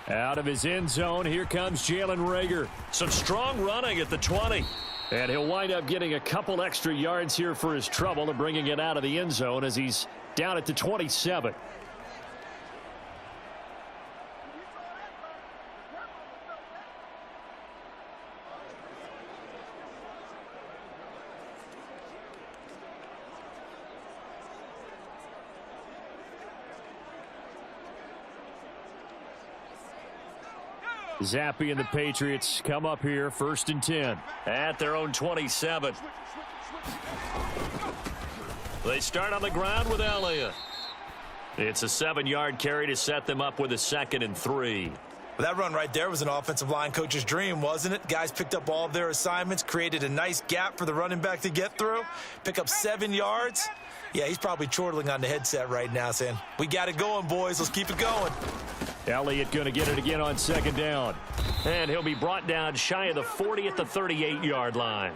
Out of his end zone, here comes Jalen Reagor. Some strong running at the 20. And he'll wind up getting a couple extra yards here for his trouble and bringing it out of the end zone as he's down at the 27. Zappe and the Patriots come up here, 1st and 10. At their own 27. They start on the ground with Elliott. It's a 7-yard carry to set them up with a 2nd and 3. Well, that run right there was an offensive line coach's dream, wasn't it? Guys picked up all of their assignments, created a nice gap for the running back to get through, pick up 7 yards. Yeah, he's probably chortling on the headset right now saying, we got it going, boys. Let's keep it going. Elliott going to get it again on 2nd down. And he'll be brought down shy of the 40 at the 38-yard line.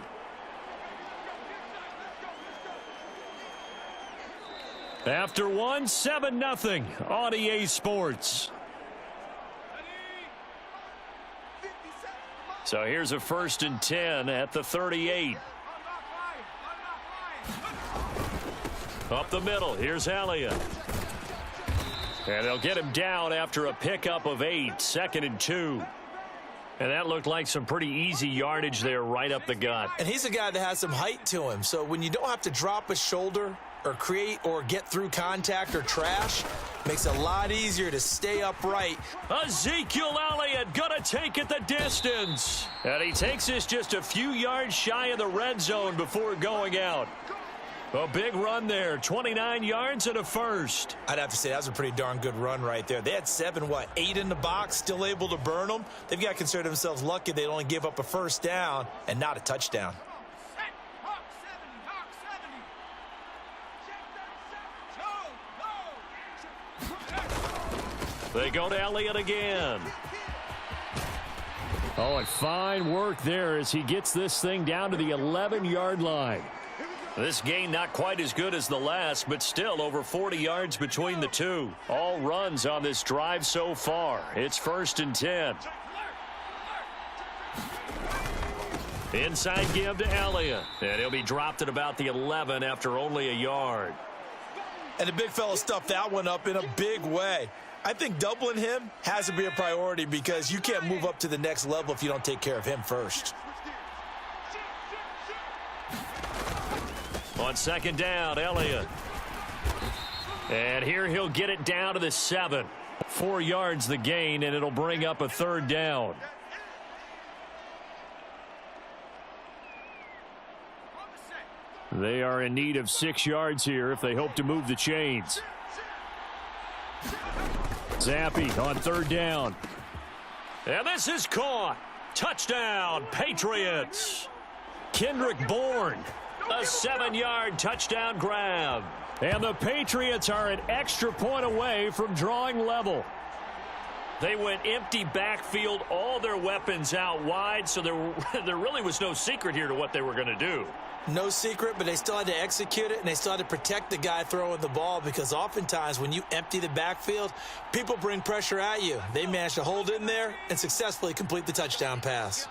After one, 7-0 on EA Sports. So here's a 1st and 10 at the 38. Up the middle, here's Elliott. And they'll get him down after a pickup of 8, 2nd and 2. And that looked like some pretty easy yardage there right up the gut. And he's a guy that has some height to him. So when you don't have to drop a shoulder or create or get through contact or trash, makes it a lot easier to stay upright. Ezekiel Elliott gonna take it the distance. And he takes this just a few yards shy of the red zone before going out. A big run there, 29 yards and a 1st. I'd have to say that was a pretty darn good run right there. They had 8 in the box, still able to burn them. They've got to consider themselves lucky they only gave up a 1st down and not a touchdown. They go to Elliott again. Oh, and fine work there as he gets this thing down to the 11-yard line. This gain not quite as good as the last, but still over 40 yards between the two. All runs on this drive so far. It's 1st and 10. Inside give to Elliott. And he'll be dropped at about the 11 after only a yard. And the big fella stuffed that one up in a big way. I think doubling him has to be a priority because you can't move up to the next level if you don't take care of him first. On 2nd down, Elliott. And here he'll get it down to the 7. 4 yards the gain, and it'll bring up a 3rd down. They are in need of 6 yards here if they hope to move the chains. Zappe on 3rd down. And this is caught. Touchdown, Patriots. Kendrick Bourne. A 7-yard touchdown grab. And the Patriots are an extra point away from drawing level. They went empty backfield, all their weapons out wide, so there really was no secret here to what they were going to do. No secret, but they still had to execute it, and they still had to protect the guy throwing the ball because oftentimes when you empty the backfield, people bring pressure at you. They managed to hold in there and successfully complete the touchdown pass.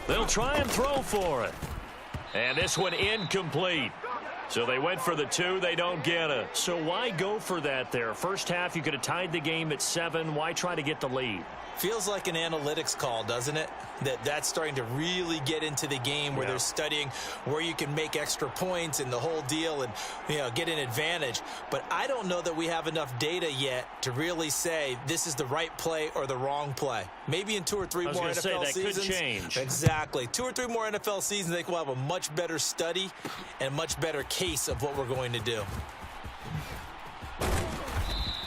They'll try and throw for it. And this one incomplete. So they went for the 2. They don't get it. So why go for that there? First half, you could have tied the game at 7. Why try to get the lead? Feels like an analytics call, doesn't it? That's starting to really get into the game where they're studying where you can make extra points and the whole deal and, get an advantage. But I don't know that we have enough data yet to really say this is the right play or the wrong play. Maybe in 2 or 3 more NFL seasons. Could change. Exactly. 2 or 3 more NFL seasons, I think we'll have a much better study and a much better case of what we're going to do.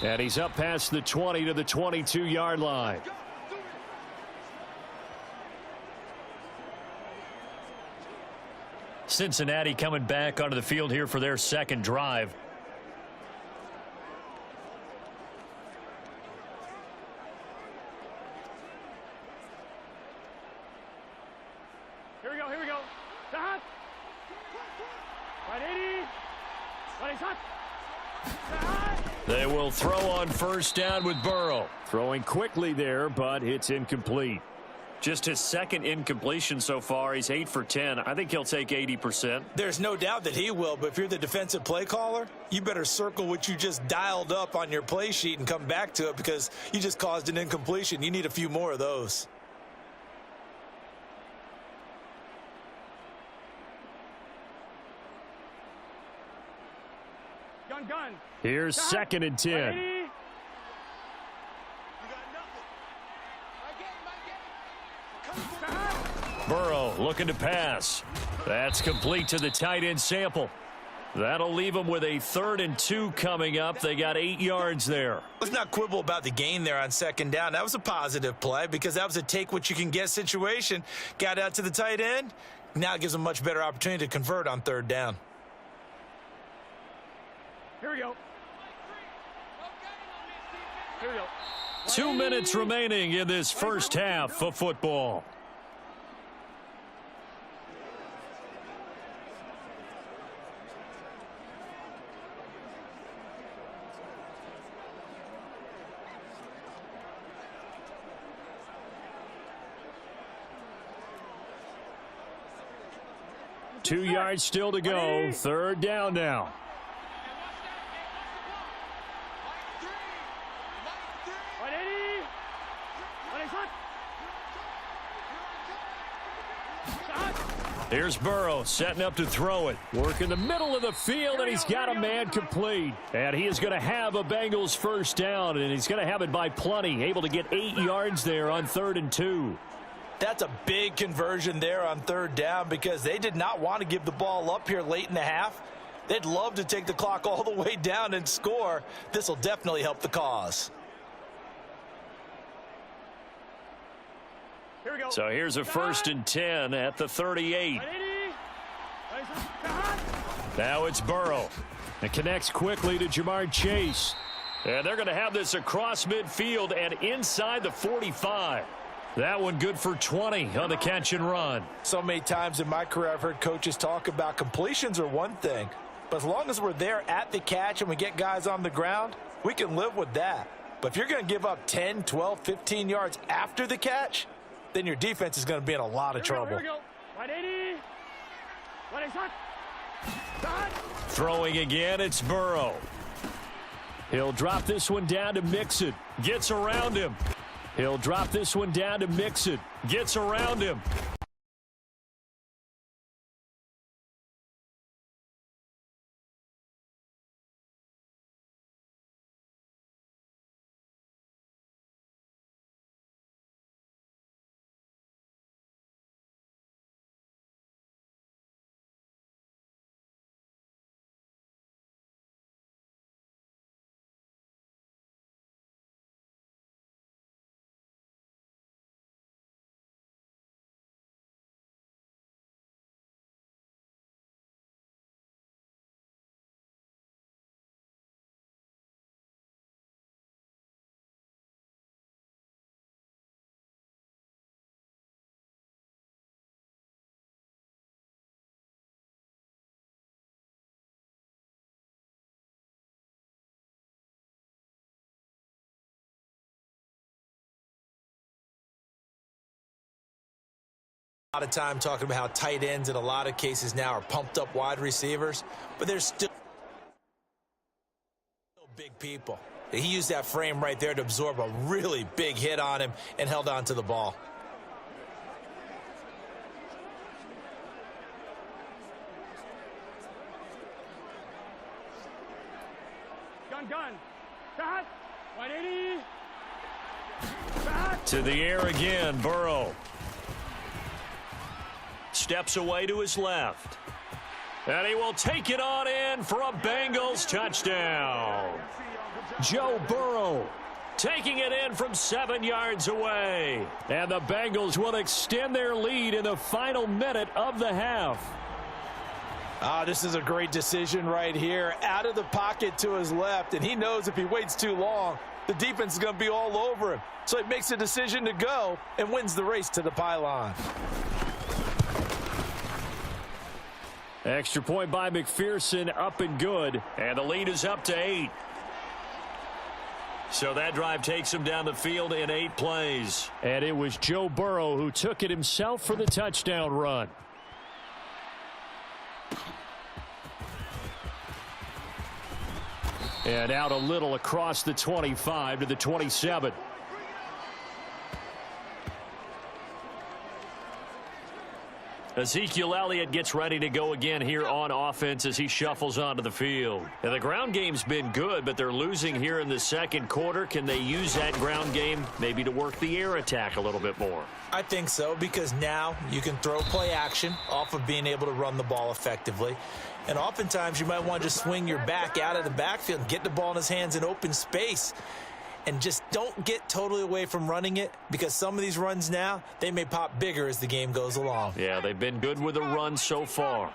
And he's up past the 20 to the 22-yard line. Cincinnati coming back onto the field here for their 2nd drive. They will throw on first down with Burrow. Throwing quickly there, but it's incomplete. Just his second incompletion so far. He's 8 for 10. I think he'll take 80%. There's no doubt that he will, but if you're the defensive play caller, you better circle what you just dialed up on your play sheet and come back to it because you just caused an incompletion. You need a few more of those. Gun. Here's second and 10. Ready? Burrow looking to pass. That's complete to the tight end Sample. That'll leave them with a 3rd and 2 coming up. They got 8 yards there. Let's not quibble about the gain there on second down. That was a positive play because that was a take-what-you-can-get situation. Got out to the tight end. Now it gives them a much better opportunity to convert on 3rd down. Here we go. 2 minutes remaining in this first half of football. Two yards still to go. 3rd down now. Here's Burrow setting up to throw it. Work in the middle of the field, and he's got a man complete. And he is going to have a Bengals first down, and he's going to have it by plenty. Able to get 8 yards there on 3rd and 2. That's a big conversion there on 3rd down because they did not want to give the ball up here late in the half. They'd love to take the clock all the way down and score. This will definitely help the cause. Here we go. So here's a 1st and 10 at the 38. Now it's Burrow. It connects quickly to Jamar Chase. And they're going to have this across midfield and inside the 45. That one good for 20 on the catch and run. So many times in my career I've heard coaches talk about completions are one thing, but as long as we're there at the catch and we get guys on the ground, we can live with that. But if you're going to give up 10, 12, 15 yards after the catch, then your defense is going to be in a lot of trouble. Here we go. 180. 180. Throwing again, it's Burrow. He'll drop this one down to Mixon. Gets around him. He'll drop this one down to Mixon. Gets around him. A lot of time talking about how tight ends in a lot of cases now are pumped up wide receivers, but they're still big people. He used that frame right there to absorb a really big hit on him and held on to the ball. Gun. Shot. 180. To the air again, Burrow. Steps away to his left. And he will take it on in for a Bengals touchdown. Joe Burrow taking it in from 7 yards away. And the Bengals will extend their lead in the final minute of the half. This is a great decision right here. Out of the pocket to his left, and he knows if he waits too long, the defense is going to be all over him. So he makes a decision to go and wins the race to the pylon. Extra point by McPherson, up and good. And the lead is up to 8. So that drive takes him down the field in 8 plays. And it was Joe Burrow who took it himself for the touchdown run. And out a little across the 25 to the 27. Ezekiel Elliott gets ready to go again here on offense as he shuffles onto the field. And the ground game's been good, but they're losing here in the second quarter. Can they use that ground game maybe to work the air attack a little bit more? I think so, because now you can throw play action off of being able to run the ball effectively. And oftentimes you might want to just swing your back out of the backfield and get the ball in his hands in open space. And just don't get totally away from running it, because some of these runs now, they may pop bigger as the game goes along. Yeah, they've been good with the run so far.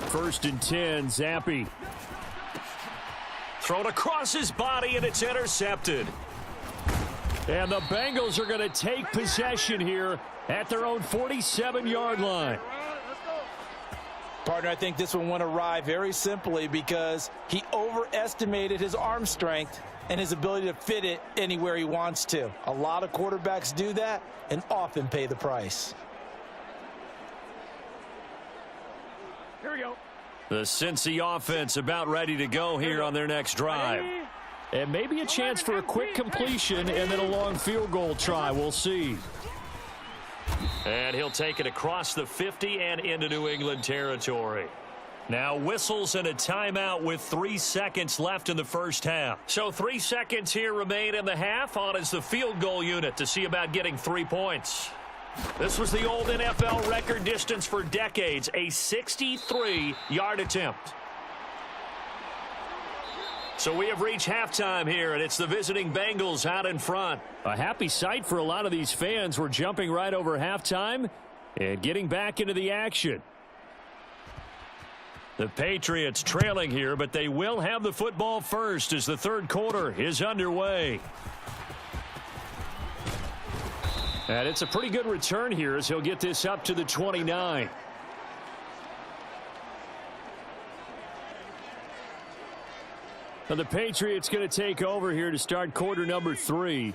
1st and 10, Zappe. Thrown across his body, and it's intercepted. And the Bengals are going to take possession here at their own 47-yard line. Partner, I think this one went awry very simply because he overestimated his arm strength and his ability to fit it anywhere he wants to. A lot of quarterbacks do that and often pay the price. Here we go. The Cincy offense about ready to go here on their next drive. And maybe a chance for a quick completion and then a long field goal try. We'll see. And he'll take it across the 50 and into New England territory. Now whistles and a timeout with 3 seconds left in the first half. So 3 seconds here remain in the half. On is the field goal unit to see about getting 3 points. This was the old NFL record distance for decades, a 63-yard attempt. So we have reached halftime here, and it's the visiting Bengals out in front. A happy sight for a lot of these fans. We're jumping right over halftime and getting back into the action. The Patriots trailing here, but they will have the football first as the third quarter is underway. And it's a pretty good return here as he'll get this up to the 29. And the Patriots going to take over here to start quarter number 3.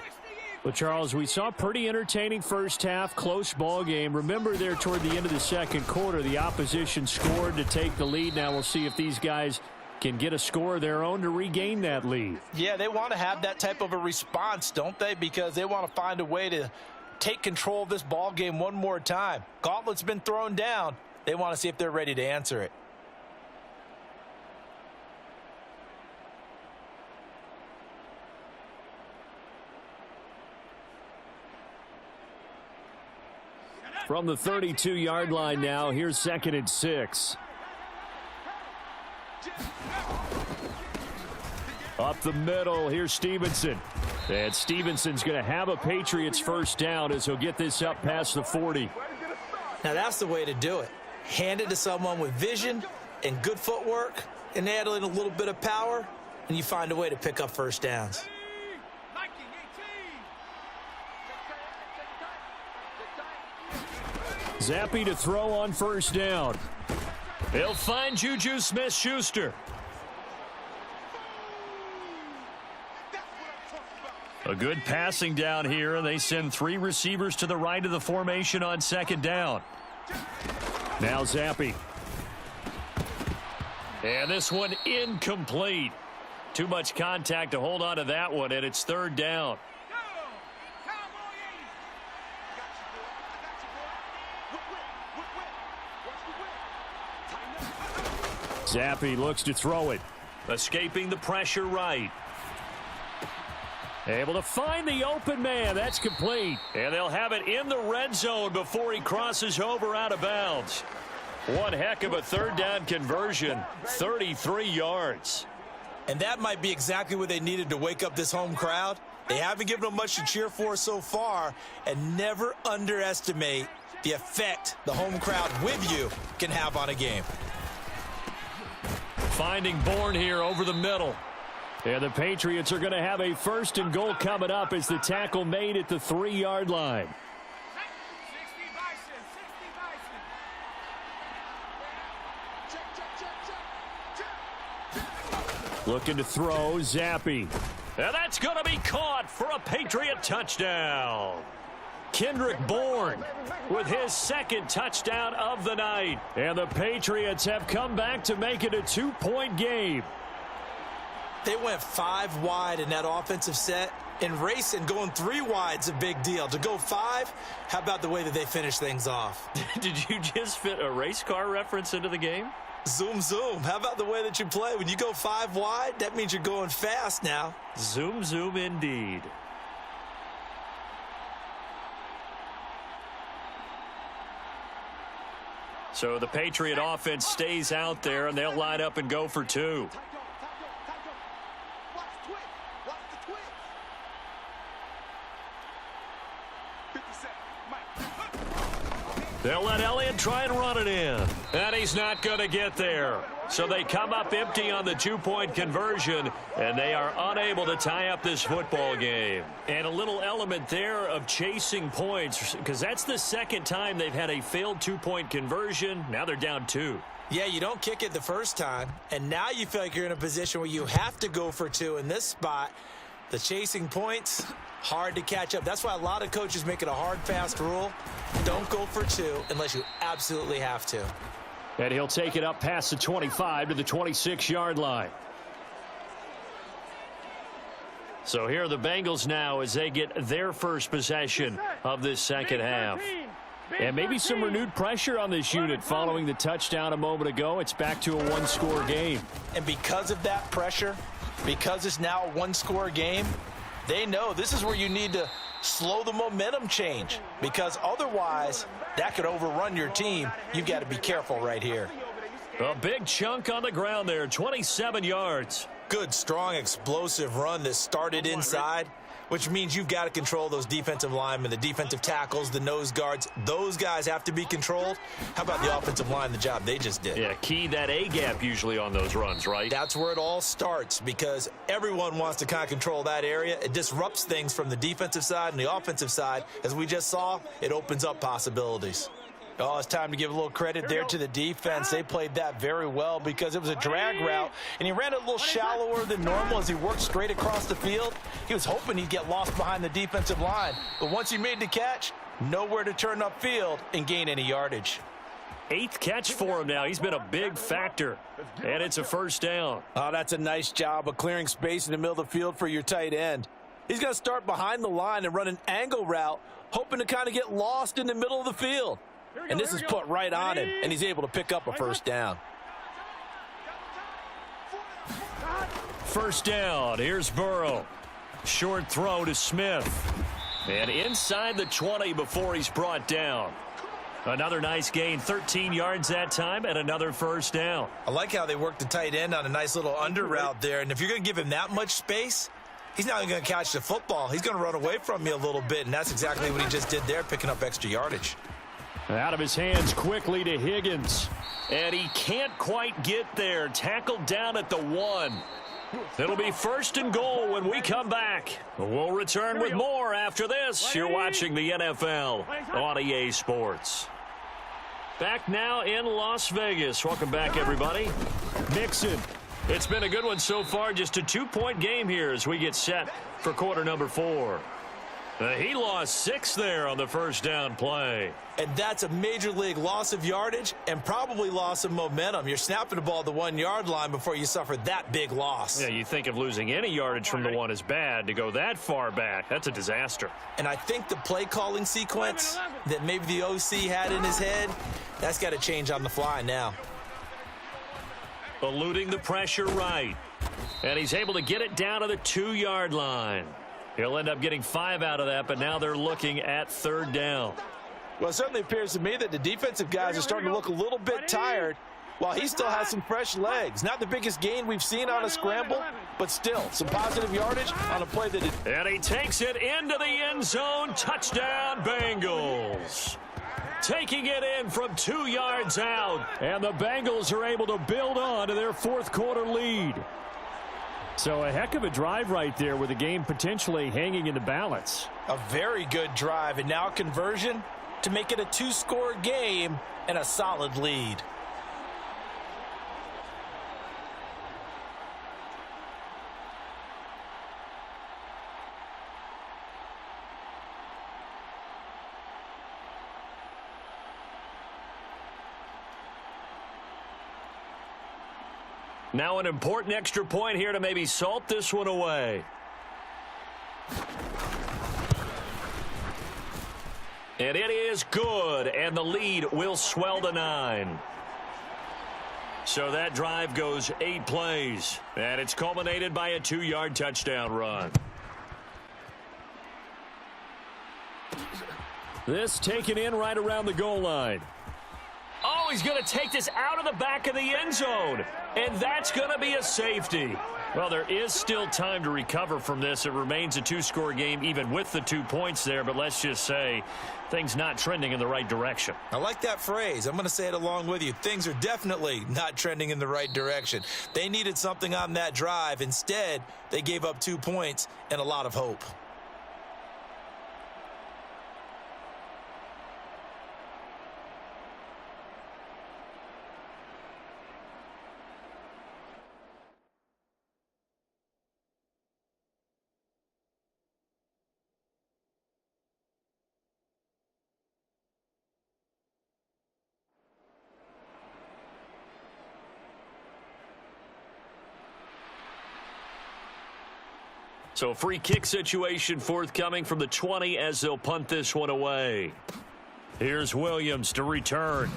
Well, Charles, we saw a pretty entertaining first half, close ball game. Remember there toward the end of the second quarter, the opposition scored to take the lead. Now we'll see if these guys can get a score of their own to regain that lead. Yeah, they want to have that type of a response, don't they? Because they want to find a way to take control of this ball game one more time. Gauntlet's been thrown down. They want to see if they're ready to answer it. From the 32-yard line now, here's 2nd and 6. Up the middle, here's Stevenson. And Stevenson's going to have a Patriots first down as he'll get this up past the 40. Now that's the way to do it. Hand it to someone with vision and good footwork, and add in a little bit of power, and you find a way to pick up first downs. Zappe to throw on first down. He'll find Juju Smith-Schuster. A good passing down here, and they send 3 receivers to the right of the formation on 2nd down. Now Zappe. And this one incomplete. Too much contact to hold on to that one, and it's 3rd down. Zappe looks to throw it. Escaping the pressure right. Able to find the open man. That's complete. And they'll have it in the red zone before he crosses over out of bounds. One heck of a 3rd down conversion. 33 yards. And that might be exactly what they needed to wake up this home crowd. They haven't given them much to cheer for so far, and never underestimate the effect the home crowd with you can have on a game. Finding Bourne here over the middle. And the Patriots are going to have a 1st and goal coming up as the tackle made at the 3-yard line. Looking to throw, Zappi. And that's going to be caught for a Patriot touchdown. Kendrick Bourne with his second touchdown of the night. And the Patriots have come back to make it a 2-point game. They went 5 wide in that offensive set. And racing, going 3 wide's a big deal. To go 5, how about the way that they finish things off? Did you just fit a race car reference into the game? Zoom, zoom. How about the way that you play? When you go 5 wide, that means you're going fast now. Zoom, zoom indeed. So the Patriot offense stays out there, and they'll line up and go for 2. They'll let Elliott try and run it in. And he's not going to get there. So they come up empty on the 2-point conversion, and they are unable to tie up this football game. And a little element there of chasing points, because that's the second time they've had a failed 2-point conversion. Now they're down 2. Yeah, you don't kick it the first time, and now you feel like you're in a position where you have to go for 2 in this spot. The chasing points, hard to catch up. That's why a lot of coaches make it a hard, fast rule. Don't go for 2 unless you absolutely have to. And he'll take it up past the 25 to the 26-yard line. So here are the Bengals now as they get their first possession of this second half. And maybe some renewed pressure on this unit following the touchdown a moment ago. It's back to a 1-score game. And because of that pressure, because it's now a 1-score game, they know this is where you need to slow the momentum change, because otherwise that could overrun your team. You've got to be careful right here. A big chunk on the ground there, 27 yards. Good, strong, explosive run that started inside, which means you've got to control those defensive linemen, the defensive tackles, the nose guards. Those guys have to be controlled. How about the offensive line, the job they just did? Yeah, key that A-gap usually on those runs, right? That's where it all starts, because everyone wants to kind of control that area. It disrupts things from the defensive side and the offensive side. As we just saw, it opens up possibilities. Oh, it's time to give a little credit there to the defense. They played that very well because it was a drag route, and he ran it a little shallower than normal as he worked straight across the field. He was hoping he'd get lost behind the defensive line, but once he made the catch, nowhere to turn upfield and gain any yardage. 8th catch for him now. He's been a big factor, and it's a first down. Oh, that's a nice job of clearing space in the middle of the field for your tight end. He's going to start behind the line and run an angle route, hoping to kind of get lost in the middle of the field. And this is put right on him, and he's able to pick up a first down. First down. Here's Burrow. Short throw to Smith. And inside the 20 before he's brought down. Another nice gain, 13 yards that time, and another first down. I like how they worked the tight end on a nice little under route there. And if you're going to give him that much space, he's not even going to catch the football. He's going to run away from you a little bit, and that's exactly what he just did there, picking up extra yardage. Out of his hands quickly to Higgins. And he can't quite get there. Tackled down at the 1. It'll be first and goal when we come back. We'll return with more after this. You're watching the NFL on EA Sports. Back now in Las Vegas. Welcome back, everybody. Mixon. It's been a good one so far. Just a 2-point game here as we get set for quarter number 4. He lost 6 there on the first down play. And that's a major league loss of yardage and probably loss of momentum. You're snapping the ball at the 1-yard line before you suffer that big loss. Yeah, you think of losing any yardage from the 1 is bad. To go that far back, that's a disaster. And I think the play calling sequence that maybe the OC had in his head, that's got to change on the fly now. Eluding the pressure right. And he's able to get it down to the 2-yard line. He'll end up getting 5 out of that, but now they're looking at third down. Well, it certainly appears to me that the defensive guys are starting to look a little bit tired while he still has some fresh legs. Not the biggest gain we've seen on a scramble, but still some positive yardage on a play that – And he takes it into the end zone. Touchdown, Bengals. Taking it in from 2 yards out. And the Bengals are able to build on to their fourth-quarter lead. So a heck of a drive right there with the game potentially hanging in the balance. A very good drive, and now conversion to make it a 2-score game and a solid lead. Now an important extra point here to maybe salt this one away. And it is good, and the lead will swell to 9. So that drive goes 8 plays, and it's culminated by a 2-yard touchdown run. This taken in right around the goal line. Oh, he's going to take this out of the back of the end zone, and that's going to be a safety. Well, there is still time to recover from this. It remains a 2-score game even with the 2 points there, but let's just say things not trending in the right direction. I like that phrase. I'm going to say it along with you. Things are definitely not trending in the right direction. They needed something on that drive. Instead, they gave up 2 points and a lot of hope. So free kick situation forthcoming from the 20 as they'll punt this one away. Here's Williams to return.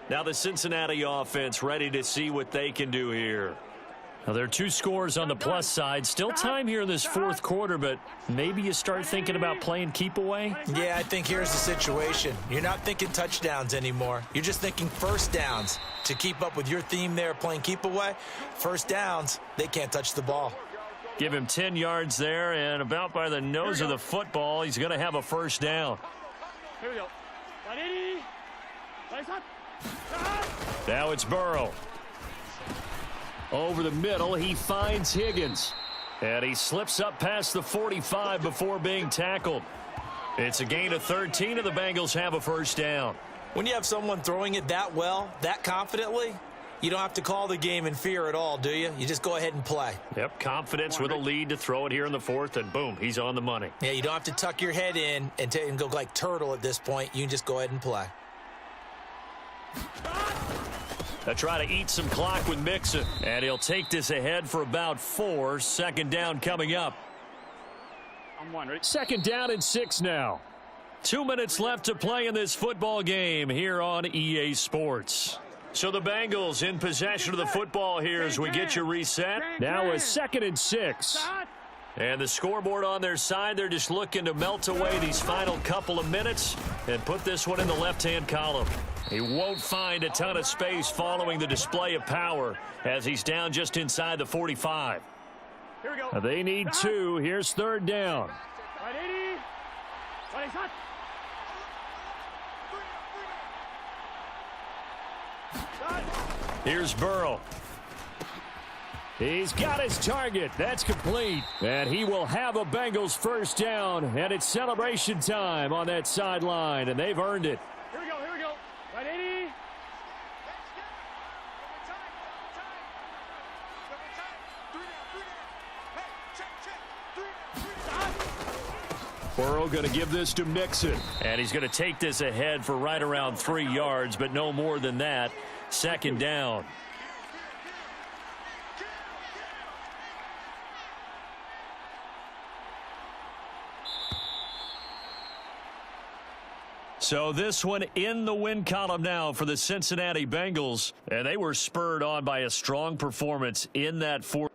Now the Cincinnati offense ready to see what they can do here. Now there are 2 scores on the plus side. Still time here in this 4th quarter, but maybe you start thinking about playing keep away? Yeah, I think here's the situation. You're not thinking touchdowns anymore. You're just thinking first downs. To keep up with your theme there, playing keep away, first downs, they can't touch the ball. Give him 10 yards there, and about by the nose of the football, he's going to have a first down. Here we go. 180. Now it's Burrow. Over the middle, he finds Higgins. And he slips up past the 45 before being tackled. It's a gain of 13, and the Bengals have a first down. When you have someone throwing it that well, that confidently, you don't have to call the game in fear at all, do you? You just go ahead and play. Yep, confidence with a lead to throw it here in the 4th, and boom, he's on the money. Yeah, you don't have to tuck your head in and go like turtle at this point. You can just go ahead and play. They'll try to eat some clock with Mixon, and he'll take this ahead for about 4. Second down coming up. I'm 1, ready? Second down and 6 now. 2 minutes left to play in this football game here on EA Sports. So the Bengals in possession of the football here as we get you reset. Now a 2nd and 6. And the scoreboard on their side, they're just looking to melt away these final couple of minutes and put this one in the left-hand column. He won't find a ton of space following the display of power as he's down just inside the 45. Here we go. They need 2. Here's 3rd down. 180. 180. Here's Burrow. He's got his target. That's complete. And he will have a Bengals first down. And it's celebration time on that sideline. And they've earned it. Here we go. Here we go. 180. Burrow going to give this to Mixon. And he's going to take this ahead for right around 3 yards, but no more than that. Second down. So this one in the win column now for the Cincinnati Bengals. And they were spurred on by a strong performance in that 4th